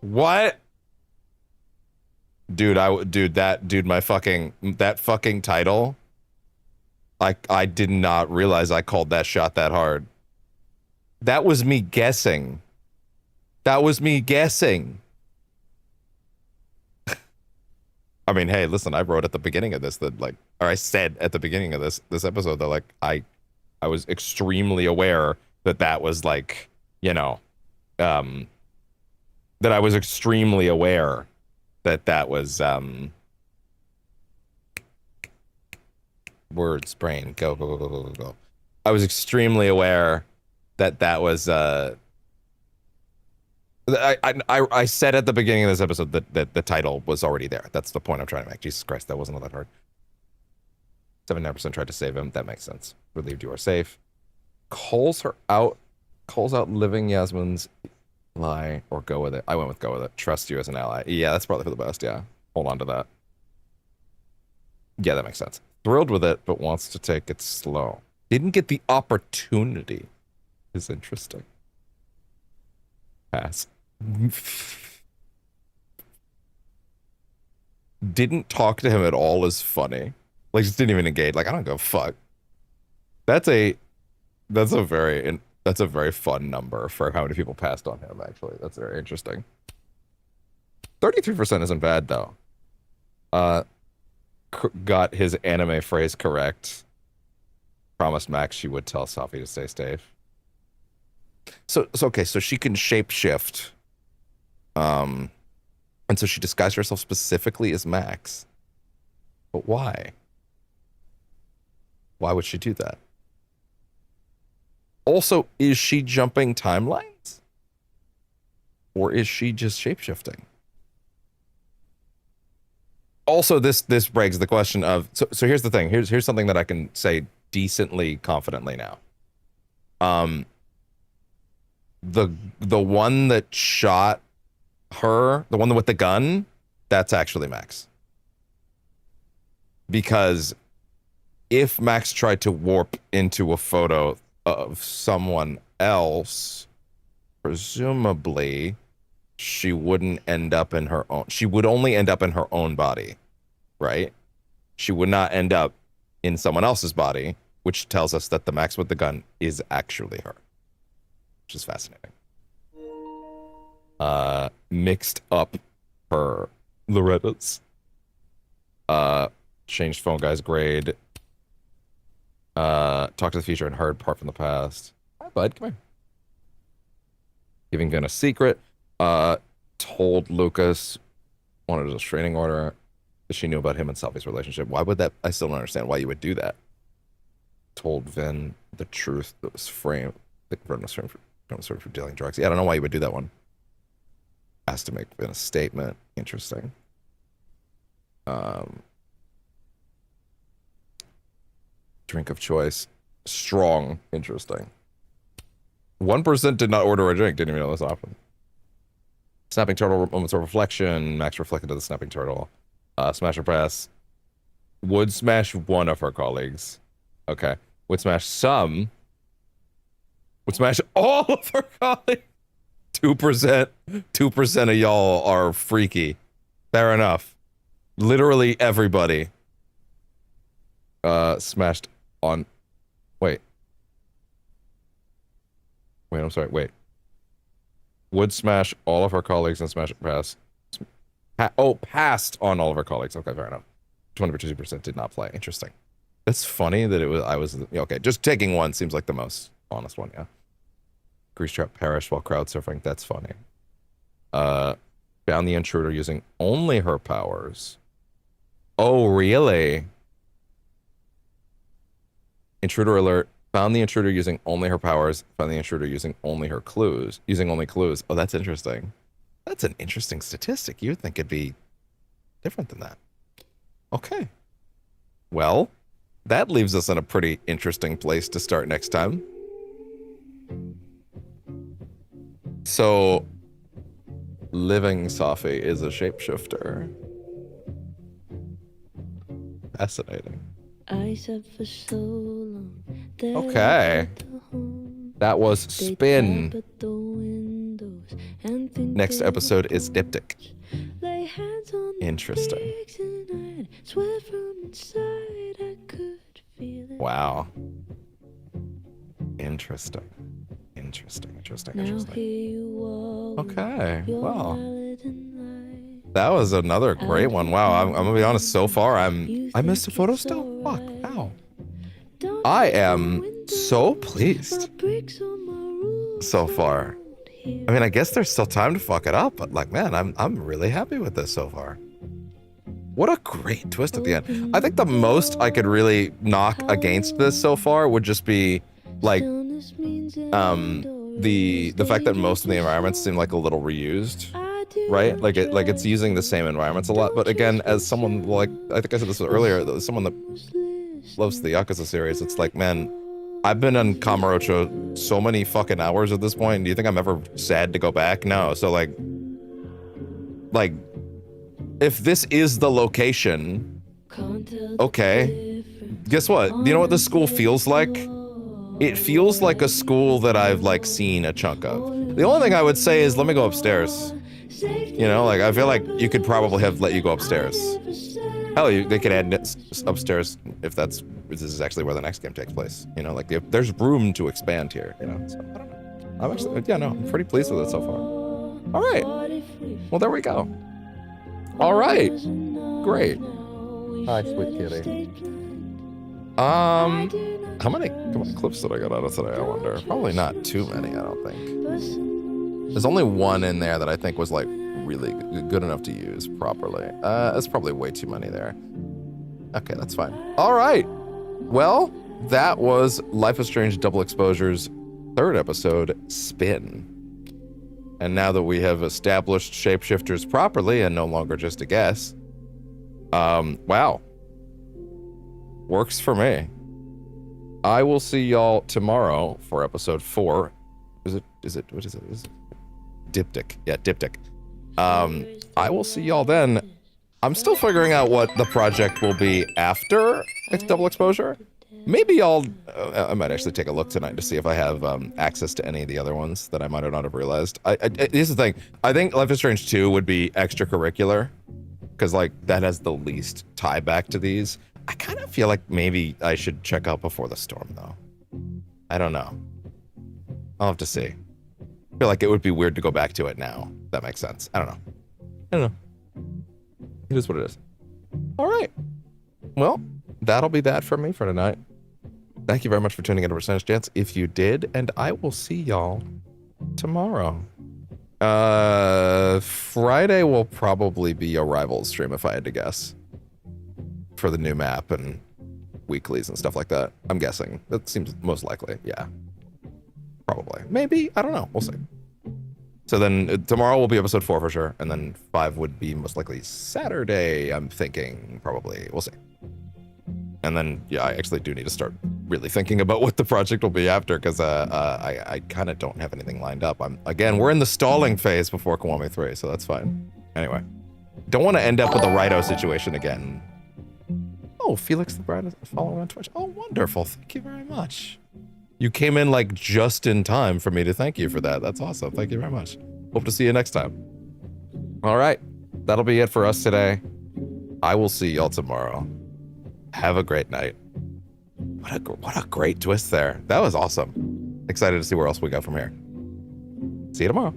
What? Dude, that fucking title. I did not realize I called that shot that hard. That was me guessing. That was me guessing. I mean, hey, listen, I wrote at the beginning of this that like, or I said at the beginning of this episode that like, I was extremely aware that was like, you know, that I was extremely aware that was, words, brain, go. I was extremely aware that was, I said at the beginning of this episode that the title was already there. That's the point I'm trying to make. Jesus Christ, that wasn't all that hard. 79% tried to save him. That makes sense. Relieved you are safe. Calls out living Yasmin's lie or go with it. I went with go with it. Trust you as an ally. Yeah, that's probably for the best. Yeah. Hold on to that. Yeah, that makes sense. Thrilled with it, but wants to take it slow. Didn't get the opportunity. Is interesting. Pass. Didn't talk to him at all is funny. Like, just didn't even engage. Like, I don't give a fuck. That's a very fun number for how many people passed on him, actually. That's very interesting. 33% isn't bad, though. Got his anime phrase correct. Promised Max she would tell Safi to stay safe. So okay, so she can shapeshift. And so she disguised herself specifically as Max. But why? Why would she do that? Also, is she jumping timelines? Or is she just shapeshifting? Also, this begs the question of so here's the thing. Here's something that I can say decently confidently now. The one that shot her, the one with the gun, that's actually Max. Because if Max tried to warp into a photo of someone else, presumably she wouldn't end up in her own. She would only end up in her own body, right? She would not end up in someone else's body, which tells us that the Max with the gun is actually her, which is fascinating. Mixed up her Loretta's. Changed phone guy's grade. Talked to the future and heard part from the past. Hi, bud, come here. Giving Gunn a secret. Told Lucas wanted a restraining order. She knew about him and Selfie's relationship. Why would that? I still don't understand why you would do that. Told Vin the truth that was framed. Vin was framed for dealing drugs. Yeah, I don't know why you would do that one. Has to make Vin a statement. Interesting. Drink of choice. Strong. Interesting. 1% did not order a drink. Didn't even know this often. Snapping turtle moments of reflection. Max reflected to the snapping turtle. Smash or pass. Would smash one of her colleagues. Okay. Would smash some. Would smash all of her colleagues. 2%. 2% of y'all are freaky. Fair enough. Literally everybody. Smashed on. Wait, I'm sorry. Wait. Would smash all of her colleagues and smash it pass. Passed on all of her colleagues. Okay, fair enough. 22% did not play. Interesting. That's funny that I was okay. Just taking one seems like the most honest one. Yeah. Grease trap perished while crowd surfing. That's funny. Found the intruder using only her powers. Oh, really? Intruder alert. Found the intruder using only her powers. Found the intruder using only her clues. Using only clues. Oh, that's interesting. That's an interesting statistic. You would think it'd be different than that. Okay. Well, that leaves us in a pretty interesting place to start next time. So, living Safi is a shapeshifter. Fascinating. Okay. That was Spin. Next episode is Diptych. Interesting. Wow. Interesting. Okay. Wow. That was another great one. Wow. I'm gonna be honest. So far, I missed a photo still. Fuck. Ow. I am so pleased so far. I mean, I guess there's still time to fuck it up, but like, man, I'm really happy with this so far. What a great twist at the end. I think the most I could really knock against this so far would just be like the fact that most of the environments seem like a little reused, right? Like it's using the same environments a lot. But again, as someone like, I think I said this earlier, as someone that loves the Yakuza series, it's like, man, I've been on Kamurocho so many fucking hours at this point. Do you think I'm ever sad to go back? No. So like, if this is the location, okay, guess what? You know what this school feels like? It feels like a school that I've like seen a chunk of. The only thing I would say is let me go upstairs. You know, like I feel like you could probably have let you go upstairs. Hell, they could add upstairs if this is actually where the next game takes place. You know, like if there's room to expand here. You know, so I don't know. I'm actually, yeah, no, I'm pretty pleased with it so far. All right. Well, there we go. All right. Great. Hi, sweet kitty. How many clips did I get out of today, I wonder? Probably not too many, I don't think. There's only one in there that I think was like really good enough to use properly. That's probably way too many there. Okay, that's fine. All right. Well, that was Life is Strange Double Exposure's third episode, Spin. And now that we have established shapeshifters properly and no longer just a guess, wow. Works for me. I will see y'all tomorrow for episode 4. What is it? Diptych. Yeah, Diptych. I will see y'all then. I'm still figuring out what the project will be after Double Exposure. Maybe I might actually take a look tonight to see if I have access to any of the other ones that I might not have realized. Here's the thing. I think Life is Strange 2 would be extracurricular, because like that has the least tie back to these. I kind of feel like maybe I should check out Before the Storm, though. I don't know. I'll have to see. I feel like it would be weird to go back to it now. If that makes sense. I don't know. It is what it is. All right. Well, that'll be that for me for tonight. Thank you very much for tuning into Percentage Chance if you did, and I will see y'all tomorrow. Friday will probably be a Rivals stream if I had to guess. For the new map and weeklies and stuff like that. I'm guessing. That seems most likely. Yeah. Probably. Maybe. I don't know. We'll see. So then tomorrow will be episode 4 for sure. And then 5 would be most likely Saturday, I'm thinking. Probably. We'll see. And then, yeah, I actually do need to start really thinking about what the project will be after, because I kind of don't have anything lined up. Again, we're in the stalling phase before Kiwami 3, so that's fine. Anyway. Don't want to end up with a Raito situation again. Oh, Felix the Bride is following on Twitch. Oh, wonderful. Thank you very much. You came in like just in time for me to thank you for that. That's awesome. Thank you very much. Hope to see you next time. All right. That'll be it for us today. I will see y'all tomorrow. Have a great night. What a great twist there. That was awesome. Excited to see where else we go from here. See you tomorrow.